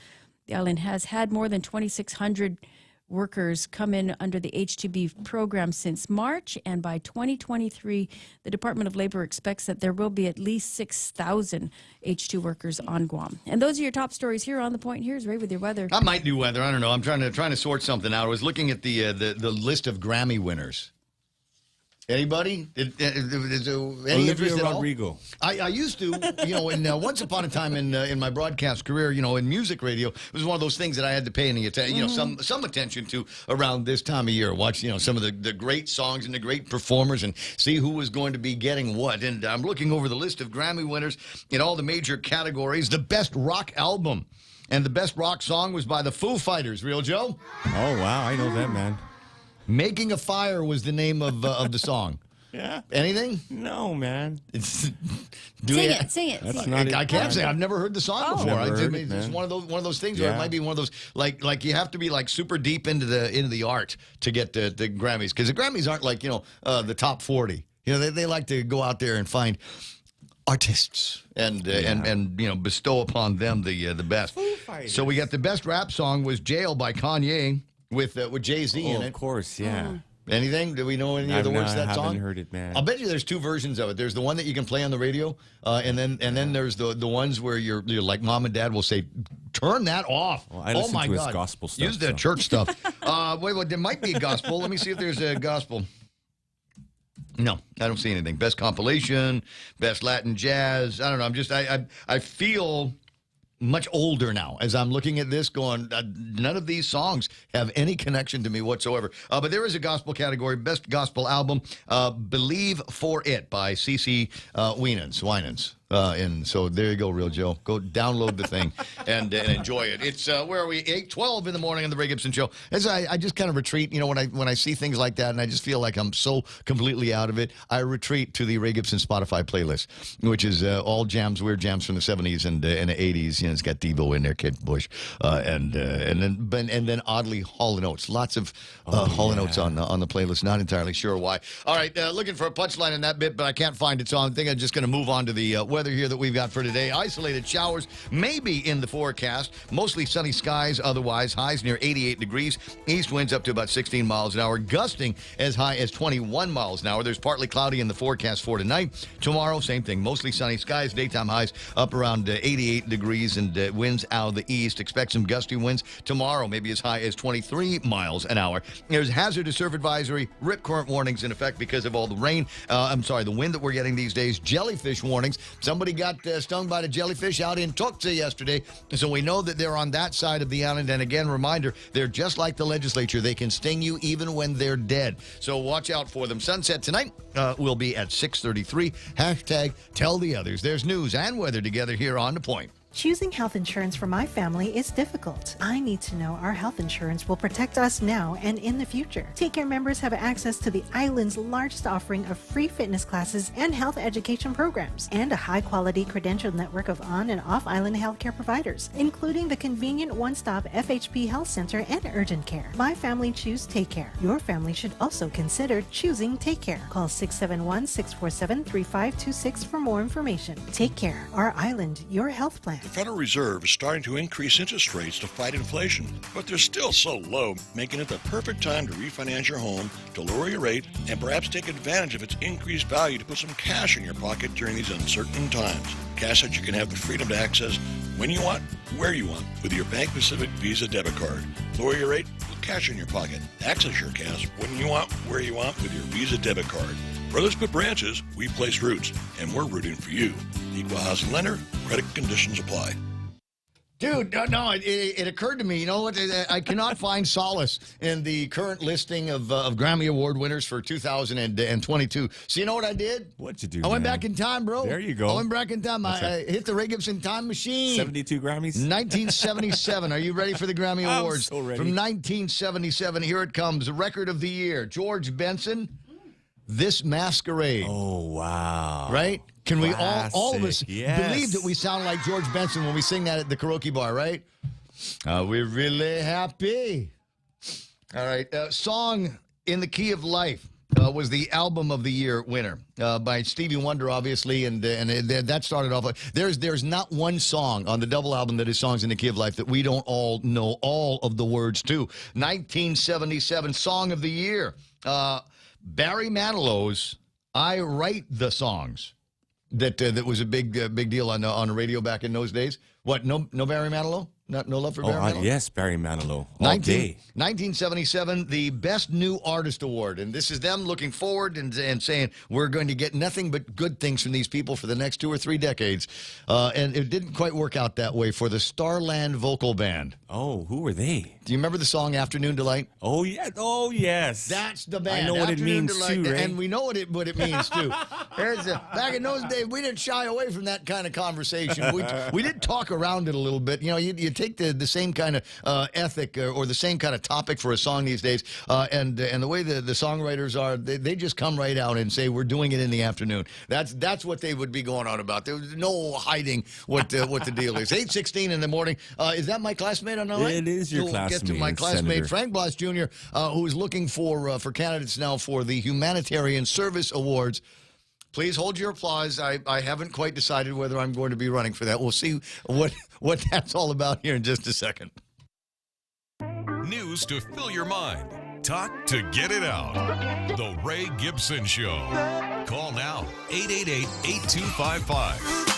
The island has had more than 2,600 workers come in under the H-2B program since March, and by 2023, the Department of Labor expects that there will be at least 6,000 H-2 workers on Guam. And those are your top stories here on The Point. Here's Ray with your weather. I might do weather. I don't know. I'm trying to sort something out. I was looking at the list of Grammy winners. Anybody? Is there any Olivia interest at all? Rodrigo. I used to, once upon a time in my broadcast career, in music radio, it was one of those things that I had to pay any attention, some attention to around this time of year. Watch, some of the great songs and the great performers and see who was going to be getting what. And I'm looking over the list of Grammy winners in all the major categories. The best rock album and the best rock song was by the Foo Fighters. Real Joe? Oh, wow. I know that, man. Making a Fire was the name of the song. Yeah. Anything? No, man. Sing it. That's not it. I can't say I've never heard the song before. Never heard it, It's man. one of those things where it might be one of those like you have to be like super deep into the art to get the Grammys, because the Grammys aren't like the top 40. They like to go out there and find artists and bestow upon them the best. So we got the best rap song was "Jail" by Kanye with Jay-Z in it. Of course, yeah. Anything? Do we know any of the words to that song? I haven't heard it, man. I'll bet you there's two versions of it. There's the one that you can play on the radio, and then there's the ones where you're like mom and dad will say, "Turn that off." Well, I listen my to his God. gospel stuff. Use the church stuff. Wait, there might be a gospel. Let me see if there's a gospel. No, I don't see anything. Best compilation, best Latin jazz. I don't know. I feel much older now as I'm looking at this going, none of these songs have any connection to me whatsoever. But there is a gospel category, best gospel album, Believe For It by CeCe Winans. And so there you go, Real Joe. Go download the thing and enjoy it. It's where are we? 8:12 in the morning on the Ray Gibson Show. As I just kind of retreat, when I see things like that, and I just feel like I'm so completely out of it, I retreat to the Ray Gibson Spotify playlist, which is all jams, weird jams from the 70s and the 80s. It's got Devo in there, Kid Bush, and then oddly Hall & Oates. Lots of Hall & Oates on the playlist. Not entirely sure why. All right, looking for a punchline in that bit, but I can't find it, so I think I'm just going to move on to the weather here that we've got for today. Isolated showers maybe in the forecast. Mostly sunny skies otherwise. Highs near 88 degrees. East winds up to about 16 miles an hour. Gusting as high as 21 miles an hour. There's partly cloudy in the forecast for tonight. Tomorrow, same thing. Mostly sunny skies. Daytime highs up around 88 degrees and winds out of the east. Expect some gusty winds tomorrow, maybe as high as 23 miles an hour. There's hazardous surf advisory, rip current warnings in effect because of all the rain. The wind that we're getting these days. Jellyfish warnings. Somebody got stung by the jellyfish out in Tuxtla yesterday, so we know that they're on that side of the island. And again, reminder, they're just like the legislature. They can sting you even when they're dead. So watch out for them. Sunset tonight will be at 6:33. Hashtag tell the others. There's news and weather together here on The Point. Choosing health insurance for my family is difficult. I need to know our health insurance will protect us now and in the future. Take Care members have access to the island's largest offering of free fitness classes and health education programs, and a high-quality credentialed network of on- and off-island healthcare providers, including the convenient one-stop FHP Health Center and urgent care. My family choose Take Care. Your family should also consider choosing Take Care. Call 671-647-3526 for more information. Take Care, our island, your health plan. The Federal Reserve is starting to increase interest rates to fight inflation, but they're still so low, making it the perfect time to refinance your home, to lower your rate, and perhaps take advantage of its increased value to put some cash in your pocket during these uncertain times. Cash that you can have the freedom to access when you want, where you want, with your Bank Pacific Visa debit card. Lower your rate, put cash in your pocket. Access your cash when you want, where you want, with your Visa debit card. Brothers put branches, we place roots, and we're rooting for you. Equal housing lender, credit conditions apply. Dude, no, it occurred to me, you know what, I cannot find solace in the current listing of Grammy Award winners for 2022. So you know what I did? What'd you do, I went man? back in time, bro. There you go. I went back in time. I hit the Ray Gibson time machine. 72 Grammys? 1977. Are you ready for the Grammy Awards? I'm so ready. From 1977, here it comes. Record of the year, George Benson, This Masquerade. Oh, wow. Right? Can we all of us Yes. believe that we sound like George Benson when we sing that at the karaoke bar, right? We're really happy. All right. Song In the Key of Life was the Album of the Year winner by Stevie Wonder, obviously, and that started off. There's not one song on the double album that is Songs in the Key of Life that we don't all know all of the words to. 1977 Song of the Year. Barry Manilow's I Write the Songs. That was a big deal on the radio back in those days. What? No Barry Manilow? No love for Barry Manilow? Yes, Barry Manilow. All day. 1977, the Best New Artist Award. And this is them looking forward and saying, we're going to get nothing but good things from these people for the next 2 or 3 decades. And it didn't quite work out that way for the Starland Vocal Band. Oh, who were they? Do you remember the song Afternoon Delight? Oh, yeah. Oh, yes. That's the band. I know what it means, too, right? And we know what it means, too. Back in those days, we didn't shy away from that kind of conversation. We did talk around it a little bit. You know, you take the same kind of ethic or the same kind of topic for a song these days, and the way the songwriters are, they just come right out and say, we're doing it in the afternoon. That's what they would be going on about. There's no hiding what the deal is. 8:16 in the morning. Is that my classmate on the line? It is your classmate. Get to my classmate, Senator Frank Blas Jr., who is looking for candidates now for the Humanitarian Service Awards. Please hold your applause. I haven't quite decided whether I'm going to be running for that. We'll see what that's all about here in just a second. News to fill your mind. Talk to get it out. The Ray Gibson Show. Call now, 888-8255.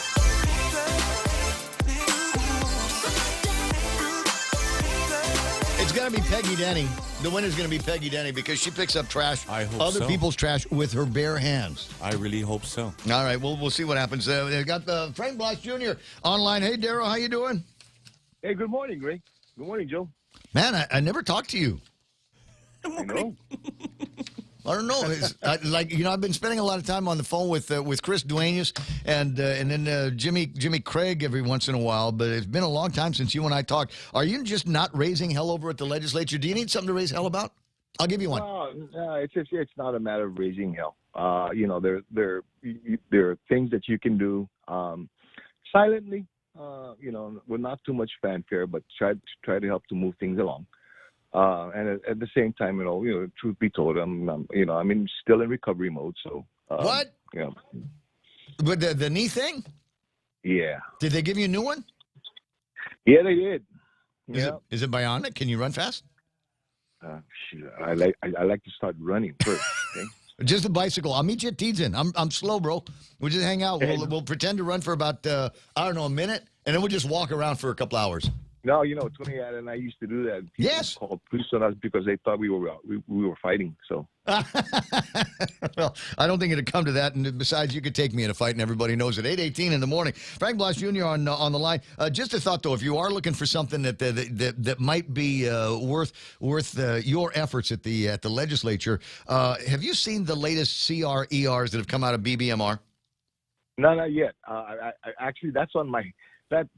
It's going to be Peggy Denny. The winner's going to be Peggy Denny because she picks up trash, other people's trash, with her bare hands. I really hope so. All right, we'll see what happens. They've got Frank Blas Jr. online. Hey, Darryl, how you doing? Hey, good morning, Ray. Good morning, Joe. Man, I never talked to you. I know. I don't know. I've been spending a lot of time on the phone with Chris Duenas and then Jimmy Craig every once in a while. But it's been a long time since you and I talked. Are you just not raising hell over at the legislature? Do you need something to raise hell about? I'll give you one. No, it's not a matter of raising hell. There are things that you can do silently. With not too much fanfare, but try to help to move things along. And at the same time, truth be told, I'm still in recovery mode. So what? Yeah. But the knee thing? Yeah. Did they give you a new one? Yeah, they did. Is it bionic? Can you run fast? I like to start running first. Okay? Just a bicycle. I'll meet you at Teads. I'm slow, bro. We'll just hang out. We'll pretend to run for about a minute, and then we'll just walk around for a couple hours. No, Tony and I used to do that. People yes. Called police on us because they thought we were fighting. So. Well, I don't think it'd come to that. And besides, you could take me in a fight, and everybody knows it. 8:18 in the morning. Frank Blas Jr. on the line. Just a thought, though, if you are looking for something that might be worth your efforts at the legislature, have you seen the latest CRERs that have come out of BBMR? No, not yet. Actually, that's on my.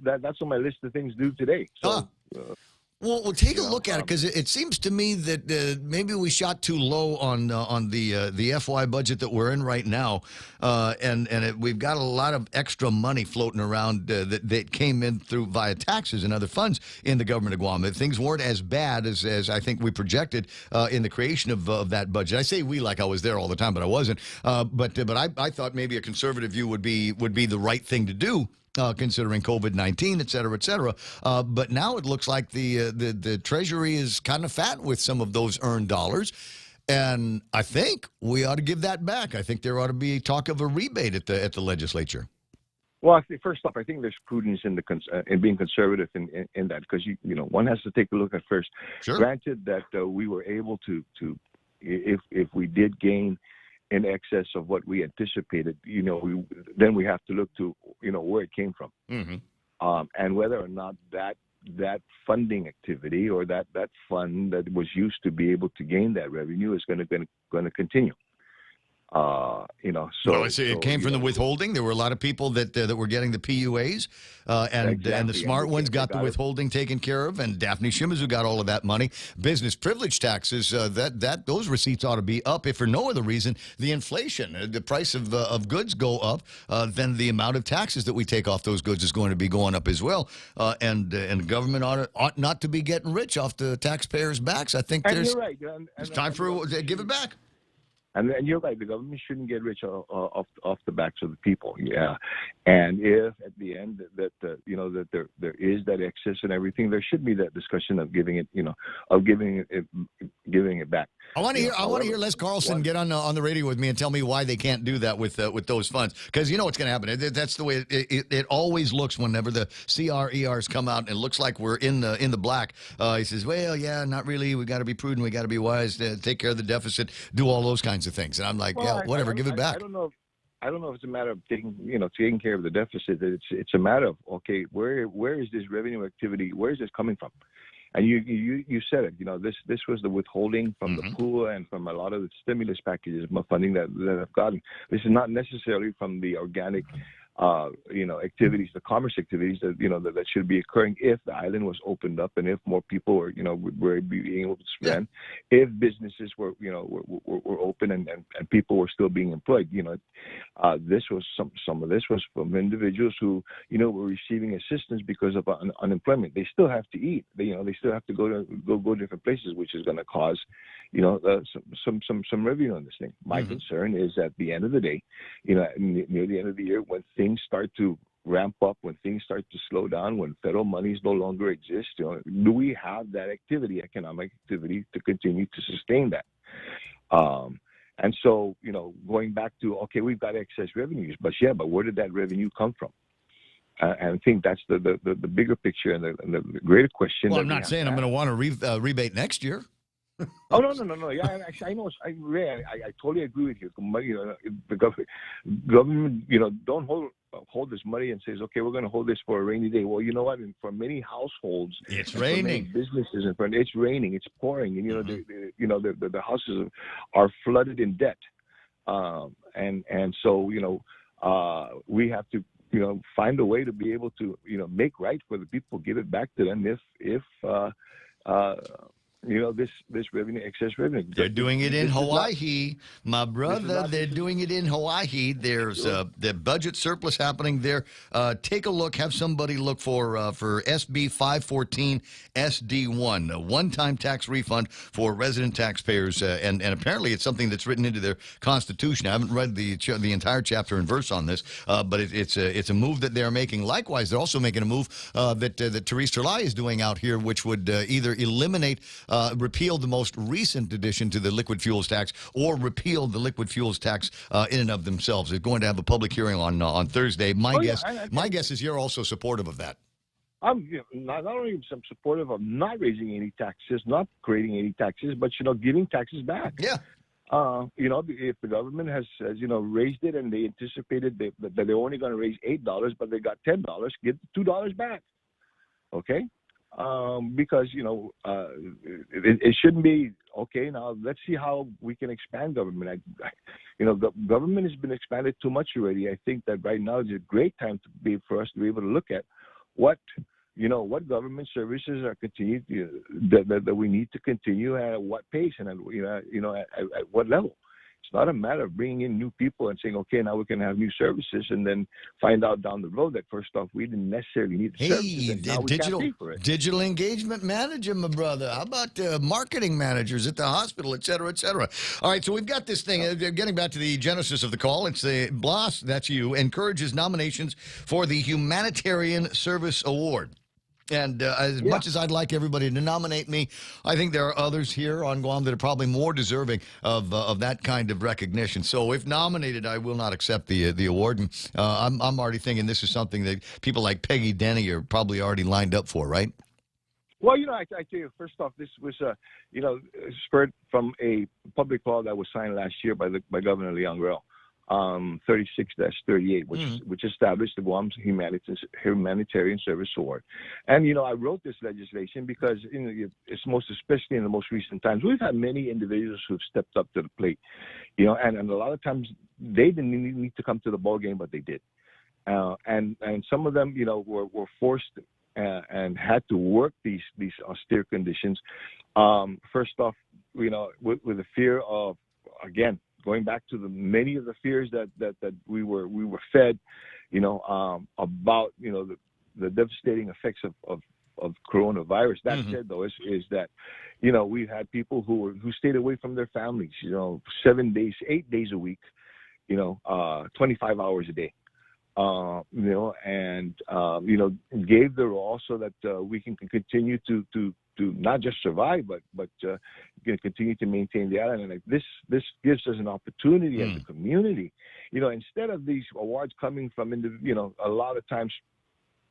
That's on my list of things to do today. So, Well, take a look at it because it seems to me that maybe we shot too low on the FY budget that we're in right now, and we've got a lot of extra money floating around that came in through via taxes and other funds in the government of Guam. Things weren't as bad as I think we projected in the creation of that budget. I say we like I was there all the time, but I wasn't. But I thought maybe a conservative view would be the right thing to do. Considering COVID-19, et cetera, et cetera. But now it looks like the Treasury is kind of fat with some of those earned dollars. And I think we ought to give that back. I think there ought to be talk of a rebate at the legislature. Well, first off, I think there's prudence in being conservative in that because one has to take a look at first. Sure. Granted that we were able to if we did gain in excess of what we anticipated, then we have to look to, where it came from. Mm-hmm. And whether or not that funding activity or that fund that was used to be able to gain that revenue is going to continue. So I see it came from the withholding. There were a lot of people that were getting the PUAs, and the smart ones got the withholding taken care of, and Daphne Shimazu got all of that money. Business privilege taxes, those receipts ought to be up, if for no other reason, the inflation, the price of goods go up, then the amount of taxes that we take off those goods is going to be going up as well, and the government ought not to be getting rich off the taxpayers' backs. I think you're right. it's time for give it back. And you're right, the government shouldn't get rich off the backs of the people. Yeah, and if at the end that there is that excess and everything, there should be that discussion of giving it back. I want to hear Les Carlson get on the radio with me and tell me why they can't do that with those funds, because you know what's going to happen. That's the way it always looks whenever the CRERs come out and it looks like we're in the black. He says, well, yeah, not really. We got to be prudent. We got to be wise. Take care of the deficit. Do all those kinds of things. And I'm like, well, yeah, whatever. Give it back. I don't know if it's a matter of taking care of the deficit. It's a matter of, okay, where is this revenue activity? Where is this coming from? And you said it. This was the withholding from the pool and from a lot of the stimulus packages, funding that have gotten. This is not necessarily from the organic, activities, the commerce activities that should be occurring if the island was opened up and if more people were being able to spend, if businesses were open and people were still being employed. This was some of this was from individuals who were receiving assistance because of unemployment. They still have to eat. They still have to go different places, which is going to cause some revenue on this thing. My concern is at the end of the day, near the end of the year, when things start to ramp up, when things start to slow down, when federal monies no longer exist, do we have that economic activity to continue to sustain that? And so, going back to, okay, we've got excess revenues, but where did that revenue come from? And I think that's the bigger picture and the greater question. Well, I'm not saying I'm going to want a rebate next year. Oh no! Yeah, actually, I know. I totally agree with you. The government, don't hold this money and says, okay, we're going to hold this for a rainy day. Well, you know what? And for many households, it's raining. Businesses, it's raining. It's pouring, and the houses are flooded in debt, and so we have to find a way to be able to make right for the people, give it back to them if this revenue, excess revenue. They're doing it in Hawaii, my brother. They're doing it in Hawaii. There's the budget surplus happening there. Take a look. Have somebody look for SB 514 SD1, a one-time tax refund for resident taxpayers, and apparently it's something that's written into their constitution. I haven't read the entire chapter and verse on this, but it's a move that they're making. Likewise, they're also making a move that Therese Terlai is doing out here, which would either eliminate. Repeal the most recent addition to the liquid fuels tax, or repeal the liquid fuels tax in and of themselves. They're going to have a public hearing on Thursday. My guess is you're also supportive of that. I'm not only some supportive of not raising any taxes, not creating any taxes, but giving taxes back. Yeah. If the government has raised it and they anticipated that they're only going to raise $8, but they got $10, give $2 back. Okay. Because it shouldn't be okay. Now let's see how we can expand government. The government has been expanded too much already. I think that right now is a great time for us to be able to look at what government services are continued that we need to continue at what pace and at what level. It's not a matter of bringing in new people and saying, okay, now we can have new services, and then find out down the road that first off, we didn't necessarily need the services. And now we can't pay for it. Digital engagement manager, my brother. How about marketing managers at the hospital, et cetera, et cetera? All right, so we've got this thing. Getting back to the genesis of the call, it's the Blas, that's you, encourages nominations for the Humanitarian Service Award. And as much as I'd like everybody to nominate me, I think there are others here on Guam that are probably more deserving of that kind of recognition. So if nominated, I will not accept the award. And I'm already thinking this is something that people like Peggy Denny are probably already lined up for, right? Well, I tell you, first off, this was spurred from a public law that was signed last year by Governor Leon Guerrero. 36-38, which established the Guam's Humanitarian Service Award. And, I wrote this legislation because, it's most especially in the most recent times, we've had many individuals who've stepped up to the plate, and a lot of times they didn't need to come to the ball game, but they did. And some of them, were forced and had to work these austere conditions. First off, with the fear of, again, going back to many of the fears that we were fed, about the devastating effects of coronavirus. That said, though, is that, you know, we've had people who stayed away from their families, you know, 7 days, 8 days a week, you know, 25 hours a day. You know, and you know, gave their all so that we can continue to not just survive, but continue to maintain the island. And this gives us an opportunity as a community. You know, instead of these awards coming from you know, a lot of times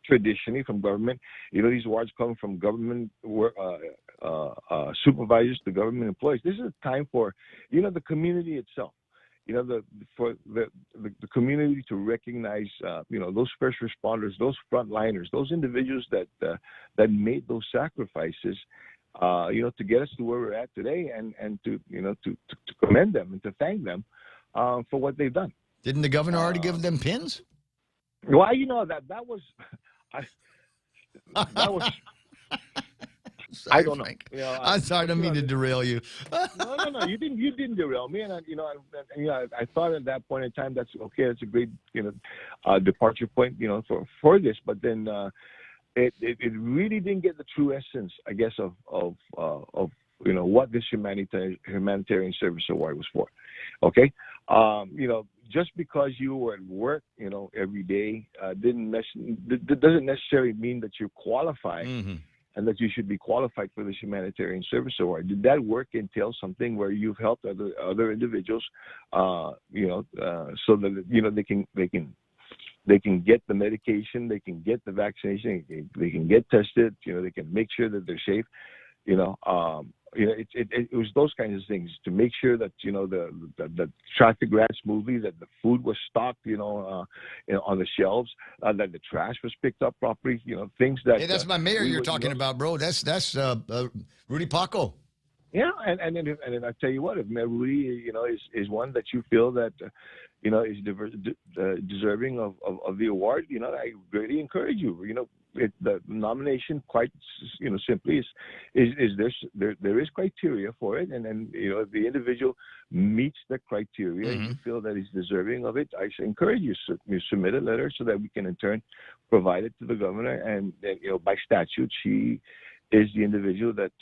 traditionally from government, you know, these awards come from government supervisors to government employees. This is a time for, you know, the community itself. You know, for the community to recognize, you know, those first responders, those frontliners, those individuals that made those sacrifices, you know, to get us to where we're at today, and to, you know, to commend them and to thank them for what they've done. Didn't the governor already give them pins? Well, you know, that was, Sorry, I don't know. Frank. You know, I'm sorry, I don't mean to derail you. No. You didn't derail me, and you know, you know, I thought at that point in time that's okay. That's a great, you know, departure point, you know, for this. But then it really didn't get the true essence, I guess, of you know, what this humanitarian service award was for. Okay, you know, just because you were at work, you know, every day, doesn't necessarily mean that you're qualified. Mm-hmm. And that you should be qualified for this humanitarian service award. Did that work entail something where you've helped other individuals, you know, so that, you know, they can get the medication, they can get the vaccination, they can get tested, you know, they can make sure that they're safe, you know. You know, it was those kinds of things to make sure that, you know, the traffic ran smoothly, that the food was stocked, you know, on the shelves, that the trash was picked up properly, you know, things that. Hey, that's my mayor you're talking about, bro. That's Rudy Paco. Yeah, and then I tell you what, if Mayor Rudy, you know, is one that you feel that, you know, is deserving of the award, you know, I really encourage you. You know, the nomination, quite, you know, simply there is criteria for it, and then, you know, if the individual meets the criteria, and you feel that he's deserving of it, I encourage you submit a letter so that we can in turn provide it to the governor, and you know, by statute, she is the individual that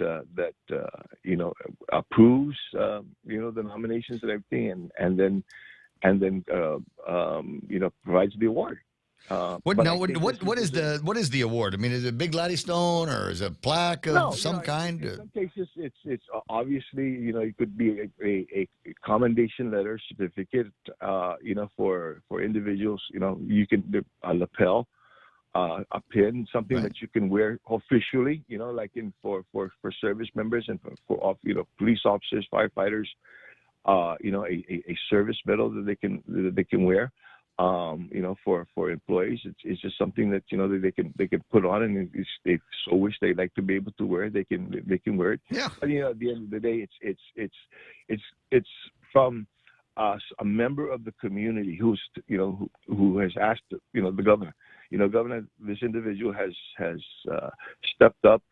you know, approves you know, the nominations and everything, and then you know, provides the award. What is the award? I mean, is it a big Laddie Stone or is it a plaque of some kind? In some cases, it's obviously, you know, it could be a commendation letter, certificate, you know, for individuals. You know, you can a lapel, a pin, something that you can wear officially. You know, like for service members and for you know, police officers, firefighters. You know, a service medal that they can wear. You know, for employees, it's just something that, you know, they can put on, and if they so wish they'd like to be able to wear it, they can wear it. Yeah. But, you know, at the end of the day, it's from a member of the community who has asked, you know, the governor. You know, Governor, this individual has stepped up.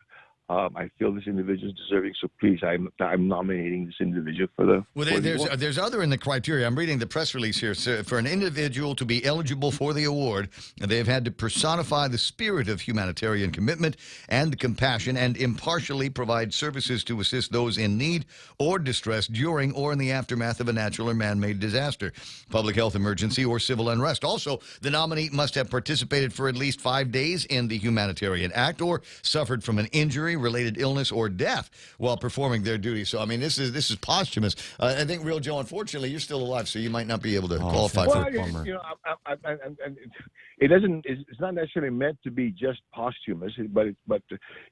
I feel this individual is deserving, so please, I'm nominating this individual for the. Well, there's other in the criteria. I'm reading the press release here. So for an individual to be eligible for the award, they've had to personify the spirit of humanitarian commitment and compassion, and impartially provide services to assist those in need or distress during or in the aftermath of a natural or man-made disaster, public health emergency, or civil unrest. Also, the nominee must have participated for at least 5 days in the humanitarian act or suffered from an injury, related illness, or death while performing their duty. So, I mean, this is posthumous. I think, Real Joe, unfortunately, you're still alive, so you might not be able to qualify for a bummer. You know, it doesn't. It's not necessarily meant to be just posthumous, but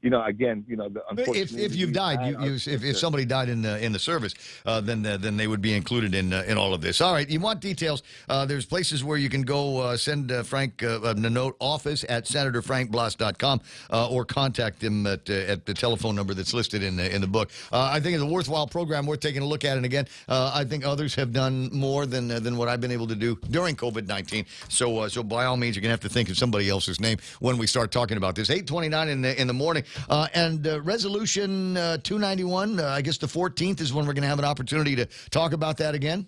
you know, again, you know, unfortunately, if you've died, if somebody died in the service, then they would be included in all of this. All right, you want details? There's places where you can go send Frank a note, office@senatorfrankblas.com, or contact him at the telephone number that's listed in the book. I think it's a worthwhile program, worth taking a look at. And again, I think others have done more than what I've been able to do during COVID-19. So by all means, you're going to have to think of somebody else's name when we start talking about this. 8:29 in the morning. And Resolution 291, I guess the 14th is when we're going to have an opportunity to talk about that again.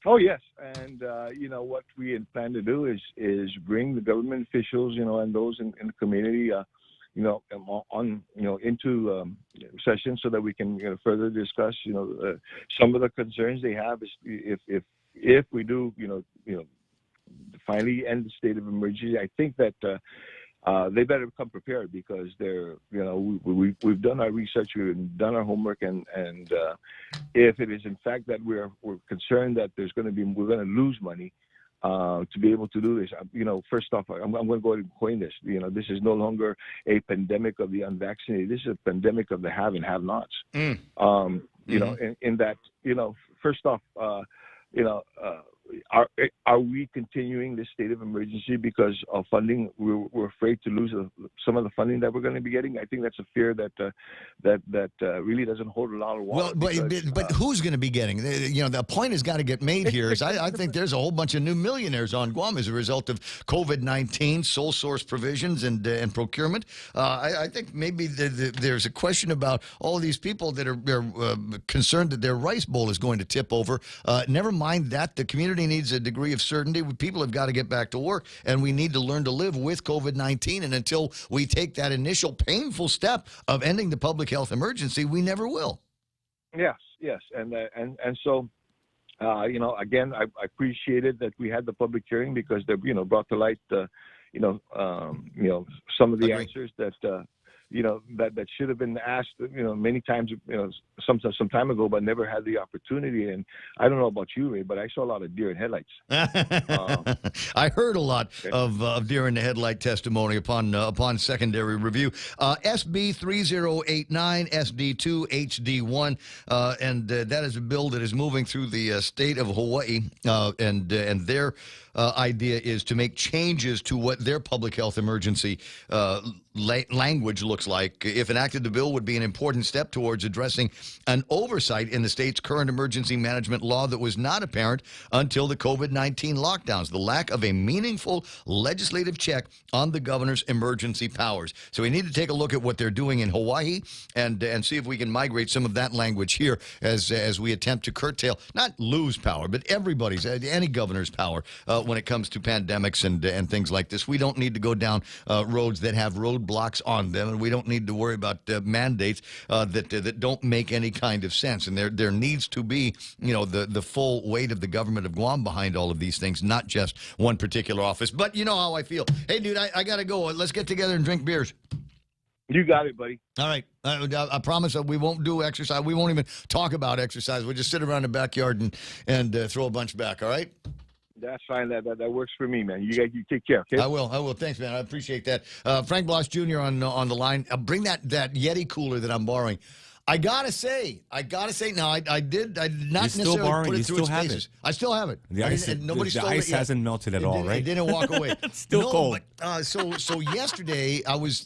Oh, yes. And, you know, what we plan to do is bring the government officials, you know, and those in the community, you into session so that we can further discuss some of the concerns they have. Is if we do finally end the state of emergency, I think that they better come prepared, because we've done our research, we've done our homework, and if it is in fact that we're concerned that we're going to lose money to be able to do this, first off, I'm going to go ahead and coin this. This is no longer a pandemic of the unvaccinated. This is a pandemic of the have and have-nots. In that, first off, are we continuing this state of emergency because of funding? We're afraid to lose some of the funding that we're going to be getting. I think that's a fear that really doesn't hold a lot of water. Well, but who's going to be getting? The point has got to get made here. Is I think there's a whole bunch of new millionaires on Guam as a result of COVID-19, sole source provisions, and procurement. I think maybe there's a question about all these people that are concerned that their rice bowl is going to tip over. Never mind that, the community needs a degree of certainty. People have got to get back to work, and we need to learn to live with COVID-19. And until we take that initial painful step of ending the public health emergency, we never will. Yes, and so again, I appreciated that we had the public hearing, because they brought to light some of the answers that that should have been asked many times some time ago, but never had the opportunity. And I don't know about you, Ray, but I saw a lot of deer in headlights. I heard a lot of deer in the headlight testimony upon secondary review. SB 3089 SD2 HD1, and that is a bill that is moving through the state of Hawaii, and their idea is to make changes to what their public health emergency language looks like. If enacted, the bill would be an important step towards addressing an oversight in the state's current emergency management law that was not apparent until the COVID-19 lockdowns, the lack of a meaningful legislative check on the governor's emergency powers. So we need to take a look at what they're doing in Hawaii and see if we can migrate some of that language here as we attempt to curtail, not lose power, but everybody's, any governor's power when it comes to pandemics and things like this. We don't need to go down roads that have roadblocks on them, and we don't need to worry about mandates that don't make any kind of sense. And there needs to be, the full weight of the government of Guam behind all of these things, not just one particular office. But you know how I feel. Hey, dude, I got to go. Let's get together and drink beers. You got it, buddy. All right. I promise that we won't do exercise. We won't even talk about exercise. We'll just sit around the backyard and throw a bunch back, all right? That's fine. That works for me, man. You take care, okay? I will. Thanks, man. I appreciate that. Frank Bloss Jr. on the line. Bring that Yeti cooler that I'm borrowing. I gotta say. Now, I did not necessarily put it through its paces. I still have it. The ice hasn't melted at all, right? It didn't walk away. It's still cold. But, so yesterday I was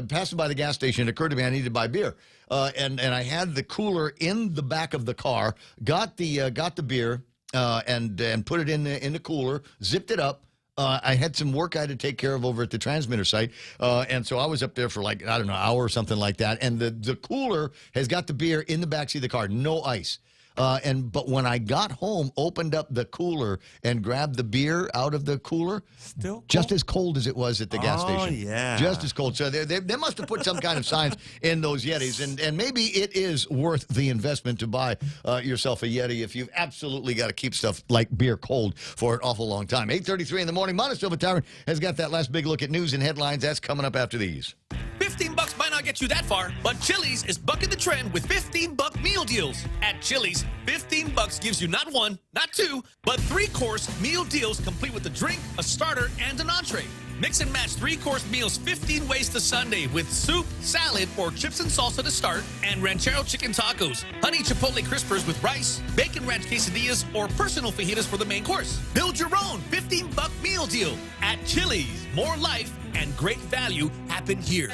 passing by the gas station. It occurred to me I needed to buy beer, and I had the cooler in the back of the car. Got the beer. And put it in the cooler, zipped it up. I had some work I had to take care of over at the transmitter site, and so I was up there for an hour or something like that. And the cooler has got the beer in the backseat of the car, no ice. But when I got home, opened up the cooler and grabbed the beer out of the cooler, still just as cold as it was at the gas station. Oh, yeah. Just as cold. So they must have put some kind of signs in those Yetis. And maybe it is worth the investment to buy yourself a Yeti if you've absolutely got to keep stuff like beer cold for an awful long time. 8:33 in the morning. Montestilva Tavern has got that last big look at news and headlines. That's coming up after these. $15 might not get you that far, but Chili's is bucking the trend with $15 meal deals. At Chili's, $15 gives you not one, not two, but 3-course meal deals complete with a drink, a starter, and an entree. Mix and match 3-course meals 15 ways to Sunday with soup, salad, or chips and salsa to start, and ranchero chicken tacos, honey chipotle crispers with rice, bacon ranch quesadillas, or personal fajitas for the main course. Build your own $15 meal deal at Chili's. More life and great value happen here.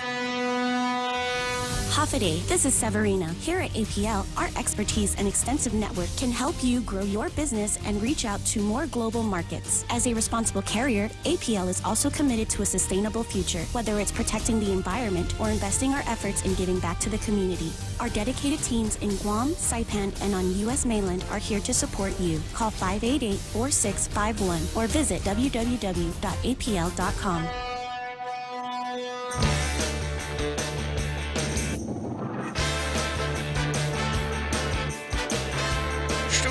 Hafaday, this is Severina. Here at APL, our expertise and extensive network can help you grow your business and reach out to more global markets. As a responsible carrier, APL is also committed to a sustainable future, whether it's protecting the environment or investing our efforts in giving back to the community. Our dedicated teams in Guam, Saipan, and on U.S. mainland are here to support you. Call 588-4651 or visit www.apl.com.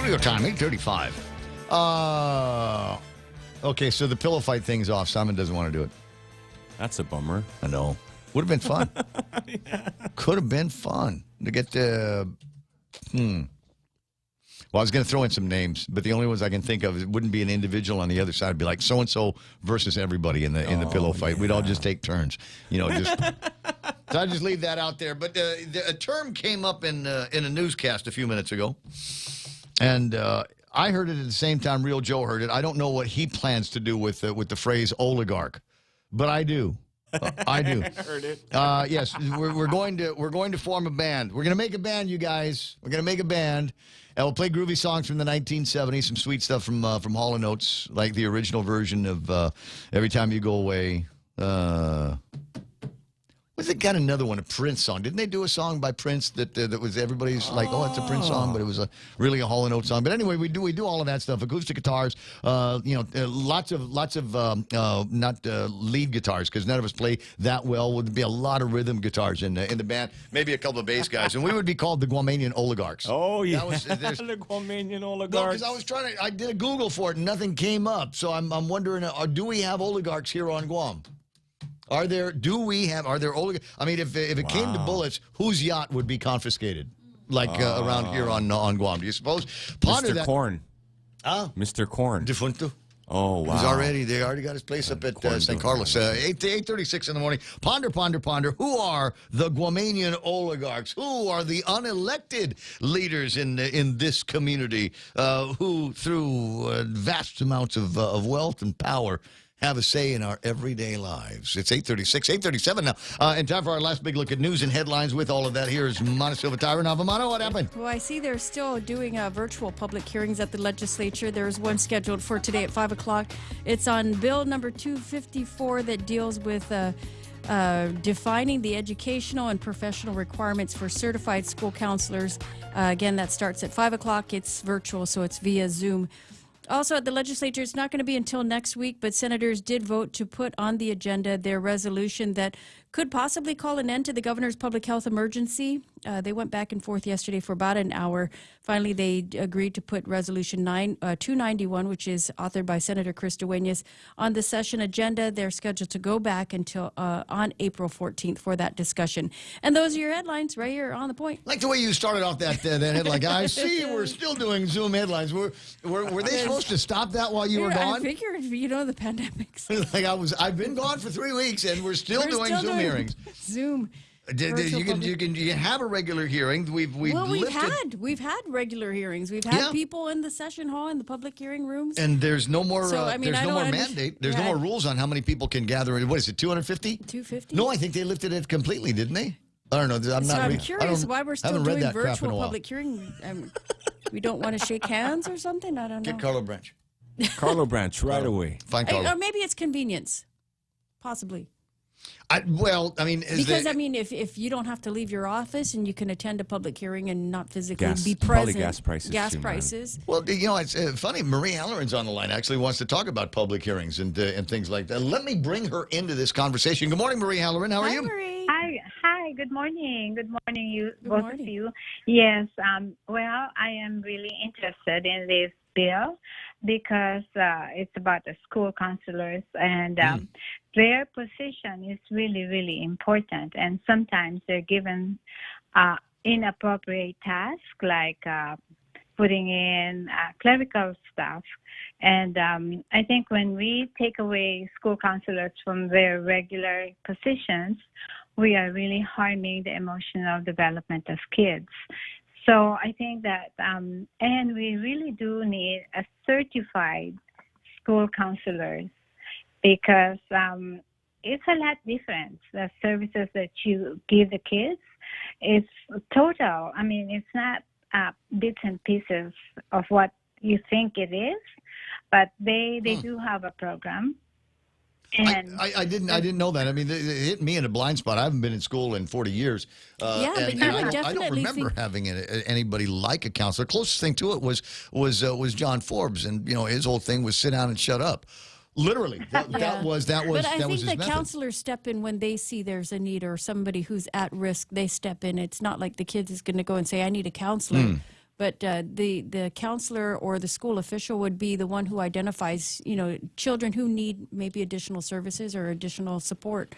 Studio time, 8:35. Okay, so the pillow fight thing's off. Simon doesn't want to do it. That's a bummer. I know. Would have been fun. Could have been fun to get the. Well, I was going to throw in some names, but the only ones I can think of, it wouldn't be an individual on the other side. It'd be like so and so versus everybody in the pillow fight. We'd all just take turns, just. So I just leave that out there. But a term came up in a newscast a few minutes ago, and I heard it at the same time Real Joe heard it. I don't know what he plans to do with the phrase oligarch, but I do. I do. Heard it. Yes, we're going to form a band. We're going to make a band, you guys. We're going to make a band, and we'll play groovy songs from the 1970s, some sweet stuff from Hall & Oates, like the original version of "Every Time You Go Away." Was it got another one, a Prince song? Didn't they do a song by Prince that was everybody's like, oh, it's a Prince song, but it was really a Hall & Oates song. But anyway, we do all of that stuff. Acoustic guitars, lots of not lead guitars because none of us play that well. Would be a lot of rhythm guitars in the band, maybe a couple of bass guys, and we would be called the Guamanian Oligarchs. Oh yeah, the Guamanian Oligarchs. No, because I did a Google for it and nothing came up. So I'm wondering, do we have oligarchs here on Guam? Are there oligarchs? I mean, if it came to bullets, whose yacht would be confiscated? Like around here on Guam, do you suppose? Mr. Corn. Mr. Corn. Defunto. Oh, wow. They already got his place up at San Carlos. 8:36 in the morning. Ponder. Who are the Guamanian oligarchs? Who are the unelected leaders in this community who, through vast amounts of wealth and power, have a say in our everyday lives? It's 8:36, 8:37 now. And time for our last big look at news and headlines. With all of that, here's Mana Silva Tyra. Now, Mana, what happened? Well, I see they're still doing virtual public hearings at the legislature. There's one scheduled for today at 5 o'clock. It's on Bill number 254 that deals with defining the educational and professional requirements for certified school counselors. Again, that starts at 5 o'clock. It's virtual, so it's via Zoom. Also, at the legislature, it's not going to be until next week, but senators did vote to put on the agenda their resolution that could possibly call an end to the governor's public health emergency. They went back and forth yesterday for about an hour. Finally, they agreed to put Resolution 291, which is authored by Senator Chris Duenas, on the session agenda. They're scheduled to go back until on April 14th for that discussion. And those are your headlines right here on the point. Like the way you started off that headline. I see we're still doing Zoom headlines. Were they supposed to stop that while you were gone? I figured, the pandemic's. I've been gone for 3 weeks, and we're still doing Zoom hearings. Zoom. You can have a regular hearing. We've had regular hearings. We've had people in the session hall in the public hearing rooms. And there's no more. There's no more mandate. There's no more rules on how many people can gather. What is it? 250? 250. No, I think they lifted it completely, didn't they? I don't know. I'm curious why we're still doing virtual public hearing. We don't want to shake hands or something. I don't know. Get Carlo Branch. Carlo Branch right away. Find Carlo. Or maybe it's convenience. Possibly. If you don't have to leave your office and you can attend a public hearing and not physically be present. Probably gas prices. Prices. Well, it's funny. Marie Halloran's on the line. Actually, wants to talk about public hearings and things like that. Let me bring her into this conversation. Good morning, Marie Halloran. How are you? Marie. Hi. Good morning. Good morning, both of you. Yes. Well, I am really interested in this bill because it's about the school counselors and their position is really, really important. And sometimes they're given inappropriate tasks like putting in clerical stuff. And I think when we take away school counselors from their regular positions, we are really harming the emotional development of kids. So I think that, and we really do need a certified school counselors because it's a lot different. The services that you give the kids, it's total. I mean, it's not bits and pieces of what you think it is, but they do have a program. And I didn't know that. I mean, it hit me in a blind spot. I haven't been in school in 40 years. But I don't remember having anybody like a counselor. Closest thing to it was John Forbes, and his whole thing was sit down and shut up. Literally, that was But I think his the method. counselors step in when they see there's a need or somebody who's at risk. They step in. It's not like the kids is going to go and say, "I need a counselor." But the counselor or the school official would be the one who identifies, children who need maybe additional services or additional support.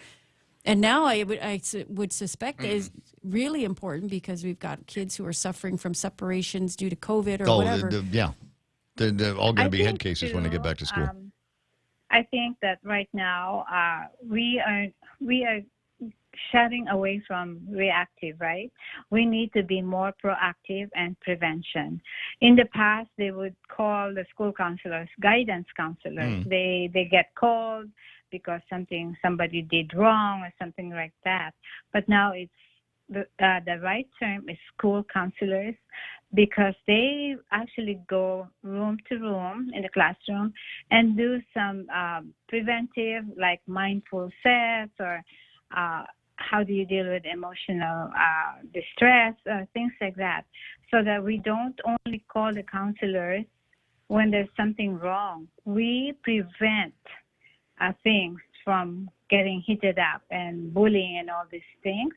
And now I would suspect that is really important because we've got kids who are suffering from separations due to COVID or whatever. They're all going to be head cases when they get back to school. I think that right now we are shutting away from reactive, right? We need to be more proactive and prevention. In the past, they would call the school counselors guidance counselors. They get called because somebody did wrong or something like that. But now it's the right term is school counselors, because they actually go room to room in the classroom and do some preventive, like mindful sets or how do you deal with emotional distress, things like that, so that we don't only call the counselors when there's something wrong. We prevent things from getting heated up and bullying and all these things.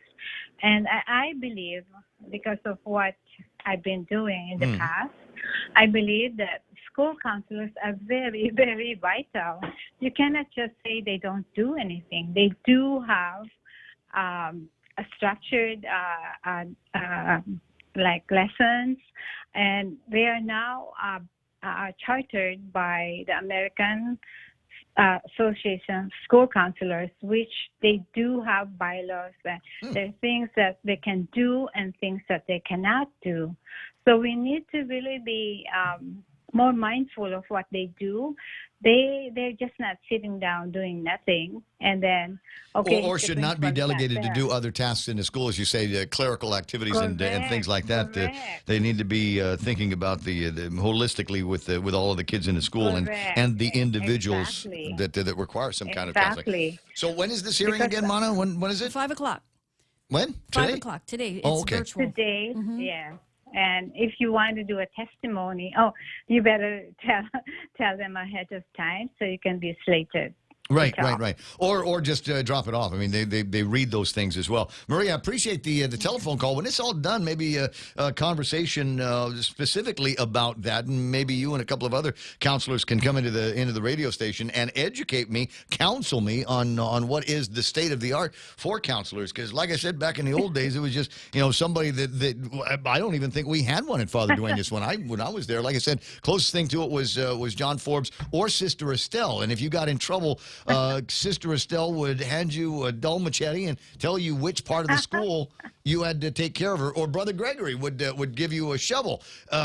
And I believe, because of what I've been doing in the past, I believe that school counselors are very, very vital. You cannot just say they don't do anything. They do have a structured like lessons, and they are now chartered by the American Association of School Counselors, which they do have bylaws. There are things that they can do and things that they cannot do. So we need to really be more mindful of what they do. They're just not sitting down doing nothing, and then or should not be delegated to do other tasks in the school, as you say, clerical activities and things like that. They need to be thinking about the holistically with all of the kids in the school and the individuals that require some kind of counseling. So when is this hearing again, Mana? When is it? 5 o'clock. When? Today? 5 Today? o'clock today. It's virtual. Today, yeah. And if you want to do a testimony, you better tell them ahead of time so you can be slated. Right. Or just drop it off. I mean, they read those things as well. Maria, I appreciate the telephone call. When it's all done, maybe a conversation specifically about that, and maybe you and a couple of other counselors can come into the radio station and educate me, counsel me on what is the state of the art for counselors. Because, like I said, back in the old days, it was just somebody that I don't even think we had one at Father Duenas when I was there. Like I said, closest thing to it was John Forbes or Sister Estelle, and if you got in trouble, Sister Estelle would hand you a dull machete and tell you which part of the school you had to take care of her. Or Brother Gregory would give you a shovel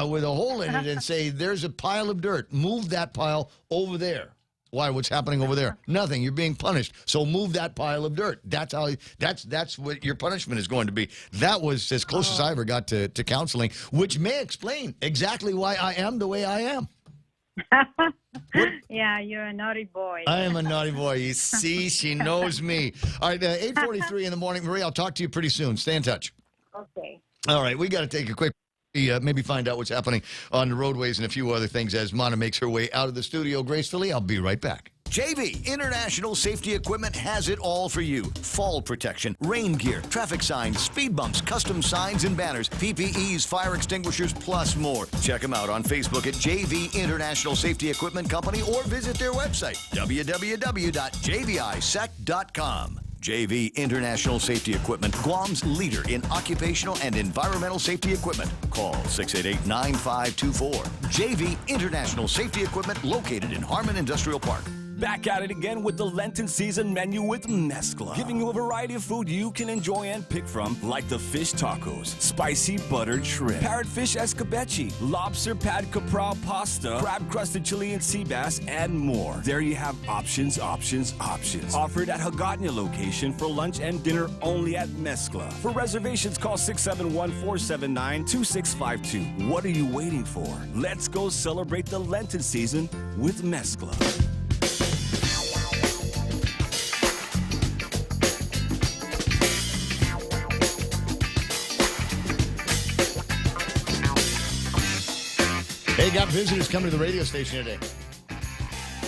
with a hole in it and say, "There's a pile of dirt. Move that pile over there." Why? What's happening over there? Nothing. You're being punished. So move that pile of dirt. That's what your punishment is going to be. That was as close as I ever got to counseling, which may explain exactly why I am the way I am. Yeah, you're a naughty boy. I am a naughty boy. You see, she knows me. All right, 8:43 in the morning. Marie, I'll talk to you pretty soon. Stay in touch. Okay. All right, we got to take a quick maybe find out what's happening on the roadways and a few other things as Mana makes her way out of the studio gracefully. I'll be right back. JV International Safety Equipment has it all for you. Fall protection, rain gear, traffic signs, speed bumps, custom signs and banners, PPEs, fire extinguishers, plus more. Check them out on Facebook at JV International Safety Equipment Company or visit their website, www.jvisec.com. JV International Safety Equipment, Guam's leader in occupational and environmental safety equipment. Call 688-9524. JV International Safety Equipment, located in Harmon Industrial Park. Back at it again with the Lenten season menu with Mezcla, giving you a variety of food you can enjoy and pick from, like the fish tacos, spicy buttered shrimp, parrotfish escabeche, lobster pad capral pasta, crab-crusted Chilean sea bass, and more. There you have options. Offered at Hagåtña location for lunch and dinner only at Mezcla. For reservations, call 671-479-2652. What are you waiting for? Let's go celebrate the Lenten season with Mezcla. Hey, got visitors coming to the radio station today.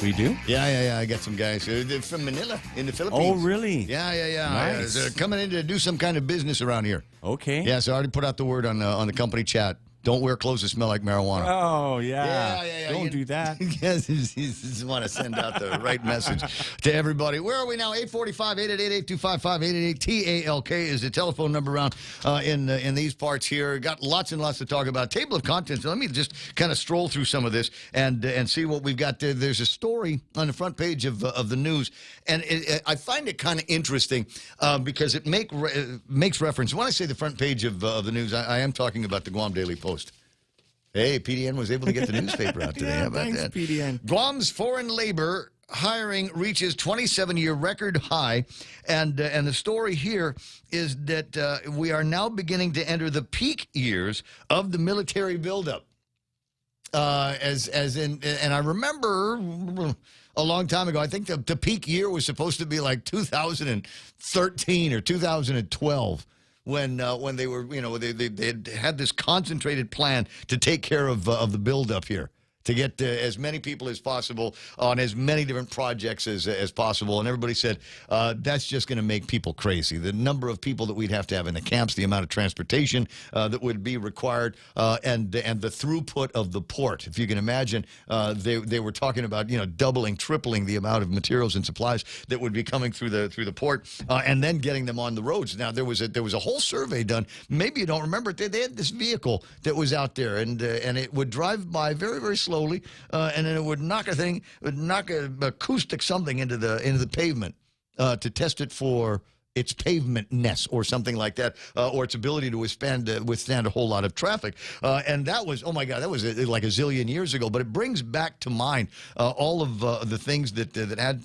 We do? Yeah. I got some guys from Manila in the Philippines. Oh, really? Yeah. Nice. They're coming in to do some kind of business around here. Okay. Yeah, so I already put out the word on the company chat Don't wear clothes that smell like marijuana. Oh, yeah. Don't do that. Yes, you just want to send out the right message to everybody. Where are we now? 845-888-8255, 888-TALK is the telephone number around in these parts here. Got lots and lots to talk about. Table of contents. Let me just kind of stroll through some of this and see what we've got. There's a story on the front page of the news, and I find it kind of interesting because it makes reference. When I say the front page of the news, I am talking about the Guam Daily Post. Hey, PDN was able to get the newspaper out today. How about thanks, that? PDN. Guam's foreign labor hiring reaches 27-year record high, and the story here is that we are now beginning to enter the peak years of the military buildup. And I remember a long time ago, I think the peak year was supposed to be like 2013 or 2012. When they were, they had this concentrated plan to take care of the buildup here, to get as many people as possible on as many different projects as possible. And everybody said, that's just going to make people crazy. The number of people that we'd have to have in the camps, the amount of transportation that would be required, and the throughput of the port. If you can imagine, they were talking about, doubling, tripling the amount of materials and supplies that would be coming through the port, and then getting them on the roads. Now, there was a whole survey done. Maybe you don't remember it. They had this vehicle that was out there, and it would drive by very, very slowly. And then it would knock an acoustic something into the pavement to test it for its pavementness or something like that, or its ability to withstand a whole lot of traffic. And that was, oh my God, that was like a zillion years ago. But it brings back to mind all of the things that had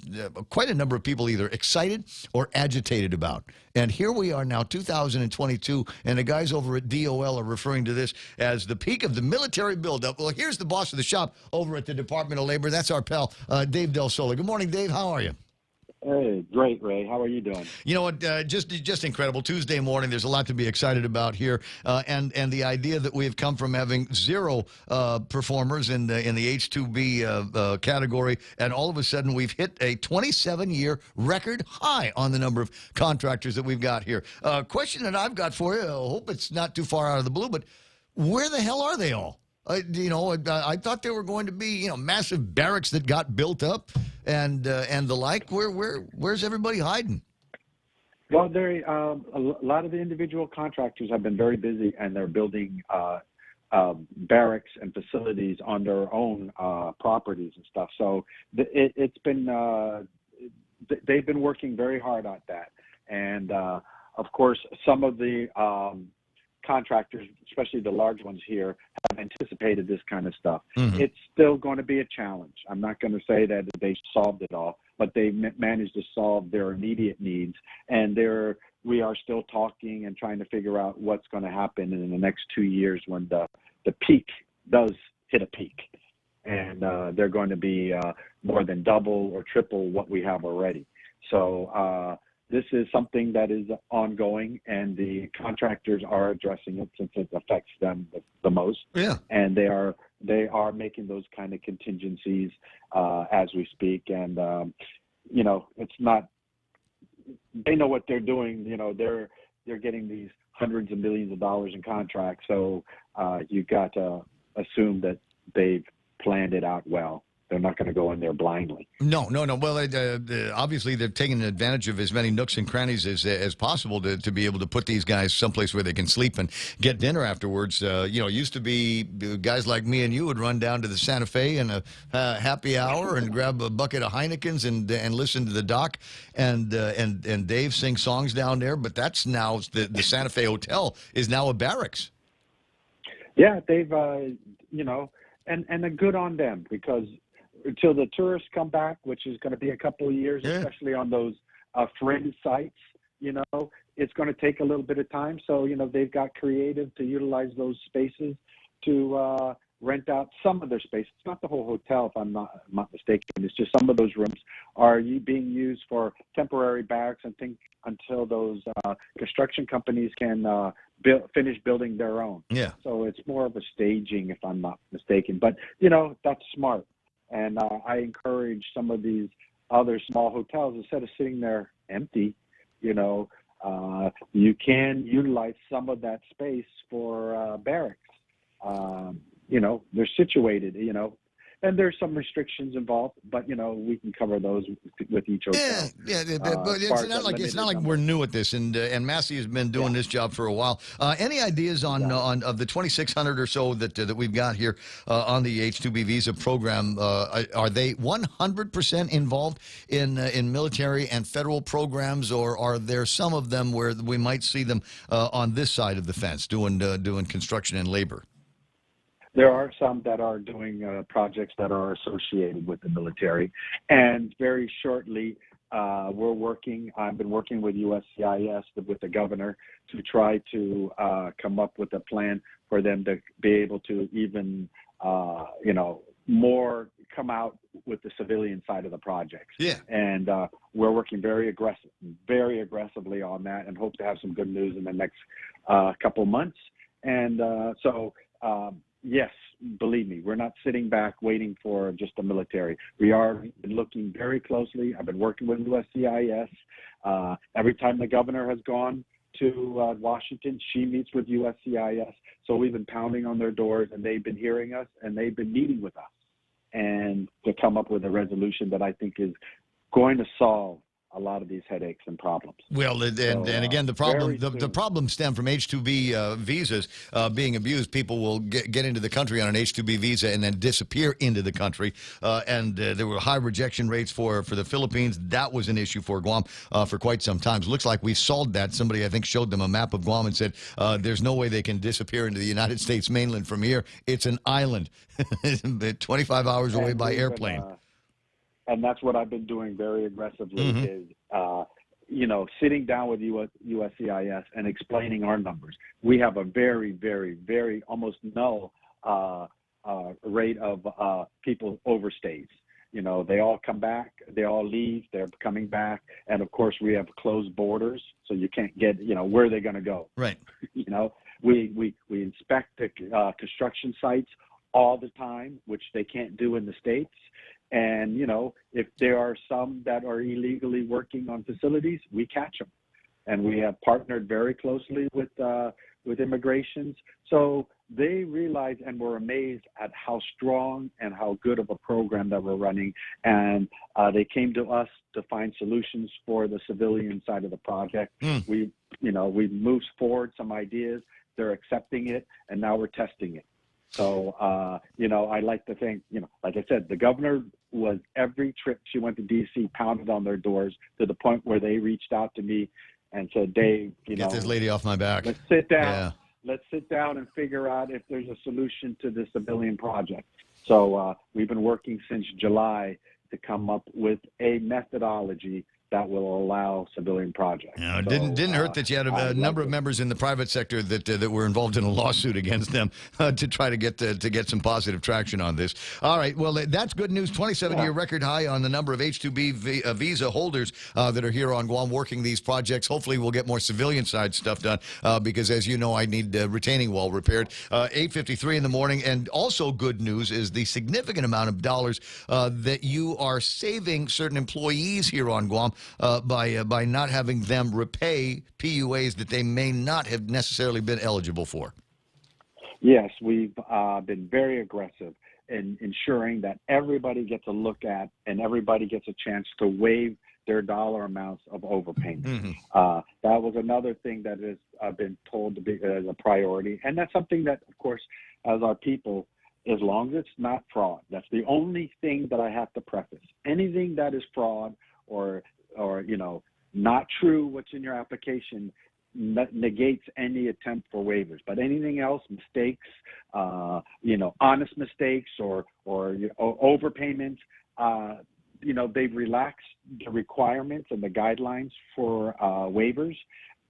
quite a number of people either excited or agitated about. And here we are now, 2022, and the guys over at DOL are referring to this as the peak of the military buildup. Well, here's the boss of the shop over at the Department of Labor. That's our pal, Dave Del Sola. Good morning, Dave. How are you? Hey, great, Ray. How are you doing? You know what? Just incredible. Tuesday morning, there's a lot to be excited about here, and the idea that we have come from having zero performers in the H-2B category, and all of a sudden we've hit a 27-year record high on the number of contractors that we've got here. Question that I've got for you, I hope it's not too far out of the blue, but where the hell are they all? I thought there were going to be, massive barracks that got built up and the like. Where's everybody hiding? Well, a lot of the individual contractors have been very busy, and they're building barracks and facilities on their own properties and stuff. So it's been they've been working very hard on that, and of course, some of the contractors, especially the large ones here, have anticipated this kind of stuff. Mm-hmm. It's still going to be a challenge. I'm not going to say that they solved it all, but they managed to solve their immediate needs. And we are still talking and trying to figure out what's going to happen in the next 2 years when the peak does hit a peak. And they're going to be more than double or triple what we have already. So this is something that is ongoing, and the contractors are addressing it since it affects them the most. Yeah. And they are making those kind of contingencies as we speak. And it's not. They know what they're doing. They're getting these hundreds of millions of dollars in contracts. So you got to assume that they've planned it out well. They're not going to go in there blindly. No. Well, obviously, they're taking advantage of as many nooks and crannies as possible to be able to put these guys someplace where they can sleep and get dinner afterwards. Used to be guys like me and you would run down to the Santa Fe in a happy hour and grab a bucket of Heinekens and listen to the doc and Dave sing songs down there. But that's now the Santa Fe Hotel is now a barracks. Yeah, they've and good on them, because until the tourists come back, which is going to be a couple of years, especially on those fringe sites, it's going to take a little bit of time. So, they've got creative to utilize those spaces to rent out some of their space. It's not the whole hotel, if I'm not mistaken. It's just some of those rooms are being used for temporary barracks and things until those construction companies can finish building their own. Yeah. So it's more of a staging, if I'm not mistaken. But, that's smart. And I encourage some of these other small hotels, instead of sitting there empty, you can utilize some of that space for barracks. they're situated, and there's some restrictions involved, but we can cover those with each hotel. But it's not like we're new at this, and Massey has been doing this job for a while. Any ideas on of the 2,600 or so that we've got here on the H-2B visa program? Are they 100% involved in military and federal programs, or are there some of them where we might see them on this side of the fence doing construction and labor? There are some that are doing projects that are associated with the military, and very shortly I've been working with USCIS, with the governor, to try to come up with a plan for them to be able to even, more come out with the civilian side of the projects. Yeah. And we're working very aggressively on that, and hope to have some good news in the next couple months. And yes, believe me, we're not sitting back waiting for just the military. We are looking very closely. I've been working with USCIS. Every time the governor has gone to Washington, she meets with USCIS. So we've been pounding on their doors, and they've been hearing us, and they've been meeting with us, and to come up with a resolution that I think is going to solve a lot of these headaches and problems. Well, and again, the problem stem from H-2B visas being abused. People will get into the country on an H-2B visa and then disappear into the country. And there were high rejection rates for the Philippines. That was an issue for Guam for quite some time. It looks like we solved that. Somebody, I think, showed them a map of Guam and said, there's no way they can disappear into the United States mainland from here. It's an island, 25 hours away by airplane. And that's what I've been doing very aggressively is, sitting down with USCIS and explaining our numbers. We have a very, very, very almost null rate of people overstays. They all come back, they all leave, they're coming back. And of course, we have closed borders, so you can't get, where are they going to go? Right. We inspect the construction sites all the time, which they can't do in the States. And, if there are some that are illegally working on facilities, we catch them. And we have partnered very closely with immigrations. So they realize and were amazed at how strong and how good of a program that we're running. And they came to us to find solutions for the civilian side of the project. We moved forward some ideas. They're accepting it, and now we're testing it. So, I like to think, like I said, the governor was every trip she went to D.C. pounded on their doors to the point where they reached out to me and said, Dave, get this lady off my back. Let's sit down. Yeah. Let's sit down and figure out if there's a solution to the civilian project. So we've been working since July to come up with a methodology that will allow civilian projects. It didn't hurt that you had a number of members in the private sector that were involved in a lawsuit against them to try to get some positive traction on this. All right, well, that's good news. 27-year record high on the number of H-2B visa holders that are here on Guam working these projects. Hopefully, we'll get more civilian side stuff done because, as you know, I need retaining wall repaired. 8:53 in the morning, and also good news is the significant amount of dollars that you are saving certain employees here on Guam. By not having them repay PUAs that they may not have necessarily been eligible for. Yes, we've been very aggressive in ensuring that everybody gets a look at and everybody gets a chance to waive their dollar amounts of overpayment. That was another thing that has been told to be as a priority, and that's something that, of course, as our people, as long as it's not fraud, that's the only thing that I have to preface. Anything that is fraud or not true what's in your application negates any attempt for waivers. But anything else, mistakes, honest mistakes or overpayments, they've relaxed the requirements and the guidelines for waivers.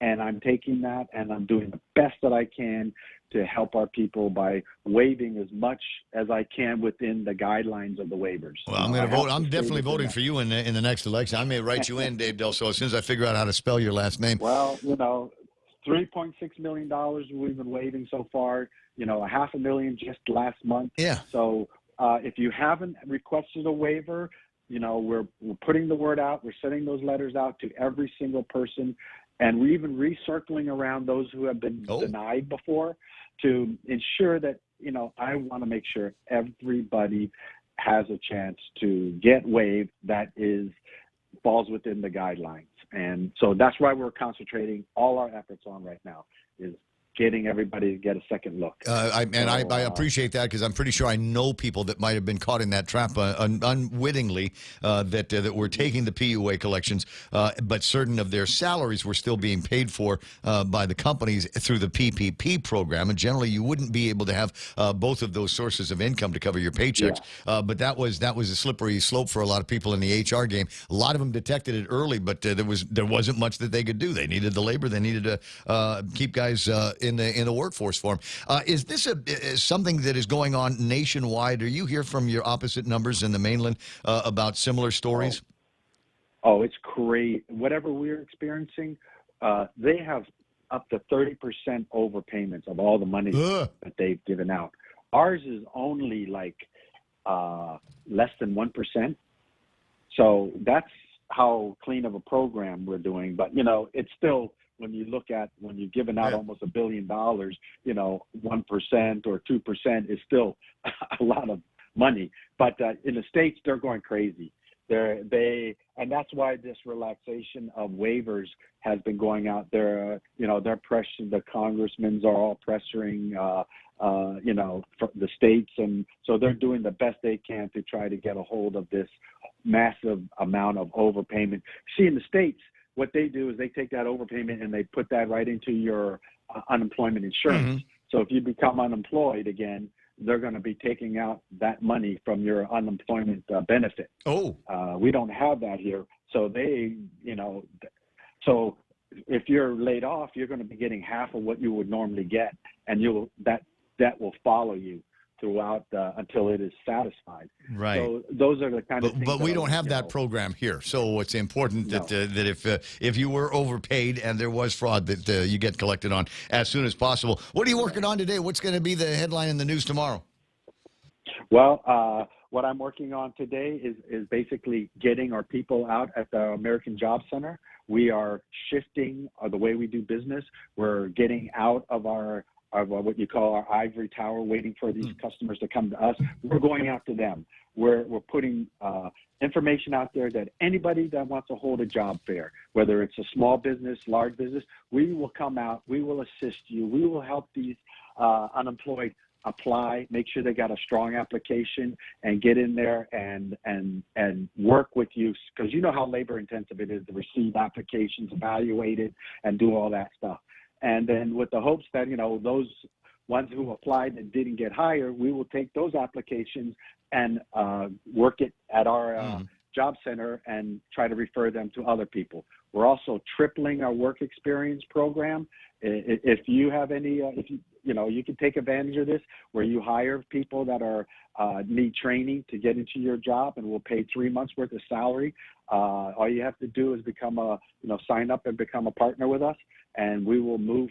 And I'm taking that and I'm doing the best that I can to help our people by waiving as much as I can within the guidelines of the waivers. Well, I'm going to vote. I'm definitely voting for you in the next election. I may write you in, Dave Del Sol, as soon as I figure out how to spell your last name. Well, $3.6 million we've been waiving so far. $500,000 just last month. Yeah. So if you haven't requested a waiver, we're putting the word out. We're sending those letters out to every single person. And we're even recircling around those who have been denied before to ensure that, I want to make sure everybody has a chance to get waived that falls within the guidelines. And so that's why we're concentrating all our efforts on right now is getting everybody to get a second look. I appreciate that because I'm pretty sure I know people that might have been caught in that trap unwittingly that were taking the PUA collections, but certain of their salaries were still being paid for by the companies through the PPP program. And generally, you wouldn't be able to have both of those sources of income to cover your paychecks. Yeah. But that was a slippery slope for a lot of people in the HR game. A lot of them detected it early, but there wasn't much that they could do. They needed the labor. They needed to keep guys in the workforce for them. Is this something that is going on nationwide? Are you hear from your opposite numbers in the mainland about similar stories? Oh, it's great. Whatever we're experiencing, they have up to 30% overpayments of all the money that they've given out. Ours is only like less than 1%. So that's how clean of a program we're doing. But, it's still, when you've given out almost $1 billion, 1% or 2% is still a lot of money. But in the States, they're going crazy. And that's why this relaxation of waivers has been going out there. They're pressuring, the congressmen are all pressuring, the states. And so they're doing the best they can to try to get a hold of this massive amount of overpayment. See, in the States, what they do is they take that overpayment and they put that right into your unemployment insurance. Mm-hmm. So if you become unemployed again, they're going to be taking out that money from your unemployment benefit. We don't have that here. So so if you're laid off, you're going to be getting half of what you would normally get, and that debt will follow you throughout until it is satisfied. Right. So those are the kind of things. But we don't have that program here. So it's important that if you were overpaid and there was fraud, that you get collected on as soon as possible. What are you working on today? What's going to be the headline in the news tomorrow? Well, what I'm working on today is basically getting our people out at the American Job Center. We are shifting the way we do business. We're getting out of what you call our ivory tower, waiting for these customers to come to us. We're going after them. We're putting information out there that anybody that wants to hold a job fair, whether it's a small business, large business, we will come out, we will assist you, we will help these unemployed apply, make sure they got a strong application, and get in there and work with you, because you know how labor intensive it is to receive applications, evaluate it, and do all that stuff. And then with the hopes that, those ones who applied and didn't get hired, we will take those applications and work it at our job center and try to refer them to other people. We're also tripling our work experience program. If you have any, you can take advantage of this, where you hire people that need training to get into your job, and we'll pay 3 months worth of salary. All you have to do is sign up and become a partner with us, and we will move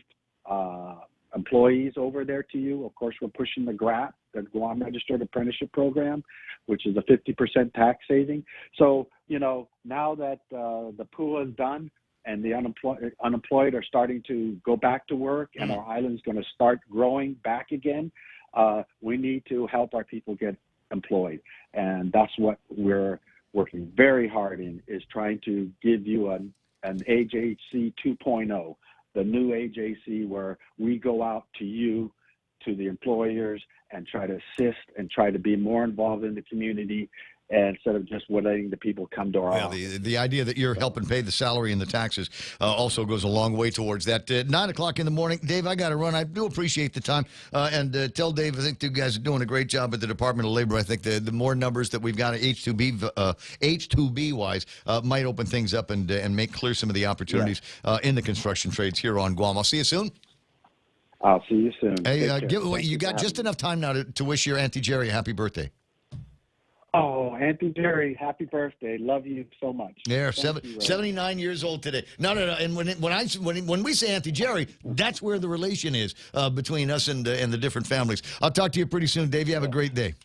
employees over there to you. Of course, we're pushing the GRAP, the Guam Registered Apprenticeship Program, which is a 50% tax saving. So, now that the PUA is done and the unemployed are starting to go back to work and our island's going to start growing back again, we need to help our people get employed. And that's what we're working very hard in, is trying to give you an AJC 2.0, the new AJC, where we go out to you, to the employers, and try to assist and try to be more involved in the community, instead of just letting the people come to our office. The idea that you're helping pay the salary and the taxes also goes a long way towards that. 9 o'clock in the morning. Dave, I got to run. I do appreciate the time. And tell Dave, I think you guys are doing a great job at the Department of Labor. I think the more numbers that we've got H-2B-wise might open things up and make clear some of the opportunities in the construction trades here on Guam. I'll see you soon. I'll see you soon. Hey, you got just enough time now to wish your Auntie Jerry a happy birthday. Oh, Auntie Jerry, happy birthday. Love you so much. Yeah, 79 years old today. No. And when we say Auntie Jerry, that's where the relation is between us and the different families. I'll talk to you pretty soon, Dave. You have a great day.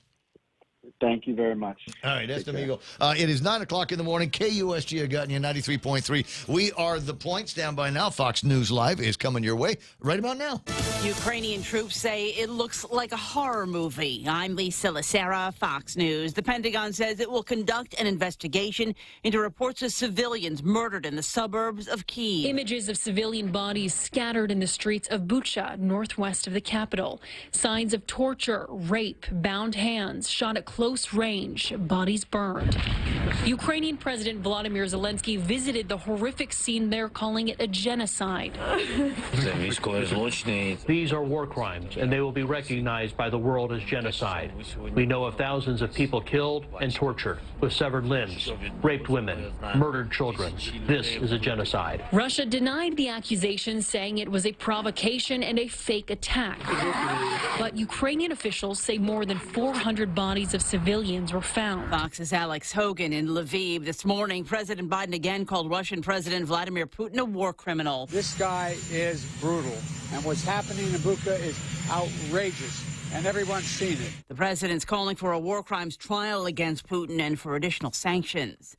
Thank you very much. All right, that's Amigo. It is 9 o'clock in the morning. KUSG are gotten you 93.3. We are The Point. Stand by now. Fox News Live is coming your way right about now. Ukrainian troops say it looks like a horror movie. I'm Lisa Lacera, Fox News. The Pentagon says it will conduct an investigation into reports of civilians murdered in the suburbs of Kyiv. Images of civilian bodies scattered in the streets of Bucha, northwest of the capital. Signs of torture, rape, bound hands, shot at close range, bodies burned. Ukrainian President Volodymyr Zelensky visited the horrific scene there, calling it a genocide. These are war crimes, and they will be recognized by the world as genocide. We know of thousands of people killed and tortured, with severed limbs, raped women, murdered children. This is a genocide. Russia denied the accusations, saying it was a provocation and a fake attack. But Ukrainian officials say more than 400 bodies of civilians were found. Fox's Alex Hogan in Lviv. This morning, President Biden again called Russian President Vladimir Putin a war criminal. This guy is brutal, and what's happening in Bucha is outrageous, and everyone's seen it. The president's calling for a war crimes trial against Putin and for additional sanctions.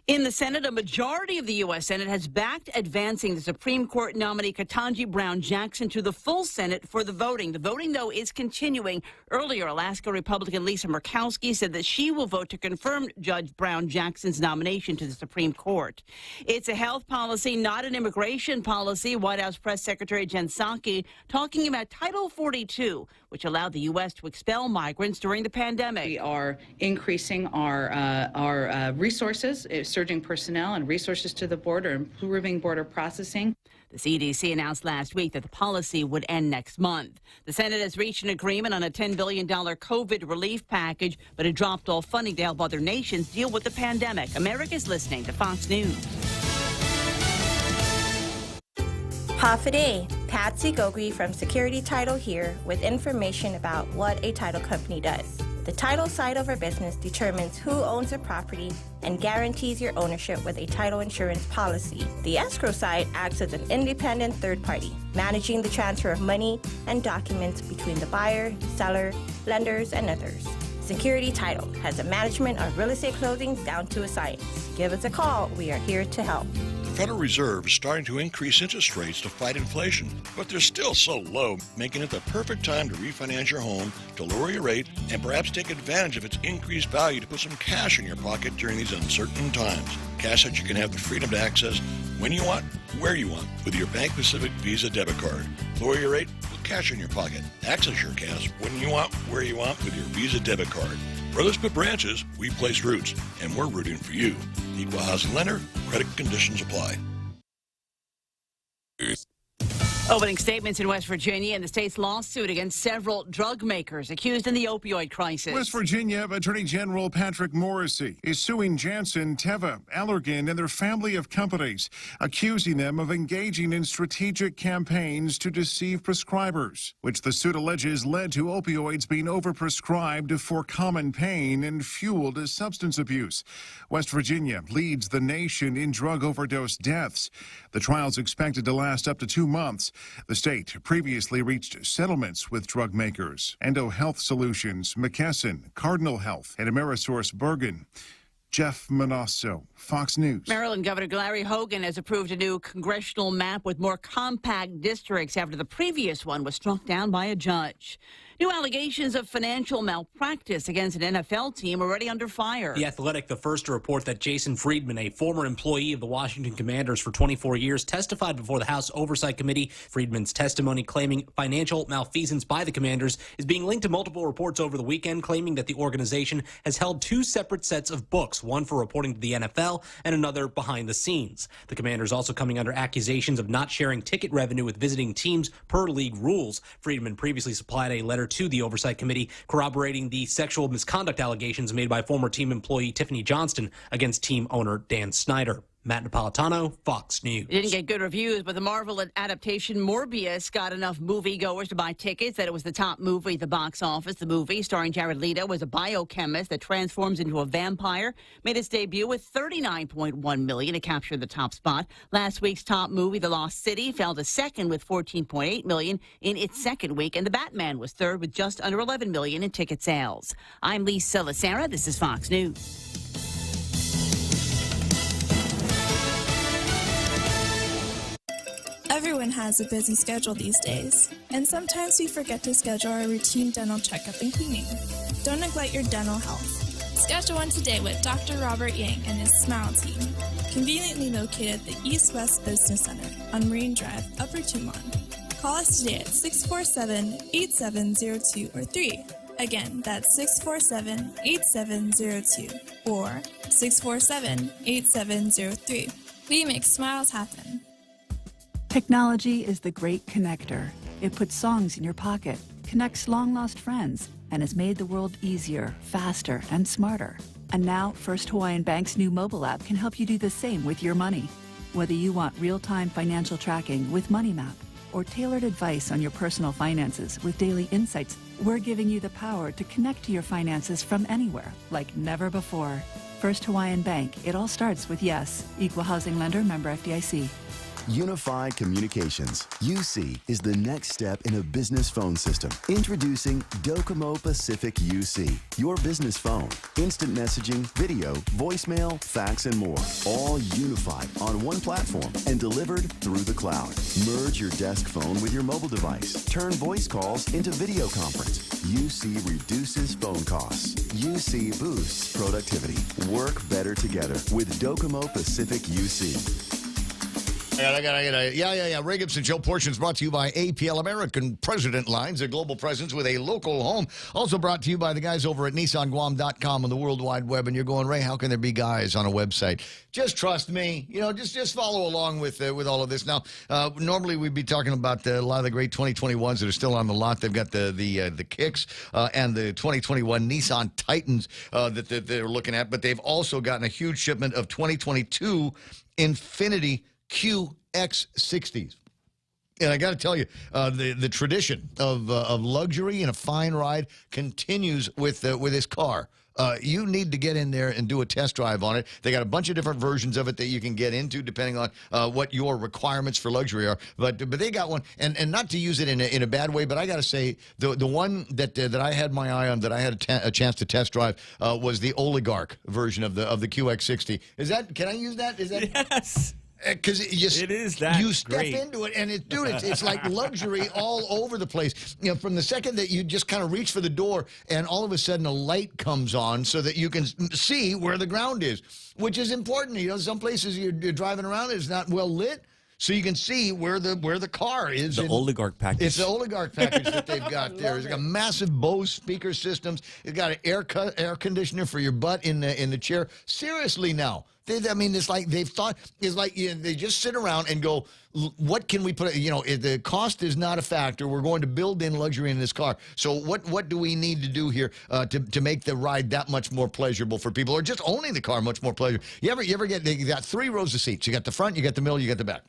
In the Senate, a majority of the U.S. Senate has backed advancing the Supreme Court nominee Ketanji Brown Jackson to the full Senate for the voting. The voting, though, is continuing. Earlier, Alaska Republican Lisa Murkowski said that she will vote to confirm Judge Brown Jackson's nomination to the Supreme Court. It's a health policy, not an immigration policy. White House Press Secretary Jen Psaki talking about Title 42, which allowed the U.S. to expel migrants during the pandemic. We are increasing our resources, surging personnel and resources to the border, improving border processing. The CDC announced last week that the policy would end next month. The Senate has reached an agreement on a $10 billion COVID relief package, but it dropped all funding to help other nations deal with the pandemic. America's listening to Fox News. Half a day. Patsy Gogri from Security Title here with information about what a title company does. The title side of our business determines who owns a property and guarantees your ownership with a title insurance policy. The escrow side acts as an independent third party, managing the transfer of money and documents between the buyer, seller, lenders, and others. Security Title has a management of real estate closings down to a science. Give us a call. We are here to help. The Federal Reserve is starting to increase interest rates to fight inflation, but they're still so low, making it the perfect time to refinance your home, to lower your rate, and perhaps take advantage of its increased value to put some cash in your pocket during these uncertain times. Cash that you can have the freedom to access when you want, where you want, with your Bank Pacific Visa debit card. Lower your rate with cash in your pocket. Access your cash when you want, where you want, with your Visa debit card. Where others put branches, we place roots, and we're rooting for you. Equal housing lender, credit conditions apply. Opening statements in West Virginia and the state's lawsuit against several drug makers accused in the opioid crisis. West Virginia Attorney General Patrick Morrissey is suing Janssen, Teva, Allergan, and their family of companies, accusing them of engaging in strategic campaigns to deceive prescribers, which the suit alleges led to opioids being overprescribed for common pain and fueled substance abuse. West Virginia leads the nation in drug overdose deaths. The trial's expected to last up to 2 months. The state previously reached settlements with drug makers, Endo Health Solutions, McKesson, Cardinal Health, and Amerisource Bergen. Jeff Manasso, Fox News. Maryland Governor Larry Hogan has approved a new congressional map with more compact districts after the previous one was struck down by a judge. New allegations of financial malpractice against an NFL team already under fire. The Athletic, the first to report that Jason Friedman, a former employee of the Washington Commanders for 24 years, testified before the House Oversight Committee. Friedman's testimony claiming financial malfeasance by the Commanders is being linked to multiple reports over the weekend, claiming that the organization has held 2 separate sets of books, one for reporting to the NFL and another behind the scenes. The Commanders also coming under accusations of not sharing ticket revenue with visiting teams per league rules. Friedman previously supplied a letter to the Oversight Committee corroborating the sexual misconduct allegations made by former team employee Tiffany Johnston against team owner Dan Snyder. Matt Napolitano, Fox News. It didn't get good reviews, but the Marvel adaptation Morbius got enough moviegoers to buy tickets that it was the top movie at the box office. The movie, starring Jared Leto, was a biochemist that transforms into a vampire, made its debut with $39.1 million to capture the top spot. Last week's top movie, The Lost City, fell to second with $14.8 million in its second week, and The Batman was third with just under $11 million in ticket sales. I'm Lisa Lacera. This is Fox News. Everyone has a busy schedule these days, and sometimes we forget to schedule our routine dental checkup and cleaning. Don't neglect your dental health. Schedule one today with Dr. Robert Yang and his Smile team, conveniently located at the East West Business Center on Marine Drive, Upper Tumon. Call us today at 647-8702 or 3. Again, that's 647-8702 or 647-8703. We make smiles happen. Technology is the great connector. It puts songs in your pocket, connects long-lost friends, and has made the world easier, faster, and smarter. And now, First Hawaiian Bank's new mobile app can help you do the same with your money. Whether you want real-time financial tracking with MoneyMap or tailored advice on your personal finances with Daily Insights, we're giving you the power to connect to your finances from anywhere, like never before. First Hawaiian Bank. It all starts with yes. Equal housing lender, member FDIC. Unified Communications, UC, is the next step in a business phone system. Introducing Docomo Pacific UC, your business phone. Instant messaging, video, voicemail, fax, and more. All unified on one platform and delivered through the cloud. Merge your desk phone with your mobile device. Turn voice calls into video conference. UC reduces phone costs. UC boosts productivity. Work better together with Docomo Pacific UC. Yeah. Ray Gibson Show portions brought to you by APL American President Lines, a global presence with a local home. Also brought to you by the guys over at NissanGuam.com on the World Wide Web. And you're going, Ray, how can there be guys on a website? Just trust me. Just follow along with all of this. Now, normally we'd be talking about a lot of the great 2021s that are still on the lot. They've got the Kicks and the 2021 Nissan Titans that they're looking at. But they've also gotten a huge shipment of 2022 Infiniti QX60s. And I got to tell you, the tradition of luxury and a fine ride continues with this car. You need to get in there and do a test drive on it. They got a bunch of different versions of it that you can get into depending on what your requirements for luxury are. But they got one, and not to use it in a bad way, but I got to say the one that I had my eye on, that I had a chance to test drive, was the oligarch version of the QX60. Can I use that? Is that yes? Because it is that you step great. into it, and it's like luxury all over the place. From the second that you just kind of reach for the door, and all of a sudden a light comes on so that you can see where the ground is, which is important. Some places you're driving around, it's not well lit, so you can see where the car is. The oligarch package. It's the oligarch package that they've got there. It's got massive Bose speaker systems. It's got an air conditioner for your butt in the chair. Seriously now. It's like they've thought, they just sit around and go, what can we put, the cost is not a factor. We're going to build in luxury in this car. So what do we need to do here to make the ride that much more pleasurable for people, or just owning the car much more pleasurable? You ever get, you got 3 rows of seats. You got the front, you got the middle, you got the back.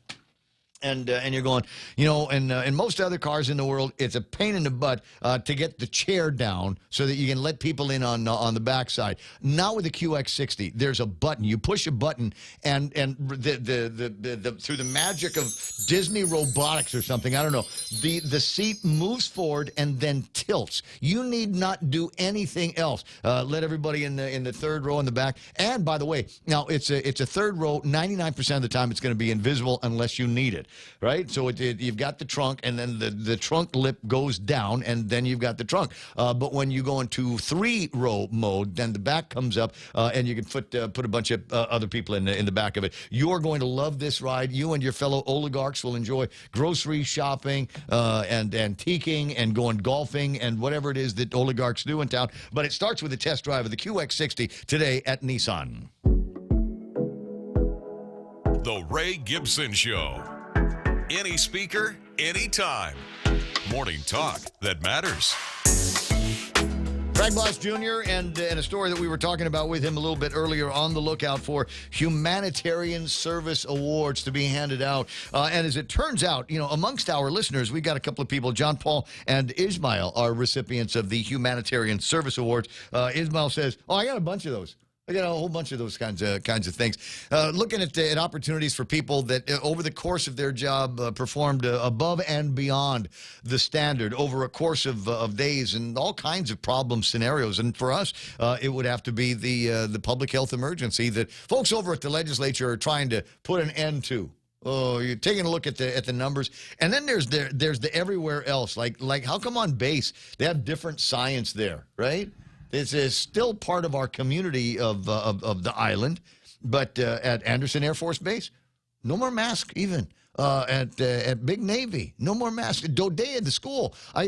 And you're going, in most other cars in the world, it's a pain in the butt to get the chair down so that you can let people in on the backside. Now with the QX60, there's a button. You push a button, and the through the magic of Disney robotics or something, I don't know, the seat moves forward and then tilts. You need not do anything else. Let everybody in the third row in the back. And by the way, now it's a third row. 99% of the time, it's going to be invisible unless you need it. Right? So you've got the trunk, and then the trunk lip goes down, and then you've got the trunk. But when you go into 3-row mode, then the back comes up, and you can put a bunch of other people in the back of it. You're going to love this ride. You and your fellow oligarchs will enjoy grocery shopping and antiquing and going golfing and whatever it is that oligarchs do in town. But it starts with a test drive of the QX60 today at Nissan. The Ray Gibson Show. Any speaker, anytime. Morning talk that matters. Frank Blas Jr. and a story that we were talking about with him a little bit earlier, on the lookout for humanitarian service awards to be handed out. And as it turns out, amongst our listeners, we got a couple of people, John Paul and Ismail, are recipients of the Humanitarian Service Awards. Ismail says, I got a bunch of those. I got a whole bunch of those kinds of things. Looking at opportunities for people that over the course of their job performed above and beyond the standard over a course of days, and all kinds of problem scenarios. And for us, it would have to be the public health emergency that folks over at the legislature are trying to put an end to. Oh, you're taking a look at the numbers, and then there's the everywhere else. Like how come on base they have different science there, right? This is still part of our community of the island, but at Anderson Air Force Base, no more mask even. At Big Navy, no more masks. At Dodea, the school, I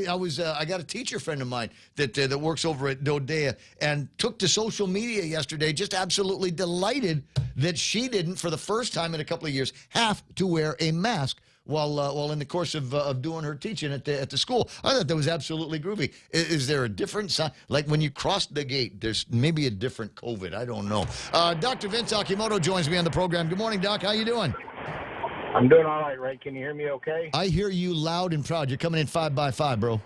got a teacher friend of mine that works over at Dodea and took to social media yesterday, just absolutely delighted that she didn't, for the first time in a couple of years, have to wear a mask while in the course of doing her teaching at the school. I thought that was absolutely groovy. Is there a different sign? Like when you cross the gate, there's maybe a different COVID. I don't know. Dr. Vince Akimoto joins me on the program. Good morning, Doc. How you doing? I'm doing all right, Ray. Can you hear me okay? I hear you loud and proud. You're coming in 5 by 5, bro.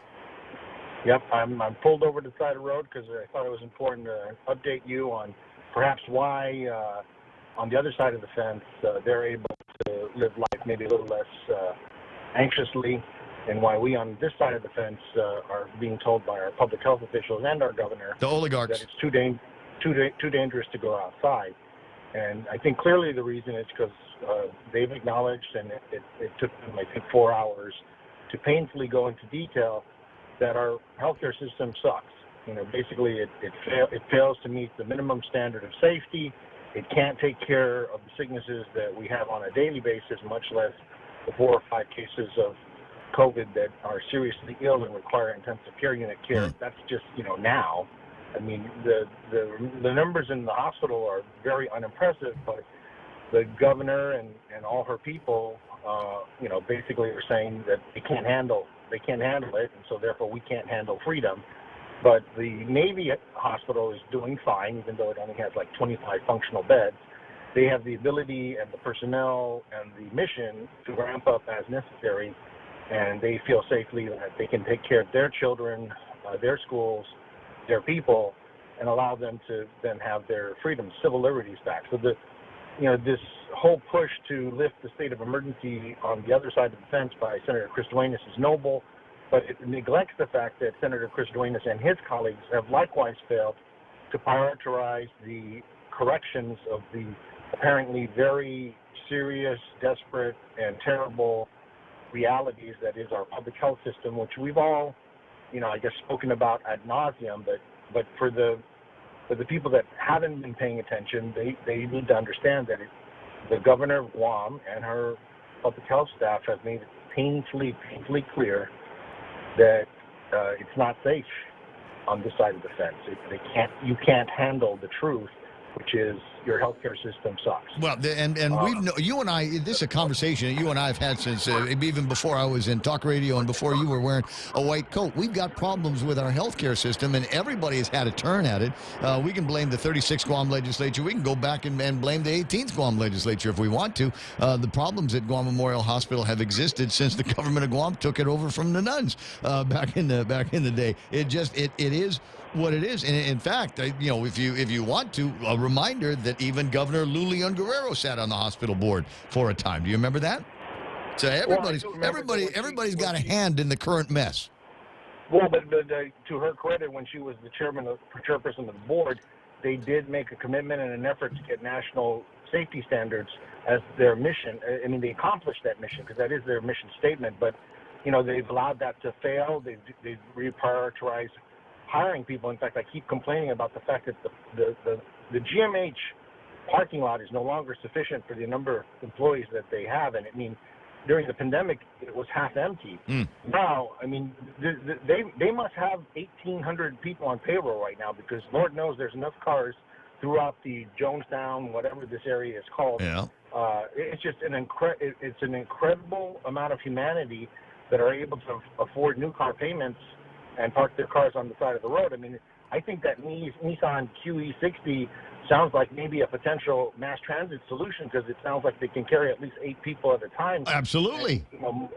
Yep. I'm pulled over to the side of the road because I thought it was important to update you on perhaps why on the other side of the fence they're able to live life maybe a little less anxiously, and why we on this side of the fence are being told by our public health officials and our governor, the oligarchs, that it's too dangerous to go outside. And I think clearly the reason is because they've acknowledged, and it took them, I think, 4 hours to painfully go into detail, that our healthcare system sucks. Basically it fails to meet the minimum standard of safety. It can't take care of the sicknesses that we have on a daily basis, much less the 4 or 5 cases of COVID that are seriously ill and require intensive care unit care. That's just, now. I mean, the numbers in the hospital are very unimpressive, but the governor and all her people, basically are saying that they can't handle it, and so therefore we can't handle freedom. But the Navy hospital is doing fine, even though it only has like 25 functional beds. They have the ability and the personnel and the mission to ramp up as necessary, and they feel safely that they can take care of their children, their schools, their people, and allow them to then have their freedoms, civil liberties back. So this whole push to lift the state of emergency on the other side of the fence by Senator Chris Duenas is noble, but it neglects the fact that Senator Chris Duenas and his colleagues have likewise failed to prioritize the corrections of the apparently very serious, desperate, and terrible realities that is our public health system, which we've all, I guess, spoken about ad nauseum. But for the people that haven't been paying attention, they need to understand that the governor of Guam and her public health staff have made it painfully clear that it's not safe on this side of the fence. You can't handle the truth, which is your healthcare system sucks. Well, and you and I, this is a conversation that you and I have had since even before I was in talk radio and before you were wearing a white coat. We've got problems with our healthcare system, and everybody has had a turn at it. We can blame the 36th Guam legislature. We can go back and blame the 18th Guam legislature if we want to. The problems at Guam Memorial Hospital have existed since the government of Guam took it over from the nuns back in the day. It is what it is. And in fact, if you want to, a reminder that even Governor Lulian Guerrero sat on the hospital board for a time. Do you remember that? So everybody's got a hand in the current mess. Well, but to her credit, when she was the chairperson of the board, they did make a commitment and an effort to get national safety standards as their mission. I mean, they accomplished that mission because that is their mission statement. But they've allowed that to fail. They've reprioritized hiring people. In fact, I keep complaining about the fact that the GMH parking lot is no longer sufficient for the number of employees that they have. And during the pandemic, it was half empty. Now, they must have 1,800 people on payroll right now because Lord knows there's enough cars throughout the Jonestown, whatever this area is called. Yeah. It's just it's an incredible amount of humanity that are able to afford new car payments and park their cars on the side of the road. I think that Nissan QE60 sounds like maybe a potential mass transit solution because it sounds like they can carry at least 8 people at a time. Absolutely. And,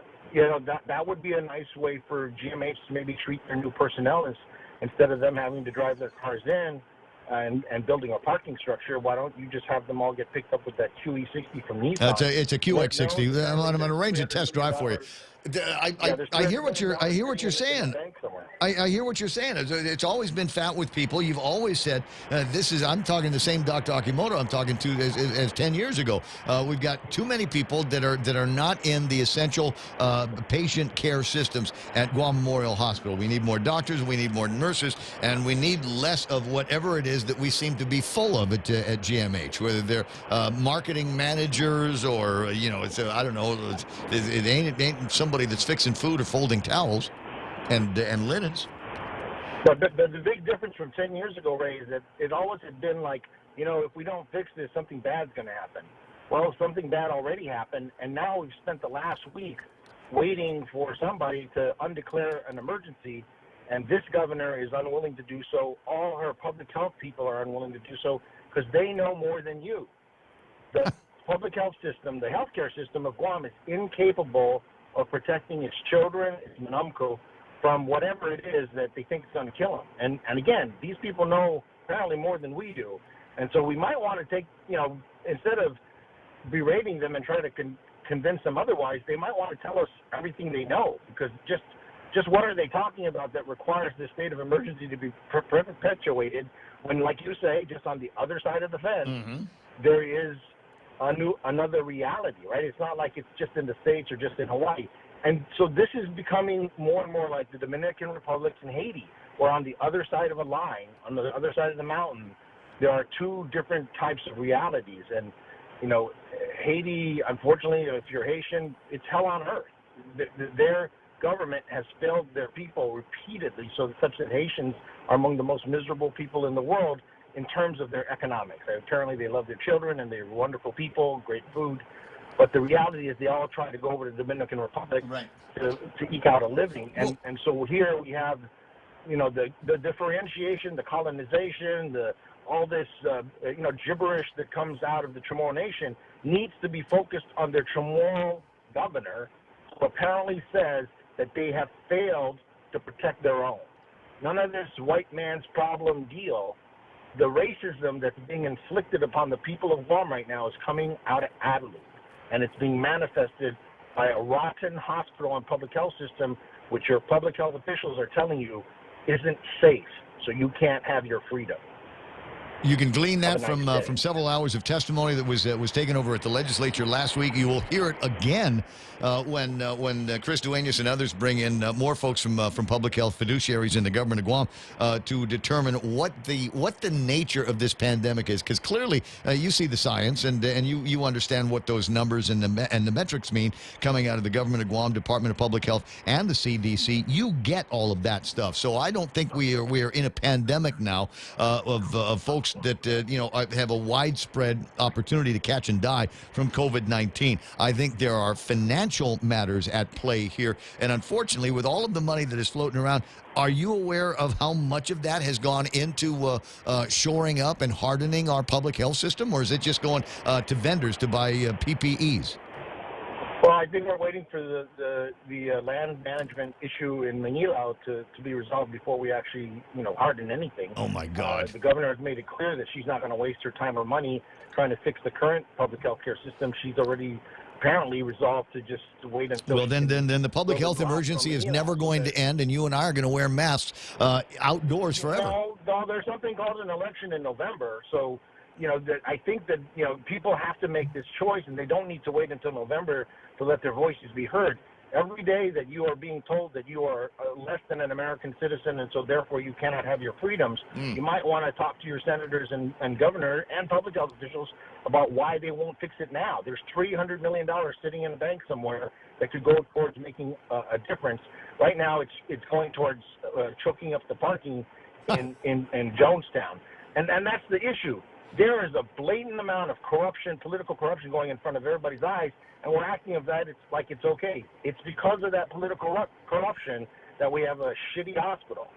that would be a nice way for GMH to maybe treat their new personnel instead of them having to drive their cars in and building a parking structure. Why don't you just have them all get picked up with that QE60 from Nissan? It's a QX60. I'm going to arrange a test drive for you. I hear what you're saying. I hear what you're saying. It's always been fat with people. You've always said I'm talking the same Dr. Akimoto I'm talking to as 10 years ago. We've got too many people that are not in the essential patient care systems at Guam Memorial Hospital. We need more doctors, we need more nurses, and we need less of whatever it is that we seem to be full of at GMH, whether they're marketing managers or I don't know. It ain't somebody that's fixing food or folding towels and linens. But the big difference from 10 years ago, Ray, is that it always had been like, if we don't fix this, something bad's going to happen. Well, something bad already happened, and now we've spent the last week waiting for somebody to undeclare an emergency, and this governor is unwilling to do so. All her public health people are unwilling to do so because they know more than you. The public health system, the healthcare system of Guam is incapable of protecting its children, its manumko, from whatever it is that they think is going to kill them. And again, these people know apparently more than we do. And so we might want to take, instead of berating them and trying to convince them otherwise, they might want to tell us everything they know, because just what are they talking about that requires this state of emergency to be perpetuated when, like you say, just on the other side of the fence, there is another reality, right? It's not like it's just in the States or just in Hawaii. And so this is becoming more and more like the Dominican Republic and Haiti, where on the other side of a line, on the other side of the mountain, there are two different types of realities. And, Haiti, unfortunately, if you're Haitian, it's hell on earth. Their government has failed their people repeatedly, so such that Haitians are among the most miserable people in the world in terms of their economics. Apparently they love their children and they're wonderful people, great food, but the reality is they all try to go over to the Dominican Republic to eke out a living. And so here we have, the differentiation, the colonization, all this, gibberish that comes out of the Chamorro Nation needs to be focused on their Chamorro governor, who apparently says that they have failed to protect their own. None of this white man's problem deal. The racism that's being inflicted upon the people of Guam right now is coming out of Adelaide, and it's being manifested by a rotten hospital and public health system, which your public health officials are telling you isn't safe, so you can't have your freedom. You can glean that from several hours of testimony that was taken over at the legislature last week. You will hear it again when Chris Duenas and others bring in more folks from public health fiduciaries in the government of Guam to determine what the nature of this pandemic is. Because clearly you see the science and you understand what those numbers and the metrics mean coming out of the government of Guam, Department of Public Health, and the CDC. You get all of that stuff. So I don't think we are in a pandemic now of folks that have a widespread opportunity to catch and die from COVID-19. I think there are financial matters at play here, and unfortunately, with all of the money that is floating around, are you aware of how much of that has gone into shoring up and hardening our public health system, or is it just going to vendors to buy PPEs? Well, I think we're waiting for the land management issue in Manila to be resolved before we actually, harden anything. Oh, my God. The governor has made it clear that she's not going to waste her time or money trying to fix the current public health care system. She's already apparently resolved to just wait until... Well, then the public health emergency is never going to end, and you and I are going to wear masks outdoors forever. No, there's something called an election in November, so... I think that, people have to make this choice, and they don't need to wait until November to let their voices be heard. Every day that you are being told that you are less than an American citizen and so therefore you cannot have your freedoms, you might want to talk to your senators and governor and public health officials about why they won't fix it now. There's $300 million sitting in a bank somewhere that could go towards making a difference. Right now it's going towards choking up the parking in Jonestown. And that's the issue. There is a blatant amount of corruption, political corruption going in front of everybody's eyes, and we're acting of that like it's okay. It's because of that political corruption that we have a shitty hospital.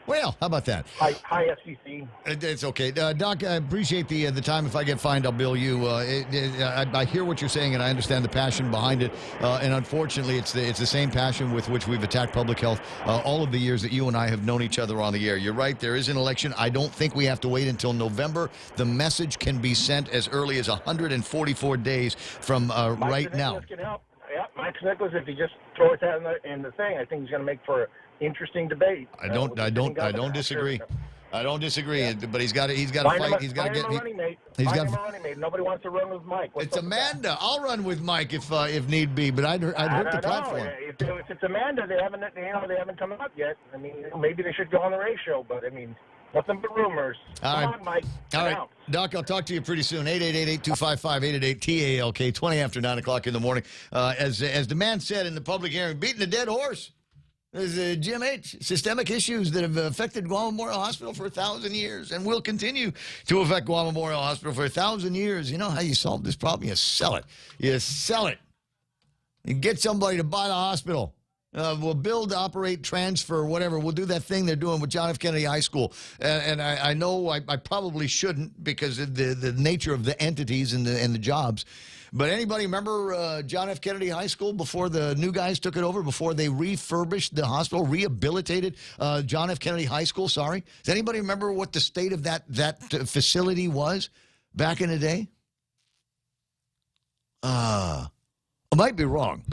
Well, how about that? Hi, FCC. It's okay. Doc, I appreciate the time. If I get fined, I'll bill you. I hear what you're saying, and I understand the passion behind it. And unfortunately, it's the same passion with which we've attacked public health all of the years that you and I have known each other on the air. You're right. There is an election. I don't think we have to wait until November. The message can be sent as early as 144 days from right now. Can help. Yeah, Mike Nicholas, if he just throws that in the thing, I think he's going to make for an interesting debate. I don't disagree. I don't disagree. Yeah. But he's got to fight. He's got to get. He's got a running mate. Nobody wants to run with Mike. It's Amanda. I'll run with Mike if need be. But I'd hurt the platform. If it's Amanda, they haven't come up yet. I mean, maybe they should go on the Ray show. But I mean, nothing but rumors. Come on, Mike. All right. Doc, I'll talk to you pretty soon. 888-8255-888-TALK, 20 after 9 o'clock in the morning. As the man said in the public hearing, beating a dead horse. There's Jim H. Systemic issues that have affected Guam Memorial Hospital for 1,000 years and will continue to affect Guam Memorial Hospital for 1,000 years. You know how you solve this problem? You sell it. You sell it. You get somebody to buy the hospital. We'll build, operate, transfer, whatever. We'll do that thing they're doing with John F. Kennedy High School. And I know I probably shouldn't because of the nature of the entities and the jobs. But anybody remember John F. Kennedy High School before the new guys took it over, before they refurbished the hospital, rehabilitated John F. Kennedy High School? Sorry. Does anybody remember what the state of that facility was back in the day? I might be wrong.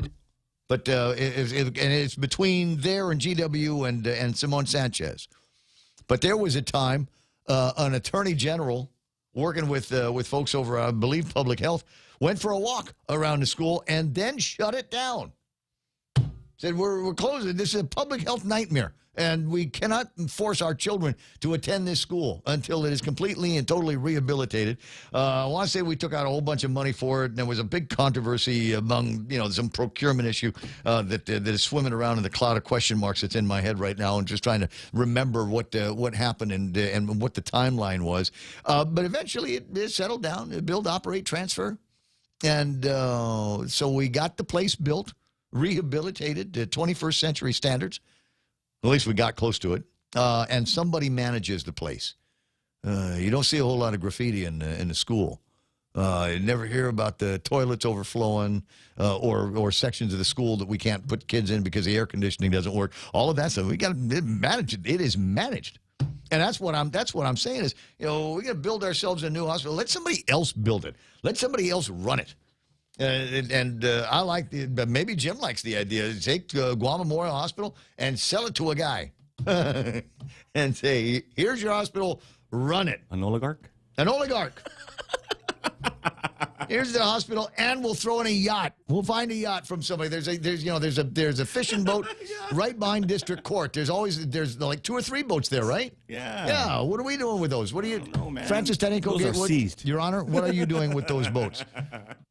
But it's between there and GW and Simone Sanchez. But there was a time an attorney general working with folks over, I believe, public health, went for a walk around the school and then shut it down. Said, we're closing. This is a public health nightmare, and we cannot force our children to attend this school until it is completely and totally rehabilitated. I want to say we took out a whole bunch of money for it, and there was a big controversy among, some procurement issue that is swimming around in the cloud of question marks that's in my head right now, and just trying to remember what happened and what the timeline was. But eventually it settled down. Build, operate, transfer. And so we got the place built, rehabilitated to 21st century standards. At least we got close to it. And somebody manages the place. You don't see a whole lot of graffiti in the school. You never hear about the toilets overflowing or sections of the school that we can't put kids in because the air conditioning doesn't work. All of that stuff. We got to manage it. It is managed. And that's what I'm saying is, we got to build ourselves a new hospital. Let somebody else build it. Let somebody else run it. I like but maybe Jim likes the idea. Take Guam Memorial Hospital and sell it to a guy and say, here's your hospital, run it. An oligarch? An oligarch. Here's the hospital, and we'll throw in a yacht. We'll find a yacht from somebody. There's a fishing boat right behind District Court. There's like 2 or 3 boats there, right? Yeah. Yeah. What are we doing with those? What are you, man. Francis Tenenko? Those are seized. Your Honor, what are you doing with those boats?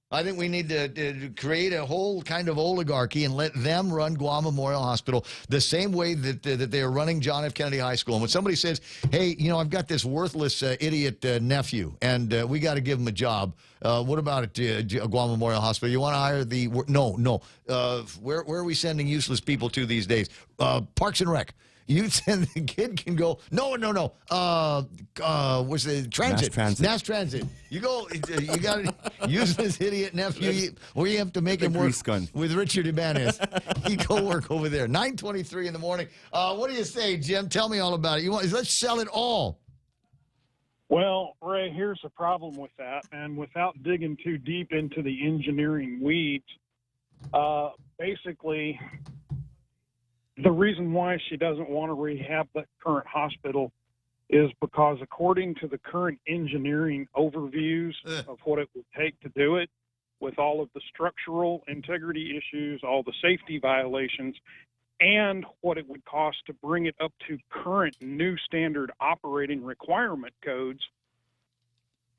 I think we need to create a whole kind of oligarchy and let them run Guam Memorial Hospital the same way that they are running John F. Kennedy High School. And when somebody says, hey, I've got this worthless idiot nephew, and we got to give him a job. What about it, Guam Memorial Hospital? You want to hire the... No. Where are we sending useless people to these days? Parks and Rec. You send the kid can go. No. What's the transit? Mass transit. You go. You got to use this idiot nephew, or you have to make him work with Richard Ibanez. You go work over there. 9:23 in the morning. What do you say, Jim? Tell me all about it. Let's sell it all. Well, Ray, here's the problem with that, and without digging too deep into the engineering weeds, basically. The reason why she doesn't want to rehab that current hospital is because according to the current engineering overviews of what it would take to do it, with all of the structural integrity issues, all the safety violations, and what it would cost to bring it up to current new standard operating requirement codes,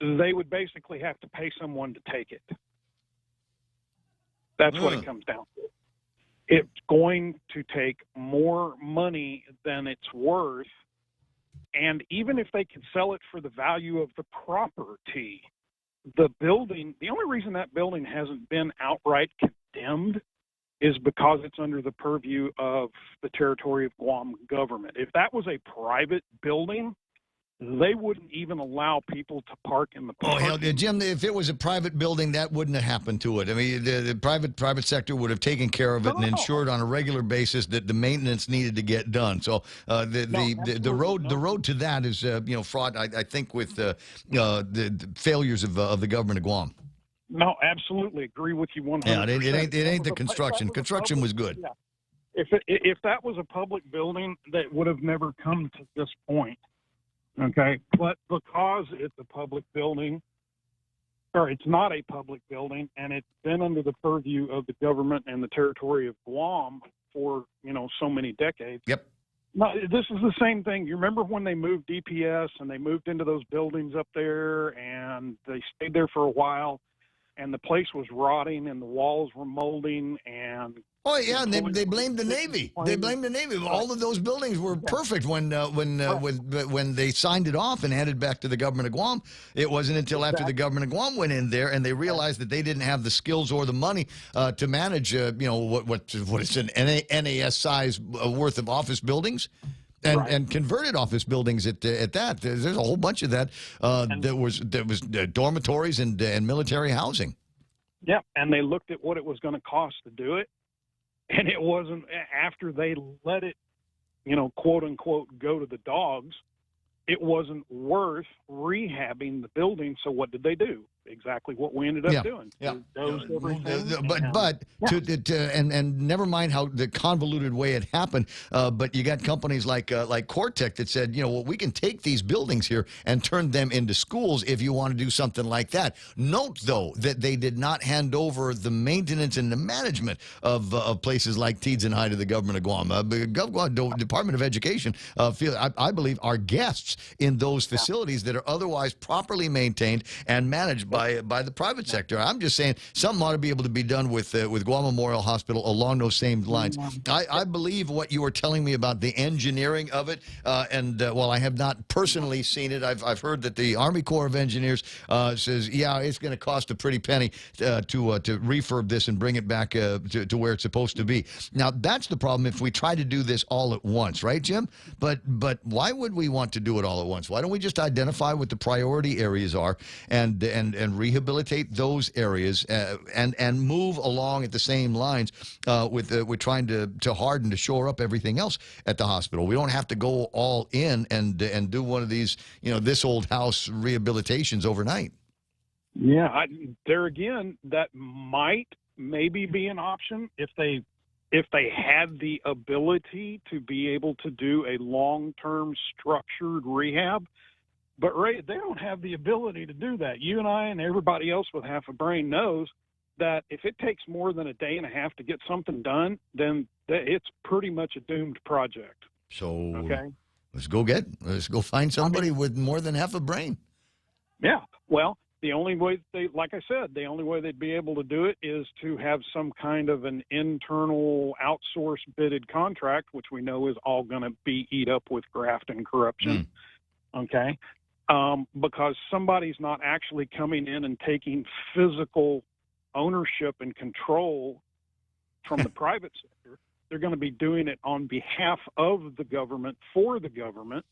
they would basically have to pay someone to take it. That's what it comes down to. It's going to take more money than it's worth, and even if they could sell it for the value of the property, the only reason that building hasn't been outright condemned is because it's under the purview of the territory of Guam government. If that was a private building, they wouldn't even allow people to park in the parking. Oh, hell, Jim, if it was a private building, that wouldn't have happened to it. I mean, the private sector would have taken care of it and ensured on a regular basis that the maintenance needed to get done. So the road to that is fraught, I think, with the failures of the government of Guam. No, absolutely agree with you 100%. Yeah, it ain't the construction. Construction was good. Yeah. If that was a public building, that would have never come to this point. Okay, but because it's a public building, or it's not a public building, and it's been under the purview of the government and the territory of Guam for, so many decades. Yep. No, this is the same thing. You remember when they moved DPS and they moved into those buildings up there and they stayed there for a while and the place was rotting and the walls were molding and... Oh yeah, and they blamed the Navy. They blamed the Navy. All of those buildings were perfect when they signed it off and handed back to the government of Guam. It wasn't until after the government of Guam went in there and they realized that they didn't have the skills or the money to manage, what is an NAS size worth of office buildings. And converted office buildings at that. There's a whole bunch of that that was dormitories and military housing. Yeah, and they looked at what it was going to cost to do it. And it wasn't, after they let it, quote unquote, go to the dogs, it wasn't worth rehabbing the building. So what did they do? Exactly what we ended up doing. Yeah. But never mind how the convoluted way it happened. But you got companies like Cortec that said, we can take these buildings here and turn them into schools if you want to do something like that. Note though that they did not hand over the maintenance and the management of places like Teeds and High to the government of Guam. The Department of Education I believe are guests in those facilities that are otherwise properly maintained and managed by the private sector. I'm just saying something ought to be able to be done with Guam Memorial Hospital along those same lines. I believe what you were telling me about the engineering of it, and while I have not personally seen it, I've heard that the Army Corps of Engineers says, yeah, it's going to cost a pretty penny to refurb this and bring it back to where it's supposed to be. Now, that's the problem if we try to do this all at once, right, Jim? But why would we want to do it all at once? Why don't we just identify what the priority areas are and rehabilitate those areas and move along at the same lines with trying to harden, to shore up everything else at the hospital. We don't have to go all in and do one of these, this old house rehabilitations overnight. Yeah, there again, that might maybe be an option if they had the ability to be able to do a long-term structured rehab. But, Ray, they don't have the ability to do that. You and I and everybody else with half a brain knows that if it takes more than a day and a half to get something done, then it's pretty much a doomed project. So let's go find somebody with more than half a brain. Yeah. Well, the only way like I said, the only way they'd be able to do it is to have some kind of an internal outsource bidded contract, which we know is all going to be eat up with graft and corruption. Okay. Because somebody's not actually coming in and taking physical ownership and control from the private sector. They're going to be doing it on behalf of the government, for the government.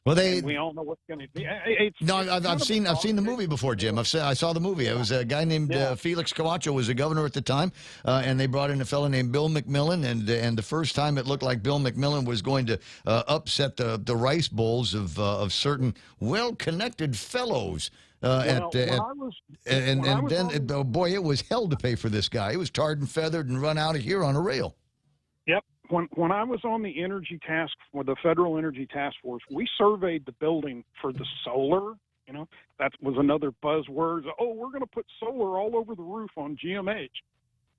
Well, we all know what's going to be. I've seen the movie before, Jim. I saw the movie. It was a guy named Felix Camacho was the governor at the time, and they brought in a fellow named Bill McMillan. And the first time it looked like Bill McMillan was going to upset the rice bowls of certain well-connected fellows. Then boy, it was hell to pay for this guy. He was tarred and feathered and run out of here on a rail. Yep. When I was on the energy task for the Federal Energy Task Force, we surveyed the building for the solar. That was another buzzword. Oh, we're going to put solar all over the roof on GMH.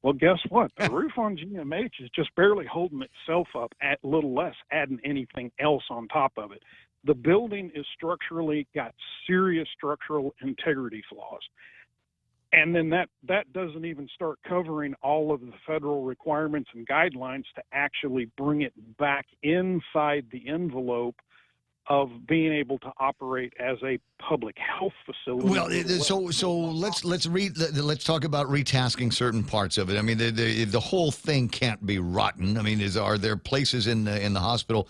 Well, guess what? The roof on GMH is just barely holding itself up, at little less adding anything else on top of it. The building is structurally got serious structural integrity flaws. And then that doesn't even start covering all of the federal requirements and guidelines to actually bring it back inside the envelope of being able to operate as a public health facility. Well, so let's talk about retasking certain parts of it. I mean, the whole thing can't be rotten. I mean, are there places in the hospital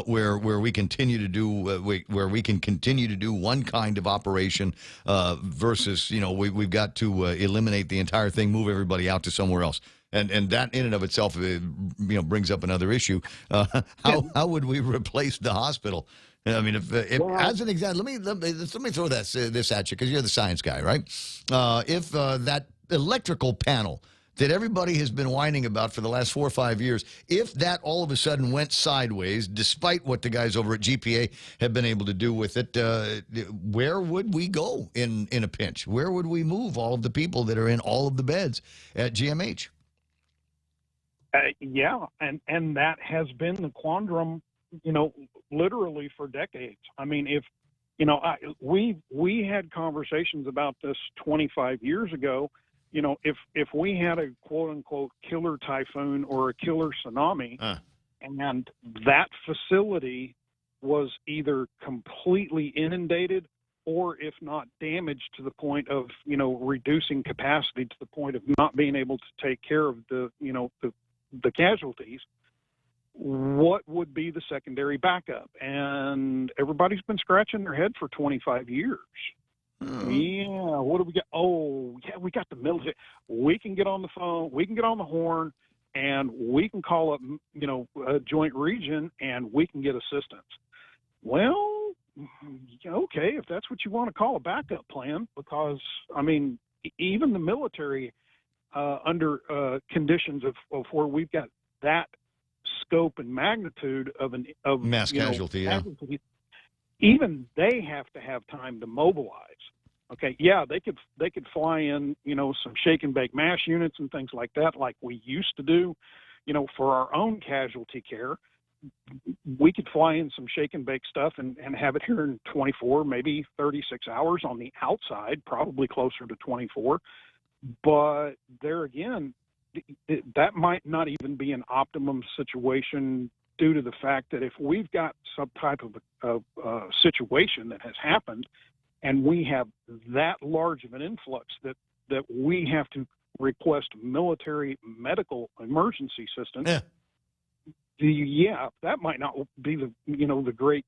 where we continue to do where we can continue to do one kind of operation versus we've got to eliminate the entire thing, move everybody out to somewhere else. And that in and of itself, brings up another issue. How would we replace the hospital? I mean, if as an example, let me throw this at you because you're the science guy, right? If that electrical panel that everybody has been whining about for the last 4 or 5 years, if that all of a sudden went sideways, despite what the guys over at GPA have been able to do with it, where would we go in a pinch? Where would we move all of the people that are in all of the beds at GMH? Yeah, and that has been the quandrum, literally for decades. I mean, if we had conversations about this 25 years ago. If we had a quote unquote killer typhoon or a killer tsunami, and that facility was either completely inundated or if not damaged to the point of reducing capacity to the point of not being able to take care of the casualties, what would be the secondary backup? And everybody's been scratching their head for 25 years. Yeah, what do we got? Oh, yeah, we got the military. We can get on the phone, we can get on the horn, and we can call up, a joint region, and we can get assistance. Well, okay, if that's what you want to call a backup plan, because, I mean, even the military, under conditions of where we've got that scope and magnitude of mass casualty, even they have to have time to mobilize. Okay, yeah, they could fly in, some shake and bake mash units and things like that, like we used to do, for our own casualty care. We could fly in some shake and bake stuff and have it here in 24, maybe 36 hours on the outside, probably closer to 24. But there again, that might not even be an optimum situation due to the fact that if we've got some type of situation that has happened and we have that large of an influx that we have to request military medical emergency assistance, that might not be the great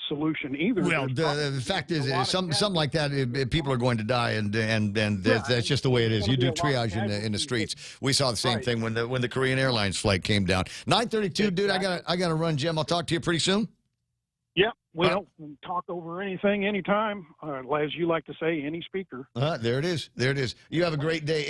solution either. Well, the fact is, some like that, people are going to die, and that's just the way it is. You do triage in the streets. We saw the same thing when the Korean Airlines flight came down. 9:32, dude. I gotta run, Jim. I'll talk to you pretty soon. Yep. We don't talk over anything, anytime. As you like to say, any speaker. There it is. There it is. You have a great day.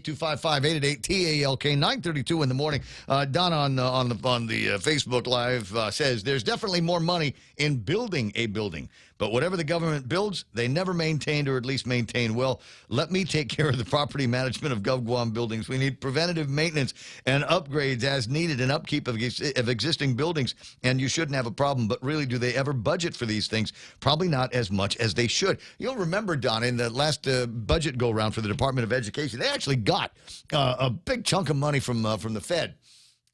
888-8255-888-TALK. 9:32 in the morning. Don on the Facebook Live says there's definitely more money in building a building. But whatever the government builds, they never maintained or at least maintain well. Let me take care of the property management of GovGuam buildings. We need preventative maintenance and upgrades as needed and upkeep of existing buildings. And you shouldn't have a problem. But really, do they ever budget for these things? Probably not as much as they should. You'll remember, Don, in the last budget go-round for the Department of Education, they actually got a big chunk of money from the Fed.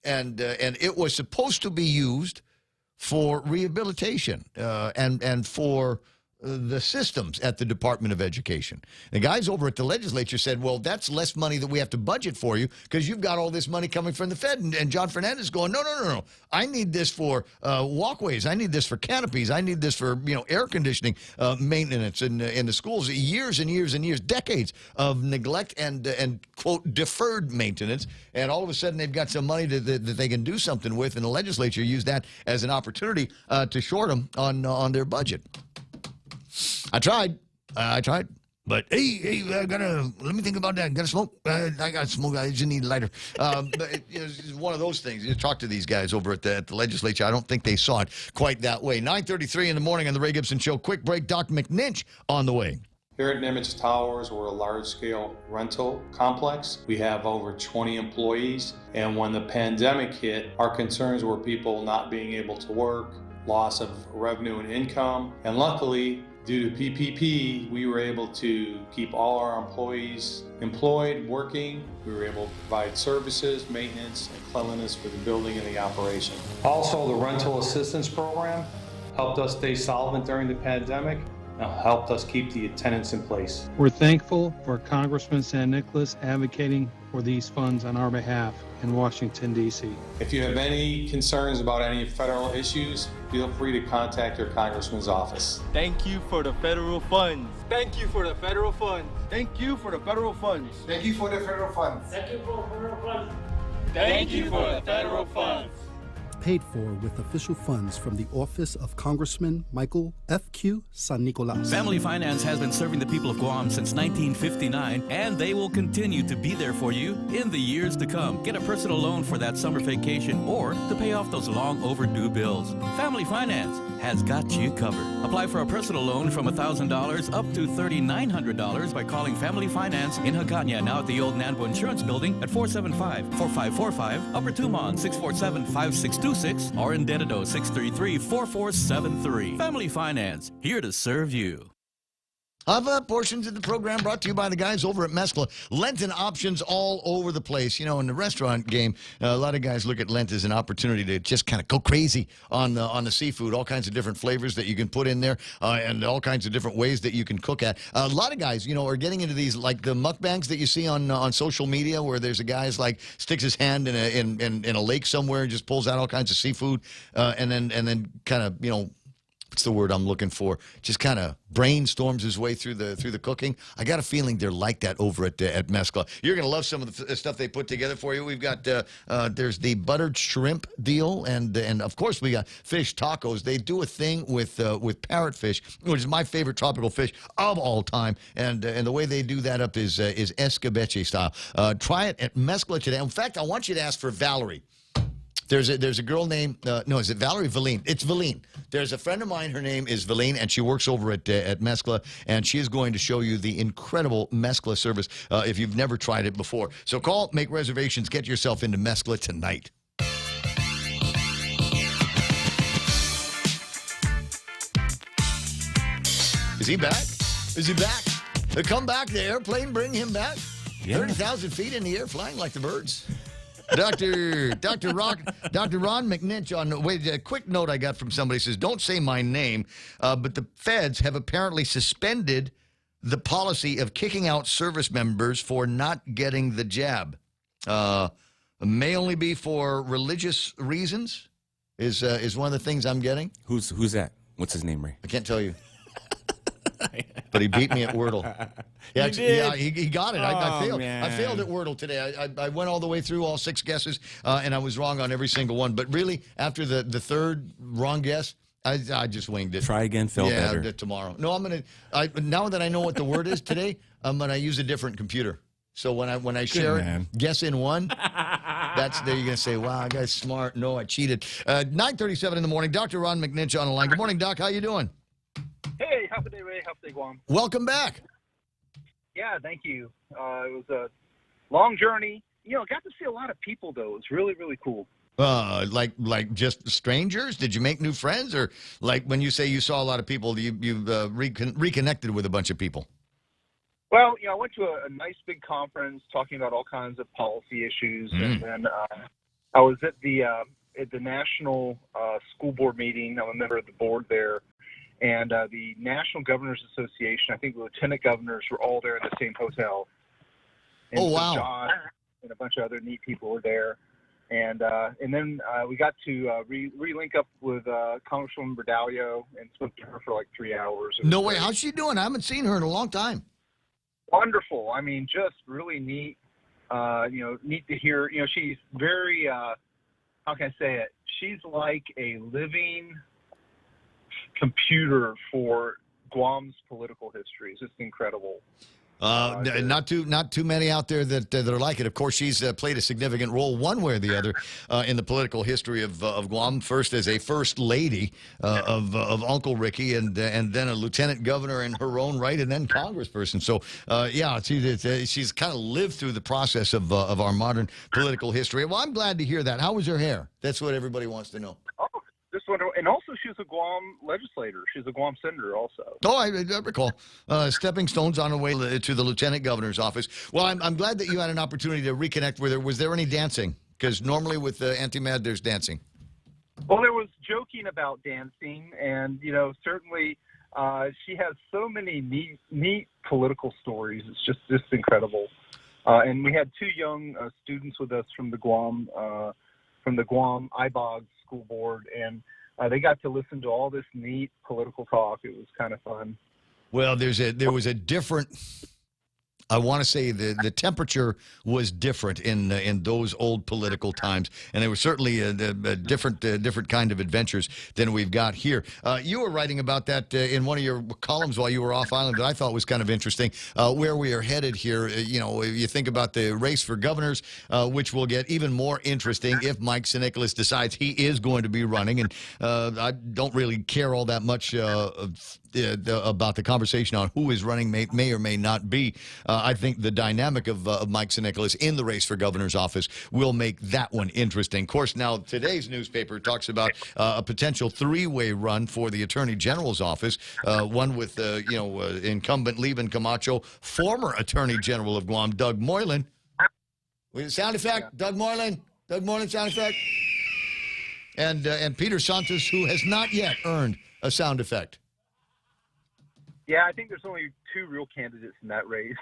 And it was supposed to be used for rehabilitation and for the systems at the Department of Education. The guys over at the legislature said, well, that's less money that we have to budget for you because you've got all this money coming from the Fed. And John Fernandez going, no. I need this for walkways. I need this for canopies. I need this for air conditioning maintenance in the schools. Years and years and years, decades of neglect and quote, deferred maintenance. And all of a sudden they've got some money that they can do something with. And the legislature used that as an opportunity to short them on their budget. I tried, but hey, let me think about that. Got to smoke? I got to smoke. I just need a lighter. But it's one of those things. You talk to these guys over at the legislature. I don't think they saw it quite that way. 9:33 in the morning on the Ray Gibson Show. Quick break. Doc McNinch on the way. Here at Nimitz Towers, we're a large-scale rental complex. We have over 20 employees, and when the pandemic hit, our concerns were people not being able to work, loss of revenue and income, and luckily, due to PPP, we were able to keep all our employees employed, working. We were able to provide services, maintenance, and cleanliness for the building and the operation. Also, the rental assistance program helped us stay solvent during the pandemic, and helped us keep the attendance in place. We're thankful for Congressman San Nicolas advocating for these funds on our behalf in Washington, D.C. If you have any concerns about any federal issues, feel free to contact your congressman's office. Thank you for the federal funds. Thank you for the federal funds. Thank you for the federal funds. Thank you for the federal funds. Thank you for the federal funds. Thank you for the federal funds. Paid for with official funds from the Office of Congressman Michael F.Q. San Nicolas. Family Finance has been serving the people of Guam since 1959, and they will continue to be there for you in the years to come. Get a personal loan for that summer vacation or to pay off those long overdue bills. Family Finance has got you covered. Apply for a personal loan from $1,000 up to $3,900 by calling Family Finance in Hagåtña, now at the old Nanbo Insurance Building at 475-4545, Upper Tumon 647-5626, or in Dededo 633-4473. Family Finance, here to serve you. Portions of the program brought to you by the guys over at Mescla. Lenten options all over the place. You know, in the restaurant game, a lot of guys look at Lent as an opportunity to just kind of go crazy on the seafood. All kinds of different flavors that you can put in there, and all kinds of different ways that you can cook at. A lot of guys, you know, are getting into these, like the mukbangs that you see on social media, where there's a guy's like sticks his hand in a lake somewhere and just pulls out all kinds of seafood, and then kind of, you know, what's the word I'm looking for? Just kind of brainstorms his way through the cooking. I got a feeling they're like that over at Mescla. You're going to love some of the stuff they put together for you. We've got there's the buttered shrimp deal, and of course we got fish tacos. They do a thing with parrotfish, which is my favorite tropical fish of all time, and the way they do that up is escabeche style. Try it at Mescla today. In fact, I want you to ask for Valerie. There's a girl named, no, is it Valerie? Valine. It's Valine. There's a friend of mine, her name is Valine, and she works over at Mescla, and she is going to show you the incredible Mescla service if you've never tried it before. So call, make reservations, get yourself into Mescla tonight. Is he back? Is he back? Come back, the airplane, bring him back. Yeah. 30,000 feet in the air, flying like the birds. Dr. Ron McNinch wait, a quick note I got from somebody says, don't say my name, but the feds have apparently suspended the policy of kicking out service members for not getting the jab. May only be for religious reasons is one of the things I'm getting. Who's that? What's his name, Ray? I can't tell you. But he beat me at Wordle. Yeah, he got it. I failed. Man. I failed at Wordle today. I went all the way through all 6 guesses, and I was wrong on every single one. But really, after the third wrong guess, I just winged it. Try again, feel better. Yeah, tomorrow. No, now that I know what the word is today, I'm gonna use a different computer. So when I share it, guess in one. That's there. You're gonna say, "Wow, that guy's smart." No, I cheated. 9:37 in the morning. Dr. Ron McNinch on the line. Good morning, Doc. How you doing? Hey, happy day, Ray. Happy day, Guam. Welcome back. Yeah, thank you. It was a long journey. You know, got to see a lot of people, though. It was really, really cool. Like just strangers? Did you make new friends? Or like when you say you saw a lot of people, you've reconnected with a bunch of people? Well, you know, I went to a nice big conference talking about all kinds of policy issues. And then I was at the National School Board meeting. I'm a member of the board there. And the National Governors Association, I think the lieutenant governors were all there in the same hotel. And wow. John and a bunch of other neat people were there. And then we got to re-link up with Congresswoman Berdalio and spoke to her for like 3 hours. No way. How's she doing? I haven't seen her in a long time. Wonderful. I mean, just really neat. Neat to hear. You know, she's very, how can I say it? She's like a living computer for Guam's political history. It's just incredible. Not too many out there that are like it. Of course, she's played a significant role, one way or the other, in the political history of Guam. First as a first lady of Uncle Ricky, and then a lieutenant governor in her own right, and then congressperson. So she's kind of lived through the process of our modern political history. Well, I'm glad to hear that. How was her hair? That's what everybody wants to know. And also, she was a Guam legislator. She's a Guam senator also. Oh, I recall. Stepping stones on her way to the lieutenant governor's office. Well, I'm glad that you had an opportunity to reconnect with her. Was there any dancing? Because normally with Anti-Mad, there's dancing. Well, there was jokey talking about dancing, and certainly she has so many neat political stories. It's just incredible. And we had 2 young students with us from the Guam IBOG school board, and they got to listen to all this neat political talk. It was kind of fun. Well, there was a different. I want to say the temperature was different in those old political times, and there was certainly a different kind of adventures than we've got here. You were writing about that in one of your columns while you were off island that I thought was kind of interesting. Where we are headed here, you think about the race for governors, which will get even more interesting if Mike Sinikolas decides he is going to be running, and I don't really care all that much about the conversation on who is running may or may not be. I think the dynamic of Mike Sinikolas in the race for governor's office will make that one interesting. Of course, now today's newspaper talks about a potential 3-way run for the Attorney General's office, one with incumbent Levin Camacho, former Attorney General of Guam, Doug Moylan. Sound effect, Doug Moylan. Doug Moylan sound effect. And Peter Santos, who has not yet earned a sound effect. Yeah, I think there's only 2 real candidates in that race.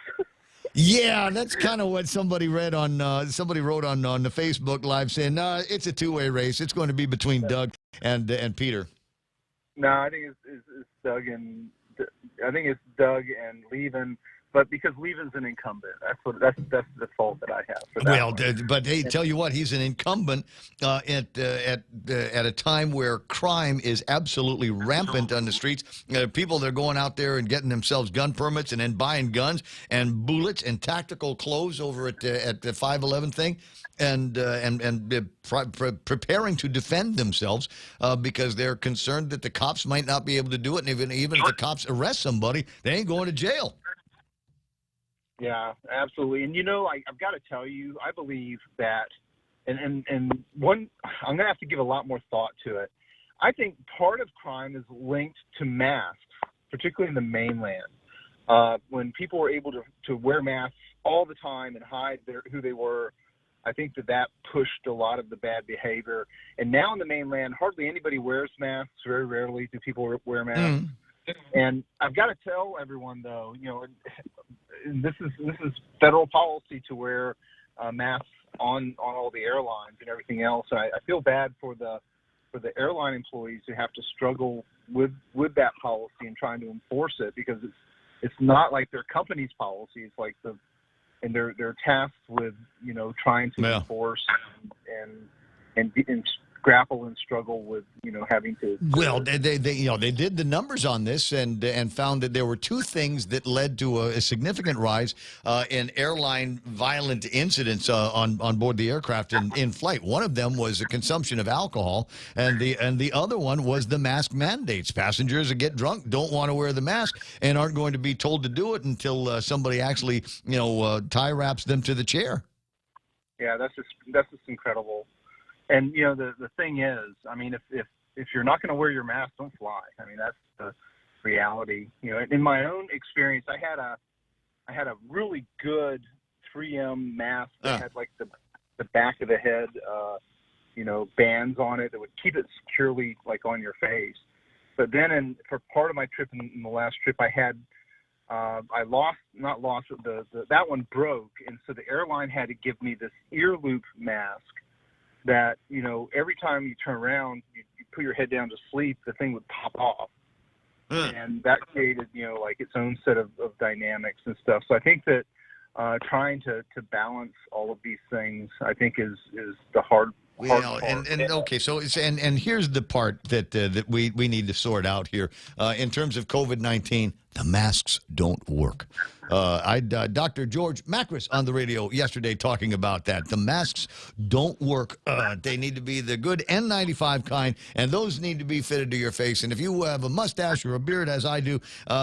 Yeah, that's kind of what somebody wrote on the Facebook Live saying, no, it's a 2-way race. It's going to be between Doug and Peter. No, I think it's Doug and Levin, but because Levin's an incumbent, that's the fault that I have for that. But hey, tell you what, he's an incumbent at a time where crime is absolutely rampant on the streets. People that are going out there and getting themselves gun permits and then buying guns and bullets and tactical clothes over at the 511 thing, and preparing to defend themselves because they're concerned that the cops might not be able to do it, and even if the cops arrest somebody, they ain't going to jail. Yeah, absolutely. And I've got to tell you, I believe that, and one, I'm going to have to give a lot more thought to it. I think part of crime is linked to masks, particularly in the mainland. When people were able to wear masks all the time and hide who they were, I think that pushed a lot of the bad behavior. And now in the mainland, hardly anybody wears masks. Very rarely do people wear masks. And I've got to tell everyone, though, this is federal policy to wear masks on all the airlines and everything else. And I feel bad for the airline employees who have to struggle with that policy and trying to enforce it, because it's not like their company's policy. It's like and they're tasked with trying to enforce and grapple and struggle with having to. Well, they did the numbers on this and found that there were 2 things that led to a significant rise in airline violent incidents on board the aircraft in flight. One of them was the consumption of alcohol, and the other one was the mask mandates. Passengers that get drunk don't want to wear the mask and aren't going to be told to do it until somebody actually tie wraps them to the chair. Yeah, that's just incredible. And the thing is, I mean, if you're not going to wear your mask, don't fly. I mean, that's the reality. In my own experience, I had a really good 3M mask that had like the back of the head, bands on it that would keep it securely like on your face. But then for part of my trip, in the last trip, I had that one broke, and so the airline had to give me this ear loop mask that, every time you turn around, you put your head down to sleep, the thing would pop off. And that created, like its own set of dynamics and stuff. So I think that trying to balance all of these things, I think is the hard part. Okay, so and here's the part that we need to sort out here. In terms of COVID-19, the masks don't work. Dr. George Macris on the radio yesterday talking about that. The masks don't work. They need to be the good N95 kind, and those need to be fitted to your face. And if you have a mustache or a beard, as I do,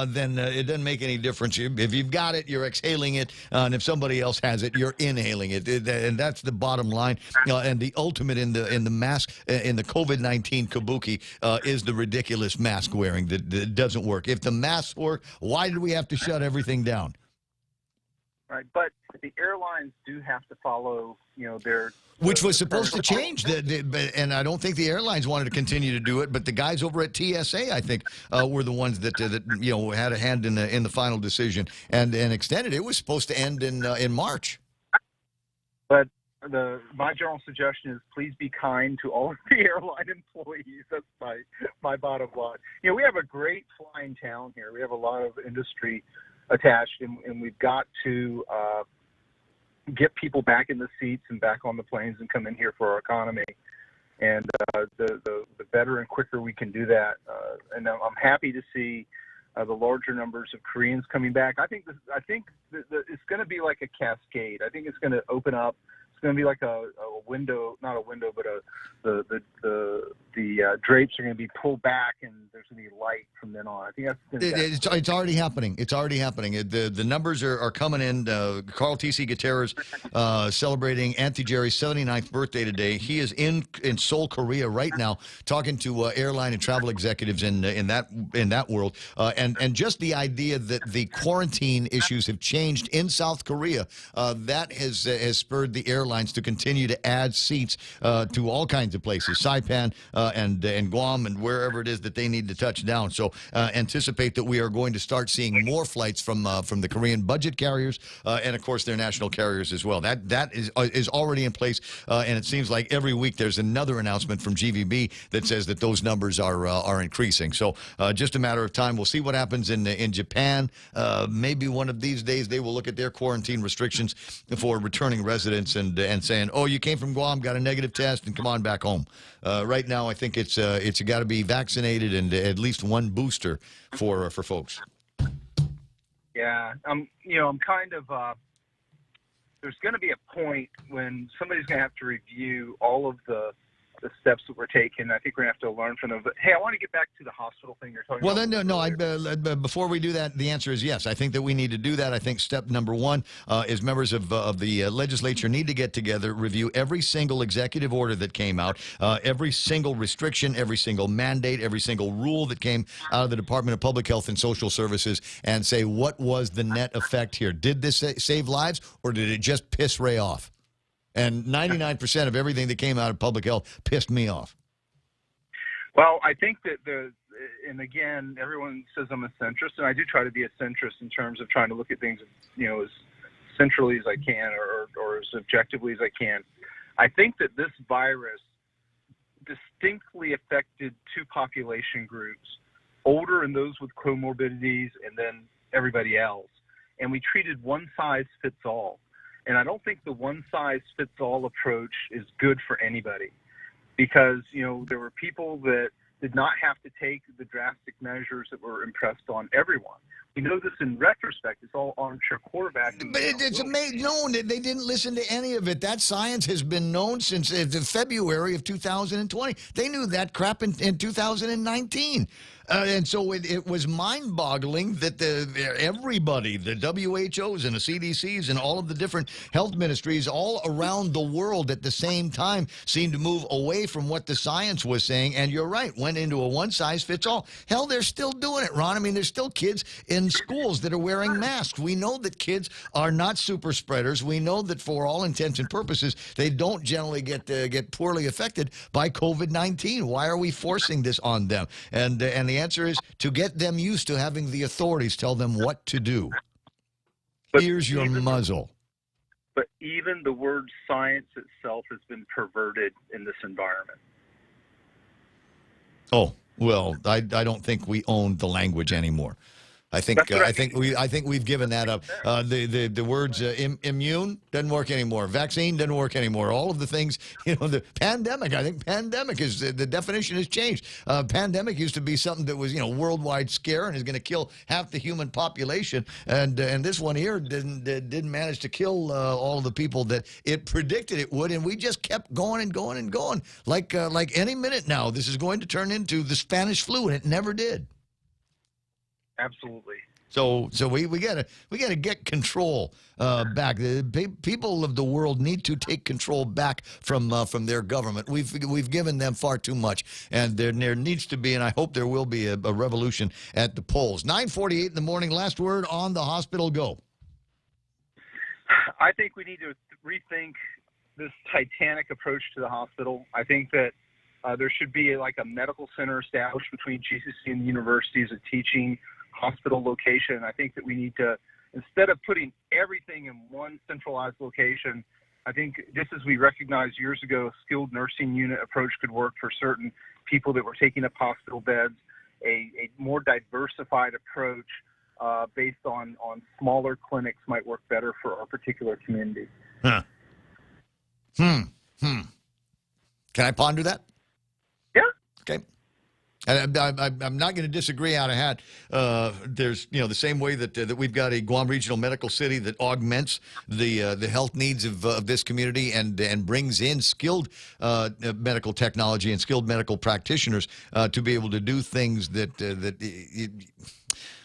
then it doesn't make any difference. If you've got it, you're exhaling it, and if somebody else has it, you're inhaling it. And that's the bottom line. And the ultimate in the mask, in the COVID-19 kabuki, is the ridiculous mask wearing that doesn't work. If the masks work, why do we have to shut everything down? right? But the airlines do have to follow, their which was supposed to change. And I don't think the airlines wanted to continue to do it, but the guys over at TSA, I think, were the ones that had a hand in the final decision and extended. It was supposed to end in March. But my general suggestion is please be kind to all of the airline employees. That's my bottom line. We have a great flying town here. We have a lot of industry attached, and we've got to get people back in the seats and back on the planes and come in here for our economy. And the better and quicker we can do that. And I'm happy to see the larger numbers of Koreans coming back. I think it's going to be like a cascade. I think it's going to open up. It's going to be like a window, not a window, but the drapes are going to be pulled back, and there's going to be light from then on. I think that's it's already happening. It's already happening. The numbers are coming in. Carl T.C. Gutierrez celebrating Auntie Jerry's 79th birthday today. He is in Seoul, Korea right now, talking to airline and travel executives in that world. And just the idea that the quarantine issues have changed in South Korea, that has spurred the airlines to continue to add seats to all kinds of places, Saipan and Guam and wherever it is that they need to touch down. So anticipate that we are going to start seeing more flights from the Korean budget carriers and, of course, their national carriers as well. That is already in place, and it seems like every week there's another announcement from GVB that says that those numbers are increasing. So just a matter of time. We'll see what happens in Japan. Maybe one of these days they will look at their quarantine restrictions for returning residents and saying, oh, you came from Guam, got a negative test, and come on back home. Right now, I think it's got to be vaccinated and at least one booster for folks. Yeah, I'm kind of. There's going to be a point when somebody's going to have to review all of the steps that we're taking. I think we're going to have to learn from them. But, hey, I want to get back to the hospital thing you're talking about. No. Before we do that, the answer is yes. I think that we need to do that. I think step number one is members of the legislature need to get together, review every single executive order that came out, every single restriction, every single mandate, every single rule that came out of the Department of Public Health and Social Services, and say, what was the net effect here? Did this save lives, or did it just piss Ray off? And 99% of everything that came out of public health pissed me off. Well, I think that and again, everyone says I'm a centrist, and I do try to be a centrist in terms of trying to look at things, as centrally as I can or as objectively as I can. I think that this virus distinctly affected two population groups, older and those with comorbidities, and then everybody else. And we treated one size fits all. And I don't think the one-size-fits-all approach is good for anybody because, there were people that did not have to take the drastic measures that were impressed on everyone. We know this in retrospect. It's all armchair quarterbacking. But it's known that they didn't listen to any of it. That science has been known since February of 2020. They knew that crap in 2019. And so it was mind-boggling that everybody, the WHOs and the CDCs and all of the different health ministries all around the world at the same time seemed to move away from what the science was saying. And you're right, went into a one-size-fits-all. Hell, they're still doing it, Ron. I mean, there's still kids in schools that are wearing masks. We know that kids are not super spreaders. We know that for all intents and purposes, they don't generally get poorly affected by COVID-19. Why are we forcing this on them? And the answer is to get them used to having the authorities tell them what to do. Here's your muzzle. But even the word science itself has been perverted in this environment. Oh, well, I don't think we own the language anymore. I think we've given that up. The words immune doesn't work anymore. Vaccine doesn't work anymore. All of the things, the pandemic. I think pandemic is the definition has changed. Pandemic used to be something that was worldwide scare and is going to kill half the human population. And this one here didn't manage to kill all of the people that it predicted it would. And we just kept going and going and going. Like any minute now, this is going to turn into the Spanish flu, and it never did. Absolutely. So we gotta get control back. The people of the world need to take control back from their government. We've given them far too much, and there needs to be, and I hope there will be a revolution at the polls. 9:48 in the morning. Last word on the hospital. Go. I think we need to rethink this Titanic approach to the hospital. I think that there should be like a medical center established between GCC and the university as a teaching hospital location. I think that we need to, instead of putting everything in one centralized location, I think just as we recognized years ago, a skilled nursing unit approach could work for certain people that were taking up hospital beds, a more diversified approach based on smaller clinics might work better for our particular community. Huh. Can I ponder that? Yeah. Okay. I'm not going to disagree out of hat. There's, the same way that we've got a Guam Regional Medical City that augments the health needs of this community and brings in skilled medical technology and skilled medical practitioners to be able to do things that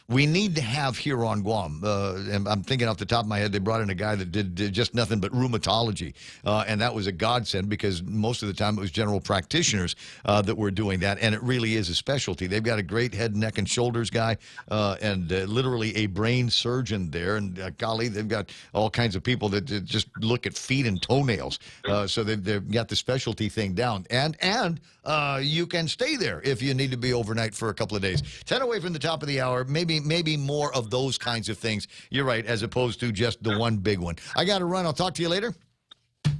we need to have here on Guam. And I'm thinking off the top of my head, they brought in a guy that did just nothing but rheumatology. And that was a godsend because most of the time it was general practitioners that were doing that. And it really is a specialty. They've got a great head, neck, and shoulders guy and literally a brain surgeon there. And golly, they've got all kinds of people that just look at feet and toenails. So they've got the specialty thing down. And you can stay there if you need to be overnight for a couple of days. 10 away from the top of the hour, maybe more of those kinds of things. You're right, as opposed to just the one big one. I got to run. I'll talk to you later.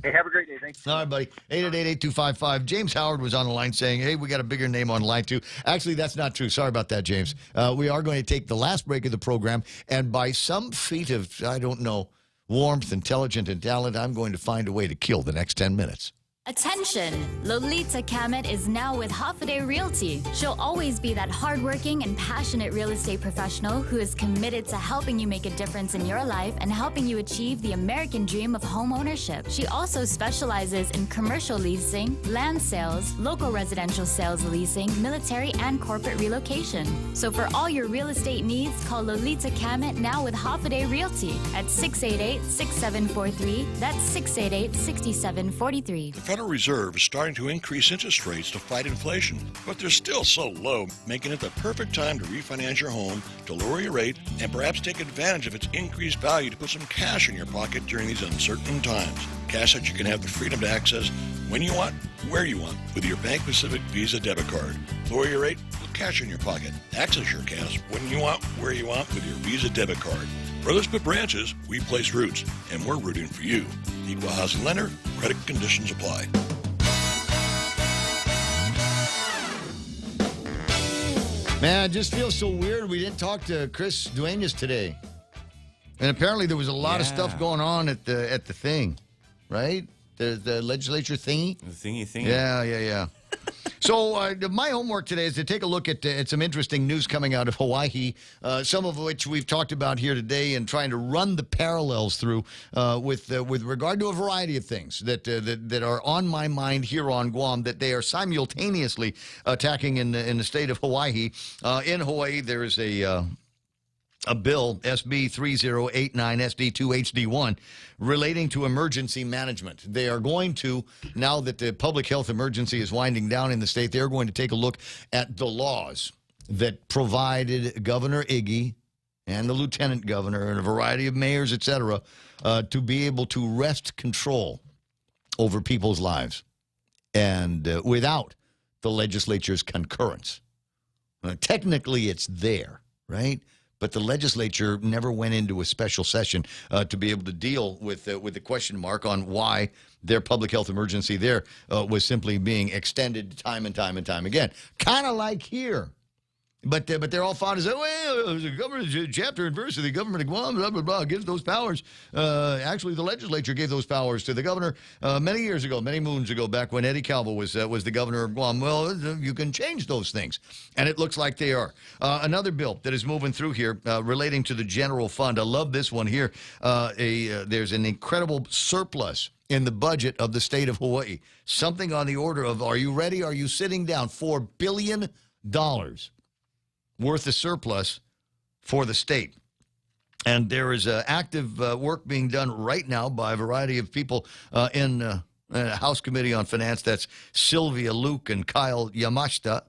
Hey, have a great day. Thanks. All right, buddy. 888-8255. James Howard was on the line saying, hey, we got a bigger name on line too. Actually, that's not true. Sorry about that, James. We are going to take the last break of the program, and by some feat of, I don't know, warmth, intelligence, and talent, I'm going to find a way to kill the next 10 minutes. Attention! Lolita Kamet is now with Hafaday Realty. She'll always be that hardworking and passionate real estate professional who is committed to helping you make a difference in your life and helping you achieve the American dream of home ownership. She also specializes in commercial leasing, land sales, local residential sales leasing, military and corporate relocation. So for all your real estate needs, call Lolita Kamet now with Hafaday Realty at 688-6743. That's 688-6743. The Federal Reserve is starting to increase interest rates to fight inflation, but they're still so low, making it the perfect time to refinance your home, to lower your rate, and perhaps take advantage of its increased value to put some cash in your pocket during these uncertain times. Cash that you can have the freedom to access when you want, where you want, with your Bank Pacific Visa debit card. Lower your rate, put cash in your pocket. Access your cash when you want, where you want, with your Visa debit card. Where others put branches, we place roots, and we're rooting for you. Equal housing lender, credit conditions apply. Man, it just feels so weird. We didn't talk to Chris Duenas today. And apparently there was a lot of stuff going on at the thing, right? The legislature thingy? The thingy. Yeah. So my homework today is to take a look at some interesting news coming out of Hawaii, some of which we've talked about here today, and trying to run the parallels through with regard to a variety of things that are on my mind here on Guam, that they are simultaneously attacking in the state of Hawaii. In Hawaii, there is a bill, SB 3089 SD2 HD1, relating to emergency management. They are going to, now that the public health emergency is winding down in the state, they're going to take a look at the laws that provided Governor Iggy and the lieutenant governor and a variety of mayors, et cetera, to be able to wrest control over people's lives and without the legislature's concurrence. Technically, it's there, right? But the legislature never went into a special session to be able to deal with the question mark on why their public health emergency there was simply being extended time and time and time again. Kind of like here. But they're all fond of saying, well, the government, chapter and verse of the government of Guam, blah, blah, blah, gives those powers. Actually, the legislature gave those powers to the governor many years ago, many moons ago, back when Eddie Calvo was the governor of Guam. Well, you can change those things, and it looks like they are. Another bill that is moving through here relating to the general fund. I love this one here. There's an incredible surplus in the budget of the state of Hawaii. Something on the order of, are you ready? Are you sitting down? $4 billion worth of surplus for the state. And there is active work being done right now by a variety of people in House Committee on Finance. That's Sylvia Luke and Kyle Yamashita.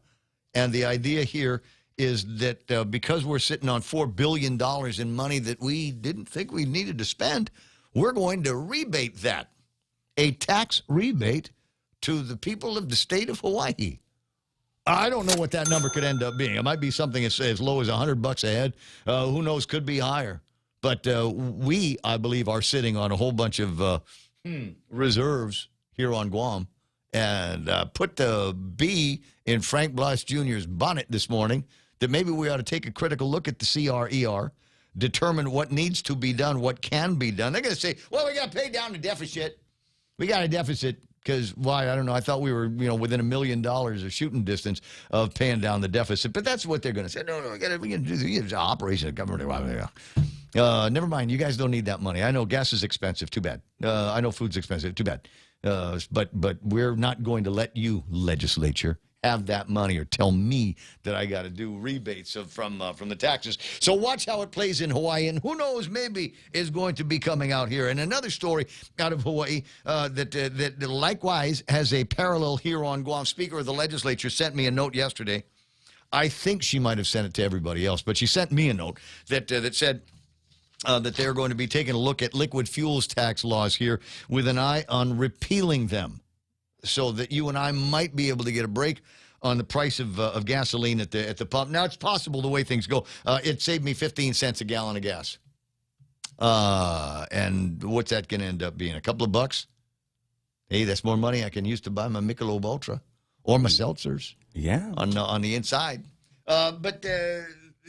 And the idea here is that because we're sitting on $4 billion in money that we didn't think we needed to spend, we're going to rebate that. A tax rebate to the people of the state of Hawaii. I don't know what that number could end up being. It might be something as low as $100 a head. Who knows? Could be higher. But we, I believe, are sitting on a whole bunch of reserves here on Guam, and put the bee in Frank Blas Jr.'s bonnet this morning that maybe we ought to take a critical look at the CRER, determine what needs to be done, what can be done. They're going to say, well, we got to pay down the deficit. We got a deficit because, why? I don't know. I thought we were, within $1 million of shooting distance of paying down the deficit. But that's what they're going to say. No, we got to do the operation of government. Never mind. You guys don't need that money. I know gas is expensive. Too bad. I know food's expensive. Too bad. But we're not going to let you, legislature, have that money or tell me that I got to do rebates from the taxes. So watch how it plays in Hawaii, and who knows, maybe is going to be coming out here. And another story out of Hawaii that likewise has a parallel here on Guam. Speaker of the legislature sent me a note yesterday. I think she might have sent it to everybody else, but she sent me a note that said that they're going to be taking a look at liquid fuels tax laws here with an eye on repealing them, so that you and I might be able to get a break on the price of gasoline at the pump. Now, it's possible the way things go. It saved me 15 cents a gallon of gas. And what's that going to end up being? A couple of bucks? Hey, that's more money I can use to buy my Michelob Ultra or my seltzers. Yeah. On the inside.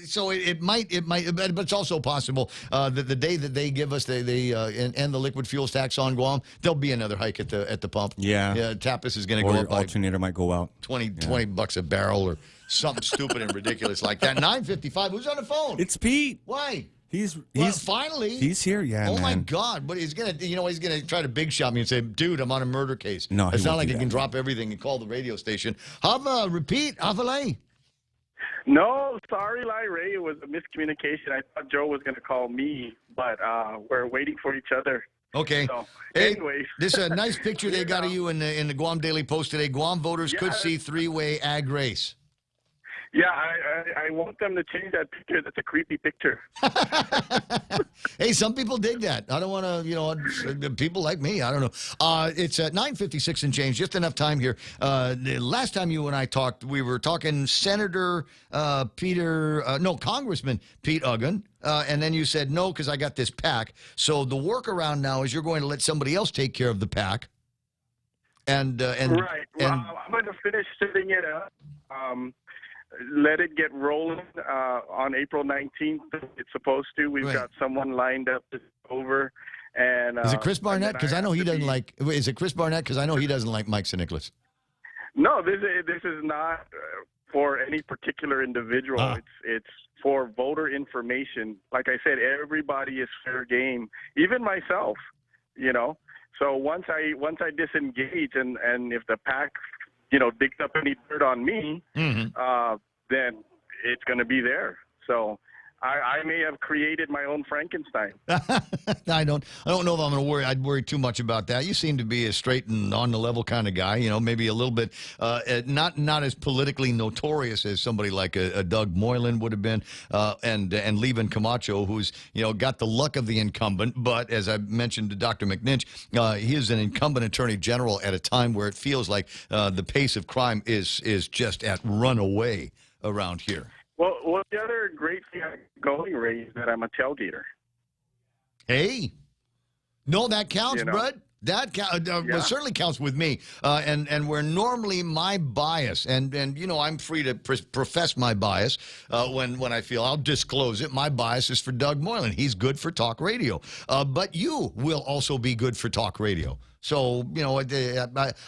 So it might, but it's also possible that the day that they give us end the liquid fuels tax on Guam, there'll be another hike at the pump. Yeah. Tapas is going to go up. Alternator might go out. 20 bucks a barrel or something stupid and ridiculous like that. 9:55. Who's on the phone? It's Pete. Why? He's finally. He's here. Yeah. Oh man. my God! But he's gonna try to big shot me and say, "Dude, I'm on a murder case." No, it's not like do he can that. drop everything and call the radio station. Repeat. Havalei. No, sorry, Ray. It was a miscommunication. I thought Joe was going to call me, but we're waiting for each other. Okay. So, hey, anyways. this is a nice picture they got of you in the Guam Daily Post today. Guam voters could see three-way ag race. Yeah, I want them to change that picture. That's a creepy picture. Hey, some people dig that. I don't want to, people like me. I don't know. It's at 9:56 and change. Just enough time here. The last time you and I talked, we were talking Congressman Pete Uggan. And then you said no because I got this pack. So the workaround now is you're going to let somebody else take care of the pack. And right. Well, I'm going to finish setting it up. Let it get rolling on April 19th. It's supposed to. We've got someone lined up to over. And is it Chris Barnett? Because I know he doesn't like. Is it Chris Barnett? Because I know he doesn't like Mike St. Nicholas. No, this is not for any particular individual. It's for voter information. Like I said, everybody is fair game, even myself. So once I disengage and if the PAC digs up any dirt on me, then it's going to be there. So I may have created my own Frankenstein. I don't know if I'm going to worry. I'd worry too much about that. You seem to be a straight and on the level kind of guy. Maybe a little bit not as politically notorious as somebody like a Doug Moylan would have been, and Leben Camacho, who's got the luck of the incumbent. But as I mentioned to Dr. McNinch, he is an incumbent attorney general at a time where it feels like the pace of crime is just at runaway around here. Well, the other great thing going, Ray, is that I'm a tailgater. Hey, no, that counts, bud. That well, certainly counts with me. And where normally my bias, and I'm free to profess my bias when I feel I'll disclose it. My bias is for Doug Moylan. He's good for talk radio. But you will also be good for talk radio. So,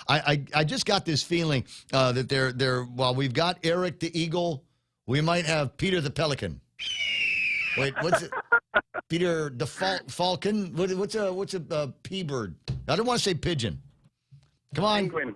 I just got this feeling that while we've got Eric the Eagle, we might have Peter the Pelican. Wait, what's it? Peter the Falcon? What's a P-bird? I don't want to say pigeon. Come on. Penguin.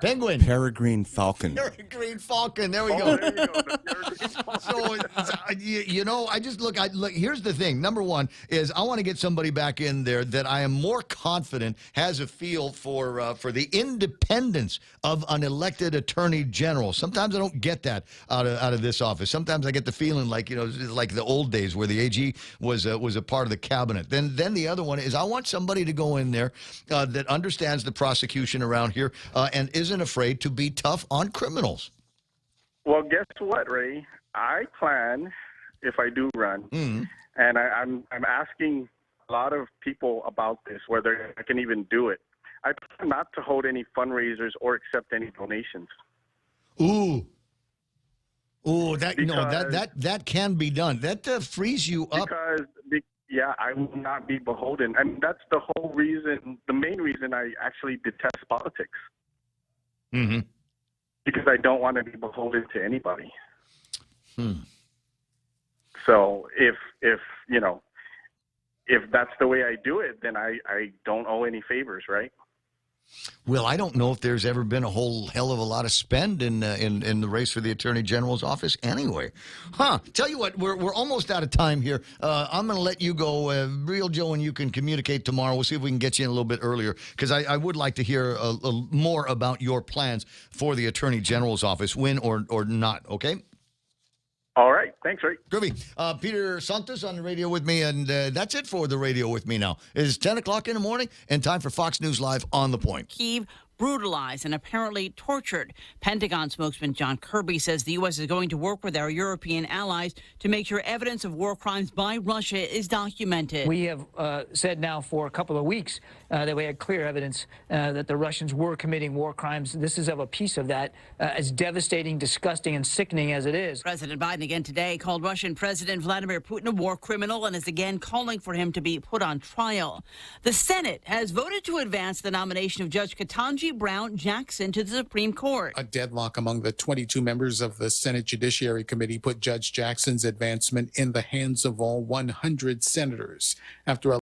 Penguin. Peregrine falcon. Peregrine falcon. There we Oh, go. there you go. The Peregrine falcon. So, you know, I just look. Here's the thing. Number one is I want to get somebody back in there that I am more confident has a feel for the independence of an elected attorney general. Sometimes I don't get that out of this office. Sometimes I get the feeling like, you know, it's like the old days where the AG was a part of the cabinet. Then the other one is I want somebody to go in there that understands the prosecution around here and isn't afraid to be tough on criminals. Well, guess what, Ray? I plan, if I do run, and I'm asking a lot of people about this, whether I can even do it. I plan not to hold any fundraisers or accept any donations. Ooh, that can be done. That frees you up. Yeah, I will not be beholden. I mean, that's the whole reason, the main reason I actually detest politics. Mm-hmm. Because I don't want to be beholden to anybody. So if you know, if that's the way I do it, then I don't owe any favors, right? Well, I don't know if there's ever been a whole hell of a lot of spend in the race for the Attorney General's office anyway. Tell you what, we're almost out of time here. I'm going to let you go. Real Joe and you can communicate tomorrow. We'll see if we can get you in a little bit earlier because I would like to hear more about your plans for the Attorney General's office, win or not, okay? All right. Thanks, Ray. Groovy. Peter Santos on the radio with me, and that's it for the radio with me now. It's 10 o'clock in the morning and time for Fox News Live on the Point. Kyiv brutalized and apparently tortured. Pentagon spokesman John Kirby says the U.S. is going to work with our European allies to make sure evidence of war crimes by Russia is documented. We have said now for a couple of weeks that we had clear evidence that the Russians were committing war crimes. This is of a piece of that, as devastating, disgusting, and sickening as it is. President Biden again today called Russian President Vladimir Putin a war criminal and is again calling for him to be put on trial. The Senate has voted to advance the nomination of Judge Ketanji Brown Jackson to the Supreme Court. A deadlock among the 22 members of the Senate Judiciary Committee put Judge Jackson's advancement in the hands of all 100 senators. After a